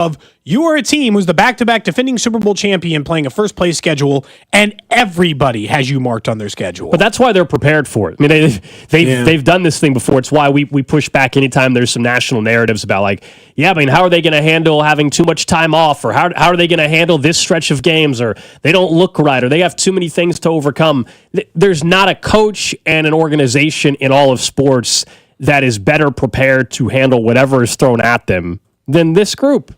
of you are a team who's the back-to-back defending Super Bowl champion playing a first-place schedule, and everybody has you marked on their schedule. But that's why they're prepared for it. I mean, they've done this thing before. It's why we push back anytime there's some national narratives about like, yeah, I mean, how are they going to handle having too much time off, or how are they going to handle this stretch of games, or they don't look right, or they have too many things to overcome. There's not a coach and an organization in all of sports that is better prepared to handle whatever is thrown at them than this group.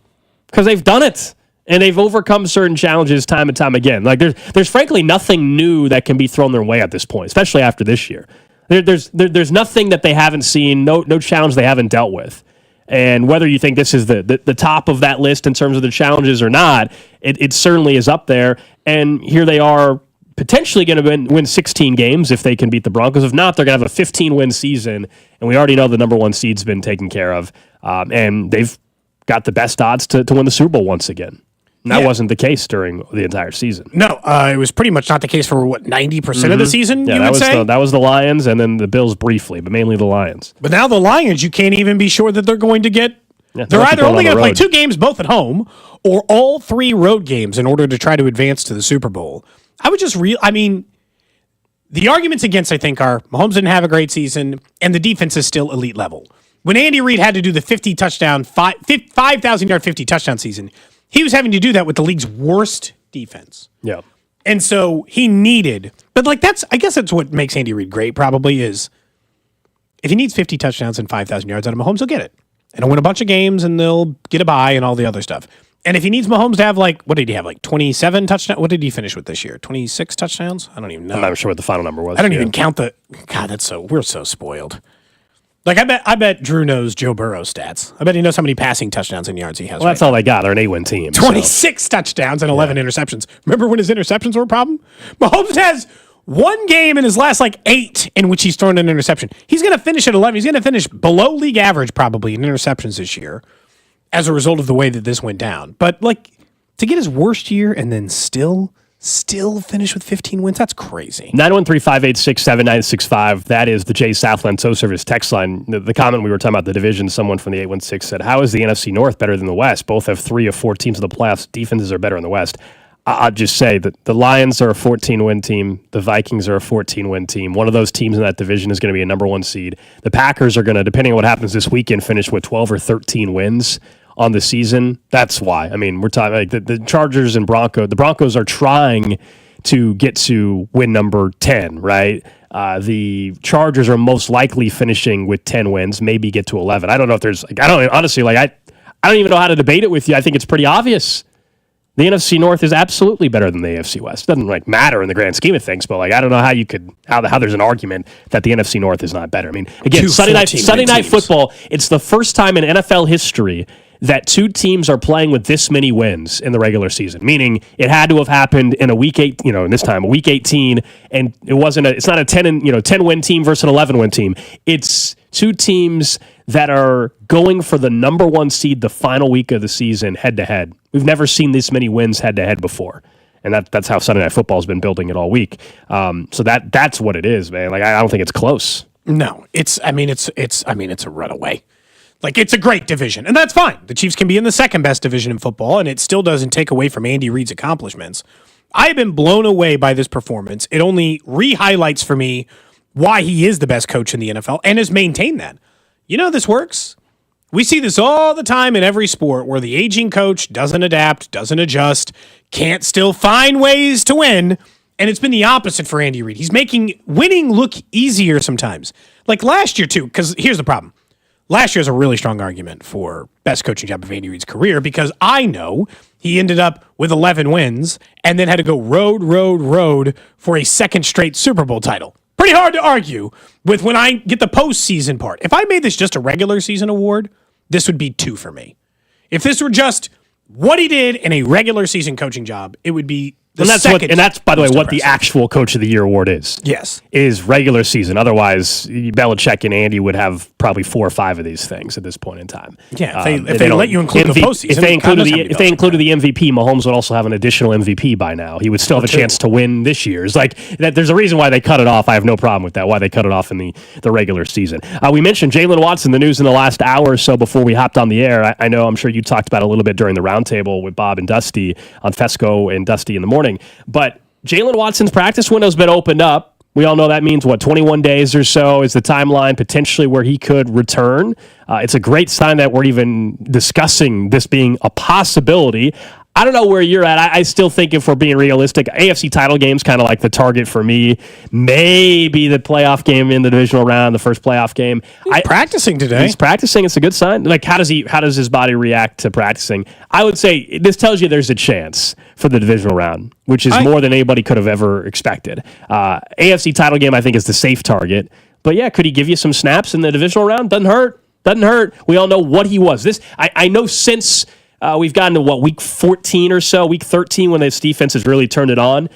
Because they've done it, and they've overcome certain challenges time and time again. Like there's frankly nothing new that can be thrown their way at this point, especially after this year. There's nothing that they haven't seen, no challenge they haven't dealt with. And whether you think this is the top of that list in terms of the challenges or not, it certainly is up there. And here they are potentially going to win 16 games if they can beat the Broncos. If not, they're going to have a 15-win season, and we already know the number one seed's been taken care of. And they've got the best odds to win the Super Bowl once again. And that wasn't the case during the entire season. No, it was pretty much not the case for, 90% of the season, yeah, you would say? That was the Lions, and then the Bills briefly, but mainly the Lions. But now the Lions, you can't even be sure that they're going to get... Yeah, they're either only going to play 2 games, both at home, or all 3 road games in order to try to advance to the Super Bowl. The arguments against, I think, are Mahomes didn't have a great season, and the defense is still elite level. When Andy Reid had to do the 5,000-yard 50 touchdown season, he was having to do that with the league's worst defense. Yeah. And so he needed, but I guess that's what makes Andy Reid great probably is if he needs 50 touchdowns and 5,000 yards out of Mahomes, he'll get it. And he'll win a bunch of games and they'll get a bye and all the other stuff. And if he needs Mahomes to have what did he have, 27 touchdowns? What did he finish with this year? 26 touchdowns? I don't even know. I'm not sure what the final number was. I don't even count we're so spoiled. I bet Drew knows Joe Burrow's stats. I bet he knows how many passing touchdowns and yards he has. Well, that's all they got. They're an 8-win team. 26 touchdowns and 11 interceptions. Remember when his interceptions were a problem? Mahomes has one game in his last 8 in which he's thrown an interception. He's going to finish at 11. He's going to finish below league average probably in interceptions this year as a result of the way that this went down. But to get his worst year and then still finish with 15 wins, that's crazy. 913-586-7965. That is the Jay Southland Tow Service text line. The comment we were talking about the division, someone from the 816 said, how is the NFC North better than the West? Both have 3 of 4 teams in the playoffs. Defenses are better in the West. I'll just say that the Lions are a 14-win team. The Vikings are a 14-win team. One of those teams in that division is going to be a number 1 seed. The Packers are going to, depending on what happens this weekend, finish with 12 or 13 wins on the season. That's why. I mean, we're talking the Chargers and Broncos. The Broncos are trying to get to win number 10, right? The Chargers are most likely finishing with 10 wins, maybe get to 11. I don't know if there's, I don't even know how to debate it with you. I think it's pretty obvious. The NFC North is absolutely better than the AFC West. It doesn't matter in the grand scheme of things, but I don't know how you could how there's an argument that the NFC North is not better. I mean, again, Sunday night football, it's the first time in NFL history that 2 teams are playing with this many wins in the regular season, meaning it had to have happened in a week 8, in this time, a week 18, and it's not a 10-win team versus an 11-win team. It's 2 teams that are going for the number 1 seed the final week of the season head-to-head. We've never seen this many wins head-to-head before, and that's how Sunday Night Football has been building it all week. So that's what it is, man. I don't think it's close. No, it's a runaway. It's a great division, and that's fine. The Chiefs can be in the second best division in football, and it still doesn't take away from Andy Reid's accomplishments. I have been blown away by this performance. It only re-highlights for me why he is the best coach in the NFL and has maintained that. You know how this works? We see this all the time in every sport where the aging coach doesn't adapt, doesn't adjust, can't still find ways to win, and it's been the opposite for Andy Reid. He's making winning look easier sometimes. Last year, too, because here's the problem. Last year is a really strong argument for best coaching job of Andy Reid's career because I know he ended up with 11 wins and then had to go road for a second straight Super Bowl title. Pretty hard to argue with when I get the postseason part. If I made this just a regular season award, this would be 2 for me. If this were just what he did in a regular season coaching job, it would be second. And that's, by the way, what the actual Coach of the Year award is. Yes. Is regular season. Otherwise, Belichick and Andy would have probably 4 or 5 of these things at this point in time. Yeah, if they let you include the postseason, if they included the MVP, Mahomes would also have an additional MVP by now. He would still have a chance to win this year's. Like that, there's a reason why they cut it off. I have no problem with that. Why they cut it off in the regular season. We mentioned Jalen Watson, the news in the last hour or so before we hopped on the air. I know I'm sure you talked about it a little bit during the roundtable with Bob and Dusty on Fesco and Dusty in the morning. But Jalen Watson's practice window's been opened up. We all know that means, 21 days or so is the timeline potentially where he could return. It's a great sign that we're even discussing this being a possibility. I don't know where you're at. I still think, if we're being realistic, AFC title game's kind of like the target for me. Maybe the playoff game in the divisional round, the first playoff game. He's practicing today. He's practicing. It's a good sign. Like, how does his body react to practicing? I would say this tells you there's a chance for the divisional round, which is more than anybody could have ever expected. AFC title game, I think, is the safe target. But yeah, could he give you some snaps in the divisional round? Doesn't hurt. We all know what he was. I know since we've gotten to week 14 or so, week 13, when this defense has really turned it on.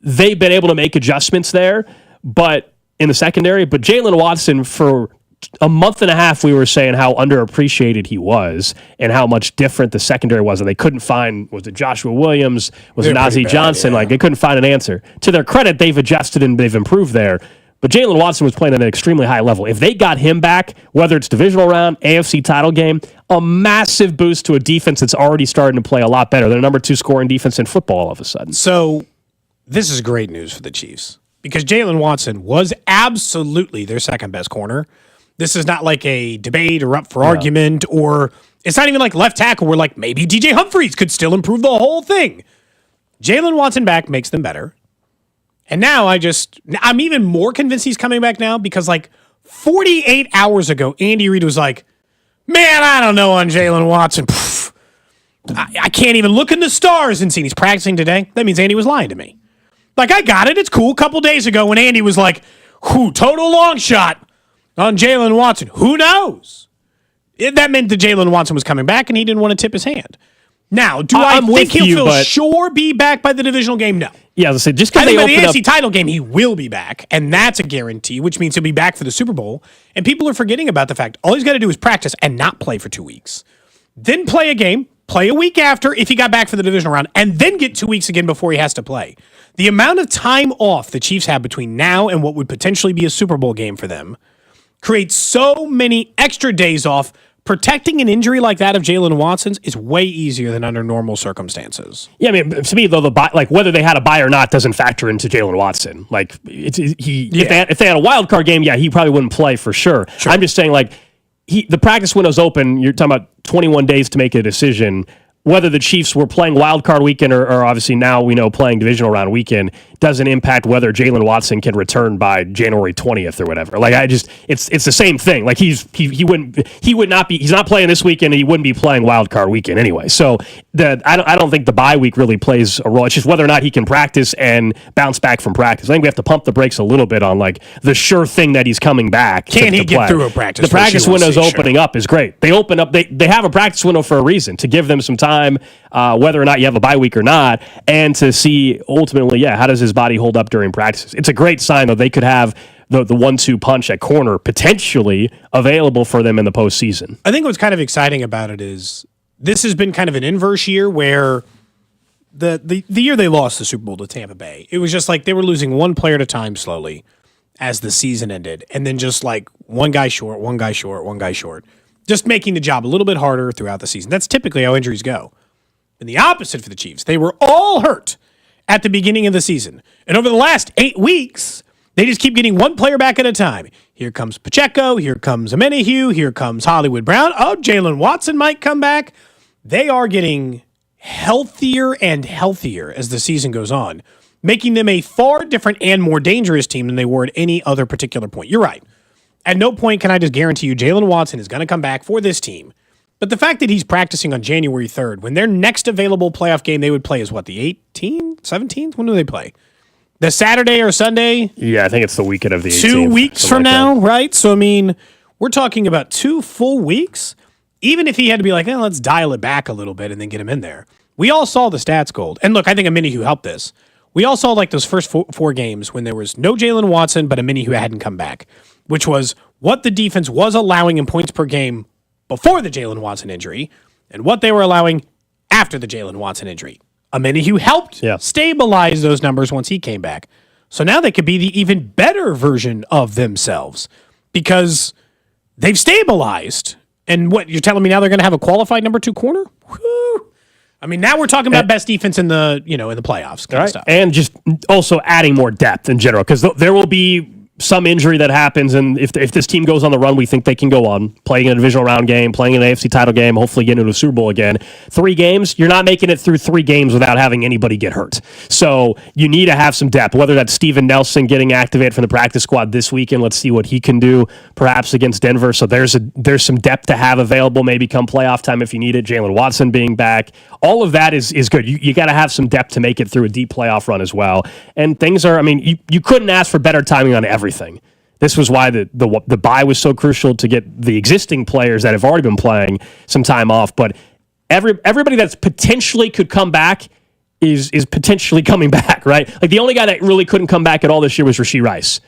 They've been able to make adjustments there, but in the secondary. But Jalen Watson, for a month and a half, we were saying how underappreciated he was and how much different the secondary was. And they couldn't find, was it Joshua Williams? Was it Najee Johnson? Yeah. Like, they couldn't find an answer. To their credit, they've adjusted and they've improved there. But Jalen Watson was playing at an extremely high level. If they got him back, whether it's divisional round, AFC title game, a massive boost to a defense that's already starting to play a lot better. They're number 2 scoring defense in football all of a sudden. So this is great news for the Chiefs because Jalen Watson was absolutely their second best corner. This is not like a debate or up for argument, or it's not even like left tackle where like maybe DJ Humphries could still improve the whole thing. Jalen Watson back makes them better. And now I'm even more convinced he's coming back now because like 48 hours ago, Andy Reid was like, man, I don't know on Jalen Watson. I can't even look in the stars and see he's practicing today. That means Andy was lying to me. Like, I got it. It's cool. A couple days ago when Andy was like, total long shot on Jalen Watson. Who knows? That meant that Jalen Watson was coming back and he didn't want to tip his hand. Now, I think he'll sure be back by the divisional game? No. Yeah, I just because by the AFC title game, he will be back, and that's a guarantee, which means he'll be back for the Super Bowl. And people are forgetting about the fact all he's got to do is practice and not play for 2 weeks. Then play a game, play a week after if he got back for the divisional round, and then get 2 weeks again before he has to play. The amount of time off the Chiefs have between now and what would potentially be a Super Bowl game for them creates so many extra days off. Protecting an injury like that of Jalen Watson's is way easier than under normal circumstances. Yeah, I mean, to me, though, whether they had a bye or not doesn't factor into Jalen Watson. Like, if they had a wild card game, he probably wouldn't play for sure. I'm just saying, like, the practice window's open. You're talking about 21 days to make a decision. Whether the Chiefs were playing wild card weekend or obviously now we know playing divisional round weekend doesn't impact whether Jalen Watson can return by January 20th or whatever. Like, it's the same thing. Like, he's not playing this weekend and he wouldn't be playing wild card weekend anyway. So I don't think the bye week really plays a role. It's just whether or not he can practice and bounce back from practice. I think we have to pump the brakes a little bit on like the sure thing that he's coming back. Can he get through a practice? The practice window's opening up is great. They open up. They have a practice window for a reason, to give them some time, whether or not you have a bye week or not, and to see ultimately, how does his body hold up during practices. It's a great sign that they could have the 1-2 punch at corner potentially available for them in the postseason. I think what's kind of exciting about it is this has been kind of an inverse year where the year they lost the Super Bowl to Tampa Bay, it was just like they were losing one player at a time slowly as the season ended, and then just like one guy short, just making the job a little bit harder throughout the season. That's typically how injuries go. And the opposite for the Chiefs. They were all hurt at the beginning of the season. And over the last 8 weeks, they just keep getting one player back at a time. Here comes Pacheco. Here comes Amenahue. Here comes Hollywood Brown. Oh, Jalen Watson might come back. They are getting healthier and healthier as the season goes on, making them a far different and more dangerous team than they were at any other particular point. You're right. At no point can I just guarantee you Jalen Watson is going to come back for this team. But the fact that he's practicing on January 3rd, when their next available playoff game they would play is what, the 18th, 17th? When do they play? The Saturday or Sunday? Yeah, I think it's the weekend of the 18th. 2 weeks from now, right? So, I mean, we're talking about 2 full weeks. Even if he had to be like, let's dial it back a little bit and then get him in there. We all saw the stats, Gold. And look, I think Amenahue helped this. We all saw like those first four games when there was no Jalen Watson, but Amenahue hadn't come back. which was what the defense was allowing in points per game before the Jalen Watson injury and what they were allowing after the Jalen Watson injury. Omenihu helped stabilize those numbers once he came back. So now they could be the even better version of themselves because they've stabilized. And what, you're telling me now they're going to have a qualified number 2 corner? Whew. I mean, now we're talking about best defense in the, in the playoffs kind of stuff. And just also adding more depth in general, because there will be some injury that happens, and if this team goes on the run, we think they can go on, playing a divisional round game, playing an AFC title game, hopefully getting into a Super Bowl again. 3 games, you're not making it through 3 games without having anybody get hurt. So you need to have some depth, whether that's Steven Nelson getting activated from the practice squad this weekend. Let's see what he can do, perhaps against Denver. So there's some depth to have available, maybe come playoff time if you need it. Jalen Watson being back. All of that is good. You got to have some depth to make it through a deep playoff run as well. And things are, I mean, you couldn't ask for better timing on everything. This was why the bye was so crucial, to get the existing players that have already been playing some time off. But everybody that's potentially could come back is potentially coming back, right? Like the only guy that really couldn't come back at all this year was Rashee Rice.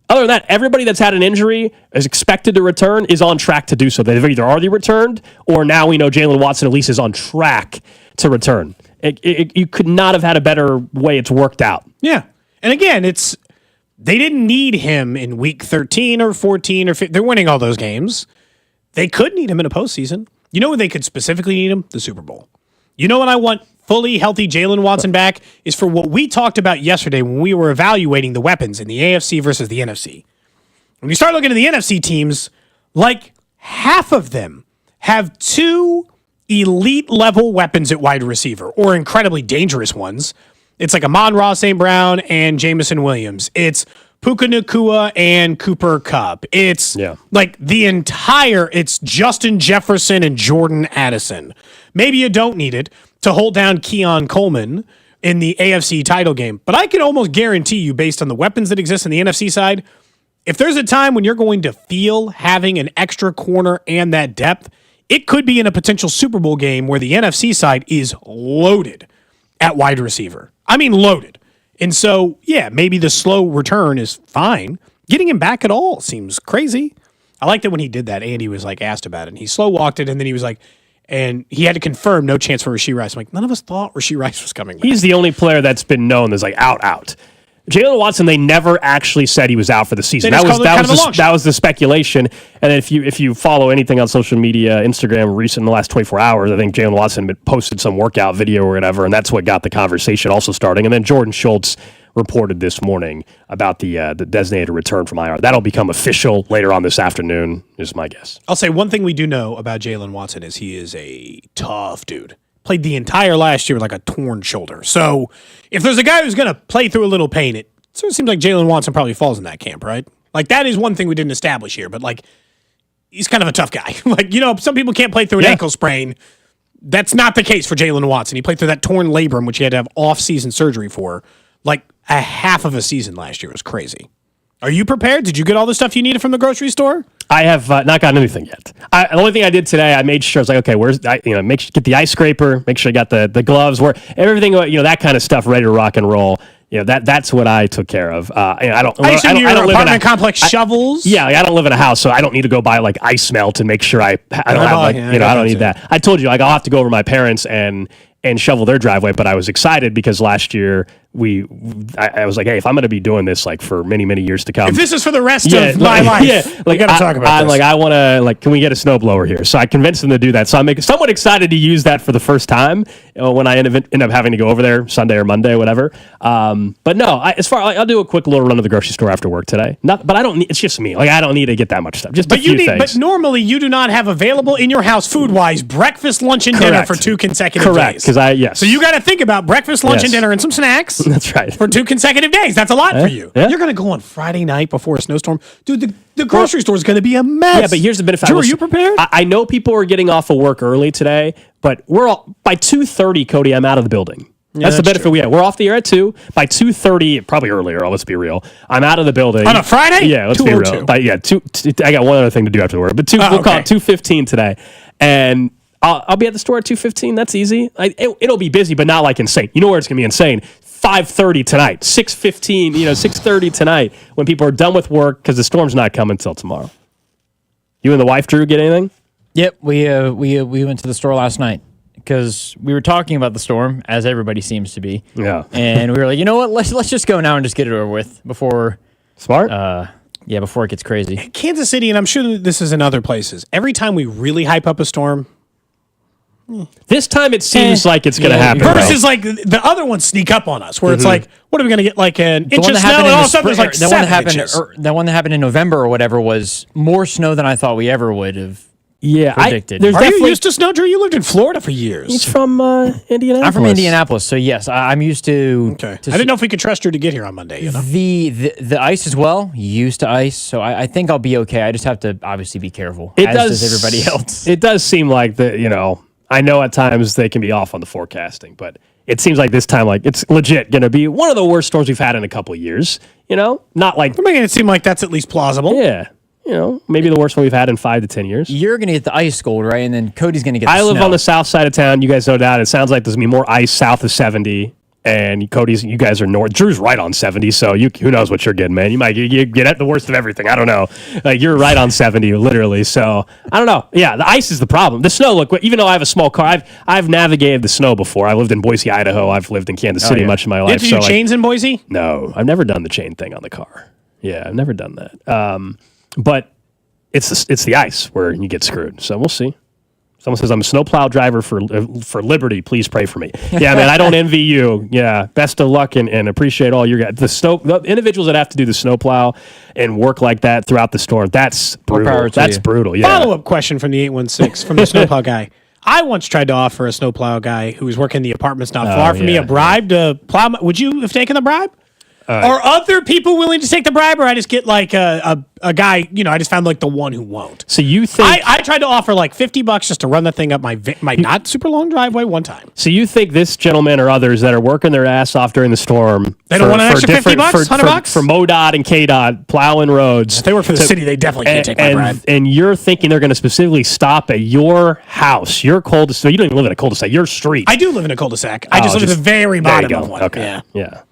Other than that, everybody that's had an injury is expected to return is on track to do so. They've either already returned, or now we know Jalen Watson at least is on track to return. You could not have had a better way it's worked out. Yeah. And again, they didn't need him in week 13 or 14 or 15. They're winning all those games. They could need him in a postseason. You know where they could specifically need him? The Super Bowl. You know what I want fully healthy Jalen Watson back is for what we talked about yesterday when we were evaluating the weapons in the AFC versus the NFC. When you start looking at the NFC teams, like half of them have 2 elite level weapons at wide receiver, or incredibly dangerous ones. It's like Amon-Ra St. Brown and Jamison Williams. It's Puka Nacua and Cooper Kupp. It's like it's Justin Jefferson and Jordan Addison. Maybe you don't need it to hold down Keon Coleman in the AFC title game. But I can almost guarantee you, based on the weapons that exist on the NFC side, if there's a time when you're going to feel having an extra corner and that depth, it could be in a potential Super Bowl game where the NFC side is loaded at wide receiver. I mean, loaded. And so, yeah, maybe the slow return is fine. Getting him back at all seems crazy. I liked it when he did that. Andy was like asked about it, and he slow walked it, and then he was like, and he had to confirm no chance for Rashee Rice. I'm like, none of us thought Rashee Rice was coming back. He's the only player that's been known as like out. Jalen Watson, they never actually said he was out for the season. That was the speculation. And if you follow anything on social media, Instagram, recent in the last 24 hours, I think Jalen Watson posted some workout video or whatever, and that's what got the conversation also starting. And then Jordan Schultz reported this morning about the designated return from IR. That'll become official later on this afternoon, is my guess. I'll say one thing we do know about Jalen Watson is he is a tough dude. Played the entire last year with like a torn shoulder. So if there's a guy who's going to play through a little pain, it sort of seems like Jalen Watson probably falls in that camp, right? Like that is one thing we didn't establish here, but like he's kind of a tough guy. Like, some people can't play through an ankle sprain. That's not the case for Jalen Watson. He played through that torn labrum, which he had to have off-season surgery for, like a half of a season last year. It was crazy. Are you prepared? Did you get all the stuff you needed from the grocery store? I have not gotten anything yet. The only thing I did today, I made sure I was like, okay, get the ice scraper, make sure I got the gloves, everything, that kind of stuff ready to rock and roll. That's what I took care of. I don't live in apartment complex shovels. I don't live in a house, so I don't need to go buy like ice melt and make sure I don't need that. I told you, I'll have to go over to my parents and shovel their driveway, but I was excited because last year I was like, hey, if I'm going to be doing this like for many, many years to come, if this is for the rest of my life, we got to talk about this. I want to can we get a snowblower here? So I convinced them to do that. So I'm somewhat excited to use that for the first time when I end up having to go over there Sunday or Monday or whatever. But no, I'll do a quick little run to the grocery store after work today. But I don't need, it's just me. Like I don't need to get that much stuff. Just a few things. But normally you do not have available in your house food wise breakfast, lunch, and dinner for 2 consecutive days. Correct. So you got to think about breakfast, lunch, and dinner, and some snacks. That's right. For 2 consecutive days. That's a lot for you. Yeah. You're going to go on Friday night before a snowstorm. Dude, the grocery store is going to be a mess. Yeah, but here's the benefit. Drew, are you prepared? I know people are getting off of work early today, but we're all, by 2:30, Cody, I'm out of the building. That's the benefit we have. We're off the air at 2. By 2:30, probably earlier, let's be real, I'm out of the building. On a Friday? Yeah, let's be real. But yeah, I got one other thing to do after work. But we'll call it 2:15 today. And I'll be at the store at 2:15. That's easy. It'll be busy, but not like insane. You know where it's going to be insane? 5:30 tonight, 6:15, 6:30 tonight when people are done with work because the storm's not coming until tomorrow. You and the wife, Drew, get anything? Yep, we went to the store last night because we were talking about the storm, as everybody seems to be. Yeah. And we were like, you know what? Let's just go now and just get it over with before. Smart. Before it gets crazy. Kansas City, and I'm sure this is in other places. Every time we really hype up a storm, this time it seems like it's going to happen. Versus like the other ones sneak up on us, where it's like, what are we going to get? Like an inch of snow, and all of a sudden there's like 7 inches. The one that happened in November or whatever was more snow than I thought we ever would have. Yeah, predicted. Are you used to snow, Drew? You lived in Florida for years. He's from Indianapolis. I'm from Indianapolis, so yes, I'm used to. Okay. I didn't know if we could trust Drew to get here on Monday. You know, the ice as well. Used to ice, so I think I'll be okay. I just have to obviously be careful. Does everybody else. It does seem like I know at times they can be off on the forecasting, but it seems like this time, like it's legit going to be one of the worst storms we've had in a couple of years. Not like we're making it seem like that's at least plausible. Yeah. Maybe the worst one we've had in 5 to 10 years. You're going to get the ice cold, right? And then Cody's going to get the I live snow. on the south side of town. You guys know that. It sounds like there's going to be more ice south of 70. And you guys are north. Drew's right on 70, so who knows what you're getting, man. You might get at the worst of everything. I don't know. Like, you're right on 70, literally. So, I don't know. Yeah, the ice is the problem. The snow, look, even though I have a small car, I've navigated the snow before. I lived in Boise, Idaho. I've lived in Kansas City much of my life. Did you do chains in Boise? No, I've never done the chain thing on the car. Yeah, I've never done that. But it's the ice where you get screwed. So we'll see. Someone says, I'm a snowplow driver for Liberty. Please pray for me. Yeah, man, I don't envy you. Yeah, best of luck and appreciate all your guys. The individuals that have to do the snowplow and work like that throughout the storm, that's brutal. That's brutal, yeah. Follow-up question from the 816 from the snowplow guy. I once tried to offer a snowplow guy who was working in the apartments not far from me a bribe to plow. Would you have taken the bribe? Are other people willing to take the bribe, or I just get like a guy? I just found like the one who won't. So you think I tried to offer like $50 just to run the thing up my not super long driveway one time. So you think this gentleman or others that are working their ass off during the storm, they don't want an extra $50, $100 for MoDOT and KDOT plowing roads? If they work for the city, they definitely can't take my bribe. And you're thinking they're going to specifically stop at your house, your cul-de-sac. So you don't even live in a cul-de-sac, your street. I do live in a cul-de-sac. I just live at the very bottom of one. Okay. Yeah.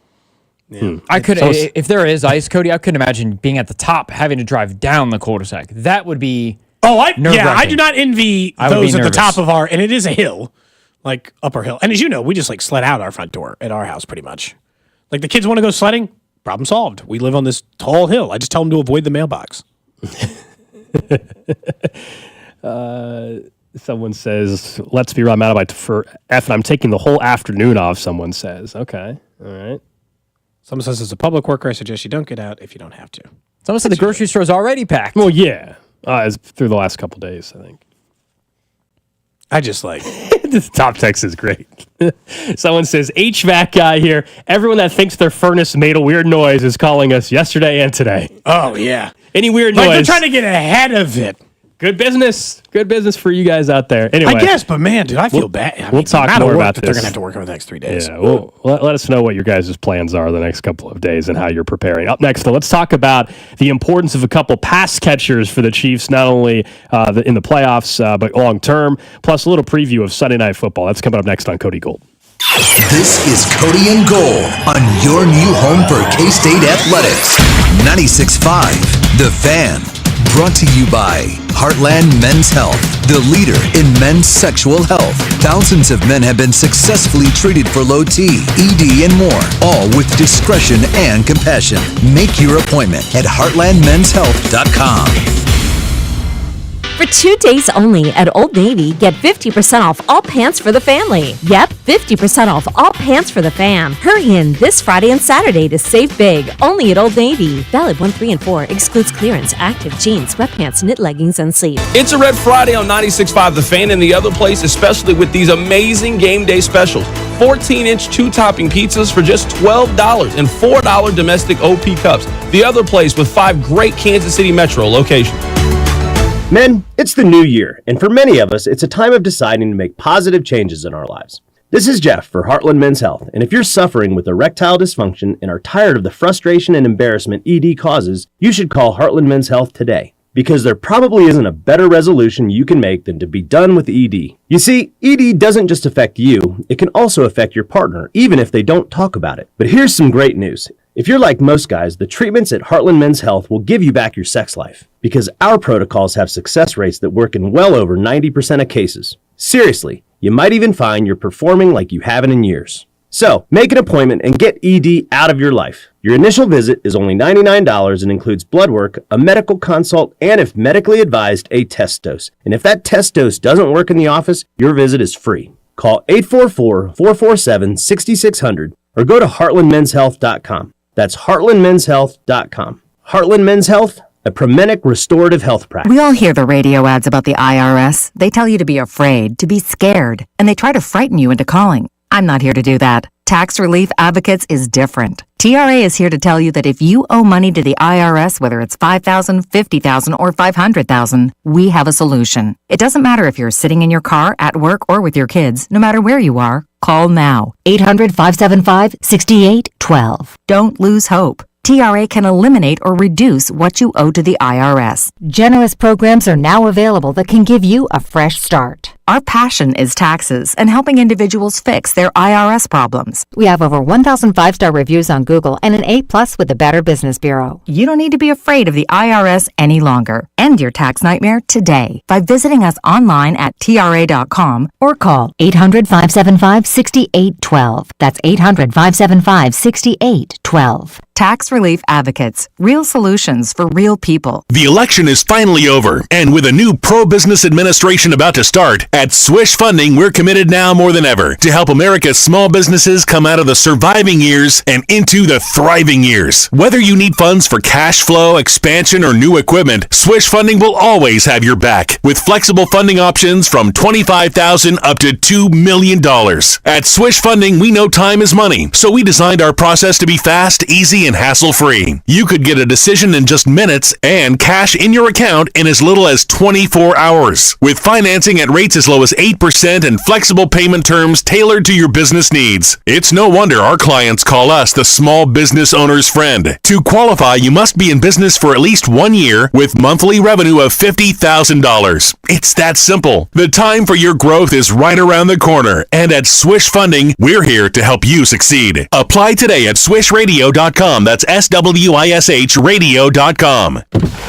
I could, if there is ice, Cody, I couldn't imagine being at the top, having to drive down the cul-de-sac. That would be I do not envy those at the top of and it is a hill, like upper hill. And as you know, we just like sled out our front door at our house pretty much. Like the kids want to go sledding, problem solved. We live on this tall hill. I just tell them to avoid the mailbox. Someone says, let's be real, I'm out for F, and I'm taking the whole afternoon off, someone says. Okay, all right. Someone says, as a public worker, I suggest you don't get out if you don't have to. Someone said the grocery store is already packed. Well, yeah. Through the last couple days, I think. I just like... This top text is great. Someone says, HVAC guy here. Everyone that thinks their furnace made a weird noise is calling us yesterday and today. Oh, yeah. Any weird noise. They're trying to get ahead of it. Good business. Good business for you guys out there. Anyway, I guess, but man, dude, I feel bad. We'll talk more about this. They're going to have to work over the next 3 days. Yeah, let us know what your guys' plans are the next couple of days and how you're preparing. Up next, let's talk about the importance of a couple pass catchers for the Chiefs, not only in the playoffs, but long term, plus a little preview of Sunday Night Football. That's coming up next on Cody Gold. This is Cody and Gold on your new home for K-State Athletics. 96.5, The Fan. Brought to you by Heartland Men's Health, the leader in men's sexual health. Thousands of men have been successfully treated for low T, ED, and more, all with discretion and compassion. Make your appointment at heartlandmenshealth.com. For 2 days only at Old Navy, get 50% off all pants for the family. Yep, 50% off all pants for the fam. Hurry in this Friday and Saturday to save big, only at Old Navy. Valid 1, 3, and 4. Excludes clearance, active jeans, sweatpants, knit leggings, and sleeves. It's a Red Friday on 96.5 The Fan and the other place, especially with these amazing game day specials. 14-inch two-topping pizzas for just $12 and $4 domestic OP cups. The other place with 5 great Kansas City Metro locations. Men, it's the new year, and for many of us, it's a time of deciding to make positive changes in our lives. This is Jeff for Heartland Men's Health, and if you're suffering with erectile dysfunction and are tired of the frustration and embarrassment ED causes, you should call Heartland Men's Health today. because there probably isn't a better resolution you can make than to be done with ED. You see, ED doesn't just affect you, it can also affect your partner, even if they don't talk about it. But here's some great news. If you're like most guys, the treatments at Heartland Men's Health will give you back your sex life, because our protocols have success rates that work in well over 90% of cases. Seriously, you might even find you're performing like you haven't in years. So, make an appointment and get ED out of your life. Your initial visit is only $99 and includes blood work, a medical consult, and if medically advised, a test dose. And if that test dose doesn't work in the office, your visit is free. Call 844-447-6600 or go to heartlandmenshealth.com. That's heartlandmenshealth.com. Heartland Men's Health, a Promenic restorative health practice. We all hear the radio ads about the IRS. They tell you to be afraid, to be scared, and they try to frighten you into calling. I'm not here to do that. Tax Relief Advocates is different. TRA is here to tell you that if you owe money to the IRS, whether it's $5,000, $50,000, or $500,000, we have a solution. It doesn't matter if you're sitting in your car, at work, or with your kids. No matter where you are, call now. 800-575-6812. Don't lose hope. TRA can eliminate or reduce what you owe to the IRS. Generous programs are now available that can give you a fresh start. Our passion is taxes and helping individuals fix their IRS problems. We have over 1,000 5-star reviews on Google and an A+ with the Better Business Bureau. You don't need to be afraid of the IRS any longer. End your tax nightmare today by visiting us online at TRA.com or call 800-575-6812. That's 800-575-6812. Tax Relief Advocates. Real solutions for real people. The election is finally over, and with a new pro-business administration about to start, at Swish Funding, we're committed now more than ever to help America's small businesses come out of the surviving years and into the thriving years. Whether you need funds for cash flow, expansion, or new equipment, Swish Funding will always have your back, with flexible funding options from $25,000 up to $2 million. At Swish Funding, we know time is money, so we designed our process to be fast, easy, and hassle-free. You could get a decision in just minutes and cash in your account in as little as 24 hours. With financing at rates as low as 8% and flexible payment terms tailored to your business needs. It's no wonder our clients call us the small business owner's friend. To qualify, you must be in business for at least 1 year with monthly revenue of $50,000. It's that simple. The time for your growth is right around the corner, and at Swish Funding, we're here to help you succeed. Apply today at swishradio.com. That's SWISH radio.com.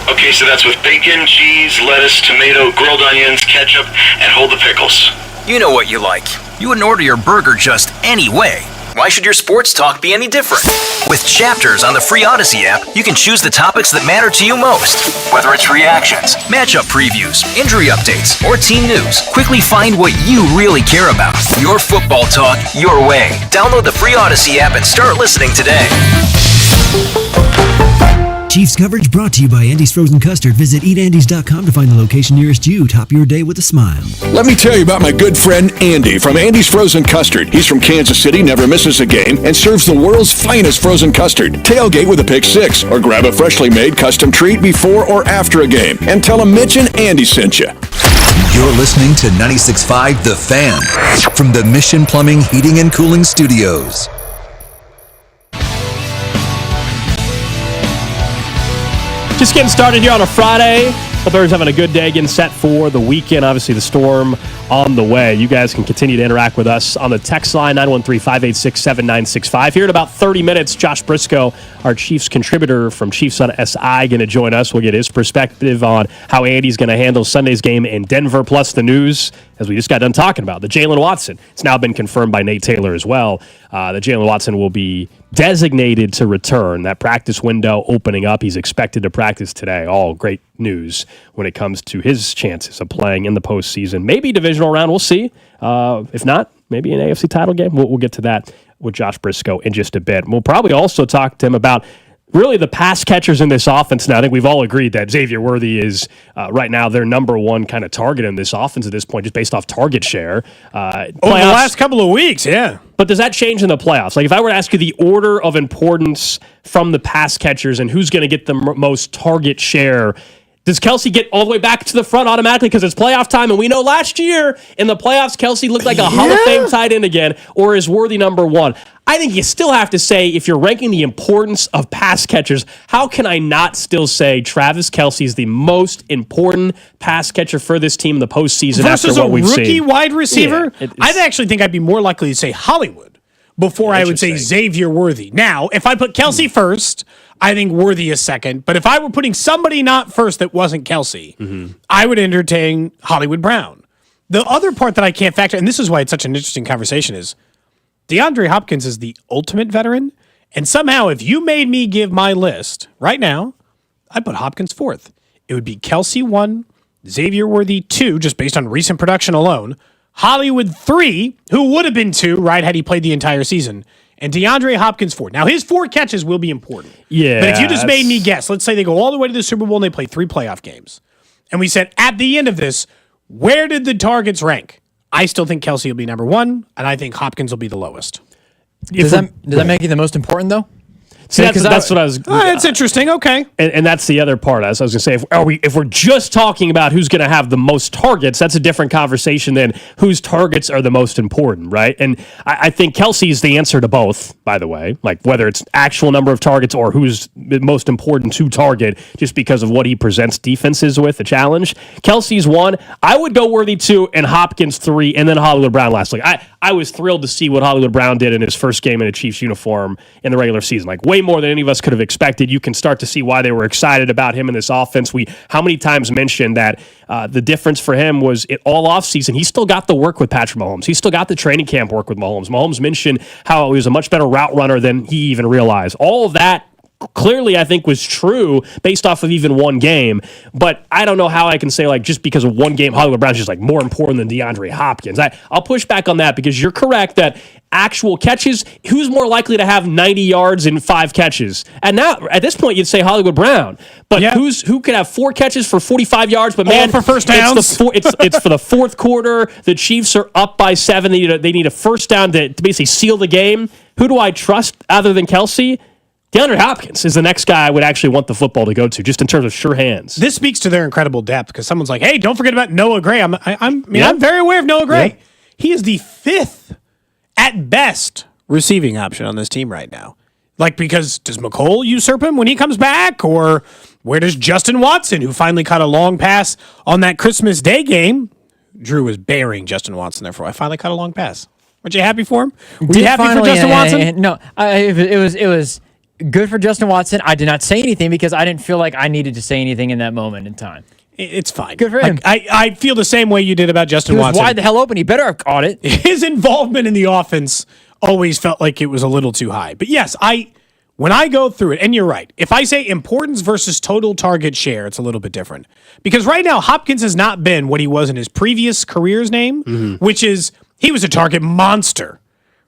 Okay, so that's with bacon, cheese, lettuce, tomato, grilled onions, ketchup, and hold the pickles. You know what you like. You wouldn't order your burger just any way. Why should your sports talk be any different? With Chapters on the free Odyssey app, you can choose the topics that matter to you most. Whether it's reactions, matchup previews, injury updates, or team news, quickly find what you really care about. Your football talk, your way. Download the free Odyssey app and start listening today. Chiefs coverage brought to you by Andy's Frozen Custard. Visit eatandys.com to find the location nearest you. Top your day with a smile. Let me tell you about my good friend Andy from Andy's Frozen Custard. He's from Kansas City, never misses a game, and serves the world's finest frozen custard. Tailgate with a pick six, or grab a freshly made custom treat before or after a game. And tell him Mitch and Andy sent you. You're listening to 96.5 The Fan from the Mission Plumbing, Heating, and Cooling Studios. Just getting started here on a Friday. Hope everyone's having a good day, getting set for the weekend. Obviously, the storm on the way. You guys can continue to interact with us on the text line, 913-586-7965. Here in about 30 minutes, Josh Brisco, our Chiefs contributor from Chiefs on SI, going to join us. We'll get his perspective on how Andy's going to handle Sunday's game in Denver, plus the news, as we just got done talking about, the Jalen Watson. It's now been confirmed by Nate Taylor as well that Jalen Watson will be designated to return. That practice window opening up. He's expected to practice today. All great news when it comes to his chances of playing in the postseason. Maybe divisional round. We'll see. If not, maybe an AFC title game. We'll get to that with Josh Brisco in just a bit. We'll probably also talk to him about really the pass catchers in this offense now. I think we've all agreed that Xavier Worthy is right now their number one kind of target in this offense at this point, just based off target share. Over the last couple of weeks, yeah. But does that change in the playoffs? Like, if I were to ask you the order of importance from the pass catchers and who's going to get the most target share, does Kelsey get all the way back to the front automatically because it's playoff time? And we know last year in the playoffs, Kelsey looked like a Hall of Fame tight end again. Or is Worthy number one? I think you still have to say, if you're ranking the importance of pass catchers, how can I not still say Travis Kelce is the most important pass catcher for this team in the postseason versus after what we've seen? Versus a rookie wide receiver? Yeah, I actually think I'd be more likely to say Hollywood before I would say Xavier Worthy. Now, if I put Kelce first, I think Worthy is second. But if I were putting somebody not first that wasn't Kelce, I would entertain Hollywood Brown. The other part that I can't factor, and this is why it's such an interesting conversation, is DeAndre Hopkins is the ultimate veteran. And somehow, if you made me give my list right now, I'd put Hopkins fourth. It would be Kelce 1, Xavier Worthy 2, just based on recent production alone, Hollywood 3, who would have been 2, right, had he played the entire season, and DeAndre Hopkins 4. Now, his 4 catches will be important. Yeah. But if you just made me guess, let's say they go all the way to the Super Bowl and they play 3 playoff games, and we said at the end of this, where did the targets rank? I still think Kelce will be number 1, and I think Hopkins will be the lowest. Does that make you the most important, though? See, that's what I was. That's interesting. Okay, and that's the other part. As I was going to say, if we're just talking about who's going to have the most targets, that's a different conversation than whose targets are the most important, right? And I think Kelce is the answer to both. By the way, like whether it's actual number of targets or who's the most important to target, just because of what he presents defenses with, the challenge. Kelce's 1. I would go Worthy 2 and Hopkins 3, and then Hollywood Brown last. Like I was thrilled to see what Hollywood Brown did in his first game in a Chiefs uniform in the regular season. Like way more than any of us could have expected. You can start to see why they were excited about him in this offense. We how many times mentioned that the difference for him was it all offseason. He still got the work with Patrick Mahomes. He still got the training camp work with Mahomes. Mahomes mentioned how he was a much better route runner than he even realized. All of that clearly I think was true based off of even one game, but I don't know how I can say like just because of one game Hollywood Brown's just like more important than DeAndre Hopkins. I'll push back on that because you're correct that actual catches, who's more likely to have 90 yards in 5 catches? And now at this point you'd say Hollywood Brown, but who could have 4 catches for 45 yards? But man, all for first downs. It's for the fourth quarter. The Chiefs are up by 7. They need a first down to basically seal the game. Who do I trust other than Kelce? DeAndre Hopkins is the next guy I would actually want the football to go to, just in terms of sure hands. This speaks to their incredible depth because someone's like, "Hey, don't forget about Noah Gray." I'm very aware of Noah Gray. Yeah. He is the 5th, at best, receiving option on this team right now. Like, because does McCole usurp him when he comes back, or where does Justin Watson, who finally caught a long pass on that Christmas Day game? Drew was burying Justin Watson, therefore I finally caught a long pass. Weren't you happy for him? Were you happy for Justin Watson? No, it was good for Justin Watson. I did not say anything because I didn't feel like I needed to say anything in that moment in time. It's fine. Good for him. I feel the same way you did about Justin Watson. He was wide the hell open. He better have caught it. His involvement in the offense always felt like it was a little too high. But yes, when I go through it, and you're right, if I say importance versus total target share, it's a little bit different. Because right now, Hopkins has not been what he was in his previous career's name, which is he was a target monster,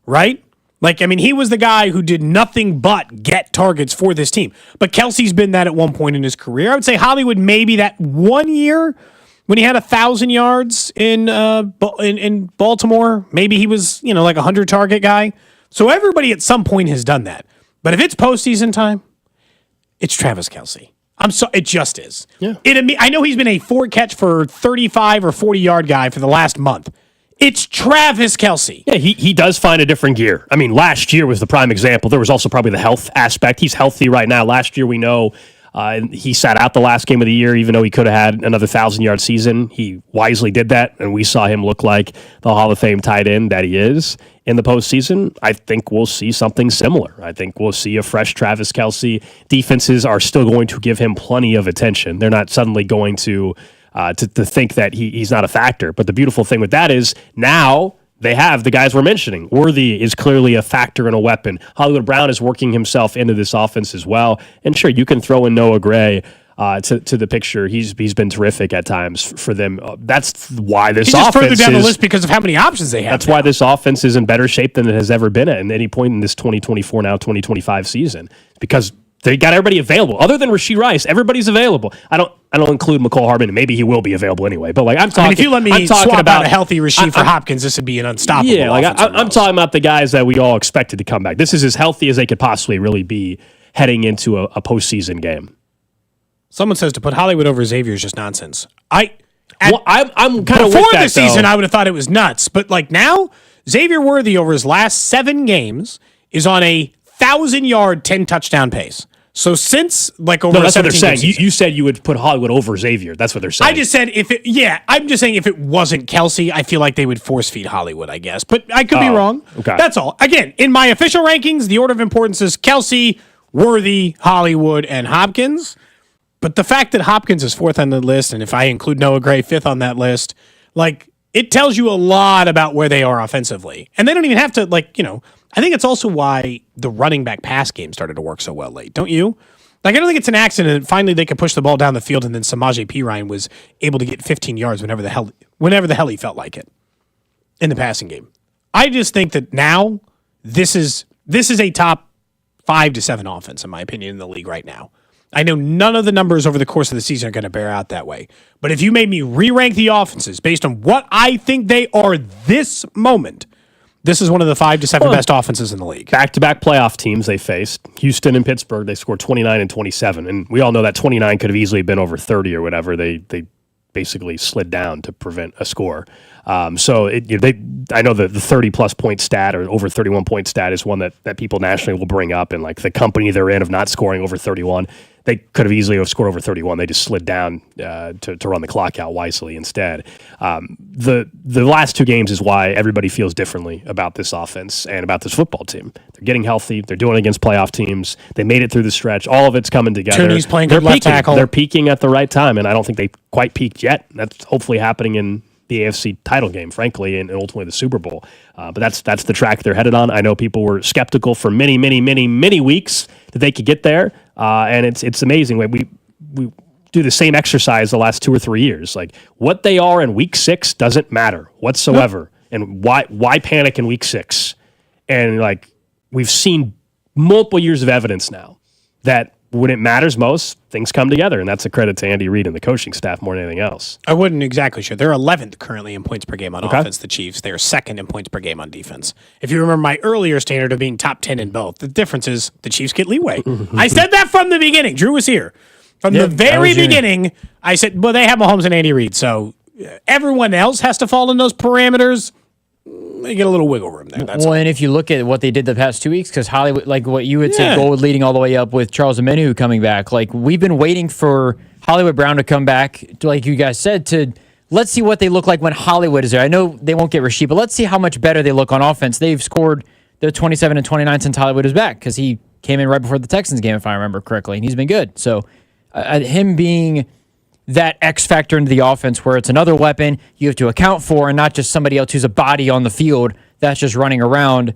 right? Like, I mean, he was the guy who did nothing but get targets for this team. But Kelce's been that at one point in his career. I would say Hollywood maybe that 1 year when he had 1,000 yards in Baltimore. Maybe he was, like a 100-target guy. So everybody at some point has done that. But if it's postseason time, it's Travis Kelce. It just is. Yeah. I know he's been a 4-catch for 35 or 40-yard guy for the last month. It's Travis Kelce. Yeah, he does find a different gear. I mean, last year was the prime example. There was also probably the health aspect. He's healthy right now. Last year, we know he sat out the last game of the year, even though he could have had another 1,000-yard season. He wisely did that, and we saw him look like the Hall of Fame tight end that he is in the postseason. I think we'll see something similar. I think we'll see a fresh Travis Kelce. Defenses are still going to give him plenty of attention. They're not suddenly going to think that he's not a factor. But the beautiful thing with that is now they have the guys we're mentioning. Worthy is clearly a factor and a weapon. Hollywood Brown is working himself into this offense as well. And sure, you can throw in Noah Gray to the picture. He's been terrific at times for them. That's why this offense further down the list because of how many options they have. That's why this offense is in better shape than it has ever been at any point in this 2024 now 2025 season, because they got everybody available. Other than Rashee Rice, everybody's available. I don't include McCole Hardman, and maybe he will be available anyway. But I'm talking. If you let me swap about a healthy Rashee for Hopkins, this would be an unstoppable. Yeah, I'm talking about the guys that we all expected to come back. This is as healthy as they could possibly really be heading into a postseason game. Someone says to put Hollywood over Xavier is just nonsense. I'm kind of before the season. I would have thought it was nuts, but now Xavier Worthy over his last 7 games is on a 1,000-yard, 10-touchdown pace. So since over no, that's what they're 17 saying. season, You said you would put Hollywood over Xavier. That's what they're saying. I just said I'm just saying if it wasn't Kelsey, I feel like they would force feed Hollywood, I guess. But I could be wrong. Okay. That's all. Again, in my official rankings, the order of importance is Kelsey, Worthy, Hollywood, and Hopkins. But the fact that Hopkins is 4th on the list, and if I include Noah Gray 5th on that list, it tells you a lot about where they are offensively. And they don't even have to, I think it's also why the running back pass game started to work so well late, don't you? I don't think it's an accident that finally they could push the ball down the field and then Samaje Perine was able to get 15 yards whenever the hell he felt like it in the passing game. I just think that now this is a top 5 to 7 offense, in my opinion, in the league right now. I know none of the numbers over the course of the season are going to bear out that way. But if you made me re-rank the offenses based on what I think they are this moment, this is one of the 5 to 7 best offenses in the league. Back-to-back playoff teams they faced. Houston and Pittsburgh, they scored 29 and 27. And we all know that 29 could have easily been over 30 or whatever. They basically slid down to prevent a score. I know the 30-plus point stat or over 31-point stat is one that people nationally will bring up, and the company they're in of not scoring over 31. They could have easily scored over 31. They just slid down to run the clock out wisely instead. The last 2 games is why everybody feels differently about this offense and about this football team. They're getting healthy. They're doing it against playoff teams. They made it through the stretch. All of it's coming together. Tooney's playing good left tackle. They're peaking at the right time, and I don't think they quite peaked yet. That's hopefully happening in the AFC title game, frankly, and ultimately the Super Bowl. But that's the track they're headed on. I know people were skeptical for many, many, many, many weeks that they could get there, and it's amazing. We do the same exercise the last 2 or 3 years. What they are in week 6 doesn't matter whatsoever. And why panic in week 6? And we've seen multiple years of evidence now that when it matters most, things come together, and that's a credit to Andy Reid and the coaching staff more than anything else. I wouldn't exactly sure. They're 11th currently in points per game on offense, the Chiefs. They're 2nd in points per game on defense. If you remember my earlier standard of being top 10 in both, the difference is the Chiefs get leeway. I said that from the beginning. Drew was here. From the very beginning, I said, well, they have Mahomes and Andy Reid, so everyone else has to fall in those parameters. They get a little wiggle room there. That's and if you look at what they did the past 2 weeks, because Hollywood, what you would say, Gold leading all the way up with Charles Omenihu coming back. We've been waiting for Hollywood Brown to come back, like you guys said, let's see what they look like when Hollywood is there. I know they won't get Rasheed, but let's see how much better they look on offense. They've scored their 27 and 29 since Hollywood is back, because he came in right before the Texans game, if I remember correctly, and he's been good. So him being that X factor into the offense where it's another weapon you have to account for and not just somebody else who's a body on the field that's just running around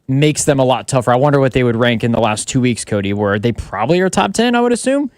makes them a lot tougher. I wonder what they would rank in the last 2 weeks, Cody, where they probably are top 10, I would assume.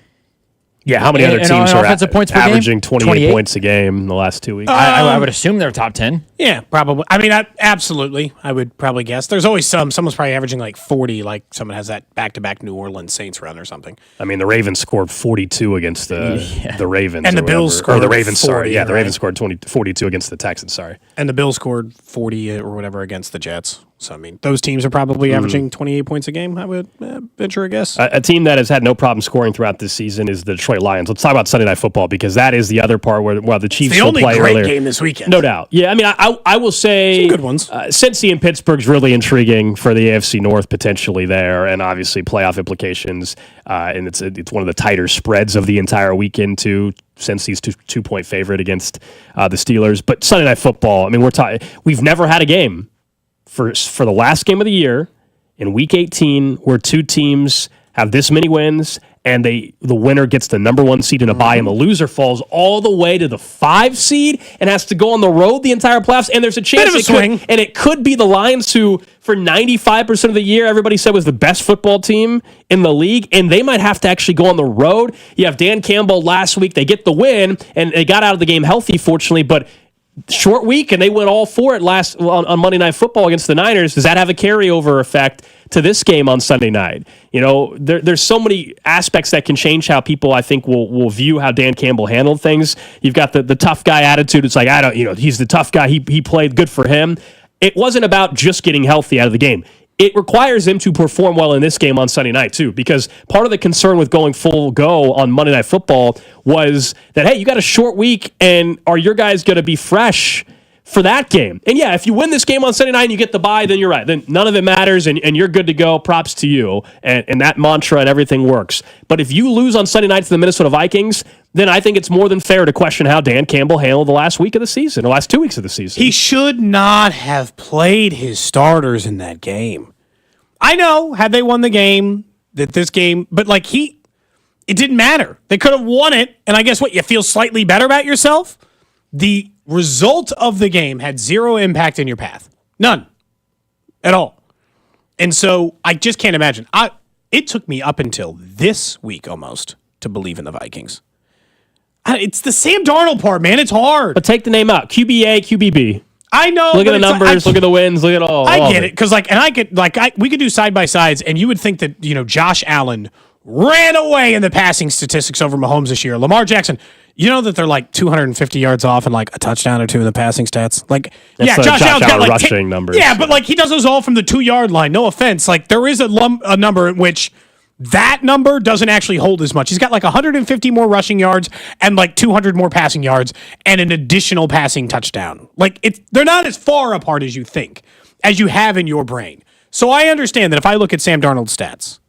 Yeah, how many other teams are averaging 28 points a game in the last 2 weeks? I would assume they're top 10. Yeah, probably. I mean, absolutely. I would probably guess. There's always someone's probably averaging 40, someone has that back-to-back New Orleans Saints run or something. I mean, the Ravens scored 42 against the Ravens. And the Bills scored or the Ravens, 40, sorry. Yeah, the right? Ravens scored 42 against the Texans, sorry. And the Bills scored 40 or whatever against the Jets. So, I mean, those teams are probably averaging 28 points a game, I would venture a guess. A team that has had no problem scoring throughout this season is the Detroit Lions. Let's talk about Sunday Night Football, because that is the other part where the Chiefs will play earlier. It's the only great game this weekend. No doubt. Yeah, I mean, I will say... Some good ones. Cincy and Pittsburgh's really intriguing for the AFC North potentially there, and obviously playoff implications. And it's one of the tighter spreads of the entire weekend, too. Cincy's two-point favorite against the Steelers. But Sunday Night Football, I mean, we've never had a game for the last game of the year in Week 18 where two teams have this many wins and the winner gets the number 1 seed in a bye and the loser falls all the way to the 5 seed and has to go on the road the entire playoffs. And there's a chance it could be the Lions, who for 95% of the year everybody said was the best football team in the league, and they might have to actually go on the road. You have Dan Campbell last week. They get the win and they got out of the game healthy, fortunately, but short week, and they went all for it on Monday Night Football against the Niners. Does that have a carryover effect to this game on Sunday night? You know, there's so many aspects that can change how people, I think, will view how Dan Campbell handled things. You've got the tough guy attitude. It's he's the tough guy. He played good for him. It wasn't about just getting healthy out of the game. It requires him to perform well in this game on Sunday night, too, because part of the concern with going full go on Monday Night Football was that, hey, you got a short week, and are your guys going to be fresh for that game. And yeah, if you win this game on Sunday night and you get the bye, then you're right. Then none of it matters and you're good to go. Props to you. And that mantra and everything works. But if you lose on Sunday night to the Minnesota Vikings, then I think it's more than fair to question how Dan Campbell handled the last week of the season, or last 2 weeks of the season. He should not have played his starters in that game. I know, had they won the game, but it didn't matter. They could have won it, and I guess what, you feel slightly better about yourself? The result of the game had zero impact in your path. None. At all. And so I just can't imagine. It took me up until this week almost to believe in the Vikings. It's the Sam Darnold part, man. It's hard. But take the name out. QBA, QBB. I know. Look at the numbers. Look at the wins. Look at all. I get it. Because we could do side by sides, and you would think that, Josh Allen ran away in the passing statistics over Mahomes this year. Lamar Jackson, you know that they're like 250 yards off and like a touchdown or two in the passing stats. Josh Allen's got like rushing numbers. Yeah, but like he does those all from the 2-yard line. No offense. Like there is a number in which that number doesn't actually hold as much. He's got like 150 more rushing yards and like 200 more passing yards and an additional passing touchdown. Like they're not as far apart as you think, as you have in your brain. So I understand that if I look at Sam Darnold's stats,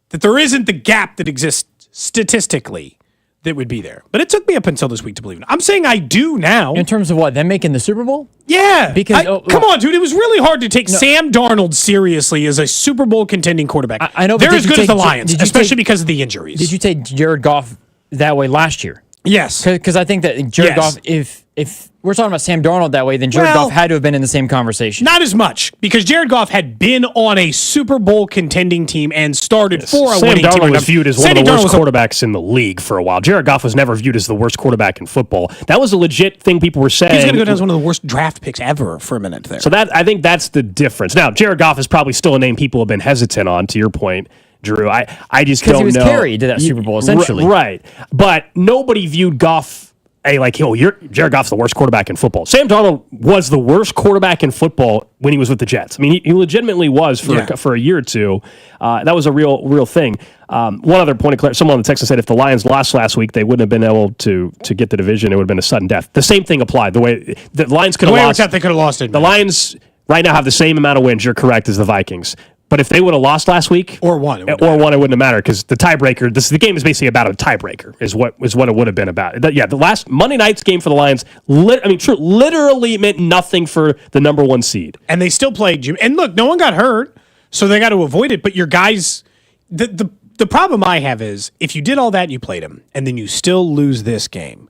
that there isn't the gap that exists statistically that would be there. But it took me up until this week to believe it. I'm saying I do now. In terms of what? Them making the Super Bowl? Yeah. Because come on, dude. It was really hard to take Sam Darnold seriously as a Super Bowl contending quarterback. I know. They're as good as the Lions, especially because of the injuries. Did you take Jared Goff that way last year? Yes. Because I think that Jared Goff, if we're talking about Sam Darnold that way, then Jared Goff had to have been in the same conversation. Not as much, because Jared Goff had been on a Super Bowl contending team and started for a winning team. Sam Darnold was viewed as one of the worst quarterbacks in the league for a while. Jared Goff was never viewed as the worst quarterback in football. That was a legit thing people were saying. He's going to go down as one of the worst draft picks ever for a minute there. So I think that's the difference. Now, Jared Goff is probably still a name people have been hesitant on, to your point, Drew. I just don't know. Because he was carried to that Super Bowl, essentially. Right. But nobody viewed Goff Jared Goff's the worst quarterback in football. Sam Darnold was the worst quarterback in football when he was with the Jets. I mean, he legitimately was for a year or two. That was a real thing. One other point of clarity, someone on the text said if the Lions lost last week, they wouldn't have been able to get the division. It would have been a sudden death. The same thing applied. The way the Lions could have lost. They could have lost it. The Lions right now have the same amount of wins, you're correct, as the Vikings. But if they would have lost last week, or won, it wouldn't have mattered because the tiebreaker. The game is basically about a tiebreaker. Is what it would have been about. The last Monday night's game for the Lions, literally meant nothing for the number one seed. And they still played you. And look, no one got hurt, so they got to avoid it. But your guys, the problem I have is if you did all that, and you played them, and then you still lose this game.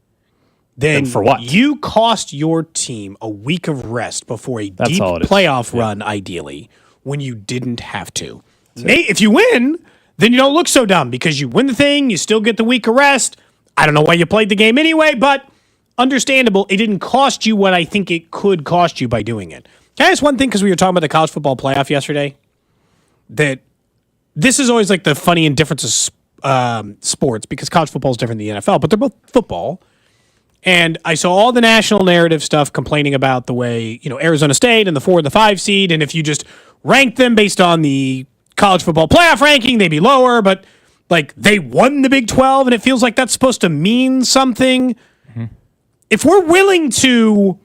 Then for what? You cost your team a week of rest before a deep playoff run, ideally, when you didn't have to. If you win, then you don't look so dumb because you win the thing, you still get the week of rest. I don't know why you played the game anyway, but understandable. It didn't cost you what I think it could cost you by doing it. Can I ask one thing, because we were talking about the college football playoff yesterday, that this is always like the funny indifference of sports, because college football is different than the NFL, but they're both football. And I saw all the national narrative stuff complaining about the way, Arizona State and the 4 and the 5 seed, and if you just rank them based on the college football playoff ranking, they'd be lower, but like they won the Big 12, and it feels like that's supposed to mean something. Mm-hmm. If we're willing to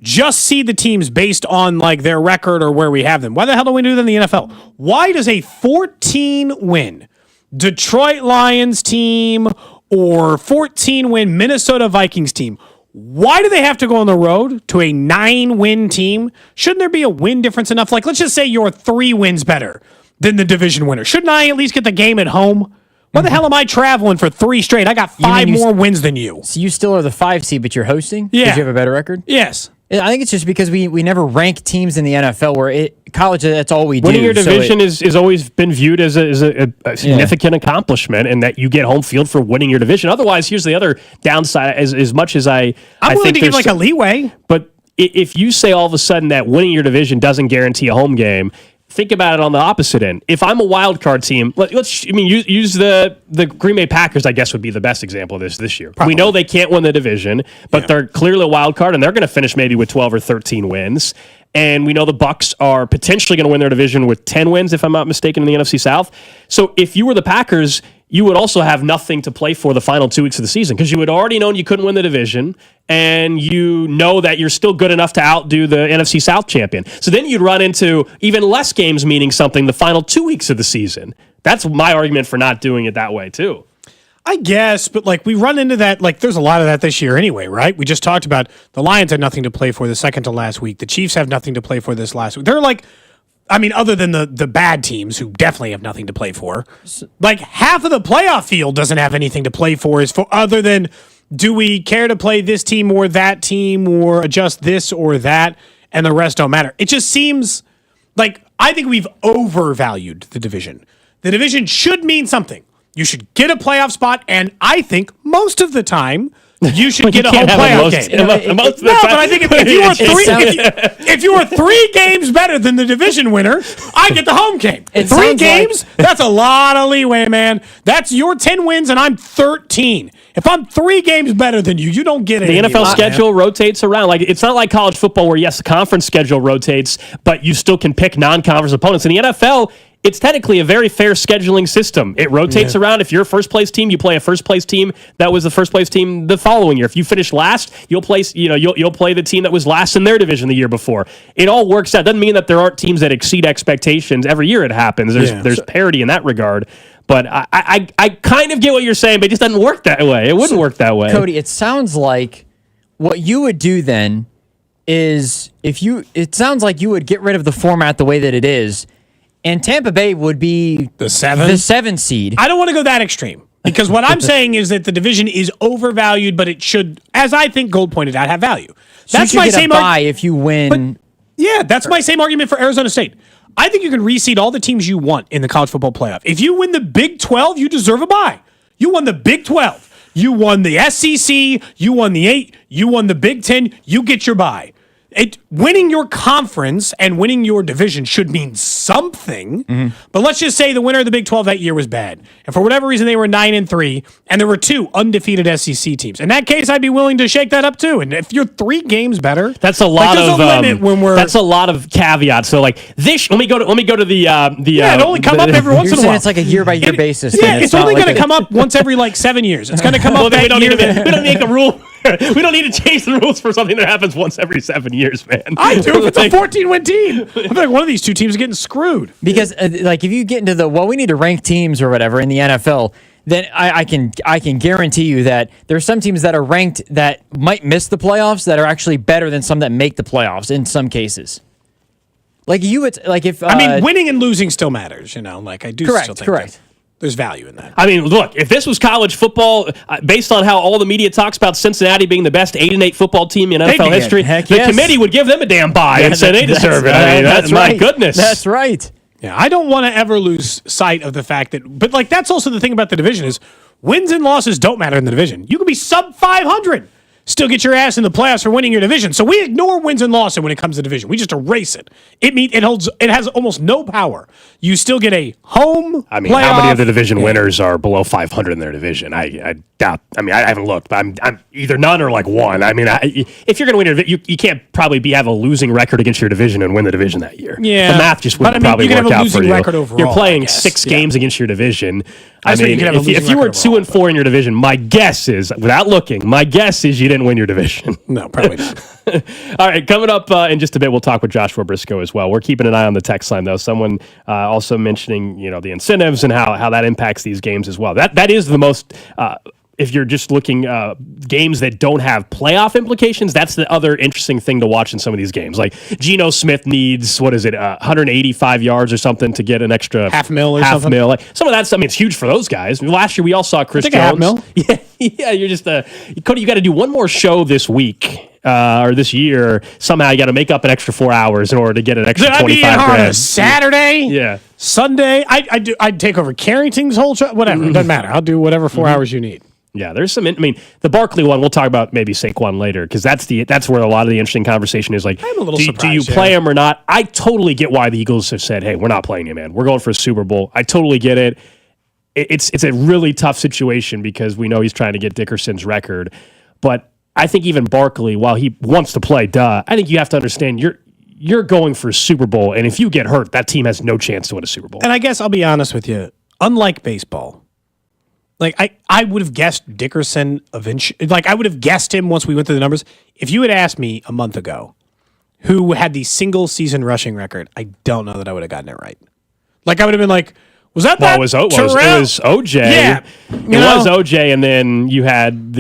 just see the teams based on like their record or where we have them, why the hell do we do that in the NFL? Why does a 14-win Detroit Lions team or 14-win Minnesota Vikings team, why do they have to go on the road to a 9-win team? Shouldn't there be a win difference enough? Like, let's just say you're 3 wins better than the division winner. Shouldn't I at least get the game at home? Why the hell am I traveling for 3 straight? I got 5 more wins than you. So you still are the 5 seed, but you're hosting? Yeah. Because you have a better record? Yes. I think it's just because we never rank teams in the NFL where college, that's all we do. Winning your division is always been viewed as a significant accomplishment, and that you get home field for winning your division. Otherwise, here's the other downside. As much as I'm willing to give like a leeway. But if you say all of a sudden that winning your division doesn't guarantee a home game, think about it on the opposite end. If I'm a wild card team, use the Green Bay Packers, I guess, would be the best example of this year. Probably. We know they can't win the division, but they're clearly a wild card, and they're going to finish maybe with 12 or 13 wins. And we know the Bucks are potentially going to win their division with 10 wins, if I'm not mistaken, in the NFC South. So if you were the Packers, you would also have nothing to play for the final 2 weeks of the season because you had already known you couldn't win the division, and you know that you're still good enough to outdo the NFC South champion. So then you'd run into even less games meaning something the final 2 weeks of the season. That's my argument for not doing it that way, too. I guess, but like we run into that, like there's a lot of that this year anyway, right? We just talked about the Lions had nothing to play for the second to last week. The Chiefs have nothing to play for this last week. They're like, I mean, other than the bad teams who definitely have nothing to play for, like half of the playoff field doesn't have anything to play for. Is for other than, do we care to play this team or that team or adjust this or that, and the rest don't matter. It just seems like I think we've overvalued the division. The division should mean something. You should get a playoff spot, and I think most of the time you should get a home playoff game. Most of the No, time. but I think if you were 3 games better than the division winner, I get the home game. 3 games? That's a lot of leeway, man. That's your 10 wins, and I'm 13. If I'm 3 games better than you, you don't get it. The NFL schedule rotates around. Like it's not like college football where, yes, the conference schedule rotates, but you still can pick non-conference opponents. In the NFL, it's technically a very fair scheduling system. It rotates around. If you're a first-place team, you play a first-place team that was the first-place team the following year. If you finish last, you'll play the team that was last in their division the year before. It all works out. Doesn't mean that there aren't teams that exceed expectations. Every year it happens. There's parity in that regard. But I kind of get what you're saying, but it just doesn't work that way. It wouldn't work that way. Cody, it sounds like what you would do then is it sounds like you would get rid of the format the way that it is, and Tampa Bay would be the 7 seed. I don't want to go that extreme because what I'm saying is that the division is overvalued, but it should, as I think Gold pointed out, have value. So That's you my get same a bye if you win. That's my same argument for Arizona State. I think you can reseed all the teams you want in the college football playoff. If you win the Big 12, you deserve a bye. You won the Big 12. You won the SEC. You won the 8. You won the Big 10. You get your bye. Winning your conference and winning your division should mean something. But let's just say the winner of the Big 12 that year was bad, and for whatever reason they were 9-3, and there were 2 undefeated SEC teams. In that case, I'd be willing to shake that up too. And if you're 3 games better, that's a lot of limit when we're. That's a lot of caveats. So like this, let me go to the it only come up every once in a while. It's like a year by year basis. Yeah, it's only going to come up once every 7 years. It's going to come up that year. We don't make a rule. We don't need to change the rules for something that happens once every 7 years, man. I do. If it's a 14-win team, I feel like one of these 2 teams is getting screwed. Because if you get into we need to rank teams or whatever in the NFL, then I can guarantee you that there's some teams that are ranked that might miss the playoffs that are actually better than some that make the playoffs in some cases. Like you would if winning and losing still matters. I do still think that there's value in that. I mean, look, if this was college football, based on how all the media talks about Cincinnati being the best 8-8 football team in NFL history, the committee would give them a damn bye and say they deserve it. I mean, that's right. My goodness. That's right. Yeah, I don't want to ever lose sight of the fact that, but that's also the thing about the division is wins and losses don't matter in the division. You can be sub 500. Still get your ass in the playoffs for winning your division. So we ignore wins and losses when it comes to division. We just erase it. It has almost no power. You still get a home playoff. How many of the division winners are below 500 in their division? I doubt. I haven't looked, but I'm either none or 1. If you're going to win you can't probably have a losing record against your division and win the division that year. Yeah, the math just wouldn't probably work out for you. Record overall, you're playing 6 games against your division. If you were 2-4 in your division, my guess is, without looking, you didn't win your division. No, probably not. All right, coming up in just a bit, we'll talk with Joshua Brisco as well. We're keeping an eye on the text line, though. Someone also mentioning, the incentives and how that impacts these games as well. That is the most. If you're just looking games that don't have playoff implications, that's the other interesting thing to watch in some of these games. Like Geno Smith needs 185 yards or something to get an extra half mil or something. Some of that's it's huge for those guys. Last year we all saw Chris Jones. Half mil. Yeah. You're just Cody. You got to do one more show this week. Or this year, somehow you got to make up an extra 4 hours in order to get an extra 25 grand. On a Saturday? Yeah. Sunday? I'd take over Carrington's whole show. Whatever. It doesn't matter. I'll do whatever 4 hours you need. Yeah, there's some. The Barkley one. We'll talk about maybe Saquon later because that's where a lot of the interesting conversation is. I'm a little surprised. Do you play him or not? I totally get why the Eagles have said, "Hey, we're not playing you, man. We're going for a Super Bowl." I totally get it. It's a really tough situation because we know he's trying to get Dickerson's record, but I think even Barkley, while he wants to play, I think you have to understand you're going for a Super Bowl, and if you get hurt, that team has no chance to win a Super Bowl. And I guess I'll be honest with you. Unlike baseball, Like, I would have guessed Dickerson eventually. Like, I would have guessed him once we went through the numbers. If you had asked me a month ago who had the single season rushing record, I don't know that I would have gotten it right. Like, I would have been like, was that it was OJ. Yeah. It was OJ, and then you had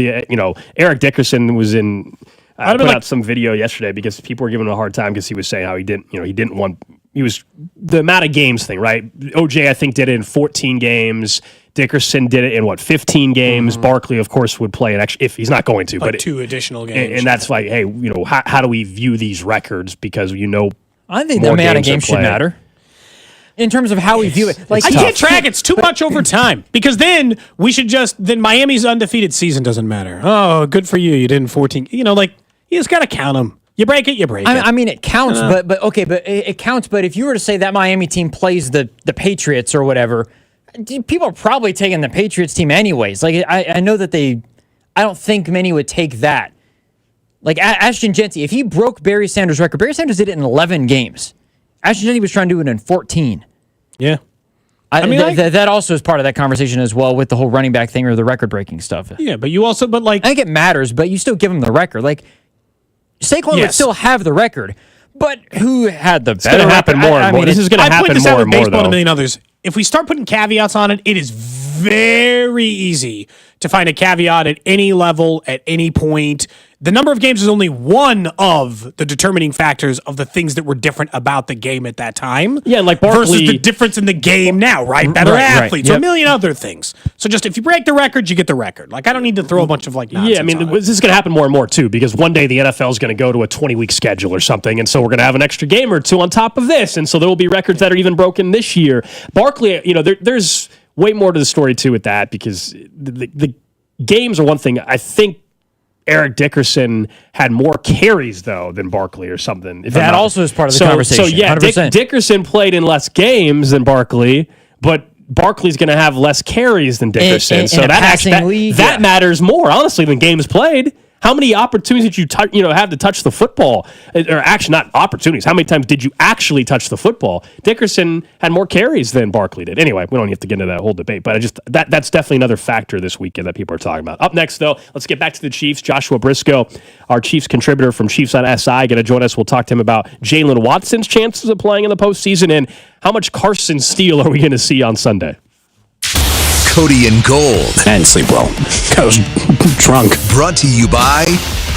Eric Dickerson was in. I put out some video yesterday because people were giving him a hard time because he was saying how he was the amount of games thing, right? OJ, I think, did it in 14 games. Dickerson did it in 15 games. Barkley, of course, would play an extra if he's not going to, but 2 additional games. And that's like, hey, how do we view these records? Because I think the amount of games should matter in terms of how we view it. Like, I can't track. It's too much over time because then then Miami's undefeated season doesn't matter. Oh, good for you. You did in 14. You just got to count them. You break it, you break it. I mean, it counts, but it counts. But if you were to say that Miami team plays the Patriots or whatever, people are probably taking the Patriots team anyways. Like, I know that I don't think many would take that. Like, Ashton Genty, if he broke Barry Sanders' record, Barry Sanders did it in 11 games. Ashton Genty was trying to do it in 14. Yeah. That also is part of that conversation as well with the whole running back thing or the record-breaking stuff. Yeah, but you also, I think it matters, but you still give him the record. Like, Saquon would still have the record, but who had the better record? It's going to happen more and more. This is going to happen more and more, though. And a million others. If we start putting caveats on it, it is very easy to find a caveat at any level, at any point. The number of games is only one of the determining factors of the things that were different about the game at that time. Yeah, like Barkley, versus the difference in the game now, right? Better athletes, a million other things. So just if you break the record, you get the record. Like, I don't need to throw a bunch of nonsense. Yeah, I mean, this is going to happen more and more too, because one day the NFL is going to go to a 20-week schedule or something, and so we're going to have an extra game or two on top of this, and so there will be records that are even broken this year. Barkley, there's way more to the story too with that, because the games are one thing. I think Eric Dickerson had more carries, though, than Barkley or something. That also is part of the conversation. So, yeah, Dickerson played in less games than Barkley, but Barkley's going to have less carries than Dickerson. So that matters more, honestly, than games played. How many opportunities did you have to touch the football? Or actually, not opportunities. How many times did you actually touch the football? Dickerson had more carries than Barkley did. Anyway, we don't have to get into that whole debate, but that's definitely another factor this weekend that people are talking about. Up next, though, let's get back to the Chiefs. Joshua Brisco, our Chiefs contributor from Chiefs on SI, going to join us. We'll talk to him about Jalen Watson's chances of playing in the postseason and how much Carson Steele are we going to see on Sunday. Cody and Gold. I didn't sleep well. I was drunk. Brought to you by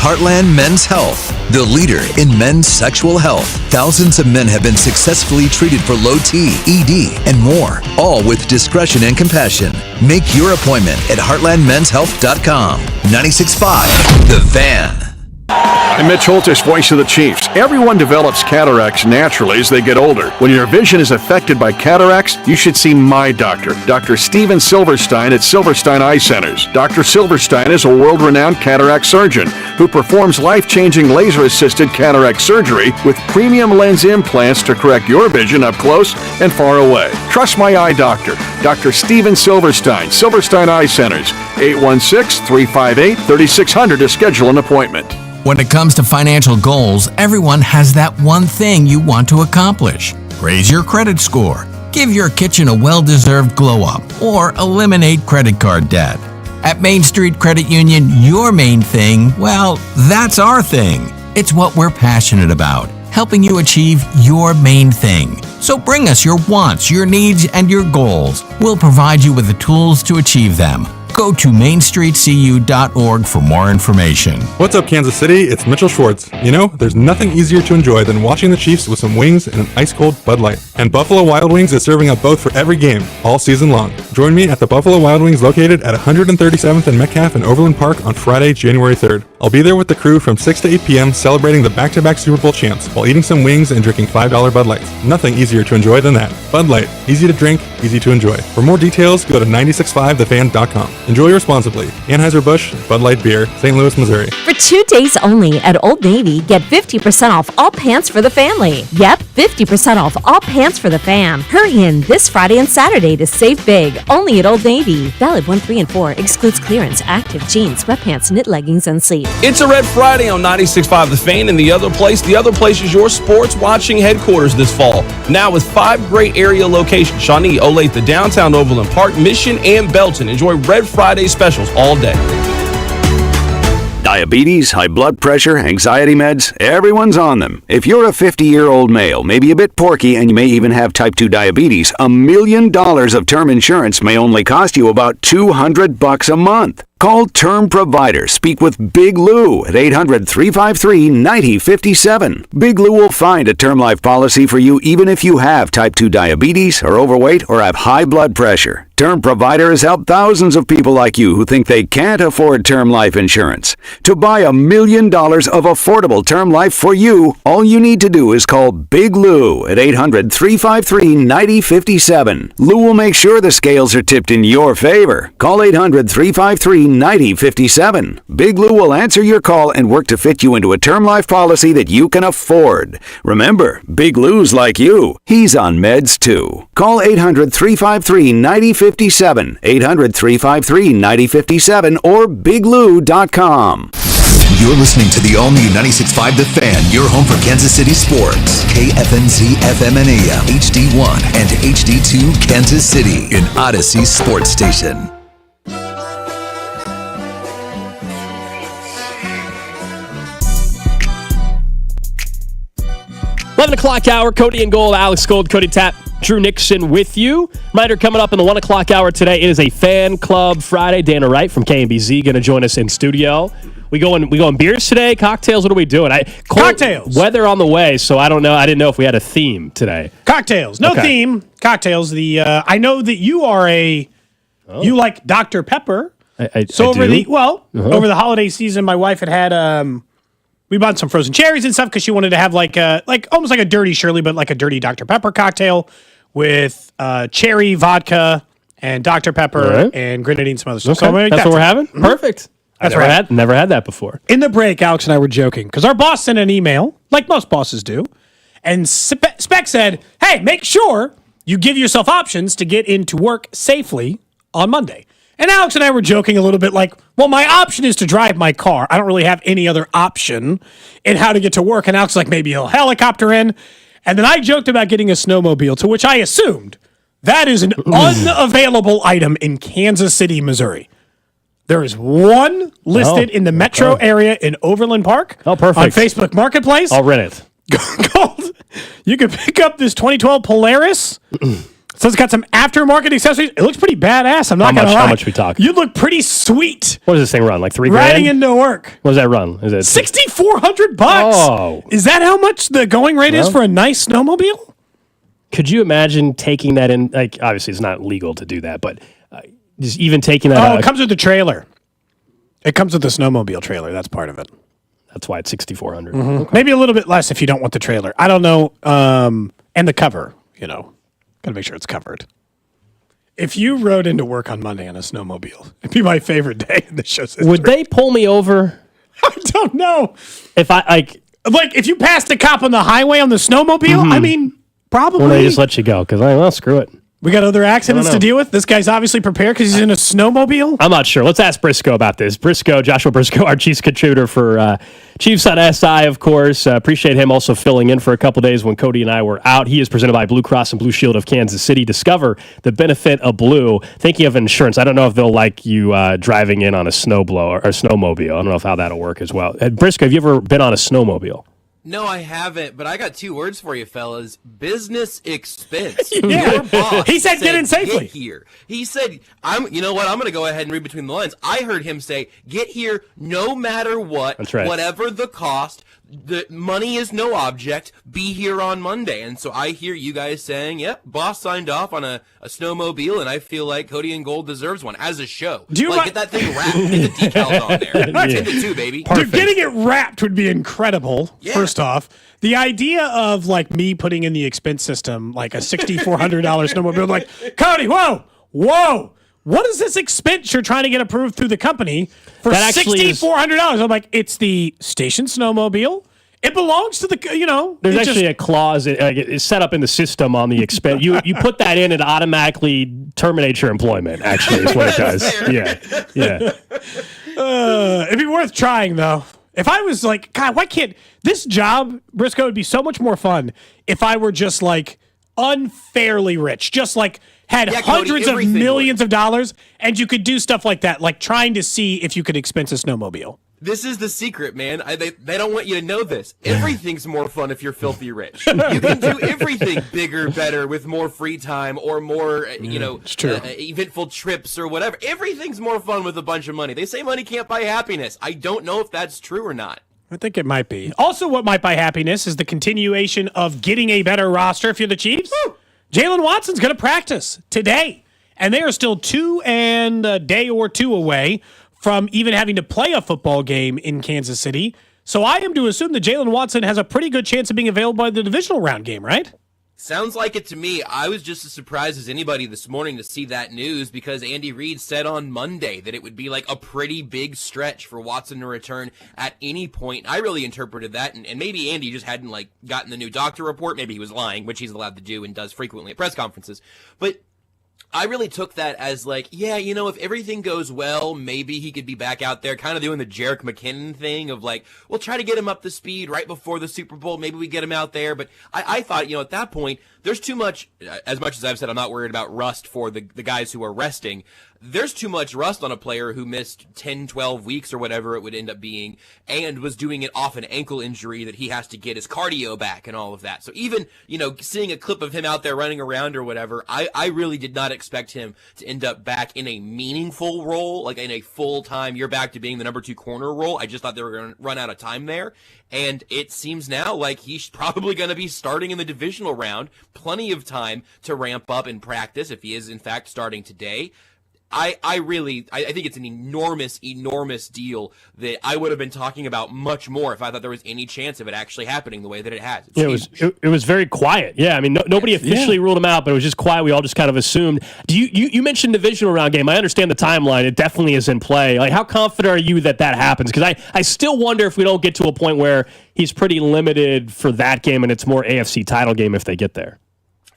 Heartland Men's Health, the leader in men's sexual health. Thousands of men have been successfully treated for low T, ED, and more, all with discretion and compassion. Make your appointment at heartlandmenshealth.com. 96.5, The Fan. I'm Mitch Holtis, voice of the Chiefs. Everyone develops cataracts naturally as they get older. When your vision is affected by cataracts, you should see my doctor, Dr. Steven Silverstein at Silverstein Eye Centers. Dr. Silverstein is a world-renowned cataract surgeon who performs life-changing laser-assisted cataract surgery with premium lens implants to correct your vision up close and far away. Trust my eye doctor, Dr. Steven Silverstein, Silverstein Eye Centers, 816-358-3600 to schedule an appointment. When it comes to financial goals, everyone has that one thing you want to accomplish. Raise your credit score, give your kitchen a well-deserved glow-up, or eliminate credit card debt. At Main Street Credit Union, your main thing, well, that's our thing. It's what we're passionate about, helping you achieve your main thing. So bring us your wants, your needs, and your goals. We'll provide you with the tools to achieve them. Go to mainstreetcu.org for more information. What's up, Kansas City? It's Mitchell Schwartz. There's nothing easier to enjoy than watching the Chiefs with some wings and an ice-cold Bud Light. And Buffalo Wild Wings is serving up both for every game, all season long. Join me at the Buffalo Wild Wings located at 137th and Metcalf in Overland Park on Friday, January 3rd. I'll be there with the crew from 6 to 8 p.m. celebrating the back-to-back Super Bowl champs while eating some wings and drinking $5 Bud Lights. Nothing easier to enjoy than that. Bud Light. Easy to drink, easy to enjoy. For more details, go to 965thefan.com. Enjoy responsibly. Anheuser-Busch, Bud Light Beer, St. Louis, Missouri. For 2 days only at Old Navy, get 50% off all pants for the family. Yep, 50% off all pants for the fam. Hurry in this Friday and Saturday to save big. Only at Old Navy. Valid 1, 3, and 4. Excludes clearance, active jeans, sweatpants, knit leggings, and sleep. It's a Red Friday on 96.5 The Fan, and the other place is your sports watching headquarters this fall. Now with 5 great area locations: Shawnee, Olathe, downtown Overland Park, Mission, and Belton. Enjoy Red Friday specials all day. Diabetes, high blood pressure, anxiety meds, everyone's on them. If you're a 50-year-old male, maybe a bit porky, and you may even have type 2 diabetes, $1 million of term insurance may only cost you about $200 a month. Call Term Provider. Speak with Big Lou at 800-353-9057. Big Lou will find a term life policy for you even if you have type 2 diabetes, are overweight, or have high blood pressure. Term Provider has helped thousands of people like you who think they can't afford term life insurance. To buy $1 million of affordable term life for you, all you need to do is call Big Lou at 800-353-9057. Lou will make sure the scales are tipped in your favor. Call 800-353-9057. Big Lou will answer your call and work to fit you into a term life policy that you can afford. Remember, Big Lou's like you. He's on meds too. Call 800-353-9057, 800-353-9057, or biglou.com. You're listening to the all-new 96.5 The Fan, your home for Kansas City sports. KFNZ FM and AM, HD1 and HD2 Kansas City, an Odyssey sports station. 11 o'clock hour, Cody and Gold, Alex Gold, Cody Tapp, Drew Nixon with you. Reminder, coming up in the 1 o'clock hour today, it is a Fan Club Friday. Dana Wright from KMBZ going to join us in studio. We going beers today, cocktails, what are we doing? Cocktails. Weather on the way, so I don't know. I didn't know if we had a theme today. Cocktails. No theme. Cocktails. I know that you are you like Dr. Pepper. I over do. over the holiday season, my wife had we bought some frozen cherries and stuff because she wanted to have like almost like a dirty Shirley, but like a dirty Dr. Pepper cocktail with cherry vodka and Dr. Pepper and grenadine and some other stuff. Okay. So that's what we're having? Perfect. That's never had that before. In the break, Alex and I were joking because our boss sent an email, like most bosses do, and Spec said, hey, make sure you give yourself options to get into work safely on Monday. And Alex and I were joking a little bit like, well, my option is to drive my car. I don't really have any other option in how to get to work. And Alex was like, maybe he'll helicopter in. And then I joked about getting a snowmobile, to which I assumed that is an unavailable item in Kansas City, Missouri. There is one listed in the metro area in Overland Park. Oh, perfect. On Facebook Marketplace. I'll rent it. You can pick up this 2012 Polaris. So it's got some aftermarket accessories. It looks pretty badass. I'm not going to lie. How much we talking? You look pretty sweet. What does this thing run? Like $3,000? Riding into work. What does that run? Is it $6,400? Oh. Is that how much the going rate is for a nice snowmobile? Could you imagine taking that in? Like, obviously, it's not legal to do that, but just even taking that out. It comes with the trailer. It comes with the snowmobile trailer. That's part of it. That's why it's $6,400. Mm-hmm. Okay. Maybe a little bit less if you don't want the trailer. I don't know. And the cover, got to make sure it's covered. If you rode into work on Monday on a snowmobile, it'd be my favorite day in the show's history. Would they pull me over? I don't know. If I if you passed the cop on the highway on the snowmobile, I mean, probably. Well, they just let you go because screw it. We got other accidents to deal with. This guy's obviously prepared because he's in a snowmobile. I'm not sure. Let's ask Brisco about this. Joshua Brisco, our Chiefs contributor for Chiefs on SI, of course. Appreciate him also filling in for a couple days when Cody and I were out. He is presented by Blue Cross and Blue Shield of Kansas City. Discover the benefit of Blue. Thinking of insurance, I don't know if they'll like you driving in on a snowblower or snowmobile. I don't know if how that'll work as well. Brisco, have you ever been on a snowmobile? No, I haven't, but I got 2 words for you, fellas. Business expense. Yeah. Your boss he said get in safely. Get here. He said, you know what, I'm going to go ahead and read between the lines. I heard him say, get here no matter what. That's right. Whatever the cost. The money is no object. Be here on Monday. And so I hear you guys saying, yep, boss signed off on a snowmobile, and I feel like Cody and Gold deserves one as a show. Get that thing wrapped. Get the decals on there. Yeah. 10 to 2, baby. Dude, getting it wrapped would be incredible, first off. The idea of, me putting in the expense system, like a $6,400 snowmobile, like, Cody, whoa. What is this expense you're trying to get approved through the company for $6,400? I'm like, it's the station snowmobile. It belongs to the, There's actually a clause it's set up in the system on the expense. You put that in, it automatically terminates your employment. Actually, is what it does. Yeah. It'd be worth trying though. If I was like, God, why can't this job, Brisco, would be so much more fun if I were just like unfairly rich, just like had hundreds of millions of dollars, and you could do stuff like that, like trying to see if you could expense a snowmobile. This is the secret, man. They don't want you to know this. Everything's more fun if you're filthy rich. You can do everything bigger, better, with more free time or more, eventful trips or whatever. Everything's more fun with a bunch of money. They say money can't buy happiness. I don't know if that's true or not. I think it might be. Also, what might buy happiness is the continuation of getting a better roster if you're the Chiefs. Jalen Watson's going to practice today, and they are still a day or two away from even having to play a football game in Kansas City. So I am to assume that Jalen Watson has a pretty good chance of being available by the divisional round game, right? Sounds like it to me. I was just as surprised as anybody this morning to see that news because Andy Reid said on Monday that it would be like a pretty big stretch for Watson to return at any point. I really interpreted that, and maybe Andy just hadn't gotten the new doctor report. Maybe he was lying, which he's allowed to do and does frequently at press conferences. But I really took that as if everything goes well, maybe he could be back out there kind of doing the Jerick McKinnon thing of we'll try to get him up to speed right before the Super Bowl. Maybe we get him out there. But I thought, at that point, there's too much, as much as I've said I'm not worried about rust for the guys who are resting. There's too much rust on a player who missed 10, 12 weeks or whatever it would end up being and was doing it off an ankle injury that he has to get his cardio back and all of that. So even, seeing a clip of him out there running around or whatever, I really did not expect him to end up back in a meaningful role, like in a full-time, you're back to being the number 2 corner role. I just thought they were going to run out of time there. And it seems now like he's probably going to be starting in the divisional round. Plenty of time to ramp up and practice if he is, in fact, starting today. I think it's an enormous deal that I would have been talking about much more if I thought there was any chance of it actually happening the way that it has. It was very quiet. Yeah, I mean, nobody officially ruled him out, but it was just quiet. We all just kind of assumed. You mentioned divisional round game. I understand the timeline. It definitely is in play. How confident are you that happens? Because I still wonder if we don't get to a point where he's pretty limited for that game and it's more AFC title game if they get there.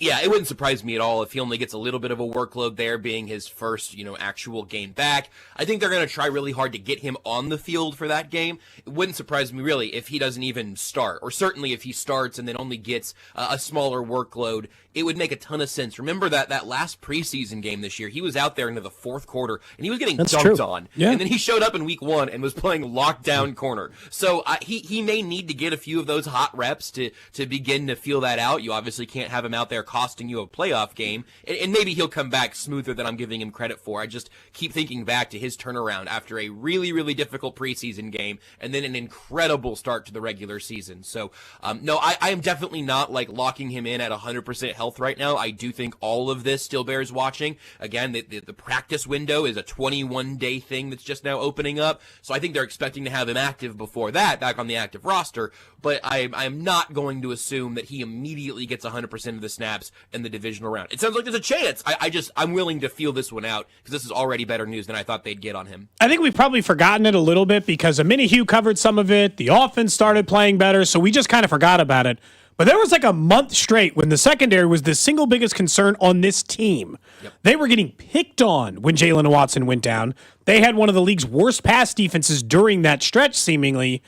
Yeah, it wouldn't surprise me at all if he only gets a little bit of a workload there, being his first, actual game back. I think they're going to try really hard to get him on the field for that game. It wouldn't surprise me, really, if he doesn't even start, or certainly if he starts and then only gets a smaller workload. It would make a ton of sense. Remember that last preseason game this year, he was out there into the fourth quarter, and he was getting dunked on. Yeah. And then he showed up in week 1 and was playing lockdown corner. So he may need to get a few of those hot reps to begin to feel that out. You obviously can't have him out there costing you a playoff game, and maybe he'll come back smoother than I'm giving him credit for. I just keep thinking back to his turnaround after a really, really difficult preseason game and then an incredible start to the regular season. So, no, I am definitely not locking him in at 100% health right now. I do think all of this still bears watching. Again, the practice window is a 21-day thing that's just now opening up, so I think they're expecting to have him active before that, back on the active roster, but I am not going to assume that he immediately gets 100% of the snaps in the divisional round. It sounds like there's a chance. I'm willing to feel this one out because this is already better news than I thought they'd get on him. I think we've probably forgotten it a little bit because Minihue covered some of it. The offense started playing better, so we just kind of forgot about it. But there was a month straight when the secondary was the single biggest concern on this team. Yep. They were getting picked on when Jalen Watson went down. They had one of the league's worst pass defenses during that stretch, seemingly,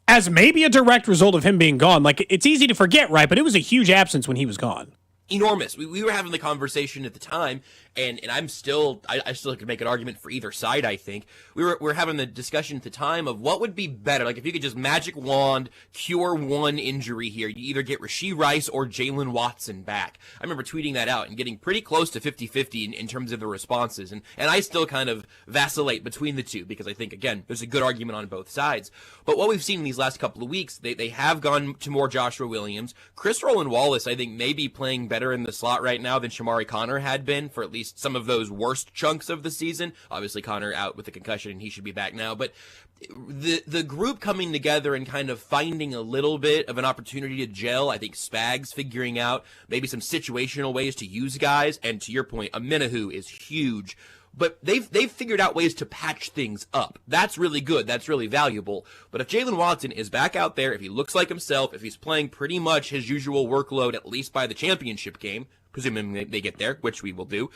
as maybe a direct result of him being gone. It's easy to forget, right? But it was a huge absence when he was gone. Enormous. We were having the conversation at the time, and I still could make an argument for either side. I think we were having the discussion at the time of what would be better. If you could just magic wand cure one injury here, you either get Rashee Rice or Jalen Watson back. I remember tweeting that out and getting pretty close to 50-50 in terms of the responses, and I still kind of vacillate between the two because I think, again, there's a good argument on both sides. But what we've seen in these last couple of weeks, they have gone to more Joshua Williams. Chris Roland-Wallace, I think, may be playing better in the slot right now than Shamari Connor had been for at least some of those worst chunks of the season. Obviously, Connor out with a concussion, and he should be back now. But the group coming together and kind of finding a little bit of an opportunity to gel, I think Spags figuring out maybe some situational ways to use guys. And to your point, Minihue is huge. but they've figured out ways to patch things up. That's really good. That's really valuable. But if Jalen Watson is back out there, if he looks like himself, if he's playing pretty much his usual workload, at least by the championship game, presuming they get there, which we will do,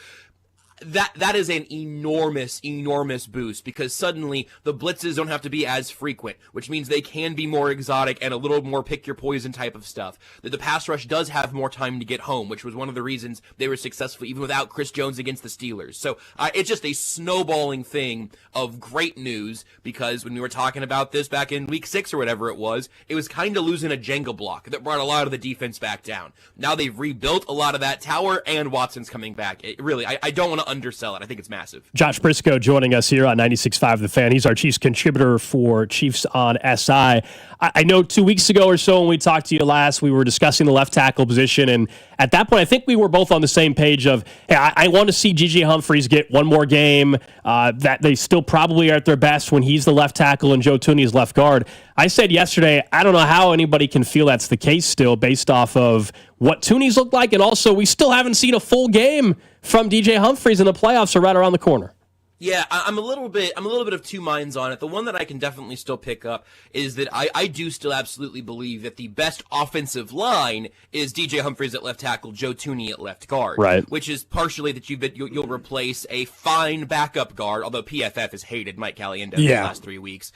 that is an enormous boost, because suddenly the blitzes don't have to be as frequent, which means they can be more exotic and a little more pick your poison type of stuff. That the pass rush does have more time to get home, which was one of the reasons they were successful even without Chris Jones against the Steelers. So it's just a snowballing thing of great news, because when we were talking about this back in week 6 or whatever it was kind of losing a Jenga block that brought a lot of the defense back down. Now they've rebuilt a lot of that tower, and Watson's coming back. I don't want to undersell it. I think it's massive. Josh Brisco joining us here on 96.5 The Fan. He's our Chiefs contributor for Chiefs on SI. I know 2 weeks ago or so when we talked to you last, we were discussing the left tackle position, and at that point I think we were both on the same page of, hey, I want to see G.J. Humphries get one more game, that they still probably are at their best when he's the left tackle and Joe Thuney is left guard. I said yesterday, I don't know how anybody can feel that's the case still based off of what Thuney's looked like, and also we still haven't seen a full game from DJ Humphries, and the playoffs are right around the corner. Yeah, I'm a little bit of two minds on it. The one that I can definitely still pick up is that I do still absolutely believe that the best offensive line is DJ Humphries at left tackle, Joe Thuney at left guard. Right. Which is partially that you'll replace a fine backup guard, although PFF has hated Mike Caliendo the last 3 weeks.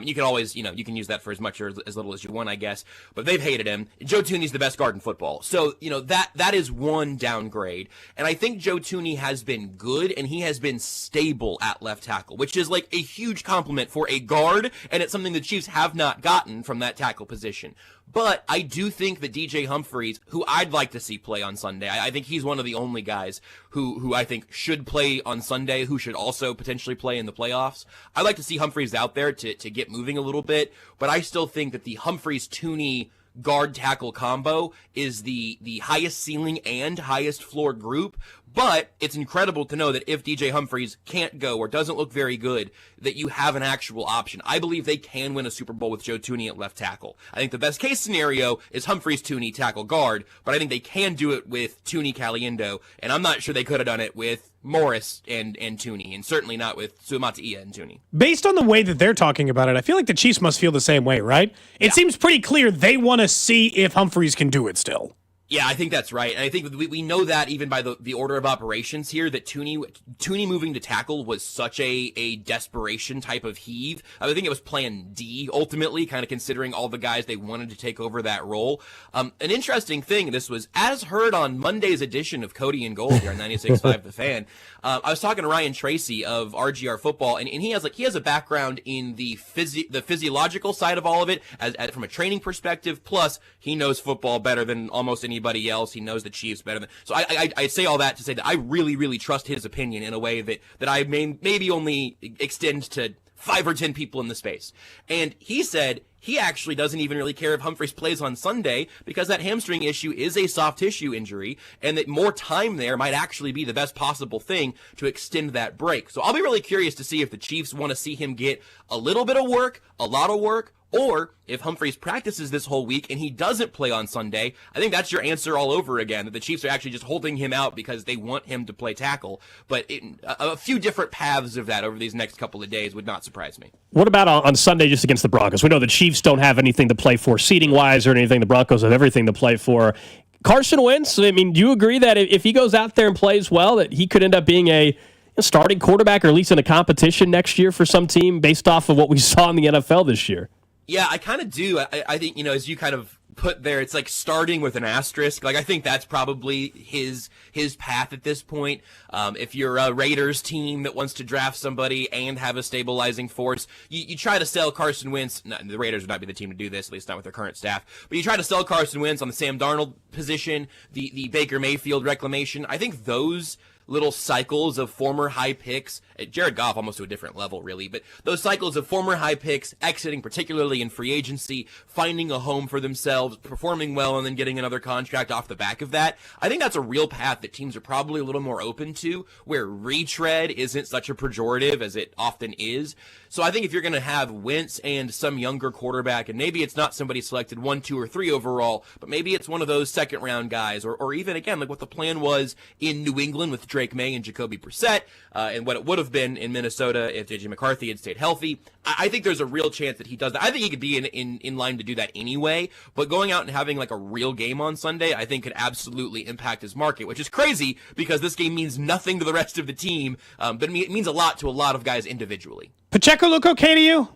You can always, you can use that for as much or as little as you want, I guess. But they've hated him. Joe Thuney's the best guard in football. So, that is one downgrade. And I think Joe Thuney has been good, and he has been stable at left tackle, which is like a huge compliment for a guard, and it's something the Chiefs have not gotten from that tackle position. But I do think that DJ Humphries, who I'd like to see play on Sunday, I think he's one of the only guys who I think should play on Sunday, who should also potentially play in the playoffs. I'd like to see Humphries out there to get moving a little bit, but I still think that the Humphries-Thuney guard tackle combo is the highest ceiling and highest floor group. But it's incredible to know that if DJ Humphries can't go or doesn't look very good, that you have an actual option. I believe they can win a Super Bowl with Joe Thuney at left tackle. I think the best case scenario is Humphries, Thuney, tackle guard, but I think they can do it with Thuney, Caliendo, and I'm not sure they could have done it with Morris and Thuney, and certainly not with Suamataia and Thuney. Based on the way that they're talking about it, I feel like the Chiefs must feel the same way, right? It seems pretty clear they want to see if Humphries can do it still. Yeah, I think that's right. And I think we know that even by the order of operations here, that Thuney moving to tackle was such a desperation type of heave. I think it was plan D, ultimately, kind of considering all the guys they wanted to take over that role. An interesting thing, this was as heard on Monday's edition of Cody and Gold here on 96.5 The Fan. I was talking to Ryan Tracy of RGR Football, and he has a background in the physiological side of all of it, as from a training perspective, plus he knows football better than almost anybody else. He knows the Chiefs better than. So I say all that to say that I really, really trust his opinion in a way that I maybe only extend to 5 or 10 people in the space. And he said he actually doesn't even really care if Humphries plays on Sunday, because that hamstring issue is a soft tissue injury, and that more time there might actually be the best possible thing to extend that break. So I'll be really curious to see if the Chiefs want to see him get a little bit of work, a lot of work, or if Humphries practices this whole week and he doesn't play on Sunday. I think that's your answer all over again, that the Chiefs are actually just holding him out because they want him to play tackle. But a few different paths of that over these next couple of days would not surprise me. What about on Sunday just against the Broncos? We know the Chiefs don't have anything to play for seating-wise or anything. The Broncos have everything to play for. Carson Wentz, I mean, do you agree that if he goes out there and plays well, that he could end up being a starting quarterback or at least in a competition next year for some team based off of what we saw in the NFL this year? Yeah, I kind of do. I think, as you kind of put there, it's like starting with an asterisk. Like, I think that's probably his path at this point. If you're a Raiders team that wants to draft somebody and have a stabilizing force, you try to sell Carson Wentz. No, the Raiders would not be the team to do this, at least not with their current staff. But you try to sell Carson Wentz on the Sam Darnold position, the Baker Mayfield reclamation. I think those little cycles of former high picks, Jared Goff almost to a different level, really, but those cycles of former high picks exiting, particularly in free agency, finding a home for themselves, performing well, and then getting another contract off the back of that, I think that's a real path that teams are probably a little more open to, where retread isn't such a pejorative as it often is. So I think if you're going to have Wentz and some younger quarterback, and maybe it's not somebody selected 1, 2, or 3 overall, but maybe it's one of those second-round guys, or even, again, like what the plan was in New England with Drake May and Jacoby Brissett, and what it would have been in Minnesota if J.J. McCarthy had stayed healthy. I think there's a real chance that he does that. I think he could be in line to do that anyway, but going out and having like a real game on Sunday, I think could absolutely impact his market, which is crazy because this game means nothing to the rest of the team, but it means a lot to a lot of guys individually. Pacheco look okay to you?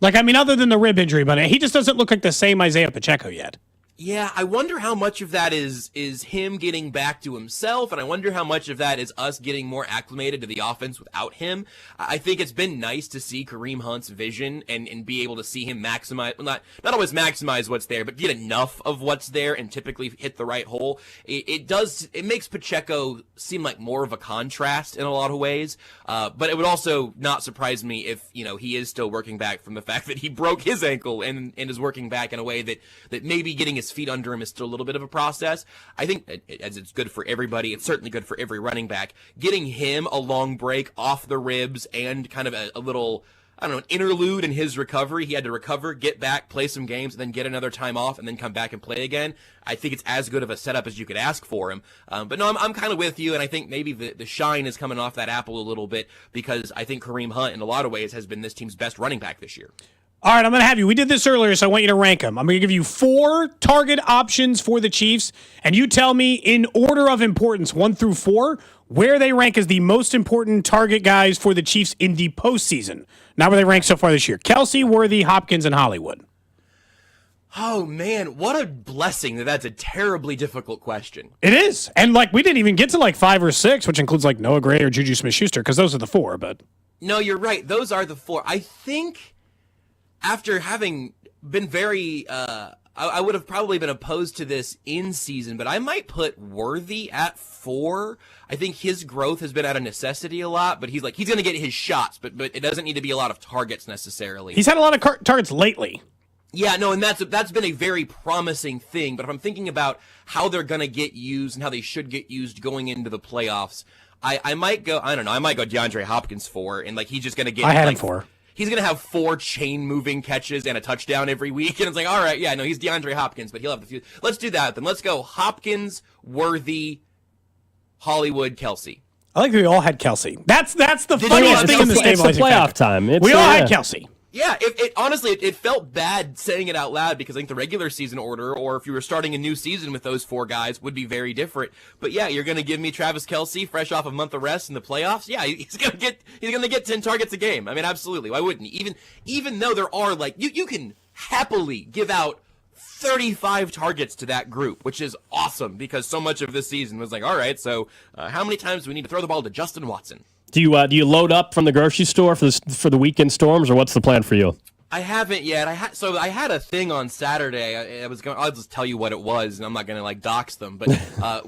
Like, I mean, other than the rib injury, but he just doesn't look like the same Isaiah Pacheco yet. Yeah, I wonder how much of that is him getting back to himself, and I wonder how much of that is us getting more acclimated to the offense without him. I think it's been nice to see Kareem Hunt's vision and be able to see him maximize, well, not always maximize what's there, but get enough of what's there and typically hit the right hole. It makes Pacheco seem like more of a contrast in a lot of ways, but it would also not surprise me if, he is still working back from the fact that he broke his ankle and is working back in a way that maybe getting his feet under him is still a little bit of a process. I think as it's good for everybody, it's certainly good for every running back. Getting him a long break off the ribs and kind of a little, an interlude in his recovery. He had to recover, get back, play some games, and then get another time off and then come back and play again. I think it's as good of a setup as you could ask for him. But no, I'm kind of with you, and I think maybe the shine is coming off that apple a little bit because I think Kareem Hunt in a lot of ways has been this team's best running back this year. All right, I'm going to have you. We did this earlier, so I want you to rank them. I'm going to give you 4 target options for the Chiefs, and you tell me in order of importance, 1 through 4, where they rank as the most important target guys for the Chiefs in the postseason. Not where they rank so far this year. Kelsey, Worthy, Hopkins, and Hollywood. Oh, man, what a blessing that's a terribly difficult question. It is. And, we didn't even get to, 5 or 6, which includes, Noah Gray or Juju Smith-Schuster, because those are the 4, but... No, you're right. Those are the 4. I think... After having been very, I would have probably been opposed to this in season, but I might put Worthy at 4. I think his growth has been out of necessity a lot, but he's going to get his shots, but it doesn't need to be a lot of targets necessarily. He's had a lot of targets lately. Yeah, no, and that's been a very promising thing, but if I'm thinking about how they're going to get used and how they should get used going into the playoffs, I might go, I don't know, I might go DeAndre Hopkins 4, and he's just going to get... I had him 4. He's going to have 4 chain-moving catches and a touchdown every week. And it's all right, yeah, no, he's DeAndre Hopkins, but he'll have the few. Let's do that then. Let's go Hopkins, Worthy, Hollywood, Kelsey. I like that we all had Kelsey. That's the funniest thing in the stabilizing It's the playoff factor. time. We all had Kelsey. Yeah, honestly, it felt bad saying it out loud because I think the regular season order, or if you were starting a new season with those 4 guys, would be very different. But yeah, you're going to give me Travis Kelsey fresh off a month of rest in the playoffs. Yeah, he's going to get 10 targets a game. I mean, absolutely. Why wouldn't he? Even though there are you can happily give out 35 targets to that group, which is awesome because so much of this season was all right, so how many times do we need to throw the ball to Justin Watson? Do you load up from the grocery store for the weekend storms, or what's the plan for you? I haven't yet. I had a thing on Saturday. I'll just tell you what it was, and I'm not gonna dox them. But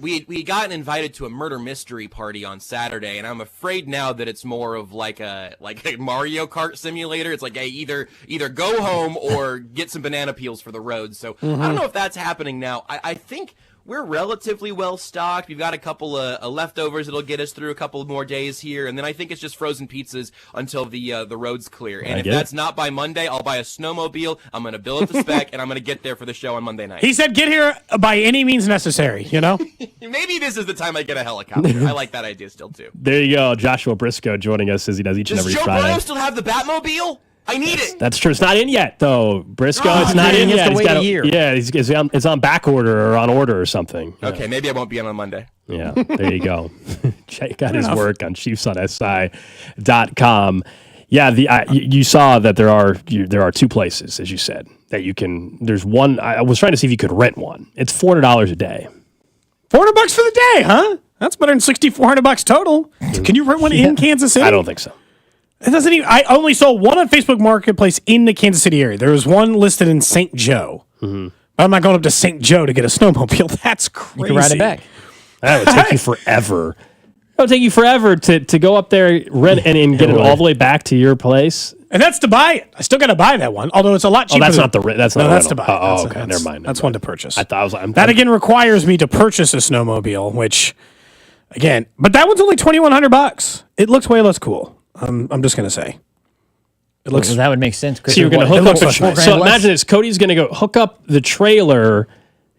we had gotten invited to a murder mystery party on Saturday, and I'm afraid now that it's more of like a Mario Kart simulator. It's hey, either go home or get some banana peels for the road. So I don't know if that's happening now. I think we're relatively well stocked. We've got a couple of leftovers that'll get us through a couple more days here, and then I think it's just frozen pizzas until the road's clear. And if that's not by Monday, I'll buy a snowmobile. I'm going to bill it the spec, and I'm going to get there for the show on Monday night. He said, "Get here by any means necessary." Maybe this is the time I get a helicopter. I like that idea still too. There you go, Joshua Brisco joining us as he does each and every Friday. Does Joe Burrow still have the Batmobile? I need it. That's true. It's not in yet, though. Brisco, it's not in yet. He's got a year. Yeah, it's on back order or on order or something. Okay, maybe I won't be on Monday. Yeah, there you go. Check out his work on ChiefsOnSI.com. Yeah, you saw that there are 2 places, as you said, that you can. There's one. I was trying to see if you could rent one. It's $400 a day. $400 for the day, huh? That's better than $6,400 total. Can you rent one in Kansas City? I don't think so. It doesn't even. I only saw one on Facebook Marketplace in the Kansas City area. There was one listed in St. Joe. Mm-hmm. But I'm not going up to St. Joe to get a snowmobile. That's crazy. You can ride it back. That would take you forever. That would take you forever to go up there, rent, and get it all the way back to your place. And that's to buy it. I still got to buy that one, although it's a lot cheaper. Oh, that's that's to buy. Oh, okay. Never mind. That's one to purchase. I thought I was like, that again requires me to purchase a snowmobile, which again, but that one's only $2,100. It looks way less cool. I'm just gonna say. It looks. Well, that would make sense. So you're going to hook up. So imagine this: Cody's going to go hook up the trailer.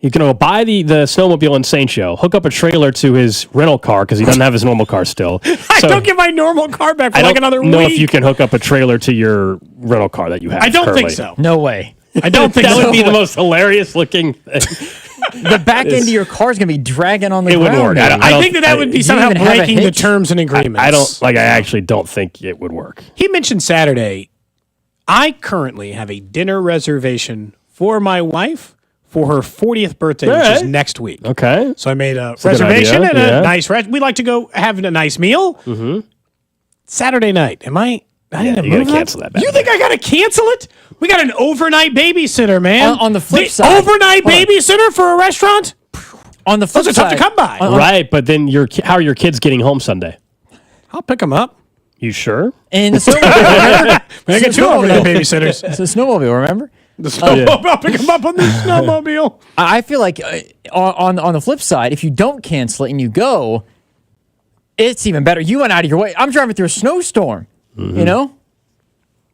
He's going to buy the snowmobile in St. Joe, hook up a trailer to his rental car because he doesn't have his normal car still. I don't get my normal car back for like another week. I don't know if you can hook up a trailer to your rental car that you have. I don't currently. think so. No way. I don't think that so. would be the most hilarious looking thing. The back end of your car is going to be dragging on the ground. It would work. I think that would be somehow breaking the terms and agreements. I actually don't think it would work. He mentioned Saturday. I currently have a dinner reservation for my wife for her 40th birthday, which is next week. Okay. So I made a reservation and a nice we like to go have a nice meal. Mm-hmm. Saturday night. Am I need to you got to cancel that. You think I got to cancel it? We got an overnight babysitter, man. On the flip side. Overnight babysitter for a restaurant? On the flip Those are side. tough to come by. Right, but then how are your kids getting home Sunday? I'll pick them up. You sure? And the snowmobile. I get two overnight babysitters. It's a snowmobile, remember? The snowmobile. I'll pick them up on the snowmobile. I feel like on the flip side, if you don't cancel it and you go, it's even better. You went out of your way. I'm driving through a snowstorm, you know?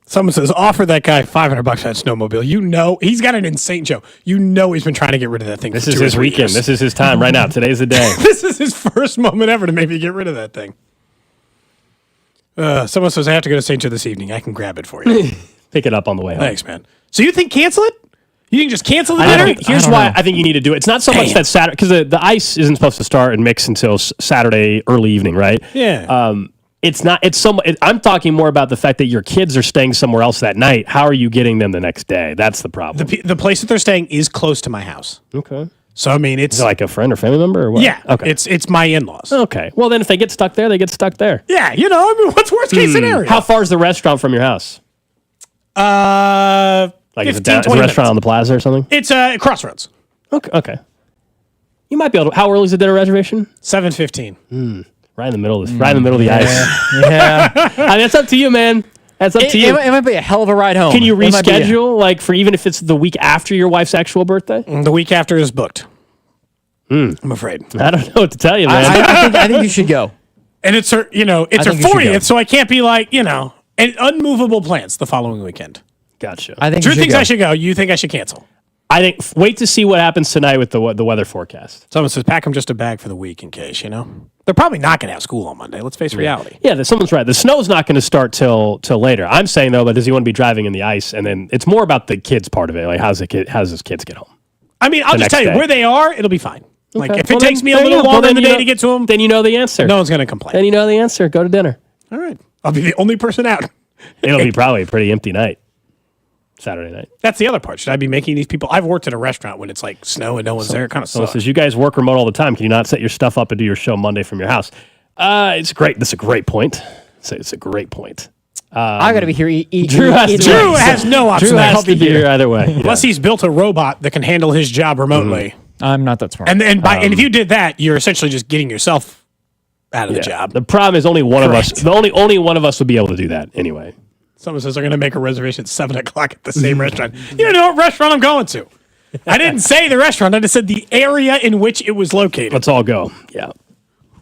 Someone says, offer that guy $500 for that snowmobile. You know, he's got an insane show. You know he's been trying to get rid of that thing. This is his weekend. Years. This is his time right now. Today's the day. This is his first moment ever to maybe get rid of that thing. Someone says, I have to go to St. Joe this evening. I can grab it for you. Pick it up on the way home. Thanks, man. So you think cancel it? You think just cancel the dinner? Here's why I think you need to do it. It's not so much that Saturday, because the ice isn't supposed to start and mix until Saturday early evening, right? Yeah. It's not. I'm talking more about the fact that your kids are staying somewhere else that night. How are you getting them the next day? That's the problem. The place that they're staying is close to my house. Okay. So I mean, it's is it like a friend or family member or what? Yeah. Okay. It's my in-laws. Okay. Well, then if they get stuck there, they get stuck there. Yeah. You know, I mean, what's worst case scenario? How far is the restaurant from your house? Like 15, is it a restaurant on the plaza or something? It's Crossroads. Okay. You might be able to. How early is the dinner reservation? 7:15. Right in the middle of this. Right in the middle of the ice. Yeah. I mean, that's up to you, man. That's up to you. It might be a hell of a ride home. Can you reschedule, like, for even if it's the week after your wife's actual birthday? The week after is booked. I'm afraid. I don't know what to tell you, man. I think you should go. And it's her, it's her 40th, so I can't be like, and unmovable plans the following weekend. Gotcha. I think Drew thinks I should go. You think I should cancel? I think wait to see what happens tonight with the weather forecast. Someone says pack them just a bag for the week in case, They're probably not going to have school on Monday. Let's face reality. Yeah, someone's right. The snow's not going to start till later. I'm saying, though, but does he want to be driving in the ice? And then it's more about the kids part of it. Like, how's his kids get home? I mean, I'll just tell you, where they are, it'll be fine. Like, Okay. if it takes me a little longer in the day to get to them, then you know the answer. No one's going to complain. Then you know the answer. Go to dinner. All right. I'll be the only person out. It'll be probably a pretty empty night. Saturday night. That's the other part. Should I be making these people? I've worked at a restaurant when it's like snow and no one's there. It kind of So sucks. it says, you guys work remote all the time. Can you not set your stuff up and do your show Monday from your house? It's great. That's a great point. It's a great point. I got to be here. Drew has no option. Drew has to be here either way. Unless he's built a robot that can handle his job remotely. I'm not that smart. And if you did that, you're essentially just getting yourself out of the job. The problem is only one of us. The only one of us would be able to do that anyway. Someone says they're going to make a reservation at 7 o'clock at the same restaurant. You don't know what restaurant I'm going to. I didn't say the restaurant. I just said the area in which it was located. Let's all go. Yeah.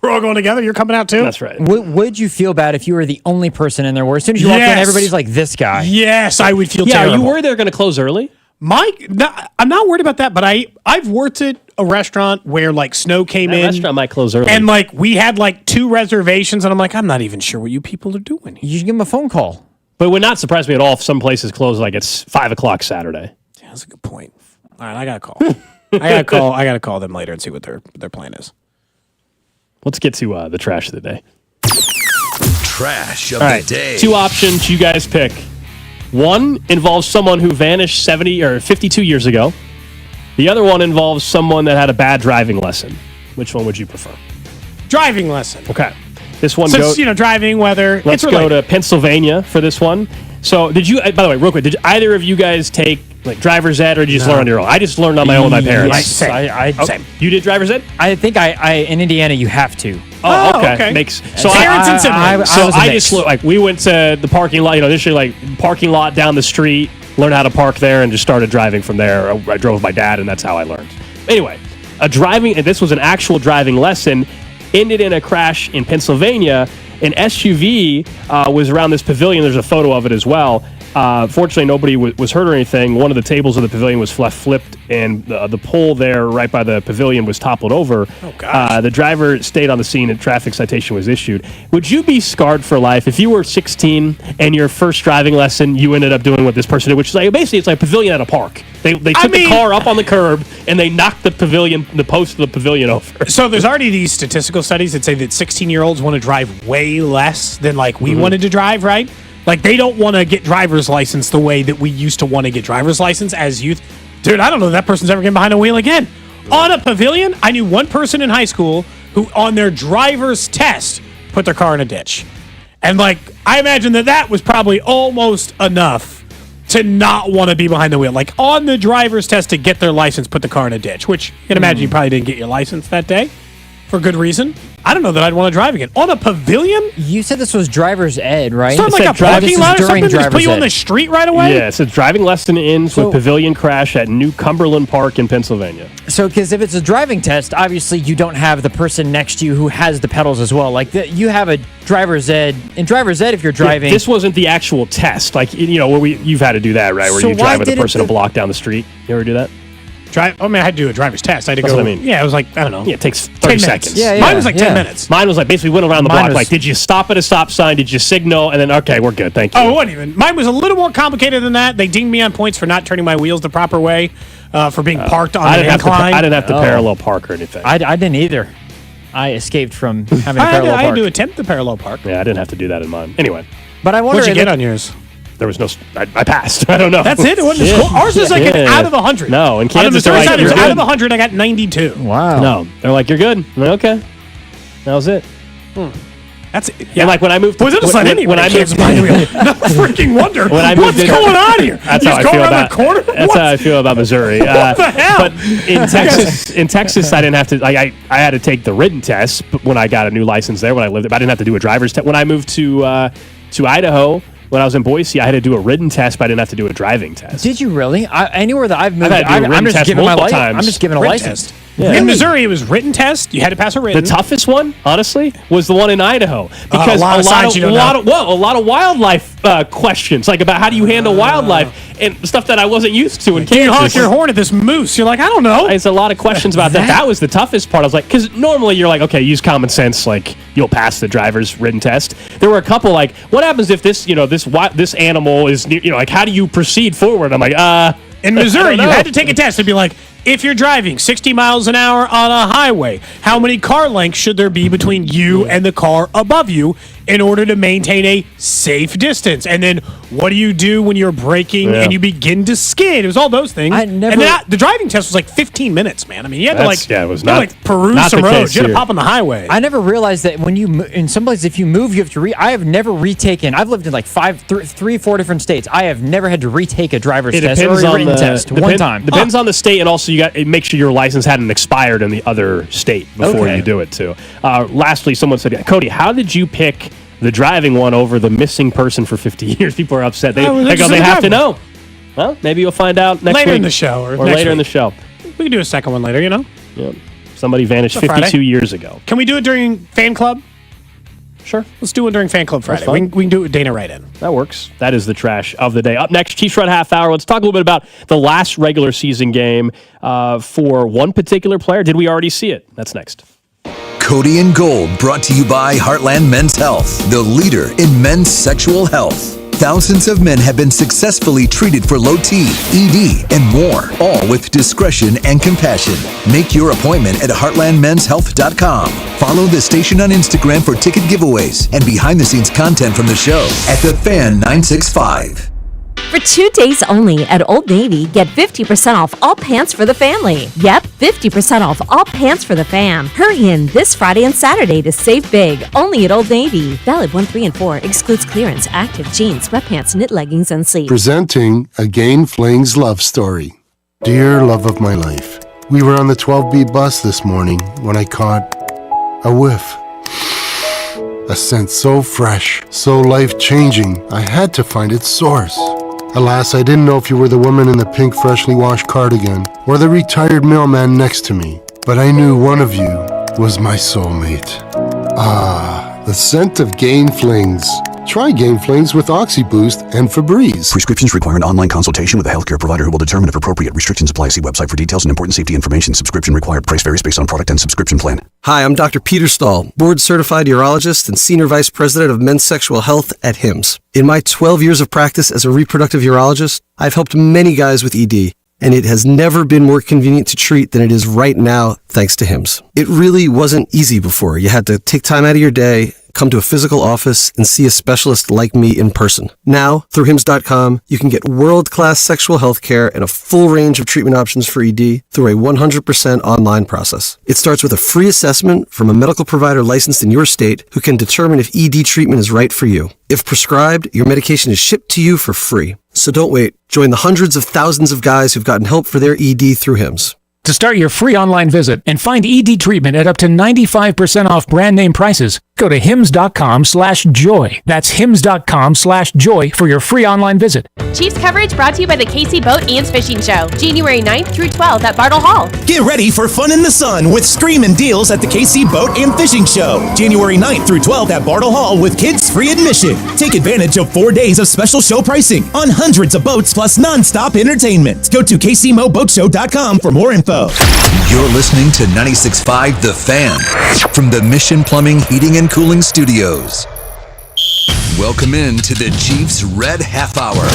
We're all going together. You're coming out too? That's right. Would you feel bad if you were the only person in there where as soon as you walk in, everybody's like, this guy? Yes, I would feel Yeah, terrible. are you worried they're going to close early? I'm not worried about that, but I've worked at a restaurant where like snow came in. Restaurant might close early. And like we had like 2 reservations and I'm like, I'm not even sure what you people are doing here. You should give them a phone call. But it would not surprise me at all if some places close like it's 5 o'clock Saturday. Yeah, that's a good point. All right, I got to call. I got to call them later and see what their plan is. Let's get to the trash of the day. Trash of All right, the day. 2 options you guys pick. One involves someone who vanished 70 or 52 years ago. The other one involves someone that had a bad driving lesson. Which one would you prefer? Driving lesson. Okay. This one Since, goes, driving, weather. let's it's go to Pennsylvania for this one. So did you, by the way, real quick, did either of you guys take like driver's ed or did you just learn on your own? I just learned on my own with my parents. Same. You did driver's ed? I think I in Indiana, you have to. Oh, okay. So parents and siblings. I just like we went to the parking lot, initially like parking lot down the street, learned how to park there, and just started driving from there. I drove with my dad, and that's how I learned. Anyway, and this was an actual driving lesson, ended in a crash in Pennsylvania. An SUV was around this pavilion. There's a photo of it as well. Fortunately, nobody was hurt or anything. One of the tables of the pavilion was flipped, and the pole there right by the pavilion was toppled over. Oh, gosh. The driver stayed on the scene and traffic citation was issued. Would you be scarred for life if you were 16 and your first driving lesson, you ended up doing what this person did, which is like, basically it's like a pavilion at a park. They took the car up on the curb and they knocked the post of the pavilion over. So there's already these statistical studies that say that 16-year-olds want to drive way less than like we wanted to drive, right? Like they don't want to get driver's license the way that we used to want to get driver's license as youth. Dude, I don't know if that person's ever getting behind a wheel again. On a pavilion, I knew one person in high school who on their driver's test put their car in a ditch. And like, I imagine that was probably almost enough to not want to be behind the wheel. Like on the driver's test to get their license, put the car in a ditch, which you can imagine you probably didn't get your license that day for good reason. I don't know that I'd want to drive again. On a pavilion? You said this was driver's ed, right? It's not like a parking lot or something? Just put you on the street right away? Yeah, it says driving lesson ends with pavilion crash at New Cumberland Park in Pennsylvania. So, because if it's a driving test, obviously you don't have the person next to you who has the pedals as well. Like, you have a driver's ed. In driver's ed, if you're driving... Yeah, this wasn't the actual test. Like, where you've had to do that, right? Where you drive with a person a block down the street. You ever do that? I had to do a driver's test. I had to That's go. what I mean. Yeah, it was like, I don't know. Yeah, it takes 30 seconds. Yeah. Mine was like 10 minutes. Mine was like basically went around the block. Like, did you stop at a stop sign? Did you signal? And then, okay, we're good. Thank you. Oh, it wasn't even. Mine was a little more complicated than that. They dinged me on points for not turning my wheels the proper way, for being parked on an incline. I didn't have to parallel park or anything. I didn't either. I escaped from having to parallel park. I had to attempt the parallel park. Yeah, I didn't have to do that in mine. Anyway. But I wonder... What'd you get on yours? There was no... I passed. I don't know. That's it? It wasn't score? Ours is like an out of 100. No, in Kansas, they're like, it was out of 100, I got 92. Wow. No, they're like, you're good. I'm like, okay. That was it. That's it. Yeah. And like when I moved... when I moved... No freaking wonder. What's going on here? That's you how I just go feel around about... the corner? That's how I feel about Missouri. What the hell? But in Texas, I didn't have to... Like, I had to take the written test when I got a new license there when I lived there. But I didn't have to do a driver's test. When I moved to Idaho... When I was in Boise, I had to do a written test, but I didn't have to do a driving test. Did you really? Anywhere that I've moved, I'm just giving my license. I'm just giving a license. Yeah. In Missouri, it was written test. You had to pass a written. The toughest one, honestly, was the one in Idaho because a lot of wildlife questions, like about how do you handle wildlife and stuff that I wasn't used to in Kansas. You honk your horn at this moose. You're like, I don't know. It's a lot of questions about that. That was the toughest part. I was like, because normally you're like, okay, use common sense, like you'll pass the driver's written test. There were a couple like, what happens if this animal is like how do you proceed forward? I'm like, in Missouri, you had to take a test. It'd be like, if you're driving 60 miles an hour on a highway, how many car lengths should there be between you and the car above you in order to maintain a safe distance? And then what do you do when you're braking and you begin to skid? It was all those things. The driving test was like 15 minutes, man. I mean, you had to peruse some roads. You had to pop on the highway. I never realized that when you in some places, if you move, you have to I have never retaken. I've lived in like 4 different states. I have never had to retake a driver's test or a written test one time. Depends on the state, and also make sure your license hadn't expired in the other state before you do it too. Lastly, someone said, Cody, how did you pick the driving one over the missing person for 50 years? People are upset. They have to know. Well, maybe you'll find out next later week. In the show or later in the show. We can do a second one later, Yeah. Somebody vanished 52 years ago. Can we do it during Fan Club? Sure. Let's do it during Fan Club Friday. We can do it with Dana Wright in. That works. That is the trash of the day. Up next, Chiefs Run Half Hour. Let's talk a little bit about the last regular season game for one particular player. Did we already see it? That's next. Cody and Gold, brought to you by Heartland Men's Health, the leader in men's sexual health. Thousands of men have been successfully treated for low T, ED, and more, all with discretion and compassion. Make your appointment at heartlandmenshealth.com. Follow the station on Instagram for ticket giveaways and behind-the-scenes content from the show at The Fan 965. For 2 days only at Old Navy, get 50% off all pants for the family. Yep, 50% off all pants for the fam. Hurry in this Friday and Saturday to save big, only at Old Navy. Valid 1, 3, and 4. Excludes clearance, active jeans, sweatpants, knit leggings, and sleeves. Presenting a Gain Flings love story. Dear love of my life, we were on the 12B bus this morning when I caught a whiff. A scent so fresh, so life-changing, I had to find its source. Alas, I didn't know if you were the woman in the pink freshly washed cardigan or the retired mailman next to me, but I knew one of you was my soulmate. Ah, the scent of Gain Flings. Try Game Flings with OxyBoost and Febreze. Prescriptions require an online consultation with a healthcare provider who will determine if appropriate. Restrictions apply. See website for details and important safety information. Subscription required. Price varies based on product and subscription plan. Hi, I'm Dr. Peter Stahl, board-certified urologist and Senior Vice President of Men's Sexual Health at HIMSS. In my 12 years of practice as a reproductive urologist, I've helped many guys with ED, and it has never been more convenient to treat than it is right now, thanks to HIMSS. It really wasn't easy before. You had to take time out of your day, come to a physical office, and see a specialist like me in person. Now, through HIMSS.com, you can get world-class sexual health care and a full range of treatment options for ED through a 100% online process. It starts with a free assessment from a medical provider licensed in your state who can determine if ED treatment is right for you. If prescribed, your medication is shipped to you for free. So don't wait. Join the hundreds of thousands of guys who've gotten help for their ED through HIMSS. To start your free online visit and find ED treatment at up to 95% off brand name prices, go to hims.com/joy. That's hims.com/joy for your free online visit. Chiefs coverage brought to you by the KC Boat and Fishing Show, January 9th through 12th at Bartle Hall. Get ready for fun in the sun with screaming deals at the KC Boat and Fishing Show, January 9th through 12th at Bartle Hall with kids free admission. Take advantage of 4 days of special show pricing on hundreds of boats plus non-stop entertainment. Go to kcmoboatshow.com for more info. You're listening to 96.5 The Fan from the Mission Plumbing, Heating, and Cooling Studios. Welcome in to the Chiefs Red Half Hour.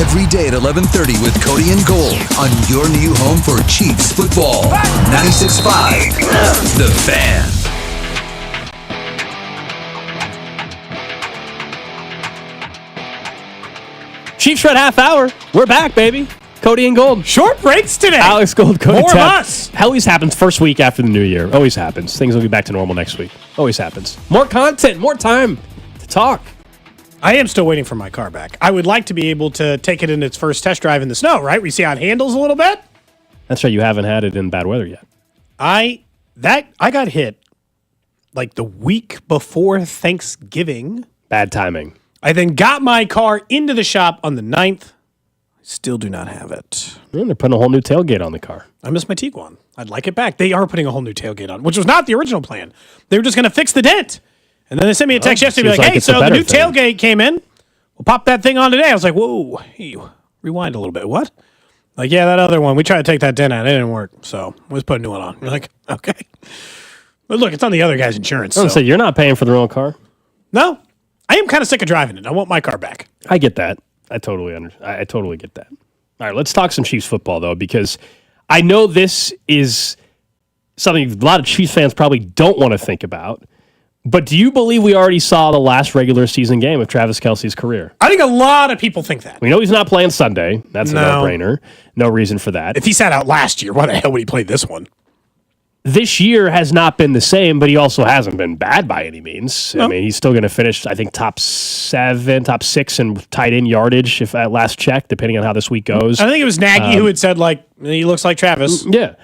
Every day at 11:30 with Cody and Gold on your new home for Chiefs football. 96.5 The Fan. Chiefs Red Half Hour. We're back, baby. Cody and Gold. Short breaks today. Alex Gold, Cody More of Tapp. us. Always happens first week after the new year. Always happens. Things will be back to normal next week. Always happens. More content, more time to talk. I am still waiting for my car back. I would like to be able to take it in its first test drive in the snow, right? We see how it handles a little bit. That's right. You haven't had it in bad weather yet. I got hit like the week before Thanksgiving. Bad timing. I then got my car into the shop on the 9th. Still do not have it. And they're putting a whole new tailgate on the car. I miss my Tiguan. I'd like it back. They are putting a whole new tailgate on, which was not the original plan. They were just going to fix the dent. And then they sent me a text yesterday, like, hey, so the new tailgate came in. We'll pop that thing on today. I was like, whoa, hey, rewind a little bit. What? Like, yeah, that other one. We tried to take that dent out. It didn't work. So let's put a new one on. You're like, okay. But look, it's on the other guy's insurance. So you're not paying for the rental car? No. I am kind of sick of driving it. I want my car back. I get that. I totally get that. All right, let's talk some Chiefs football, though, because I know this is something a lot of Chiefs fans probably don't want to think about. But do you believe we already saw the last regular season game of Travis Kelce's career? I think a lot of people think that. We know he's not playing Sunday. That's a no-brainer. No reason for that. If he sat out last year, why the hell would he play this one? This year has not been the same, but he also hasn't been bad by any means. No. I mean, he's still going to finish, I think, top 6 in tight end yardage if at last check, depending on how this week goes. I think it was Nagy who had said, like, he looks like Travis. Yeah.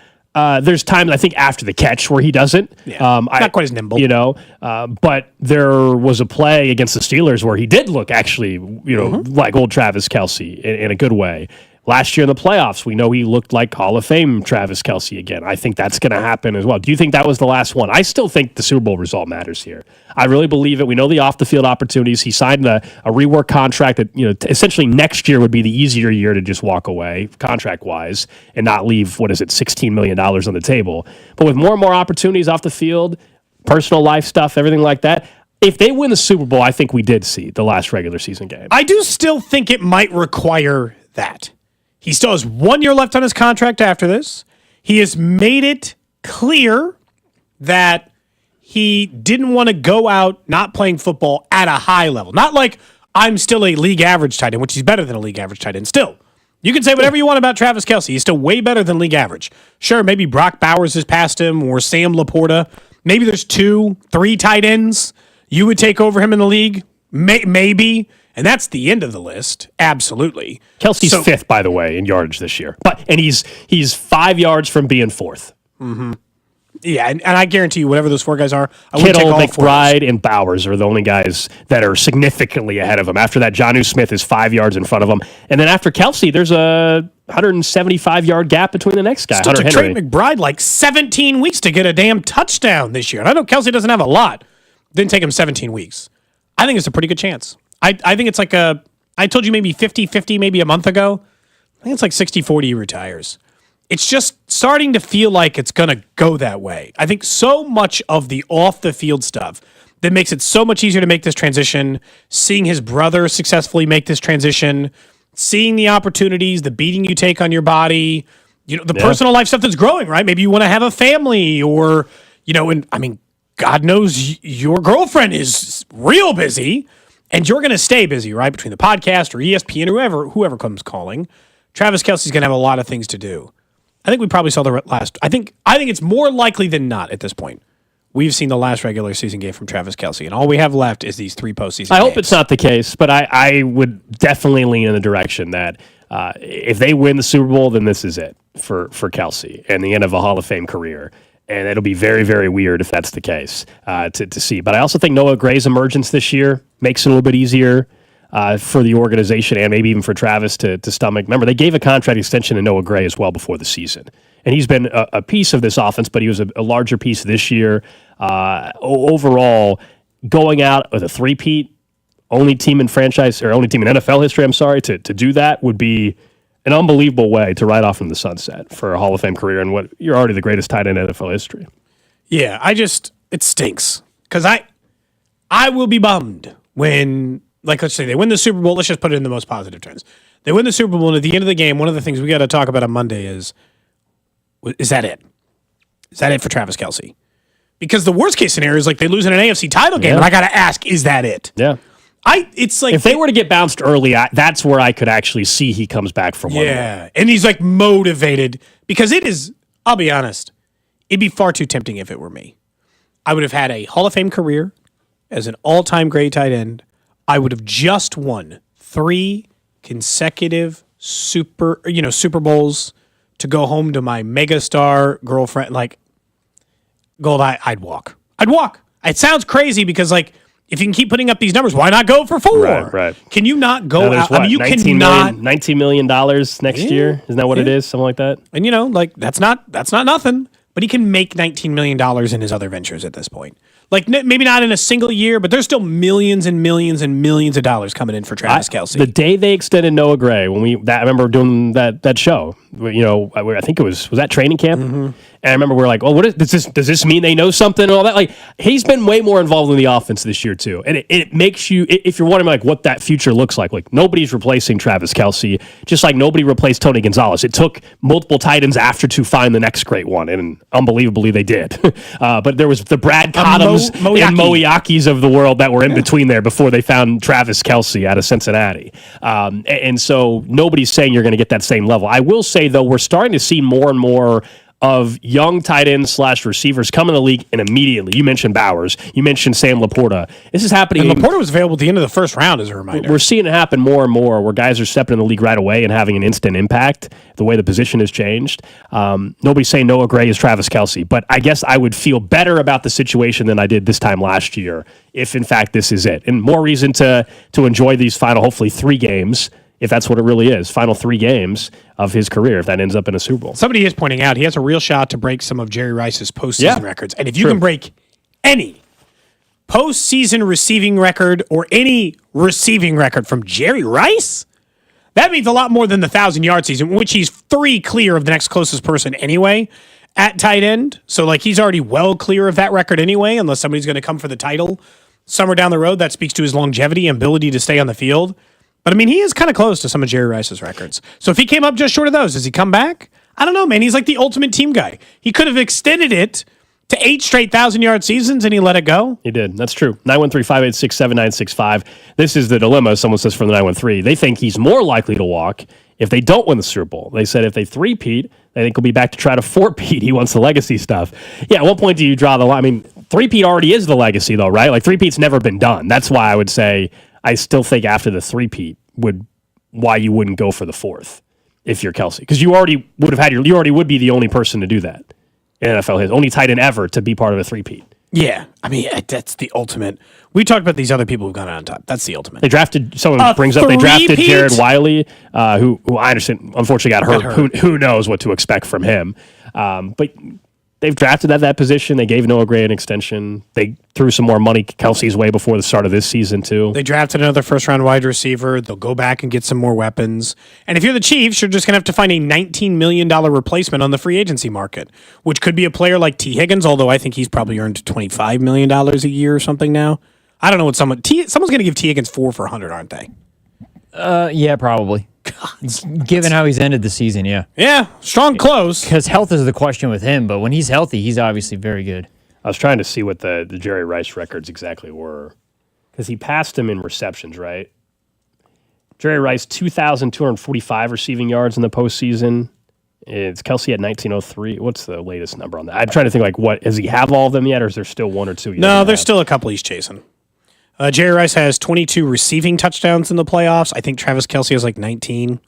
There's times, I think, after the catch where he doesn't. Yeah, not quite as nimble. But there was a play against the Steelers where he did look actually, like old Travis Kelce in a good way. Last year in the playoffs, we know he looked like Hall of Fame Travis Kelce again. I think that's going to happen as well. Do you think that was the last one? I still think the Super Bowl result matters here. I really believe it. We know the off-the-field opportunities. He signed a rework contract that, essentially next year would be the easier year to just walk away, contract-wise, and not leave, $16 million on the table. But with more and more opportunities off the field, personal life stuff, everything like that, if they win the Super Bowl, I think we did see the last regular season game. I do still think it might require that. He still has 1 year left on his contract after this. He has made it clear that he didn't want to go out not playing football at a high level. Not like I'm still a league average tight end, which he's better than a league average tight end. Still, you can say whatever you want about Travis Kelce. He's still way better than league average. Sure, maybe Brock Bowers has passed him or Sam Laporta. Maybe there's 2, 3 tight ends you would take over him in the league. Maybe. And that's the end of the list. Absolutely. Kelce's 5th, by the way, in yardage this year. And he's 5 yards from being 4th. Mm-hmm. Yeah, and I guarantee you, whatever those 4 guys are, I would take Kittle, all McBride, and Bowers are the only guys that are significantly ahead of him. After that, Jonnu Smith is 5 yards in front of him. And then after Kelce, there's a 175-yard gap between the next guy, Still Hunter took Henry. Trey McBride like 17 weeks to get a damn touchdown this year. And I know Kelce doesn't have a lot. Didn't take him 17 weeks. I think it's a pretty good chance. I think it's like I told you maybe 50-50 maybe a month ago. I think it's like 60-40 he retires. It's just starting to feel like it's going to go that way. I think so much of the off-the-field stuff that makes it so much easier to make this transition, seeing his brother successfully make this transition, seeing the opportunities, the beating you take on your body, the personal life stuff that's growing, right? Maybe you want to have a family or, and I mean, God knows your girlfriend is real busy and you're going to stay busy, right? Between the podcast or ESPN or whoever comes calling. Travis Kelce's going to have a lot of things to do. I think we probably saw the last. I think it's more likely than not at this point. We've seen the last regular season game from Travis Kelce, and all we have left is these 3 postseason games. I hope it's not the case, but I would definitely lean in the direction that if they win the Super Bowl, then this is it for Kelce and the end of a Hall of Fame career. And it'll be very, very weird if that's the case to see. But I also think Noah Gray's emergence this year makes it a little bit easier for the organization and maybe even for Travis to stomach. Remember, they gave a contract extension to Noah Gray as well before the season. And he's been a piece of this offense, but he was a larger piece this year. Overall, going out with a three-peat, only team in NFL history, to do that would be an unbelievable way to ride off into the sunset for a Hall of Fame career and what you're already the greatest tight end in NFL history. Yeah, it stinks. Because I will be bummed when, like, let's say they win the Super Bowl. Let's just put it in the most positive terms. They win the Super Bowl, and at the end of the game, one of the things we got to talk about on Monday is that it? Is that it for Travis Kelce? Because the worst case scenario is like they lose in an AFC title game, and I got to ask, is that it? Yeah. It's like if they were to get bounced early, that's where I could actually see he comes back from one. Yeah, and he's like motivated because it is. I'll be honest, it'd be far too tempting if it were me. I would have had a Hall of Fame career as an all-time great tight end. I would have just won 3 consecutive Super Bowls to go home to my megastar girlfriend. Like, Gold, I'd walk. It sounds crazy because, like, if you can keep putting up these numbers, why not go for 4? Right. Can you not go out? What, I mean, you cannot. $19 million next year? Isn't that what it is? Something like that? And, that's not nothing. But he can make $19 million in his other ventures at this point. Like, maybe not in a single year, but there's still millions and millions and millions of dollars coming in for Travis Kelce. The day they extended Noah Gray, I remember doing that show. I think it was that training camp? Mm-hmm. And I remember we were like, oh, does this mean they know something and all that? Like, he's been way more involved in the offense this year, too. And it makes you, if you're wondering, like, what that future looks like nobody's replacing Travis Kelce, just like nobody replaced Tony Gonzalez. It took multiple tight ends after to find the next great one, and unbelievably they did. But there was the Brad Cottoms and Moiakis of the world that were in between there before they found Travis Kelce out of Cincinnati. And so nobody's saying you're going to get that same level. I will say, though, we're starting to see more and more of young tight ends / receivers come in the league and immediately. You mentioned Bowers. You mentioned Sam Laporta. This is happening. And Laporta was available at the end of the first round, as a reminder. We're seeing it happen more and more where guys are stepping in the league right away and having an instant impact, the way the position has changed. Nobody's saying Noah Gray is Travis Kelce, but I guess I would feel better about the situation than I did this time last year if, in fact, this is it. And more reason to enjoy these final, hopefully, 3 games, if that's what it really is, final 3 games of his career, if that ends up in a Super Bowl. Somebody is pointing out he has a real shot to break some of Jerry Rice's postseason records. And if you can break any postseason receiving record or any receiving record from Jerry Rice, that means a lot more than the 1,000-yard season, which he's 3 clear of the next closest person anyway at tight end. So, like, he's already well clear of that record anyway, unless somebody's going to come for the title somewhere down the road. That speaks to his longevity and ability to stay on the field. But, I mean, he is kind of close to some of Jerry Rice's records. So if he came up just short of those, does he come back? I don't know, man. He's like the ultimate team guy. He could have extended it to 8 straight 1,000-yard seasons, and he let it go. He did. That's true. 913-586-7965. This is the dilemma, someone says from the 913. They think he's more likely to walk if they don't win the Super Bowl. They said if they 3-peat, they think he'll be back to try to 4-peat. He wants the legacy stuff. Yeah, at what point do you draw the line? I mean, 3-peat already is the legacy, though, right? Like, 3-peat's never been done. That's why I would say I still think after the 3-peat why you wouldn't go for the 4th if you're Kelce. Because you already would have you already would be the only person to do that in NFL history. Only tight end ever to be part of a 3-peat. Yeah. I mean, that's the ultimate. We talked about these other people who've gone out on top. That's the ultimate. They drafted, they drafted Jared Wiley, who I understand, unfortunately got hurt. Who knows what to expect from him. But they've drafted at that position. They gave Noah Gray an extension. They threw some more money Kelsey's way before the start of this season, too. They drafted another first-round wide receiver. They'll go back and get some more weapons. And if you're the Chiefs, you're just going to have to find a $19 million replacement on the free agency market, which could be a player like T. Higgins, although I think he's probably earned $25 million a year or something now. I don't know what someone's going to give T. Higgins 4 for 100, aren't they? Yeah, probably. Given how he's ended the season, yeah. Yeah, strong close. Because health is the question with him, but when he's healthy, he's obviously very good. I was trying to see what the Jerry Rice records exactly were. Because he passed him in receptions, right? Jerry Rice, 2,245 receiving yards in the postseason. It's Kelsey at 1903. What's the latest number on that? I'm trying to think, does he have all of them yet, or is there still one or two? No, there's still a couple he's chasing. Jerry Rice has 22 receiving touchdowns in the playoffs. I think Travis Kelce has 19.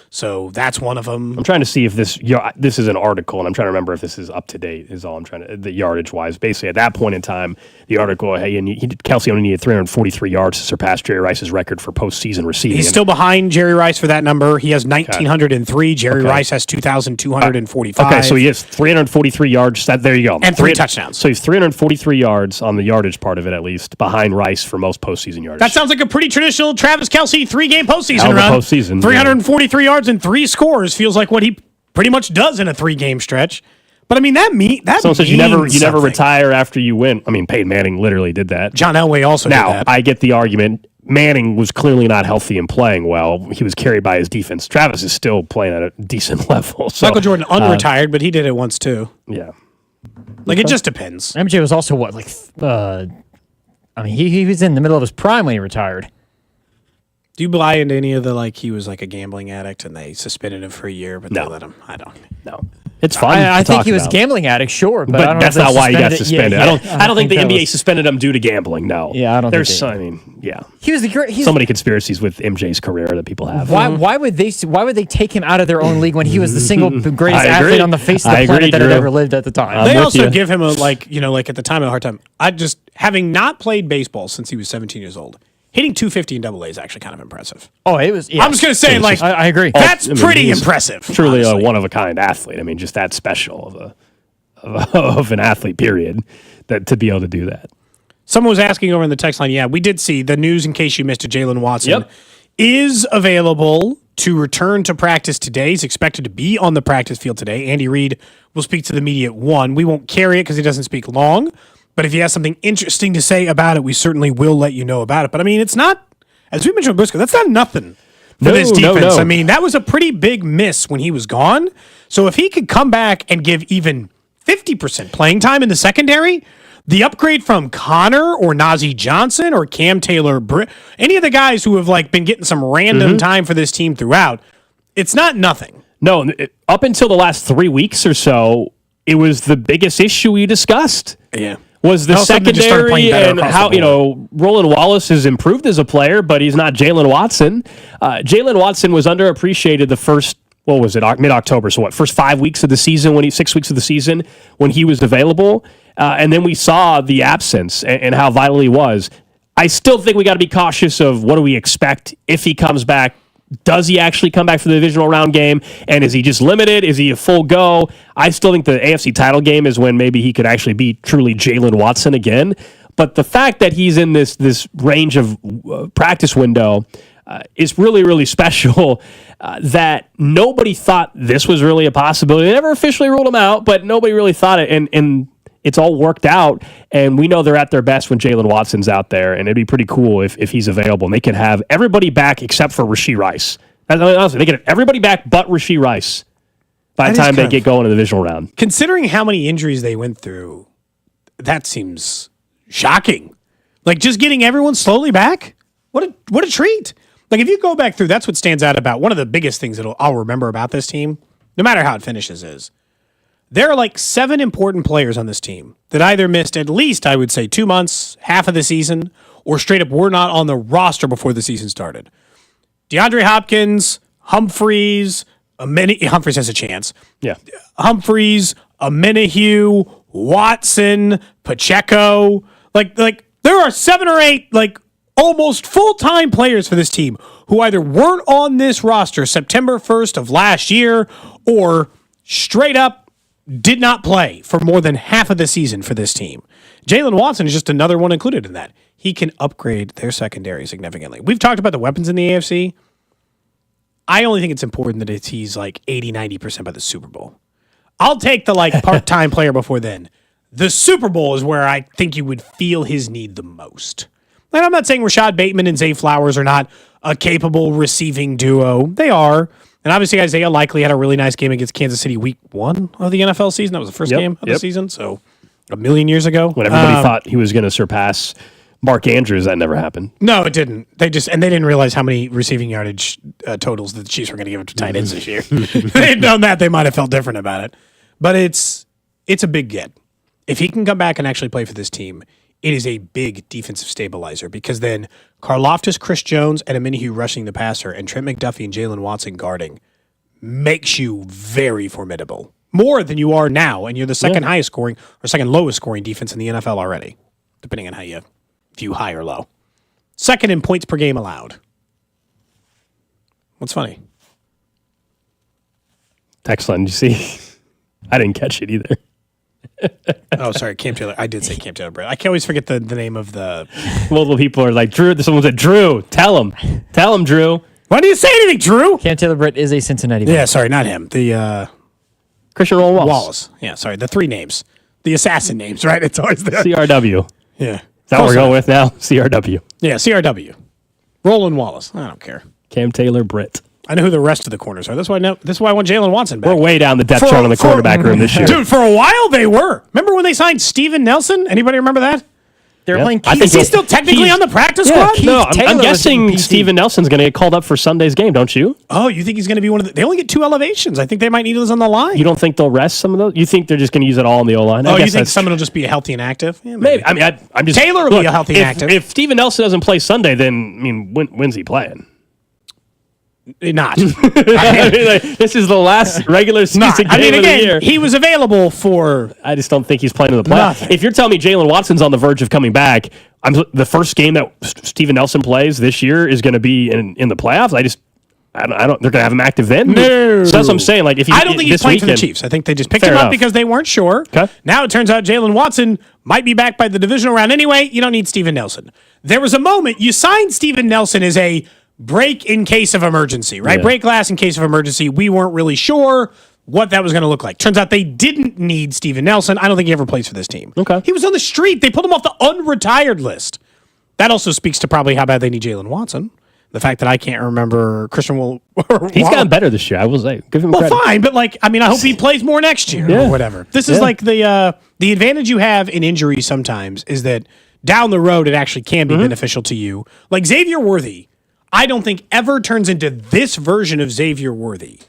So that's one of them. I'm trying to see if this is an article, and I'm trying to remember if this is up to date. Is all I'm trying to the yardage wise. Basically, at that point in time, the article, Kelsey only needed 343 yards to surpass Jerry Rice's record for postseason receiving. He's still behind Jerry Rice for that number. He has 1,903. Jerry Rice has 2,245. Okay, so he has 343 yards. There you go, and 3 touchdowns. So he's 343 yards on the yardage part of it, at least, behind Rice for most postseason yardage. That sounds like a pretty traditional Travis Kelce 3-game postseason run. Postseason, 343 yards and 3 scores feels like what he pretty much does in a 3-game stretch. But I mean, that means you never retire after you win. I mean, Peyton Manning literally did that. John Elway also did that. Now, I get the argument. Manning was clearly not healthy and playing well. He was carried by his defense. Travis is still playing at a decent level. So, Michael Jordan unretired, but he did it once too. Yeah. It just depends. MJ was also he was in the middle of his prime when he retired. Do you buy into any of the, he was a gambling addict and they suspended him for a year, but they let him? I don't. No. It's fun. I think he was a gambling addict, sure, but I don't know that's if not why he got suspended. Yeah, I don't think the NBA suspended him due to gambling. No. Yeah, I don't. There's, He was the great. So many conspiracies with MJ's career that people have. Why would they take him out of their own league when he was the single greatest athlete on the face of the planet that had ever lived at the time? They also give him at the time a hard time. Having not played baseball since he was 17 years old. Hitting 250 in AA is actually kind of impressive. Oh, it was. Yes. I'm just going to say, I agree. That's pretty impressive. Truly a one-of-a-kind athlete. I mean, just that special of an athlete, period, to be able to do that. Someone was asking over in the text line, we did see the news, in case you missed it, Jalen Watson is available to return to practice today. He's expected to be on the practice field today. Andy Reid will speak to the media at 1. We won't carry it because he doesn't speak long. But if he has something interesting to say about it, we certainly will let you know about it. But I mean, it's not, as we mentioned with Brisco, that's not nothing for this defense. No. I mean, that was a pretty big miss when he was gone. So if he could come back and give even 50% playing time in the secondary, the upgrade from Connor or Najee Johnson or Cam Taylor, any of the guys who have been getting some random time for this team throughout, it's not nothing. No, up until the last 3 weeks or so, it was the biggest issue we discussed. Yeah. Was the secondary and how, Roland Wallace has improved as a player, but he's not Jalen Watson. Jalen Watson was underappreciated the first, mid-October, so first 5 weeks of the season, 6 weeks of the season when he was available. And then we saw the absence and how vital he was. I still think we got to be cautious of what do we expect if he comes back. Does he actually come back for the divisional round game? And is he just limited? Is he a full go? I still think the AFC title game is when maybe he could actually be truly Jalen Watson again. But the fact that he's in this range of practice window is really, really special that nobody thought this was really a possibility. They never officially ruled him out, but nobody really thought it. And it's all worked out, and we know they're at their best when Jalen Watson's out there, and it'd be pretty cool if he's available. And they could have everybody back except for Rashee Rice. Honestly, they could have everybody back but Rashee Rice by the time they get going in the divisional round. Considering how many injuries they went through, that seems shocking. Just getting everyone slowly back? What a treat. If you go back through, that's what stands out about one of the biggest things that I'll remember about this team, no matter how it finishes, is there are 7 important players on this team that either missed at least, I would say, 2 months, half of the season, or straight up were not on the roster before the season started. DeAndre Hopkins, Humphreys, Humphreys has a chance. Yeah. Humphreys, Amenahue, Watson, Pacheco. There are 7 or 8, almost full-time players for this team who either weren't on this roster September 1st of last year or straight up did not play for more than half of the season for this team. Jalen Watson is just another one included in that. He can upgrade their secondary significantly. We've talked about the weapons in the AFC. I only think it's important that he's like 80, 90% by the Super Bowl. I'll take the part-time player before then. The Super Bowl is where I think you would feel his need the most. And I'm not saying Rashad Bateman and Zay Flowers are not a capable receiving duo. They are. And obviously Isaiah Likely had a really nice game against Kansas City week 1 of the NFL season. That was the first game of the season. So a million years ago. When everybody thought he was going to surpass Mark Andrews, that never happened. No, it didn't. They didn't realize how many receiving yardage totals that the Chiefs were going to give up to tight ends this year. If they had done that, they might have felt different about it. But it's a big get. If he can come back and actually play for this team, it is a big defensive stabilizer because then Karlaftis, Chris Jones, and Aminihu rushing the passer, and Trent McDuffie and Jalen Watson guarding makes you very formidable. More than you are now, and you're the second highest scoring or second lowest scoring defense in the NFL already, depending on how you view high or low. Second in points per game allowed. What's funny? Text line, did you see? I didn't catch it either. Oh, sorry, Cam Taylor. I did say Cam Taylor Britt. I can always forget the name of the... Multiple people are like, Drew, someone said, Drew, tell him, Drew. Why do you say anything, Drew? Cam Taylor Britt is a Cincinnati Yeah, sorry, not him. The Christian Roll Wallace. Yeah, sorry, the 3 names. The assassin names, right? It's always there. CRW. Yeah. Is that what we're going with now? CRW. Yeah, CRW. Roland Wallace. I don't care. Cam Taylor Britt. I know who the rest of the corners are. That's why I want Jalen Watson back. We're way down the depth chart on the quarterback room this year. Dude, for a while they were. Remember when they signed Steven Nelson? Anybody remember that? They're playing Keith. Is he still technically on the practice squad? No, I'm guessing Steven Nelson's going to get called up for Sunday's game, don't you? Oh, you think he's going to be one of the... They only get 2 elevations. I think they might need those on the line. You don't think they'll rest some of those? You think they're just going to use it all on the O-line? Oh, you think someone will just be healthy and active? Yeah, maybe. I mean, I'm just... Taylor will be healthy and active. If Steven Nelson doesn't play Sunday, then, I mean, when's he playing? Not. This is the last regular season game of the year. He was available for... I just don't think he's playing in the playoffs. If you're telling me Jalen Watson's on the verge of coming back, the first game that Steven Nelson plays this year is going to be in the playoffs. I don't. They're going to have him active then. No, so that's what I'm saying. Like, if I don't think he's playing for the Chiefs. I think they just picked him up because they weren't sure. Okay. Now it turns out Jalen Watson might be back by the divisional round anyway. You don't need Steven Nelson. There was a moment you signed Steven Nelson as a break in case of emergency, right? Yeah. Break glass in case of emergency. We weren't really sure what that was going to look like. Turns out they didn't need Steven Nelson. I don't think he ever plays for this team. Okay. He was on the street. They pulled him off the unretired list. That also speaks to probably how bad they need Jalen Watson. The fact that I can't remember Christian will. He's gotten better this year, I will say. Give him credit. Well, fine, but I hope he plays more next year or whatever. This is like the advantage you have in injuries sometimes is that down the road it actually can be beneficial to you. Like Xavier Worthy, I don't think ever turns into this version of Xavier Worthy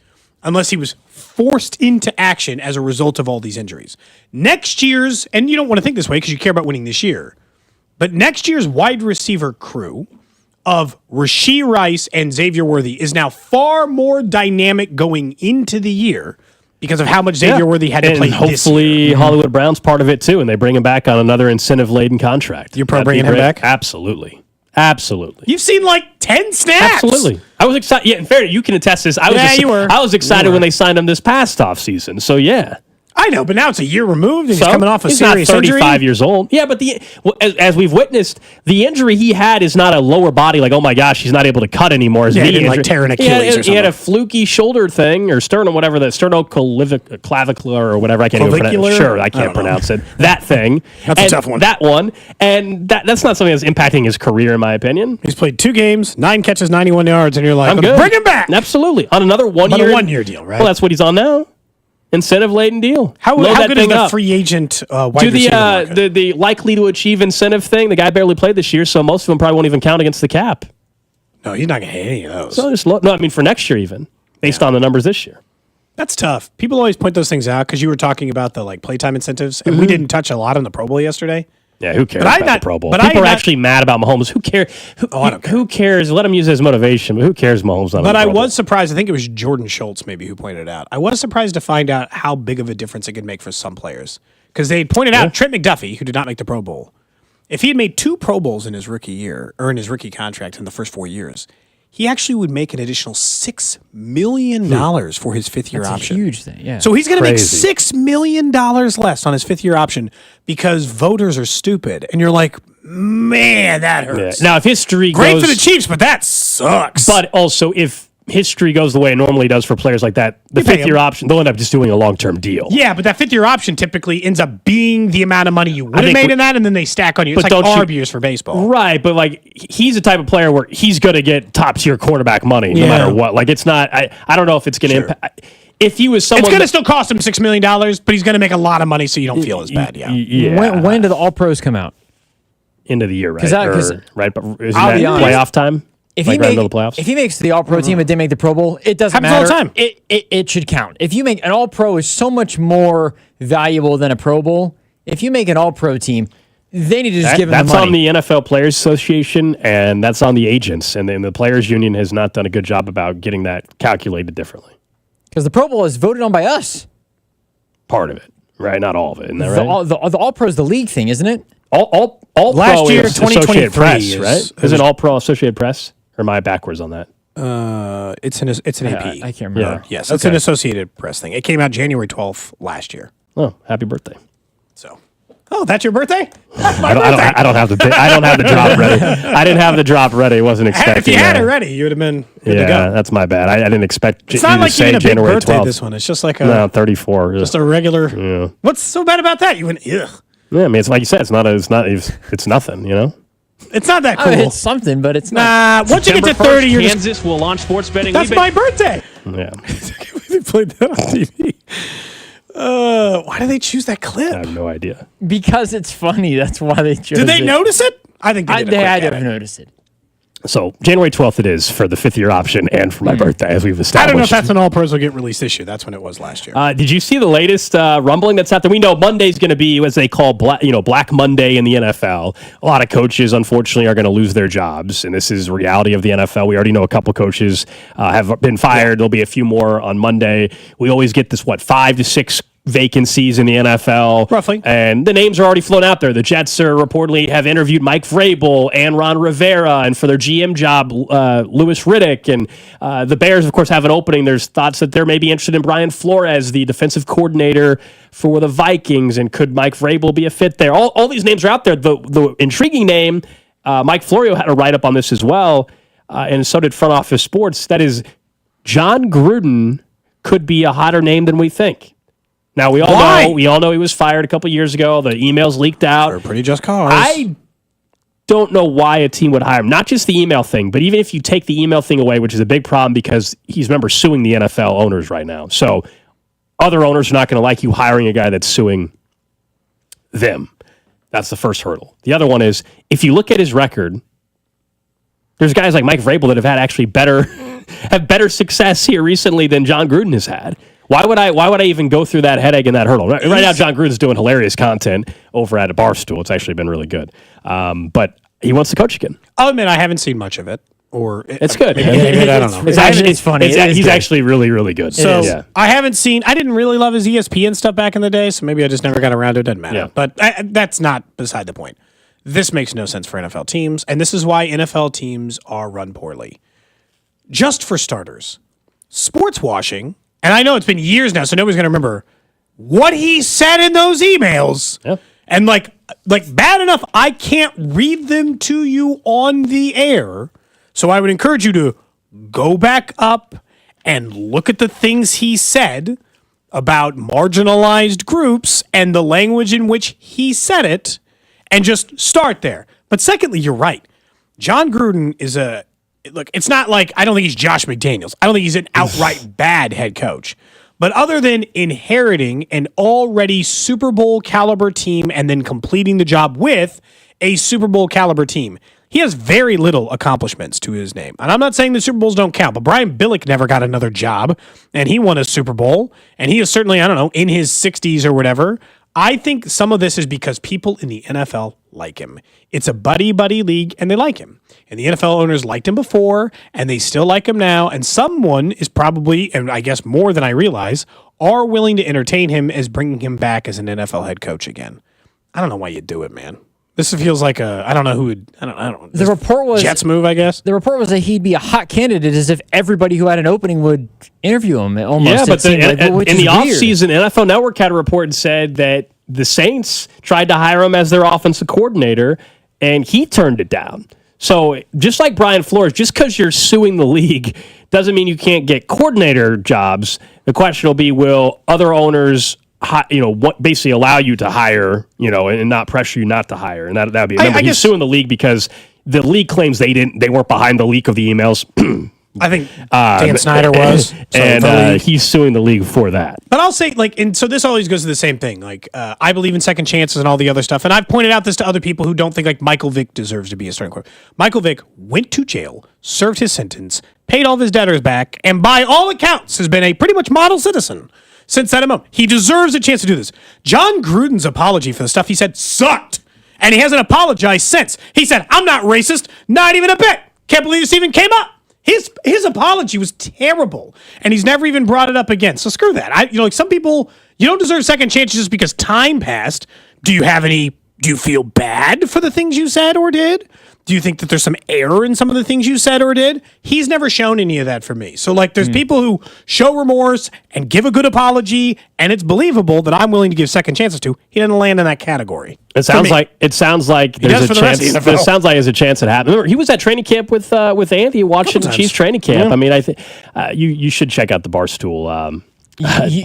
unless he was forced into action as a result of all these injuries. Next year's, and you don't want to think this way because you care about winning this year, but next year's wide receiver crew of Rashee Rice and Xavier Worthy is now far more dynamic going into the year because of how much Xavier Worthy had to play this year. Hopefully Hollywood Brown's part of it too, and they bring him back on another incentive-laden contract. You're pro bringing him back? Absolutely. You've seen 10 snaps. Absolutely. I was excited. Yeah, in fairness, you can attest this. You were. I was excited when they signed him this past offseason. So, yeah. I know, but now it's a year removed, and he's coming off a serious injury. He's not 35 injury. years old. Yeah, but as we've witnessed, the injury he had is not a lower body, like, oh my gosh, he's not able to cut anymore. His knee he didn't injury. tear an Achilles or something. He had a fluky shoulder thing, or sternum, whatever, that sternoclavicular or whatever. I can't even pronounce it. Sure, I can't pronounce it. That thing. That's a tough one. That one. And that's not something that's impacting his career, in my opinion. He's played 2 games, 9 catches, 91 yards, and you're like, I'm good. Bring him back. Absolutely. On another 1 year. On a 1 year deal, right? Well, that's what he's on now. Incentive-laden deal. How good is the free agent wide receiver market? The likely to achieve incentive thing? The guy barely played this year, so most of them probably won't even count against the cap. No, he's not going to hit any of those. So I mean for next year even, based on the numbers this year. That's tough. People always point those things out because you were talking about the playtime incentives, and we didn't touch a lot on the Pro Bowl yesterday. Yeah, who cares about the Pro Bowl? People are actually mad about Mahomes. Who cares? I don't care. Who cares? Let him use it as motivation, but who cares Mahomes on the Pro Bowl? But I was surprised. I think it was Jordan Schultz maybe who pointed it out. I was surprised to find out how big of a difference it could make for some players. Because they pointed out Trent McDuffie, who did not make the Pro Bowl, if he had made 2 Pro Bowls in his rookie year, or in his rookie contract in the first 4 years, he actually would make an additional $6 million for his fifth-year That's option. a huge thing, yeah. So he's going to make Crazy. $6 million less on his fifth-year option because voters are stupid. And you're like, man, that hurts. Now, if history Great goes, for the Chiefs, but that sucks. but also if history goes the way it normally does for players like that, the You pay fifth-year him. option, they'll end up just doing a long-term deal. Yeah, but that fifth-year option typically ends up being the amount of money you would have think made we- in that, and then they stack on you. It's But like don't you- Arby's for baseball. Right, but like he's the type of player where he's going to get top-tier quarterback money no Yeah. matter what. Like it's not. I don't know if it's going to impact. If he was someone, It's going to that- still cost him $6 million, but he's going to make a lot of money, so you don't feel as bad. Yeah. yeah. When do the All Pros come out? End of the year, right? 'Cause that- 'cause- Right, but isn't I'll that be honest. playoff time? If Like he right make, into the playoffs? if he makes the All Pro team but didn't make the Pro Bowl, it doesn't Happens all matter. the time. It should count. If you make an All Pro is so much more valuable than a Pro Bowl. If you make an All Pro team, they need to just give him the That's money. on the NFL Players Association, and that's on the agents, and then the Players Union has not done a good job about getting that calculated differently. Because the Pro Bowl is voted on by us. Part of it, right? Not all of it, isn't that The, right? the All Pro is the league thing, isn't it? All Last Pro year, is Associated 2023 Press, is- right? Is it All Pro Associated Press? Or am I backwards on that? It's an AP. I can't remember. Yes, it's an Associated Press thing. It came out January 12th last year. Oh, happy birthday! So, that's your birthday? I don't have the I don't have the drop ready. I didn't have the drop ready. Wasn't expecting. If you had that. it ready, you would have been good to Yeah, go. that's my bad. I didn't expect It's you not to like say even a big January birthday, 12th. this one. It's just like a, No, 34. just a regular. Yeah. What's so bad about that? You went, ugh. Yeah, I mean, it's like you said. It's nothing. You know. It's not that I cool. mean, it's something, but it's not. Once you get to 30, you're just, Kansas will launch sports betting. that's my birthday. Yeah. They played that on TV. Why do they choose that clip? I have no idea. Because it's funny. That's why they chose Did they it. notice it? I think they did. I didn't notice it. So January 12th it is for the fifth-year option and for my birthday, as we've I established. don't know if that's when All Pros will get released this year. That's when it was last year. Did you see the latest rumbling that's out there? We know Monday's going to be, as they call Black Monday in the NFL. A lot of coaches, unfortunately, are going to lose their jobs, and this is reality of the NFL. We already know a couple coaches have been fired. There'll be a few more on Monday. We always get this, 5 to 6 vacancies in the NFL. Roughly. And the names are already flown out there. The Jets are reportedly have interviewed Mike Vrabel and Ron Rivera, and for their GM job, Louis Riddick. And the Bears, of course, have an opening. There's thoughts that they may be interested in Brian Flores, the defensive coordinator for the Vikings, and could Mike Vrabel be a fit there? All these names are out there. The intriguing name, Mike Florio had a write-up on this as well, and so did Front Office Sports. That is, John Gruden could be a hotter name than we think. Now we all know he was fired a couple years ago. The emails leaked out. For pretty just cause. I don't know why a team would hire him. Not just the email thing, but even if you take the email thing away, which is a big problem because he's suing the NFL owners right now. So other owners are not going to like you hiring a guy that's suing them. That's the first hurdle. The other one is if you look at his record, there's guys like Mike Vrabel that have had actually better success here recently than John Gruden has had. Why would I even go through that headache and that hurdle? Right now, John Gruden's doing hilarious content over at a Barstool. It's actually been really good. But he wants to coach again. I'll admit I haven't seen much of it. It's good. Maybe I don't know. It's funny. He's actually really, really good. So I didn't really love his ESPN stuff back in the day, so maybe I just never got around to it. Doesn't matter. Yeah. But that's not beside the point. This makes no sense for NFL teams, and this is why NFL teams are run poorly. Just for starters, sports washing, and I know it's been years now, so nobody's going to remember what he said in those emails. Yeah. And like bad enough, I can't read them to you on the air. So I would encourage you to go back up and look at the things he said about marginalized groups and the language in which he said it, and just start there. But secondly, you're right. John Gruden is it's not like, I don't think he's Josh McDaniels. I don't think he's an outright bad head coach. But other than inheriting an already Super Bowl caliber team and then completing the job with a Super Bowl caliber team, he has very little accomplishments to his name. And I'm not saying the Super Bowls don't count, but Brian Billick never got another job, and he won a Super Bowl, and he is certainly, in his 60s or whatever. I think some of this is because people in the NFL like him. It's a buddy-buddy league, and they like him. And the NFL owners liked him before, and they still like him now, and someone is probably, and I guess more than I realize, are willing to entertain him as bringing him back as an NFL head coach again. I don't know why you do it, man. This feels like I don't know who would, I don't The report was Jets move, I guess. The report was that he'd be a hot candidate, as if everybody who had an opening would interview him. Almost, yeah, but in the offseason, NFL Network had a report and said that the Saints tried to hire him as their offensive coordinator, and he turned it down. So just like Brian Flores, just because you're suing the league doesn't mean you can't get coordinator jobs. The question will be, will other owners basically allow you to hire, and not pressure you not to hire. And that would be, remember, he's suing the league because the league claims they weren't behind the leak of the emails. I think Dan Snyder was. And he's suing the league for that. But I'll say, and so this always goes to the same thing. I believe in second chances and all the other stuff. And I've pointed out this to other people who don't think, Michael Vick deserves to be a starting quarterback. Michael Vick went to jail, served his sentence, paid all of his debtors back, and by all accounts has been a pretty much model citizen since that moment. He deserves a chance to do this. John Gruden's apology for the stuff he said sucked. And he hasn't apologized since. He said, I'm not racist, not even a bit. Can't believe this even came up. His apology was terrible, and he's never even brought it up again. So screw that. Some people, you don't deserve second chances just because time passed. Do you feel bad for the things you said or did? Do you think that there's some error in some of the things you said or did? He's never shown any of that for me. So there's people who show remorse and give a good apology, and it's believable that I'm willing to give second chances to. He didn't land in that category. It sounds like there's a chance. It sounds like there's a chance it happened. Remember, he was at training camp with Andy watching the Chiefs training camp. Yeah. I mean, I think you should check out the Barstool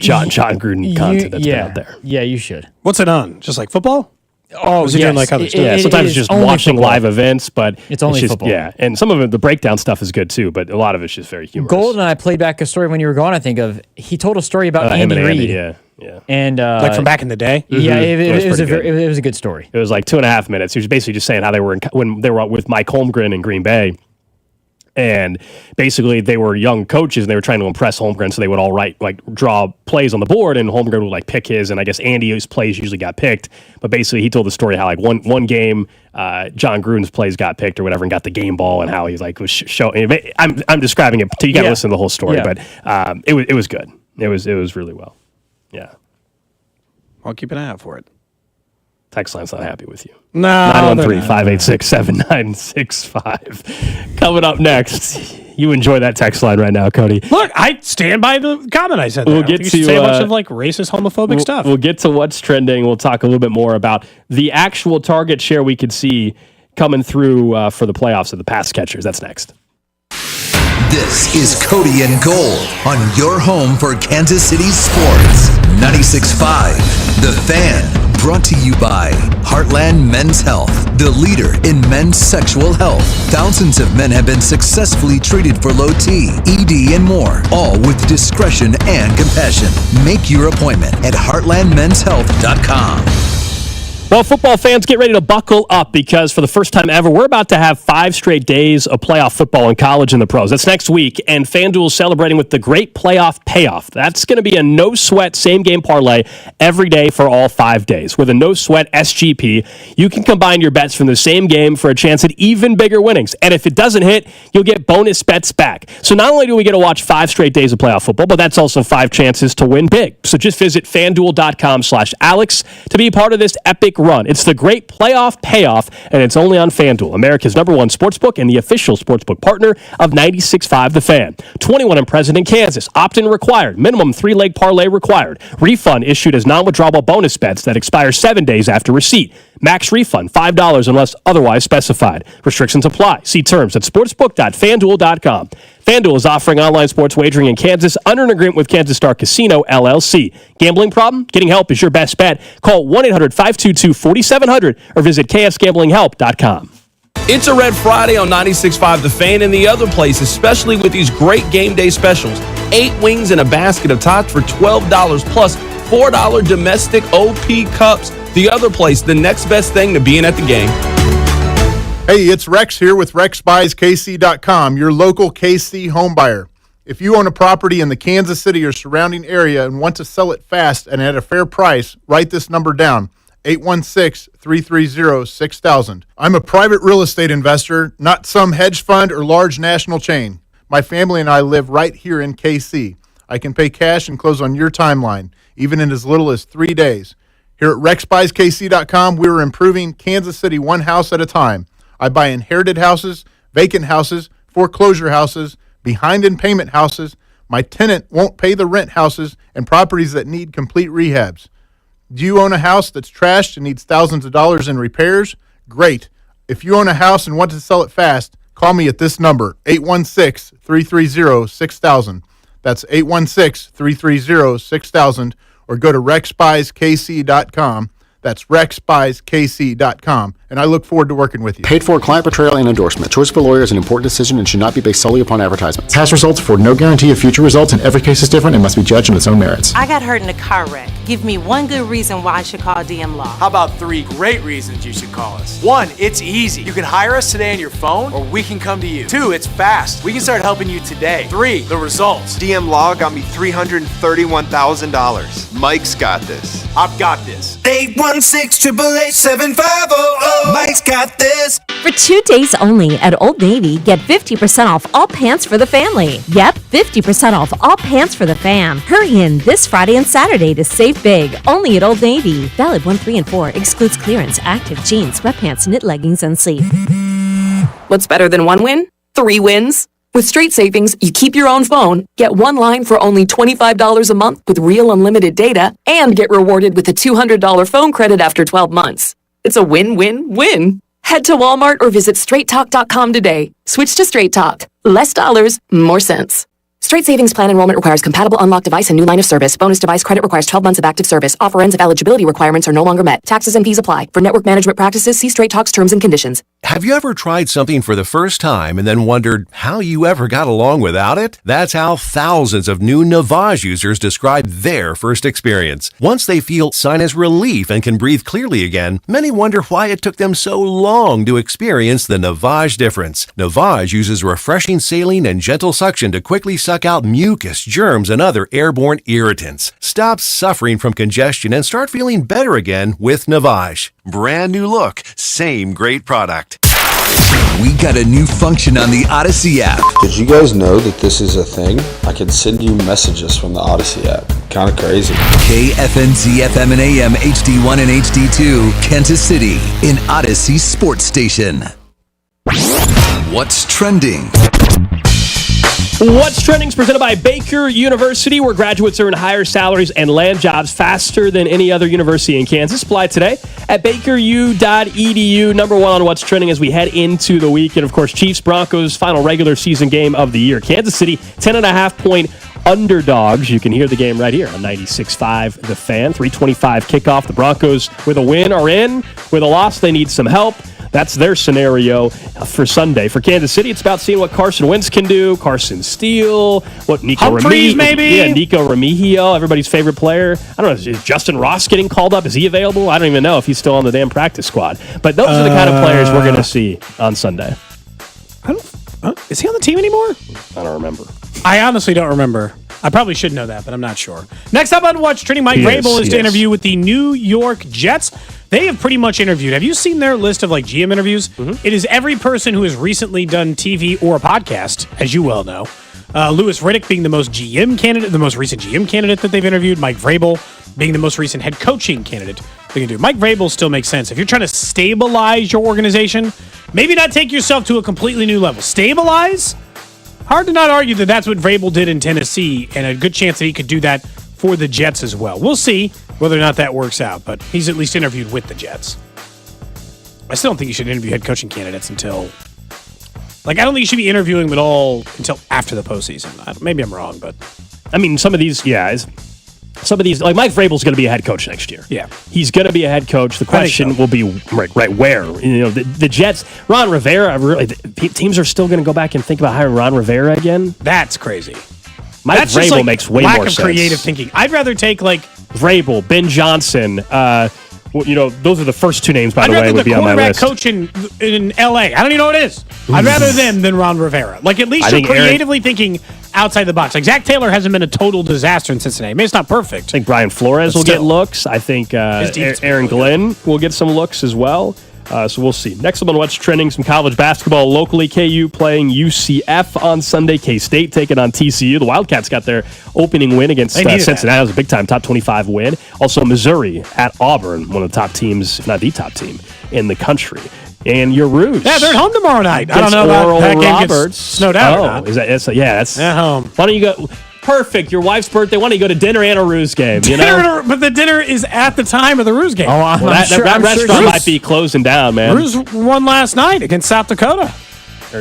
John Gruden content that's been out there. Yeah, you should. What's it on? Just like football? Oh, is he doing other stuff? Yeah, sometimes it's just watching football. live events, but it's only just, football. Yeah, and some of it, the breakdown stuff is good too, but a lot of it's just very humorous. Gold and I played back a story when you were gone. I think he told a story about Andy Reid. Yeah. And from back in the day. Yeah, it was a good story. It was like 2.5 minutes. He was basically just saying how they were when they were with Mike Holmgren in Green Bay. And basically, they were young coaches, and they were trying to impress Holmgren, so they would all draw plays on the board, and Holmgren would pick his, and I guess Andy's plays usually got picked. But basically, he told the story how one game, John Gruden's plays got picked or whatever, and got the game ball, and how he was showing. I'm describing it. You got to listen to the whole story, but it was good. It was really well. Yeah, I'll keep an eye out for it. Text line's not happy with you. No. 913-586-7965. Coming up next, you enjoy that text line right now, Cody. Look, I stand by the comment I said. We'll get to say a bunch of racist, homophobic stuff. We'll get to what's trending. We'll talk a little bit more about the actual target share we could see coming through for the playoffs of the pass catchers. That's next. This is Cody and Gold on your home for Kansas City sports. 96.5, The Fan. Brought to you by Heartland Men's Health, the leader in men's sexual health. Thousands of men have been successfully treated for low T, ED, and more, all with discretion and compassion. Make your appointment at heartlandmenshealth.com. Well, football fans, get ready to buckle up because for the first time ever, we're about to have 5 straight days of playoff football in college and the pros. That's next week, and FanDuel is celebrating with the great playoff payoff. That's going to be a no-sweat same-game parlay every day for all 5 days. With a no-sweat SGP, you can combine your bets from the same game for a chance at even bigger winnings. And if it doesn't hit, you'll get bonus bets back. So not only do we get to watch 5 straight days of playoff football, but that's also 5 chances to win big. So just visit FanDuel.com/Alex to be part of this epic run. It's the great playoff payoff, and it's only on FanDuel, America's #1 sportsbook and the official sportsbook partner of 96.5 The Fan. 21 and present in Kansas. Opt-in required. Minimum 3-leg parlay required. Refund issued as non-withdrawable bonus bets that expire 7 days after receipt. Max refund $5 unless otherwise specified. Restrictions apply. See terms at sportsbook.fanduel.com. FanDuel is offering online sports wagering in Kansas under an agreement with Kansas Star Casino, LLC. Gambling problem? Getting help is your best bet. Call 1-800-522-4700 or visit ksgamblinghelp.com. It's a Red Friday on 96.5 The Fan and the other place, especially with these great game day specials. 8 wings and a basket of tots for $12 plus $4 domestic OP cups. The other place, the next best thing to being at the game. Hey, it's Rex here with RexBuysKC.com, your local KC home buyer. If you own a property in the Kansas City or surrounding area and want to sell it fast and at a fair price, write this number down, 816-330-6000. I'm a private real estate investor, not some hedge fund or large national chain. My family and I live right here in KC. I can pay cash and close on your timeline, even in as little as 3 days. Here at RexBuysKC.com, we're improving Kansas City one house at a time. I buy inherited houses, vacant houses, foreclosure houses, behind in payment houses, my tenant won't pay the rent houses, and properties that need complete rehabs. Do you own a house that's trashed and needs thousands of dollars in repairs? Great. If you own a house and want to sell it fast, call me at this number, 816-330-6000. That's 816-330-6000, or go to RexBuysKC.com. That's RexBuysKC.com, and I look forward to working with you. Paid for client portrayal and endorsement. Choice of a lawyer is an important decision and should not be based solely upon advertisements. Past results afford no guarantee of future results, and every case is different and must be judged on its own merits. I got hurt in a car wreck. Give me one good reason why I should call DM Law. How about 3 great reasons you should call us? 1, it's easy. You can hire us today on your phone, or we can come to you. 2, it's fast. We can start helping you today. 3, the results. DM Law got me $331,000. Mike's got this. I've got this. 816-888-7500. Mike's got this. For 2 days only at Old Navy, get 50% off all pants for the family. Yep, 50% off all pants for the fam. Hurry in this Friday and Saturday to save big, only at Old Navy. Valid 1, 3, and 4. Excludes clearance, active jeans, sweatpants, knit leggings, and sleep. What's better than 1 win? 3 wins. With Straight Savings, you keep your own phone, get 1 line for only $25 a month with real unlimited data, and get rewarded with a $200 phone credit after 12 months. It's a win-win-win. Head to Walmart or visit straighttalk.com today. Switch to Straight Talk. Less dollars, more sense. Straight Savings Plan enrollment requires compatible unlocked device and new line of service. Bonus device credit requires 12 months of active service. Offer ends if eligibility requirements are no longer met. Taxes and fees apply. For network management practices, see Straight Talk's terms and conditions. Have you ever tried something for the first time and then wondered how you ever got along without it? That's how thousands of new Navage users describe their first experience. Once they feel sinus relief and can breathe clearly again, many wonder why it took them so long to experience the Navage difference. Navage uses refreshing saline and gentle suction to quickly suck out mucus, germs, and other airborne irritants. Stop suffering from congestion and start feeling better again with Navage. Brand new look, same great product. We got a new function on the Odyssey app. Did you guys know that this is a thing? I can send you messages from the Odyssey app. Kind of crazy. KFNZ FM and AM HD1 and HD2, Kansas City, in Odyssey Sports Station. What's trending? What's Trending is presented by Baker University, where graduates earn higher salaries and land jobs faster than any other university in Kansas. Apply today at bakeru.edu. Number 1 on What's Trending as we head into the week. And, of course, Chiefs-Broncos final regular season game of the year. Kansas City, 10.5-point underdogs. You can hear the game right here on 96.5 The Fan. 3:25 kickoff. The Broncos, with a win, are in. With a loss, they need some help. That's their scenario for Sunday. For Kansas City, it's about seeing what Carson Wentz can do, Carson Steele, what Nico Humphreys, maybe? Yeah, Nico Remigio, everybody's favorite player. I don't know, is Justin Ross getting called up? Is he available? I don't even know if he's still on the damn practice squad. But those are the kind of players we're going to see on Sunday. Is he on the team anymore? I don't remember. I honestly don't remember. I probably should know that, but I'm not sure. Next up on What's Trending, Mike Vrabel is to interview with the New York Jets. They have pretty much interviewed. Have you seen their list of GM interviews? Mm-hmm. It is every person who has recently done TV or a podcast, as you well know. Louis Riddick being the most recent GM candidate that they've interviewed. Mike Vrabel being the most recent head coaching candidate they can do. Mike Vrabel still makes sense. If you're trying to stabilize your organization, maybe not take yourself to a completely new level. Stabilize? Hard to not argue that that's what Vrabel did in Tennessee, and a good chance that he could do that for the Jets as well. We'll see whether or not that works out, but he's at least interviewed with the Jets. I still don't think you should interview head coaching candidates until... I don't think you should be interviewing them at all until after the postseason. Maybe I'm wrong, but... I mean, some of these, Mike Vrabel's going to be a head coach next year. Yeah. He's going to be a head coach. The question will be, right, where? The Jets, Ron Rivera, teams are still going to go back and think about hiring Ron Rivera again? That's crazy. Mike Vrabel makes way more sense. Lack of creative thinking. I'd rather take, Vrabel, Ben Johnson, those are the first 2 names, by the way, would be on my list. I'd rather the quarterback coach in L.A. I don't even know what it is. I'd rather them than Ron Rivera. At least you're creatively thinking outside the box. Zach Taylor hasn't been a total disaster in Cincinnati. I mean, it's not perfect. I think Brian Flores will get looks. I think Aaron Glenn will get some looks as well. So we'll see. Next up on What's Trending, some college basketball locally. KU playing UCF on Sunday. K-State taking on TCU. The Wildcats got their opening win against Cincinnati. That was a big-time top 25 win. Also, Missouri at Auburn, one of the top teams, if not the top team, in the country. And your Rouge. Yeah, they're at home tomorrow night. I don't know about that game gets snowed out or not. That's at home. Why don't you go? Perfect. Your wife's birthday. Why don't you go to dinner and a Ruse game? You know? But the dinner is at the time of the Ruse game. That restaurant might be closing down, man. Ruse won last night against South Dakota.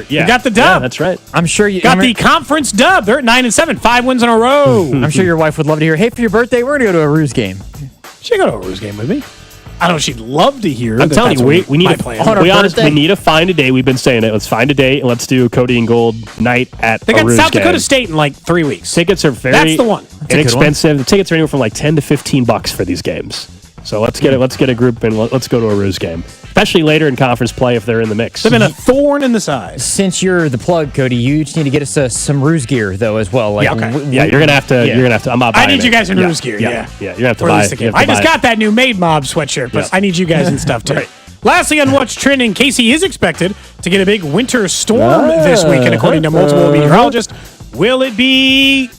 You got the dub. Yeah, that's right. I'm sure you got the conference dub. They're at 9-7, 5 wins in a row. I'm sure your wife would love to hear. Hey, for your birthday, we're gonna go to a Ruse game. She'd go to a Ruse game with me. I don't know. She'd love to hear. I'm telling you, we need to find a day. We've been saying it. Let's find a day and let's do Cody and Gold night at. They got South Dakota State in like 3 weeks. Tickets are very. That's the one. Inexpensive. The tickets are anywhere from like $10 to $15 for these games. So let's get a group and let's go to a Ruse game, especially later in conference play if they're in the mix. They've been a thorn in the side. Since you're the plug, Cody, you just need to get us some Ruse gear though as well. Like, you're gonna have to. You're gonna have to. I'm not buying I need you guys in Ruse gear. Yeah. You're gonna have to buy. I just got that new Made Mob sweatshirt, but I need you guys and stuff too. Right. Lastly, on What's Trending, Casey is expected to get a big winter storm this weekend, according to multiple meteorologists. Will it be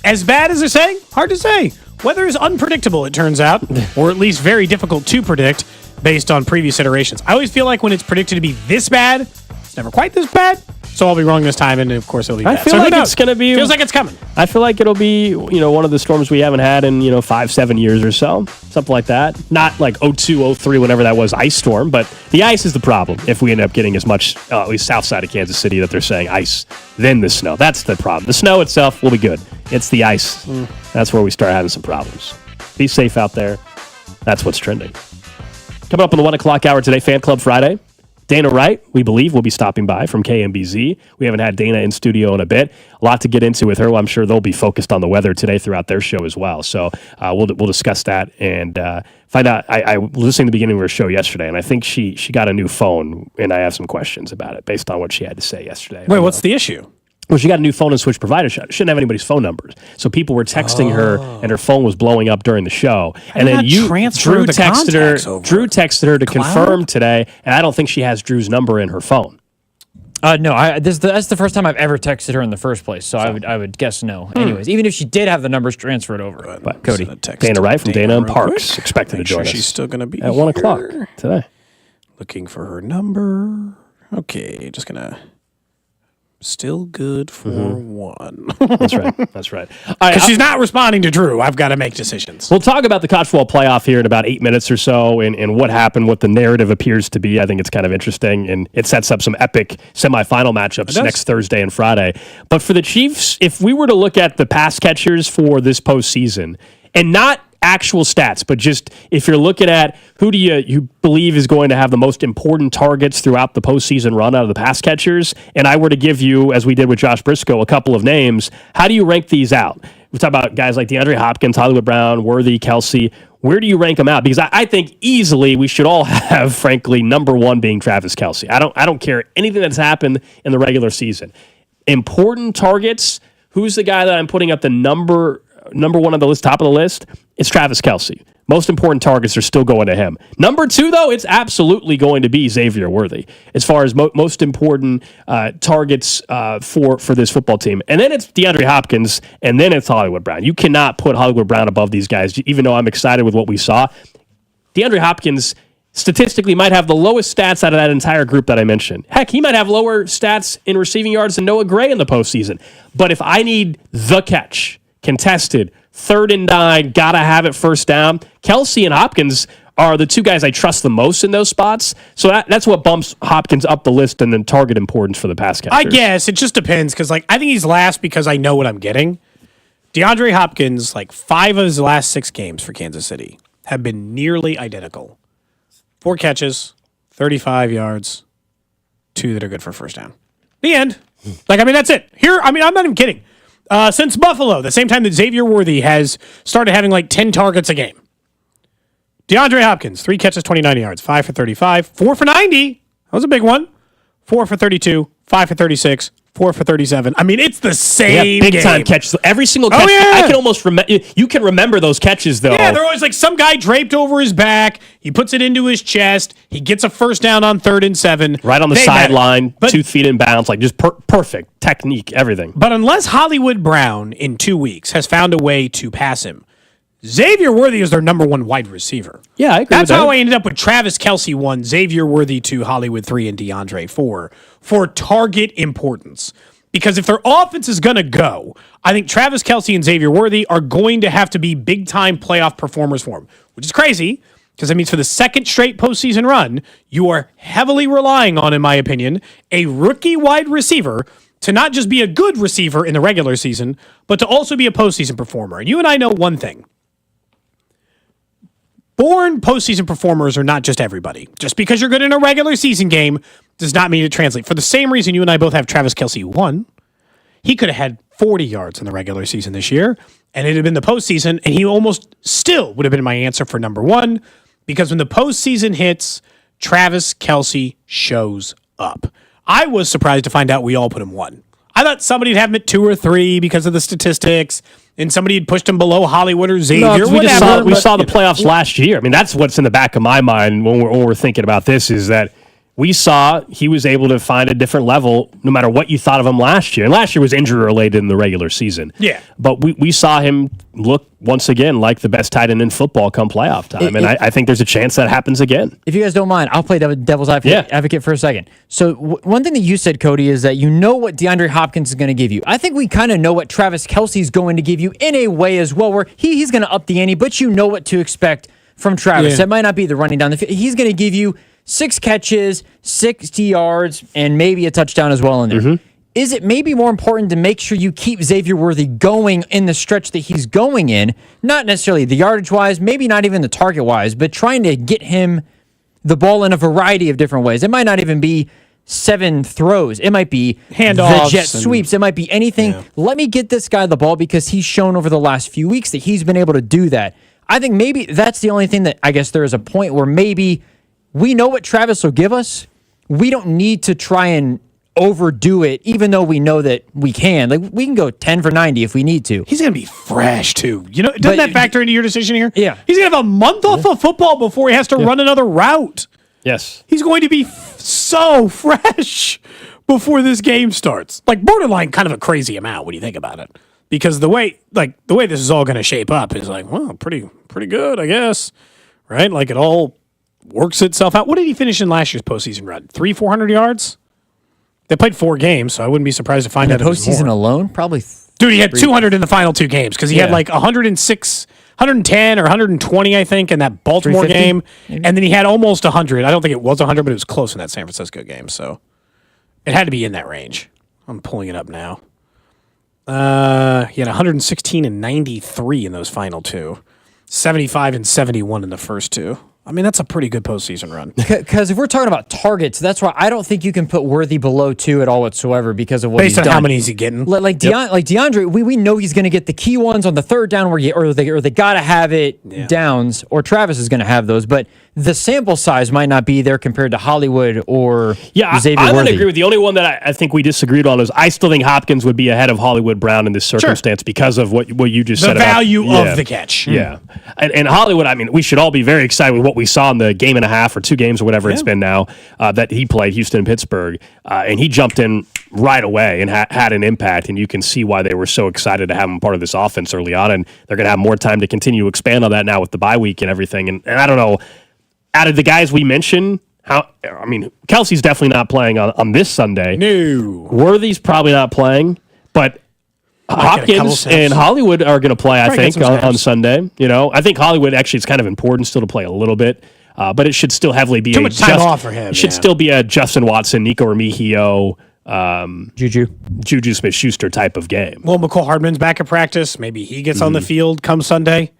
as bad as they're saying? Hard to say. Weather is unpredictable, it turns out, or at least very difficult to predict based on previous iterations. I always feel like when it's predicted to be this bad, it's never quite this bad. So I'll be wrong this time, and of course it'll be bad. I feel like it's going to be... Feels like it's coming. I feel like it'll be, one of the storms we haven't had in, 5-7 years or so. Something like that. Not like 02, 03, whenever that was, ice storm. But the ice is the problem if we end up getting as much, at least south side of Kansas City, that they're saying ice, then the snow. That's the problem. The snow itself will be good. It's the ice. That's where we start having some problems. Be safe out there. That's what's trending. Coming up on the 1 o'clock hour today, Fan Club Friday. Dana Wright, we believe, will be stopping by from KMBZ. We haven't had Dana in studio in a bit. A lot to get into with her. Well, I'm sure they'll be focused on the weather today throughout their show as well. So we'll discuss that and find out. I was listening to the beginning of her show yesterday, and I think she got a new phone, and I have some questions about it based on what she had to say yesterday. Wait, what's the issue? Well, she got a new phone and switched providers. She shouldn't have anybody's phone numbers. So people were texting her, and her phone was blowing up during the show. And then Drew texted her to confirm today, and I don't think she has Drew's number in her phone. No, that's the first time I've ever texted her in the first place. So I would guess no. Anyways, even if she did have the numbers transferred over. But Cody, Dana Wright from Dana and Parks expected to join us. She's still going to be at 1 o'clock today. Looking for her number. Okay, just going to... Still good for one. That's right. That's right. Because she's not responding to Drew. I've got to make decisions. We'll talk about the college football playoff here in about 8 minutes or so and what happened, what the narrative appears to be. I think it's kind of interesting, and it sets up some epic semifinal matchups next Thursday and Friday. But for the Chiefs, if we were to look at the pass catchers for this postseason, and not actual stats, but just if you're looking at who do you believe is going to have the most important targets throughout the postseason run out of the pass catchers, and I were to give you, as we did with Josh Brisco, a couple of names, how do you rank these out? We talk about guys like DeAndre Hopkins, Hollywood Brown, Worthy, Kelsey. Where do you rank them out? Because I think easily we should all have, frankly, number one being Travis Kelsey. I don't care anything that's happened in the regular season. Important targets, who's the guy that I'm putting up the number one on the list, top of the list? It's Travis Kelsey. Most important targets are still going to him. Number two, though, it's absolutely going to be Xavier Worthy as far as most important targets for this football team. And then it's DeAndre Hopkins, and then it's Hollywood Brown. You cannot put Hollywood Brown above these guys, even though I'm excited with what we saw. DeAndre Hopkins statistically might have the lowest stats out of that entire group that I mentioned. Heck, he might have lower stats in receiving yards than Noah Gray in the postseason. But if I need the catch, contested, 3rd and 9, gotta have it first down, Kelsey and Hopkins are the two guys I trust the most in those spots. So that's what bumps Hopkins up the list and then target importance for the pass catchers. I guess. It just depends, because I think he's last because I know what I'm getting. DeAndre Hopkins, 5 of his last 6 games for Kansas City have been nearly identical. 4 catches, 35 yards, 2 that are good for first down. The end. That's it. I'm not even kidding. Since Buffalo, the same time that Xavier Worthy has started having 10 targets a game. DeAndre Hopkins, 3 catches, 29 yards, 5 for 35, 4 for 90. That was a big one. 4 for 32, 5 for 36, 4 for 37. I mean, it's the same big game. time catches. Every single catch. I can almost remember. You can remember those catches though. Yeah, they're always like some guy draped over his back. He puts it into his chest. He gets a first down on 3rd and 7. Right on the sideline, 2 feet in bounds, like just perfect technique, everything. But unless Hollywood Brown in 2 weeks has found a way to pass him, Xavier Worthy is their number 1 wide receiver. Yeah, I agree. That's how I ended up with Travis Kelce 1, Xavier Worthy 2, Hollywood 3, and DeAndre 4 for target importance. Because if their offense is going to go, I think Travis Kelce and Xavier Worthy are going to have to be big-time playoff performers for him, which is crazy because that means for the second straight postseason run, you are heavily relying on, in my opinion, a rookie wide receiver to not just be a good receiver in the regular season, but to also be a postseason performer. And you and I know one thing. Born postseason performers are not just everybody. Just because you're good in a regular season game does not mean it translates. For the same reason you and I both have Travis Kelce 1. He could have had 40 yards in the regular season this year, and it had been the postseason, and he almost still would have been my answer for number 1, because when the postseason hits, Travis Kelce shows up. I was surprised to find out we all put him 1. I thought somebody'd have him at 2 or 3 because of the statistics, and somebody had pushed him below Hollywood or Xavier. No, we saw the playoffs last year. I mean, that's what's in the back of my mind when we're thinking about this, is that we saw he was able to find a different level no matter what you thought of him last year. And last year was injury-related in the regular season. Yeah. But we saw him look, once again, like the best tight end in football come playoff time. And I think there's a chance that happens again. If you guys don't mind, I'll play devil's advocate for a second. So one thing that you said, Cody, is that you know what DeAndre Hopkins is going to give you. I think we kind of know what Travis Kelce is going to give you in a way as well, where he's going to up the ante, but you know what to expect from Travis. Yeah. That might not be the running down the field. He's going to give you 6 catches, 60 yards, and maybe a touchdown as well in there. Mm-hmm. Is it maybe more important to make sure you keep Xavier Worthy going in the stretch that he's going in, not necessarily the yardage-wise, maybe not even the target-wise, but trying to get him the ball in a variety of different ways? It might not even be 7 throws. It might be handoffs, the jet sweeps. It might be anything. Yeah. Let me get this guy the ball because he's shown over the last few weeks that he's been able to do that. I think maybe that's the only thing that I guess there is a point where maybe we know what Travis will give us. We don't need to try and overdo it, even though we know that we can. Like, we can go 10 for 90 if we need to. He's going to be fresh, too. You know, doesn't that factor into your decision here? Yeah. He's going to have a month off of football before he has to run another route. Yes. He's going to be so fresh before this game starts. Like, borderline kind of a crazy amount when you think about it. Because the way this is all going to shape up is like, well, pretty good, I guess. Right? Like, it all works itself out. What did he finish in last year's postseason run? 400 yards? They played 4 games, so I wouldn't be surprised to find out. In the postseason alone, probably. Dude, he had 200 in the final 2 games because he had like 106, 110 or 120, I think, in that Baltimore game, maybe? And then he had almost 100. I don't think it was 100, but it was close in that San Francisco game. So it had to be in that range. I'm pulling it up now. He had 116 and 93 in those final 2, 75 and 71 in the first 2. I mean, that's a pretty good postseason run. Because if we're talking about targets, that's why I don't think you can put Worthy below 2 at all whatsoever because of what he's done. Based on how many is he getting? Like DeAndre, we know he's going to get the key ones on the 3rd down or they got to have it downs, or Travis is going to have those. But the sample size might not be there compared to Hollywood or Xavier I would Worthy. agree with the only one that I think we disagreed on is I still think Hopkins would be ahead of Hollywood Brown in this circumstance because of what you just said. The value of the catch. Yeah. And Hollywood, I mean, we should all be very excited with what we saw in the game and a half or 2 games or whatever it's been now that he played, Houston and Pittsburgh. And he jumped in right away and had an impact. And you can see why they were so excited to have him part of this offense early on. And they're going to have more time to continue to expand on that now with the bye week and everything. And I don't know, out of the guys we mentioned, Kelce's definitely not playing on this Sunday. No. Worthy's probably not playing, but Hopkins and Hollywood are going to play, I think, on Sunday. You know, I think Hollywood actually it's kind of important still to play a little bit, but it should still heavily be too much time off for him. It should still be a Justin Watson, Nico Remigio, Juju Smith-Schuster type of game. Well, McCole Hardman's back at practice. Maybe he gets on the field come Sunday.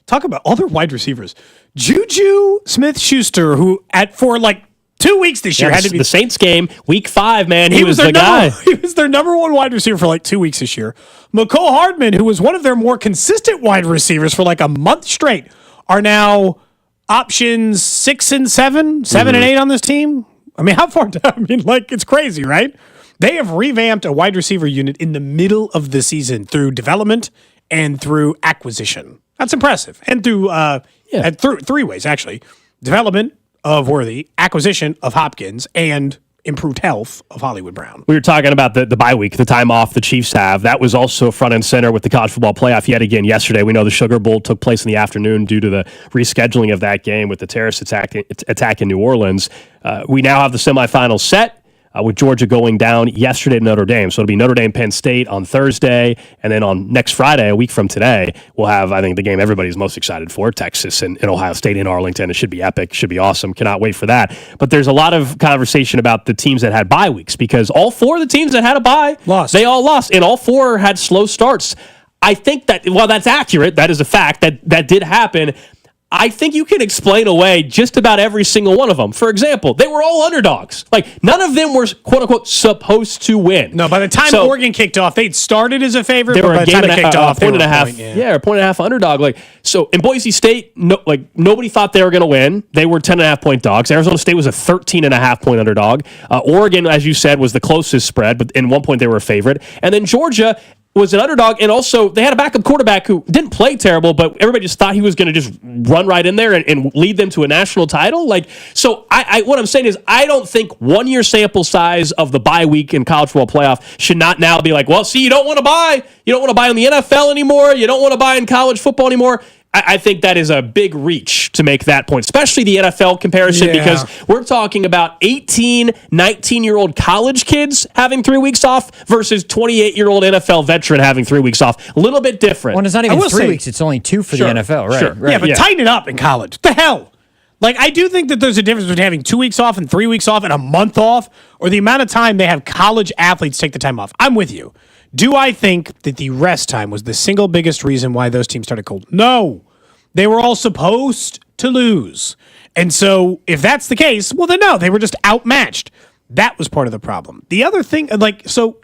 Talk about other wide receivers. Juju Smith-Schuster, who for like 2 weeks this year had to be the Saints game, week 5, man. He was their the guy. He was their number 1 wide receiver for like 2 weeks this year. McCole Hardman, who was one of their more consistent wide receivers for like a month straight, are now options 6 and 7, 7 and 8 on this team. I mean, how far down? I mean, like, it's crazy, right? They have revamped a wide receiver unit in the middle of the season through development and through acquisition. That's impressive. And through through three ways, actually. Development of Worthy, acquisition of Hopkins, and improved health of Hollywood Brown. We were talking about the bye week, the time off the Chiefs have. That was also front and center with the college football playoff yet again yesterday. We know the Sugar Bowl took place in the afternoon due to the rescheduling of that game with the terrorist attack in New Orleans. We now have the semifinals set. With Georgia going down yesterday to Notre Dame. So it'll be Notre Dame, Penn State on Thursday. And then on next Friday, a week from today, we'll have, I think, the game everybody's most excited for, Texas and Ohio State in Arlington. It should be epic. Should be awesome. Cannot wait for that. But there's a lot of conversation about the teams that had bye weeks because all four of the teams that had a bye, they all lost. And all four had slow starts. I think that, while that's accurate, that is a fact, that did happen. I think you can explain away just about every single one of them. For example, they were all underdogs. Like, none of them were, quote-unquote, supposed to win. No, by the time Oregon kicked off, they'd started as a favorite, they were but by the time they kicked off, they were a point and a half underdog. Like, so in Boise State, nobody thought they were going to win. They were 10.5-point dogs. Arizona State was a 13.5-point underdog. Oregon, as you said, was the closest spread, but in one point they were a favorite. And then Georgia was an underdog, and also they had a backup quarterback who didn't play terrible, but everybody just thought he was going to just run right in there and lead them to a national title. Like, so I what I'm saying is I don't think 1 year sample size of the bye week in college football playoff should not now be like, well, see, you don't want to buy in the NFL anymore. You don't want to buy in college football anymore. I think that is a big reach to make that point, especially the NFL comparison, because we're talking about 18, 19-year-old college kids having 3 weeks off versus 28-year-old NFL veteran having 3 weeks off. A little bit different. Well, it's not even 3 weeks. It's only 2 for the NFL, right? Sure. Right. Yeah, but tighten it up in college. What the hell? Like, I do think that there's a difference between having 2 weeks off and 3 weeks off and a month off, or the amount of time they have college athletes take the time off. I'm with you. Do I think that the rest time was the single biggest reason why those teams started cold? No. They were all supposed to lose. And so if that's the case, well, then no, they were just outmatched. That was part of the problem. The other thing,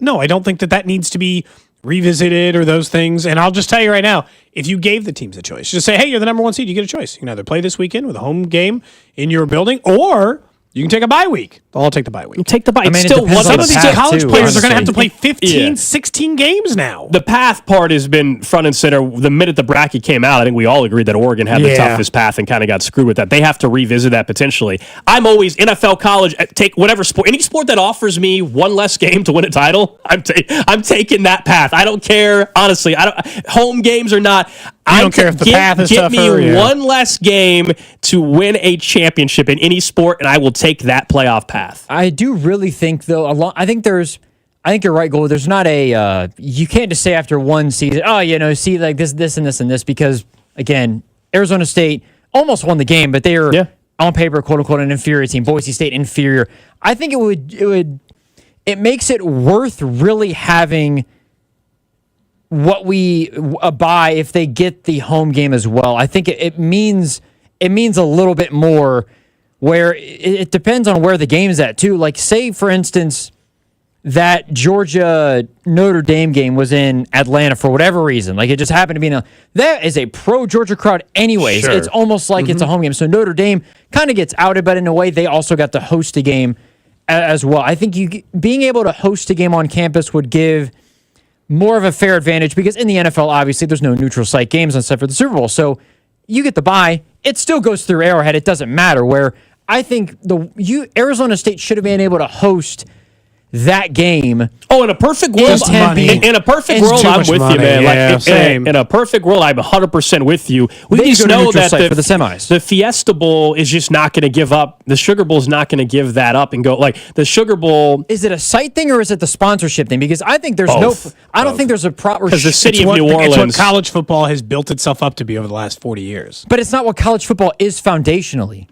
no, I don't think that needs to be revisited or those things. And I'll just tell you right now, if you gave the teams a choice, just say, hey, you're the number one seed, you get a choice. You can either play this weekend with a home game in your building, or you can take a bye week. I'll take the bye week. Take the bye. Some of these college players are going to have to play 15, 16 games now. The path part has been front and center. The minute the bracket came out, I think we all agreed that Oregon had the toughest path and kind of got screwed with that. They have to revisit that potentially. I'm always NFL, college, take whatever sport. Any sport that offers me one less game to win a title, I'm taking that path. I don't care, honestly. Home games or not. I don't care if the path is tougher. Give me one less game to win a championship in any sport, and I will take that playoff path. I do really think, though, I think you're right, Gold. There's not you can't just say after one season, see, like this, and this, and this, because, again, Arizona State almost won the game, but they are, on paper, quote-unquote, an inferior team. Boise State, inferior. I think it makes it worth really having a bye if they get the home game as well. I think it means a little bit more, where it depends on where the game's at too. Like, say for instance that Georgia Notre Dame game was in Atlanta for whatever reason, like it just happened to be that is a pro Georgia crowd anyways. Sure. It's almost like it's a home game. So Notre Dame kind of gets outed, but in a way they also got to host a game as well. I think being able to host a game on campus would give more of a fair advantage, because in the NFL, obviously, there's no neutral site games except for the Super Bowl. So you get the bye. It still goes through Arrowhead. It doesn't matter. Where I think Arizona State should have been able to host that game. Oh, in a perfect world, in a perfect world, I'm with you, man. Yeah, same. In a perfect world, I'm 100% with you. We just know that for the semis, the Fiesta Bowl is just not going to give up. The Sugar Bowl is not going to give that up and go. Like, the Sugar Bowl, is it a site thing or is it the sponsorship thing? Because I think there's I don't think there's a proper, because the city of New Orleans, it's what college football has built itself up to be over the last 40 years. But it's not what college football is foundationally.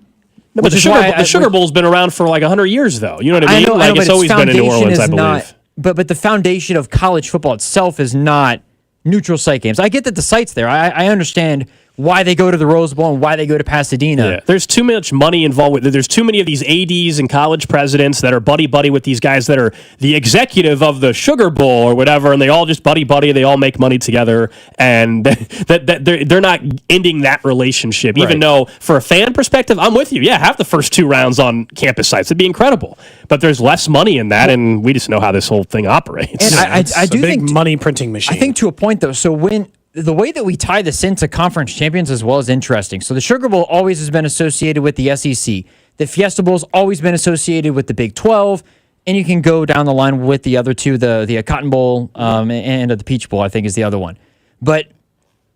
No, but the Sugar Bowl's been around for like 100 years, though. You know what I mean? I know, it's always been in New Orleans, I believe. But the foundation of college football itself is not neutral site games. I get that the site's there. I understand why they go to the Rose Bowl and why they go to Pasadena. Yeah. There's too much money involved with it. There's too many of these ADs and college presidents that are buddy-buddy with these guys that are the executive of the Sugar Bowl or whatever, and they all just buddy-buddy. They all make money together, and they're not ending that relationship. Even though, for a fan perspective, I'm with you. Yeah, have the first 2 rounds on campus sites. It'd be incredible. But there's less money in that, and we just know how this whole thing operates. And I do think money printing machine. I think to a point, though, so when the way that we tie this into conference champions as well is interesting. So the Sugar Bowl always has been associated with the SEC. The Fiesta Bowl's always been associated with the Big 12, and you can go down the line with the other two, the Cotton Bowl and the Peach Bowl, I think is the other one. But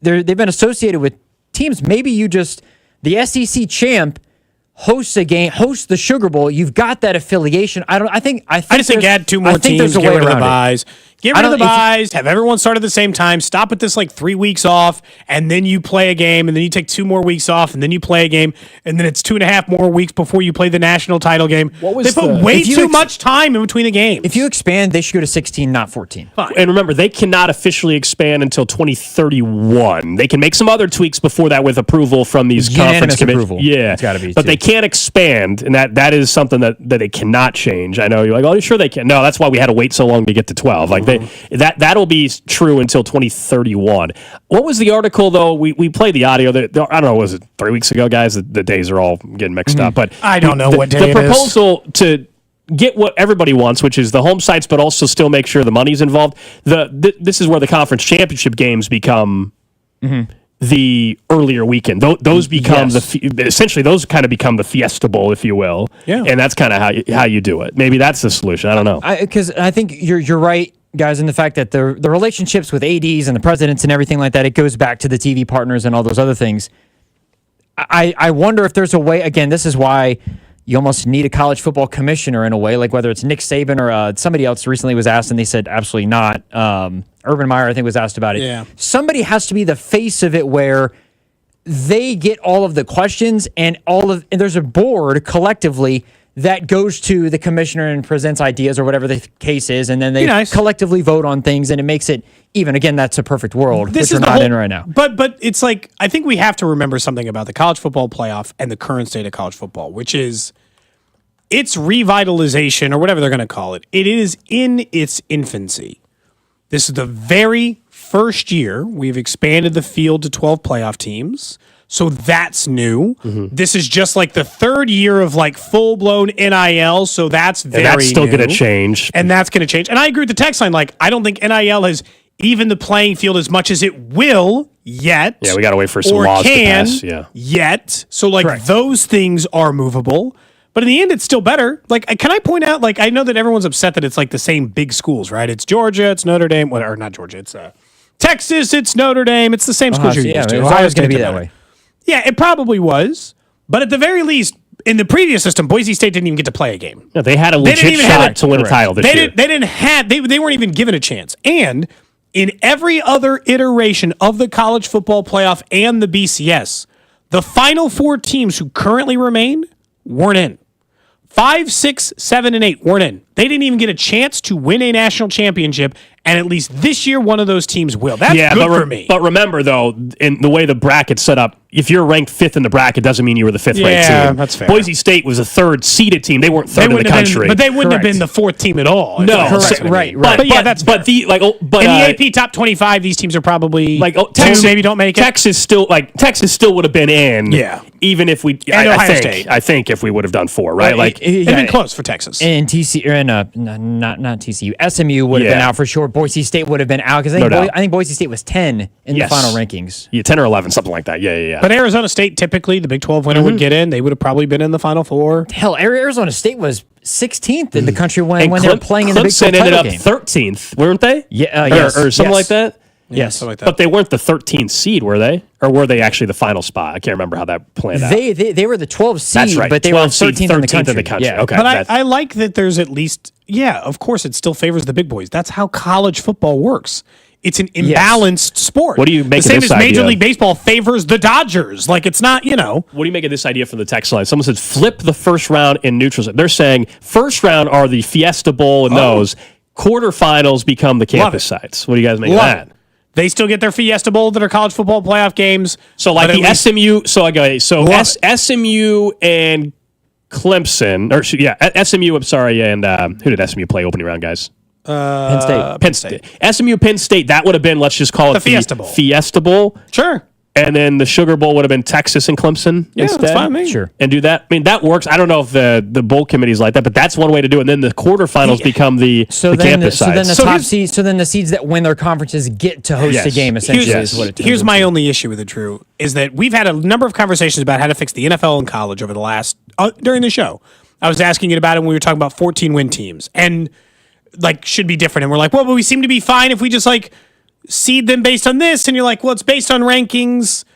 they've been associated with teams. Maybe you just, the SEC champ hosts a game, hosts the Sugar Bowl. You've got that affiliation. I think just think add 2 more teams, get rid of the buys. Get rid of the buys, have everyone start at the same time, stop at this 3 weeks off, and then you play a game, and then you take 2 more weeks off, and then you play a game, and then it's 2.5 more weeks before you play the national title game. They put way too much time in between the games. If you expand, they should go to 16, not 14. Fine. And remember, they cannot officially expand until 2031. They can make some other tweaks before that with approval from these conference committees. Yeah, it's got to be. But they can't expand, and that is something that they cannot change. I know you're like, oh, sure they can. No, that's why we had to wait so long to get to 12. That'll be true until 2031. What was the article though? We played the audio. I don't know. Was it 3 weeks ago, guys? The days are all getting mixed up. But I don't know what day the it is. proposal to get what everybody wants, which is the home sites, but also still make sure the money's involved. This is where the conference championship games become the earlier weekend. Those become essentially those kind of become the Fiesta Bowl, if you will. Yeah. And that's kind of how you do it. Maybe that's the solution. I don't know. Because I think you're right, guys, in the fact that the relationships with ADs and the presidents and everything like that, it goes back to the TV partners and all those other things. I wonder if there's a way, again, this is why you almost need a college football commissioner in a way, like whether it's Nick Saban or somebody else recently was asked and they said absolutely not. Urban Meyer, I think, was asked about it. Yeah. Somebody has to be the face of it where they get all of the questions and there's a board collectively that goes to the commissioner and presents ideas or whatever the case is, and then they collectively vote on things, and it makes it even. Again, that's a perfect world, which we're not in right now. But it's I think we have to remember something about the college football playoff and the current state of college football, which is its revitalization, or whatever they're going to call it. It is in its infancy. This is the very first year we've expanded the field to 12 playoff teams. So that's new. This is just the third year of full-blown NIL, so that's very new. And that's still going to change. And that's going to change. And I agree with the text line. I don't think NIL has even the playing field as much as it will yet. Yeah, we got to wait for some laws to pass. Yeah. Yet. So, those things are movable. But in the end, it's still better. Can I point out, I know that everyone's upset that it's the same big schools, right? It's Georgia, it's Notre Dame, or not Georgia, it's Texas, it's Notre Dame, it's the same schools you're used to. It's always going to be that way. Yeah, it probably was. But at the very least, in the previous system, Boise State didn't even get to play a game. No, they had a legit shot to win a title this year. They weren't even given a chance. And in every other iteration of the college football playoff and the BCS, the final 4 teams who currently remain weren't in. 5, 6, 7, and 8 weren't in. They didn't even get a chance to win a national championship, and at least this year, one of those teams will. That's good for me. But remember, though, in the way the bracket's set up, if you're ranked 5th in the bracket, doesn't mean you were the 5th ranked team. Yeah, that's fair. Boise State was a 3rd seeded team. They weren't 3rd in the country. But they wouldn't have been the 4th team at all. No, right. But that's fair. But in the AP top 25, these teams are probably Texas maybe don't make it. Texas still would have been in. Yeah. Even if we, I think if we would have done 4, right? It'd been close for Texas. And TCU, not TCU, SMU would have been out for sure. Boise State would have been out because I think Boise State was 10 in the final rankings. Yeah, 10 or 11, something like that. Yeah. But Arizona State, typically, the Big 12 winner would get in. They would have probably been in the Final Four. Hell, Arizona State was 16th in the country when they were playing in the Big 12 ended up game. 13th, weren't they? Yeah, or something like that. Yes, something like that. But they weren't the 13th seed, were they? Or were they actually the final spot? I can't remember how that planned out. They were the 12th seed, That's right. but they were 13th in the country. Yeah. Okay. But I like that there's at least, of course, it still favors the big boys. That's how college football works. It's an imbalanced sport. What do you make the of this same as Major idea? League Baseball favors the Dodgers. It's not, What do you make of this idea from the text line? Someone says flip the first round in neutral. They're saying first round are the Fiesta Bowl and those. Quarterfinals become the campus sites. What do you guys make of that? They still get their Fiesta Bowl that are college football playoff games. So like the SMU, SMU and Clemson, SMU, I'm sorry, and who did SMU play opening round, guys? Penn State. SMU, Penn State, that would have been, let's just call it the Fiesta Bowl. Sure. And then the Sugar Bowl would have been Texas and Clemson instead. That's fine, man. Sure. And do that. I mean, that works. I don't know if the bowl committee's like that, but that's one way to do it. And then the quarterfinals become the campus side. So then the seeds that win their conferences get to host a game, essentially, is what it turns Here's my into. only issue with it, Drew, is that we've had a number of conversations about how to fix the NFL and college over the last, during the show. I was asking it about it when we were talking about 14-win teams. And, should be different. And we're like, well, but we seem to be fine if we just, seed them based on this. And you're like, well, it's based on rankings.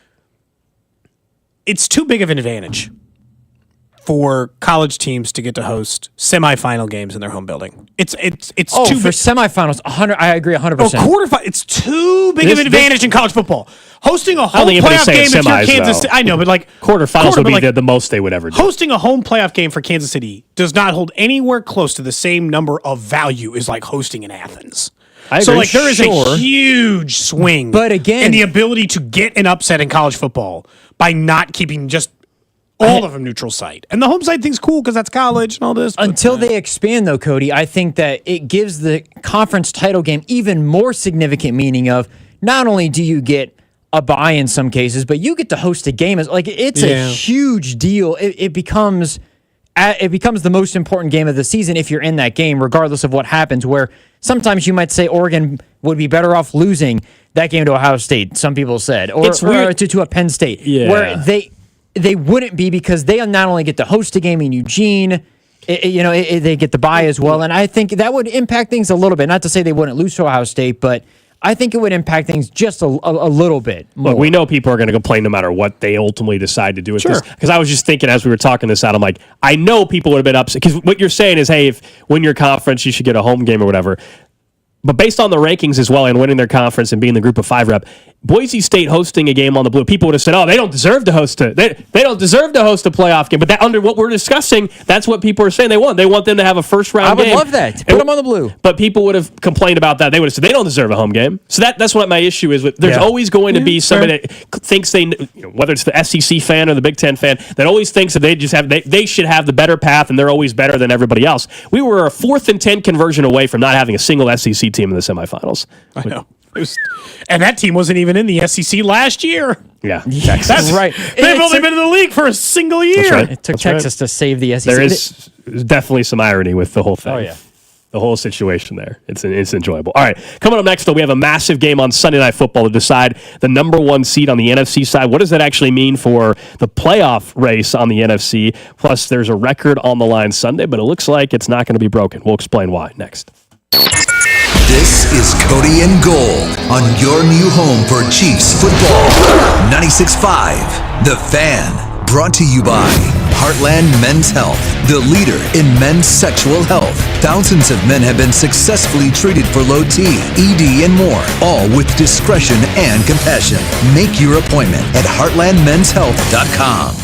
It's too big of an advantage for college teams to get to host semifinal games in their home building. It's too for semifinals. 100. I agree 100%. Quarterfinal. It's too big of an advantage in college football. Hosting a home playoff game if you're Kansas City. I know, but quarterfinals would be the most they would ever do. Hosting a home playoff game for Kansas City does not hold anywhere close to the same number of value as hosting in Athens. So there is a huge swing, but again, in the ability to get an upset in college football by not keeping just all of them neutral site. And the home site thing's cool because that's college and all this. Until they expand, though, Cody, I think that it gives the conference title game even more significant meaning of not only do you get a bye in some cases, but you get to host a game. It's a huge deal. It becomes the most important game of the season if you're in that game, regardless of what happens, where sometimes you might say Oregon would be better off losing that game to Ohio State, some people said, or to a Penn State, where they wouldn't be because they not only get to host a game in Eugene, they get the bye as well. And I think that would impact things a little bit. Not to say they wouldn't lose to Ohio State, but I think it would impact things just a little bit more. Look, we know people are going to complain no matter what they ultimately decide to do with this. Because I was just thinking as we were talking this out, I'm like, I know people would have been upset. Because what you're saying is, hey, if win your conference, you should get a home game or whatever. But based on the rankings as well and winning their conference and being the group of 5 rep, Boise State hosting a game on the Blue, people would have said, oh, they don't deserve to host it. They don't deserve to host a playoff game. But that under what we're discussing, that's what people are saying they want. They want them to have a first-round game. I would love that. Put them on the Blue. But people would have complained about that. They would have said they don't deserve a home game. So that's what my issue is. There's always going to be somebody that thinks whether it's the SEC fan or the Big Ten fan, that always thinks that they should have the better path and they're always better than everybody else. We were a 4th and 10 conversion away from not having a single SEC team in the semifinals. I know. And that team wasn't even in the SEC last year. Yeah, Texas. That's right. They've only been in the league for a single year. That's right. It took Texas to save the SEC. There is definitely some irony with the whole thing. Oh, yeah. The whole situation there. It's enjoyable. All right, coming up next, though, we have a massive game on Sunday Night Football to decide the number 1 seed on the NFC side. What does that actually mean for the playoff race on the NFC? Plus, there's a record on the line Sunday, but it looks like it's not going to be broken. We'll explain why next. This is Cody and Gold on your new home for Chiefs football. 96.5, The Fan. Brought to you by Heartland Men's Health, the leader in men's sexual health. Thousands of men have been successfully treated for low T, ED, and more, all with discretion and compassion. Make your appointment at heartlandmenshealth.com.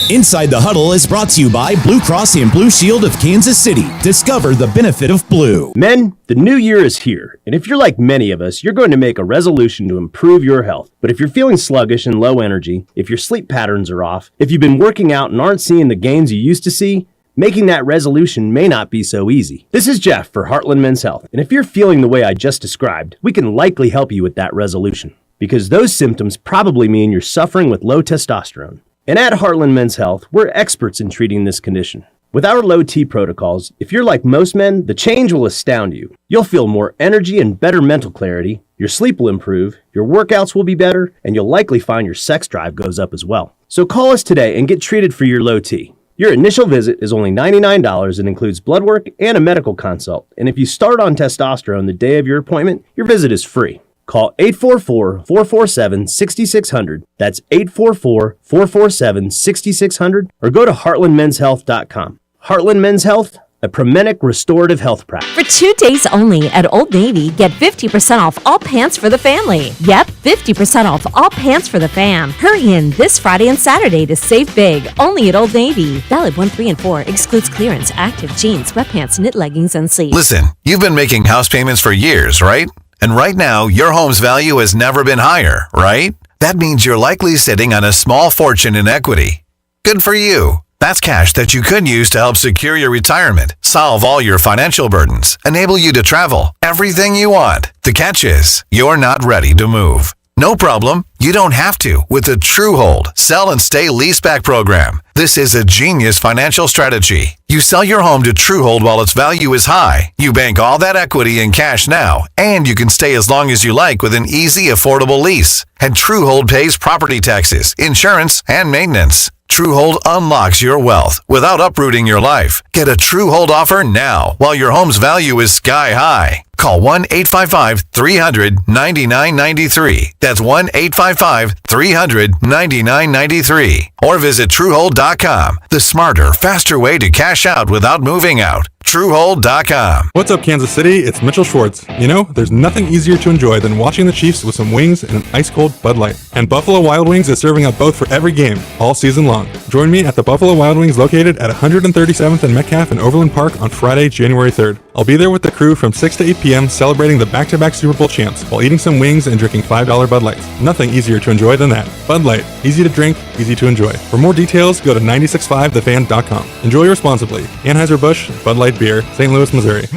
Inside the Huddle is brought to you by Blue Cross and Blue Shield of Kansas City. Discover the benefit of blue. Men, the new year is here, and if you're like many of us, you're going to make a resolution to improve your health. But if you're feeling sluggish and low energy, if your sleep patterns are off, if you've been working out and aren't seeing the gains you used to see, making that resolution may not be so easy. This is Jeff for Heartland Men's Health, and if you're feeling the way I just described, we can likely help you with that resolution, because those symptoms probably mean you're suffering with low testosterone. And at Heartland Men's Health, we're experts in treating this condition. With our low T protocols, if you're like most men, the change will astound you. You'll feel more energy and better mental clarity, your sleep will improve, your workouts will be better, and you'll likely find your sex drive goes up as well. So call us today and get treated for your low T. Your initial visit is only $99 and includes blood work and a medical consult. And if you start on testosterone the day of your appointment, your visit is free. Call 844-447-6600. That's 844-447-6600. Or go to heartlandmenshealth.com. Heartland Men's Health, a Promenic restorative health practice. For 2 days only at Old Navy, get 50% off all pants for the family. Yep, 50% off all pants for the fam. Hurry in this Friday and Saturday to save big, only at Old Navy. Valid 1, 3, and 4. Excludes clearance, active jeans, sweatpants, knit leggings, and sleeves. Listen, you've been making house payments for years, right? And right now, your home's value has never been higher, right? That means you're likely sitting on a small fortune in equity. Good for you. That's cash that you could use to help secure your retirement, solve all your financial burdens, enable you to travel, everything you want. The catch is, you're not ready to move. No problem. You don't have to with the TrueHold Sell and Stay Leaseback program. This is a genius financial strategy. You sell your home to TrueHold while its value is high. You bank all that equity in cash now, and you can stay as long as you like with an easy, affordable lease. And TrueHold pays property taxes, insurance, and maintenance. TrueHold unlocks your wealth without uprooting your life. Get a TrueHold offer now while your home's value is sky high. Call 1-855-300-9993. That's 1-855-300-9993. Or visit TrueHold.com. The smarter, faster way to cash out without moving out. TrueHold.com. What's up, Kansas City? It's Mitchell Schwartz. You know, there's nothing easier to enjoy than watching the Chiefs with some wings and an ice-cold Bud Light. And Buffalo Wild Wings is serving up both for every game, all season long. Join me at the Buffalo Wild Wings located at 137th and Metcalf in Overland Park on Friday, January 3rd. I'll be there with the crew from 6 to 8 p.m. celebrating the back-to-back Super Bowl champs while eating some wings and drinking $5 Bud Lights. Nothing easier to enjoy than that. Bud Light. Easy to drink, easy to enjoy. For more details, go to 965thefan.com. Enjoy responsibly. Anheuser-Busch, Bud Light Beer, St. Louis, Missouri.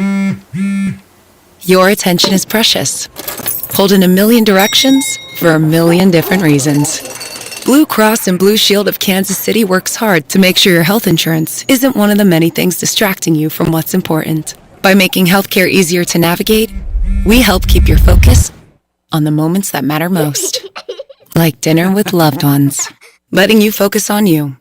Your attention is precious. Pulled in a million directions for a million different reasons. Blue Cross and Blue Shield of Kansas City works hard to make sure your health insurance isn't one of the many things distracting you from what's important. By making healthcare easier to navigate, we help keep your focus on the moments that matter most. Like dinner with loved ones. Letting you focus on you.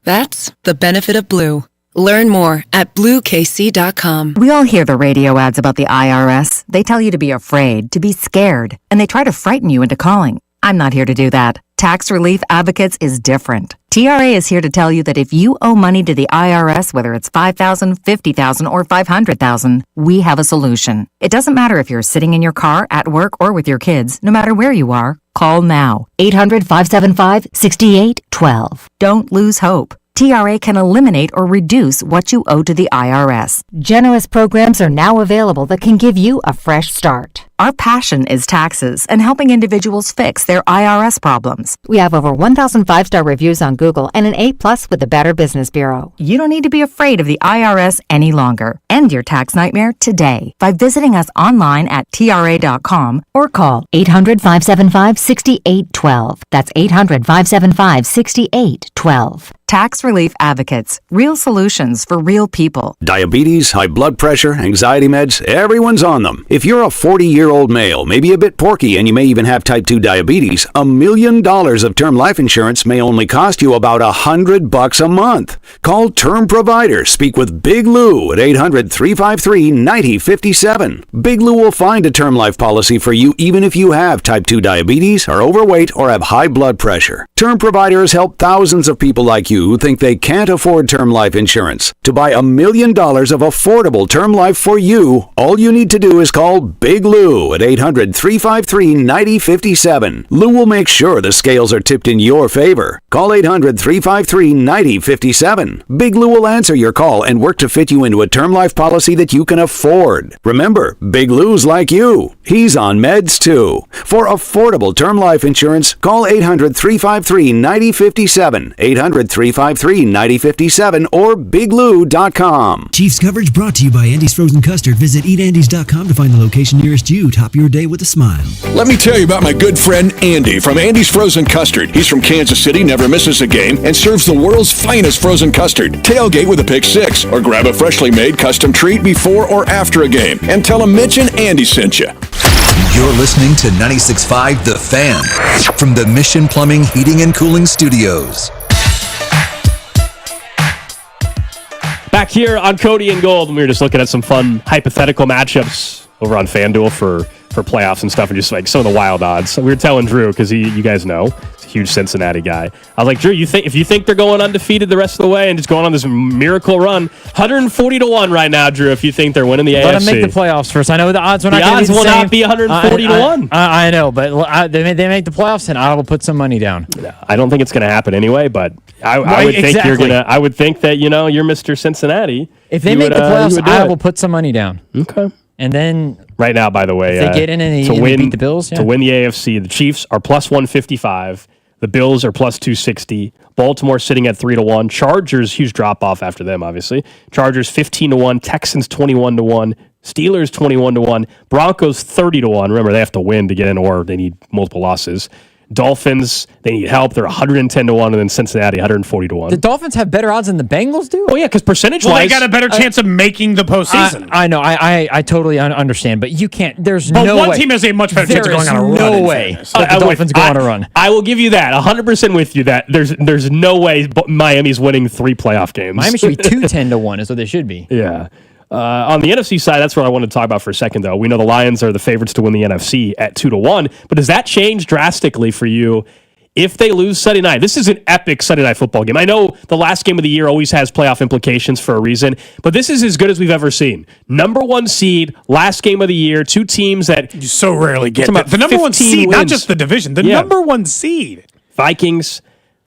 That's the benefit of Blue. Learn more at BlueKC.com. We all hear the radio ads about the IRS. They tell you to be afraid, to be scared, and they try to frighten you into calling. I'm not here to do that. Tax Relief Advocates is different. TRA is here to tell you that if you owe money to the IRS, whether it's $5,000, $50,000, or $500,000, we have a solution. It doesn't matter if you're sitting in your car, at work, or with your kids. No matter where you are, call now. 800-575-6812. Don't lose hope. TRA can eliminate or reduce what you owe to the IRS. Generous programs are now available that can give you a fresh start. Our passion is taxes and helping individuals fix their IRS problems. We have over 1,000 5-star reviews on Google and an A+ with the Better Business Bureau. You don't need to be afraid of the IRS any longer. End your tax nightmare today by visiting us online at TRA.com or call 800-575-6812. That's 800-575-6812. Tax Relief Advocates. Real solutions for real people. Diabetes, high blood pressure, anxiety meds, everyone's on them. If you're a 40-year-old male, maybe a bit porky, and you may even have type 2 diabetes, $1 million of term life insurance may only cost you about $100 a month. Call Term Provider. Speak with Big Lou at 800-353-9057. Big Lou will find a term life policy for you even if you have type 2 diabetes, are overweight, or have high blood pressure. Term Providers help thousands of people like you who think they can't afford term life insurance. To buy $1 million of affordable term life for you, all you need to do is call Big Lou at 800-353-9057. Lou will make sure the scales are tipped in your favor. Call 800-353-9057. Big Lou will answer your call and work to fit you into a term life policy that you can afford. Remember, Big Lou's like you. He's on meds too. For affordable term life insurance, call 800-353-9057. 800-353-9057 or biglou.com. Chiefs coverage brought to you by Andy's Frozen Custard. Visit eatandys.com to find the location nearest you. Top your day with a smile. Let me tell you about my good friend Andy from Andy's Frozen Custard. He's from Kansas City, never misses a game, and serves the world's finest frozen custard. Tailgate with a pick six, or grab a freshly made custom treat before or after a game, and tell him Mitch and Andy sent you. You're listening to 96.5 The Fan from the Mission Plumbing, Heating, and Cooling Studios. Back here on Cody and Gold, we were just looking at some fun hypothetical matchups over on FanDuel for playoffs and stuff, and just like some of the wild odds. So we were telling Drew, because you guys know, he's a huge Cincinnati guy. I was like, Drew, if you think they're going undefeated the rest of the way and just going on this miracle run, 140-1 right now, Drew, if you think they're winning the AFC. Let them make the playoffs first. I know the odds will not be the same. The odds will not be 140-1. I know, but they make the playoffs, and I will put some money down. I don't think it's going to happen anyway, but I would think you're gonna. I would think that you're Mr. Cincinnati. If they make the playoffs, I will put some money down. Okay. And then right now, by the way, if they get in and they beat the Bills, to win the AFC, the Chiefs are plus 155. The Bills are plus 260. Baltimore sitting at 3-1. Chargers, huge drop off after them, obviously. Chargers 15-1. Texans 21-1. Steelers 21-1. Broncos 30-1. Remember, they have to win to get in, or they need multiple losses. Dolphins, they need help. They're 110-1, and then Cincinnati 140-1. The Dolphins have better odds than the Bengals do? Oh, yeah, because percentage-wise... Well, they got a better chance of making the postseason. I know. I totally understand, but you can't... There's but no way. one team has a much better chance of going on a run. No way that the Dolphins go on a run. I will give you that. 100% with you that there's no way Miami's winning 3 playoff games. Miami should be 210-1 is what they should be. Yeah. On the NFC side, that's what I wanted to talk about for a second, though. We know the Lions are the favorites to win the NFC at 2-1, but does that change drastically for you if they lose Sunday night? This is an epic Sunday night football game. I know the last game of the year always has playoff implications for a reason, but this is as good as we've ever seen. Number 1 seed, last game of the year, 2 teams that you so rarely get. The number 1 seed, wins. not just the division, the number 1 seed. Vikings,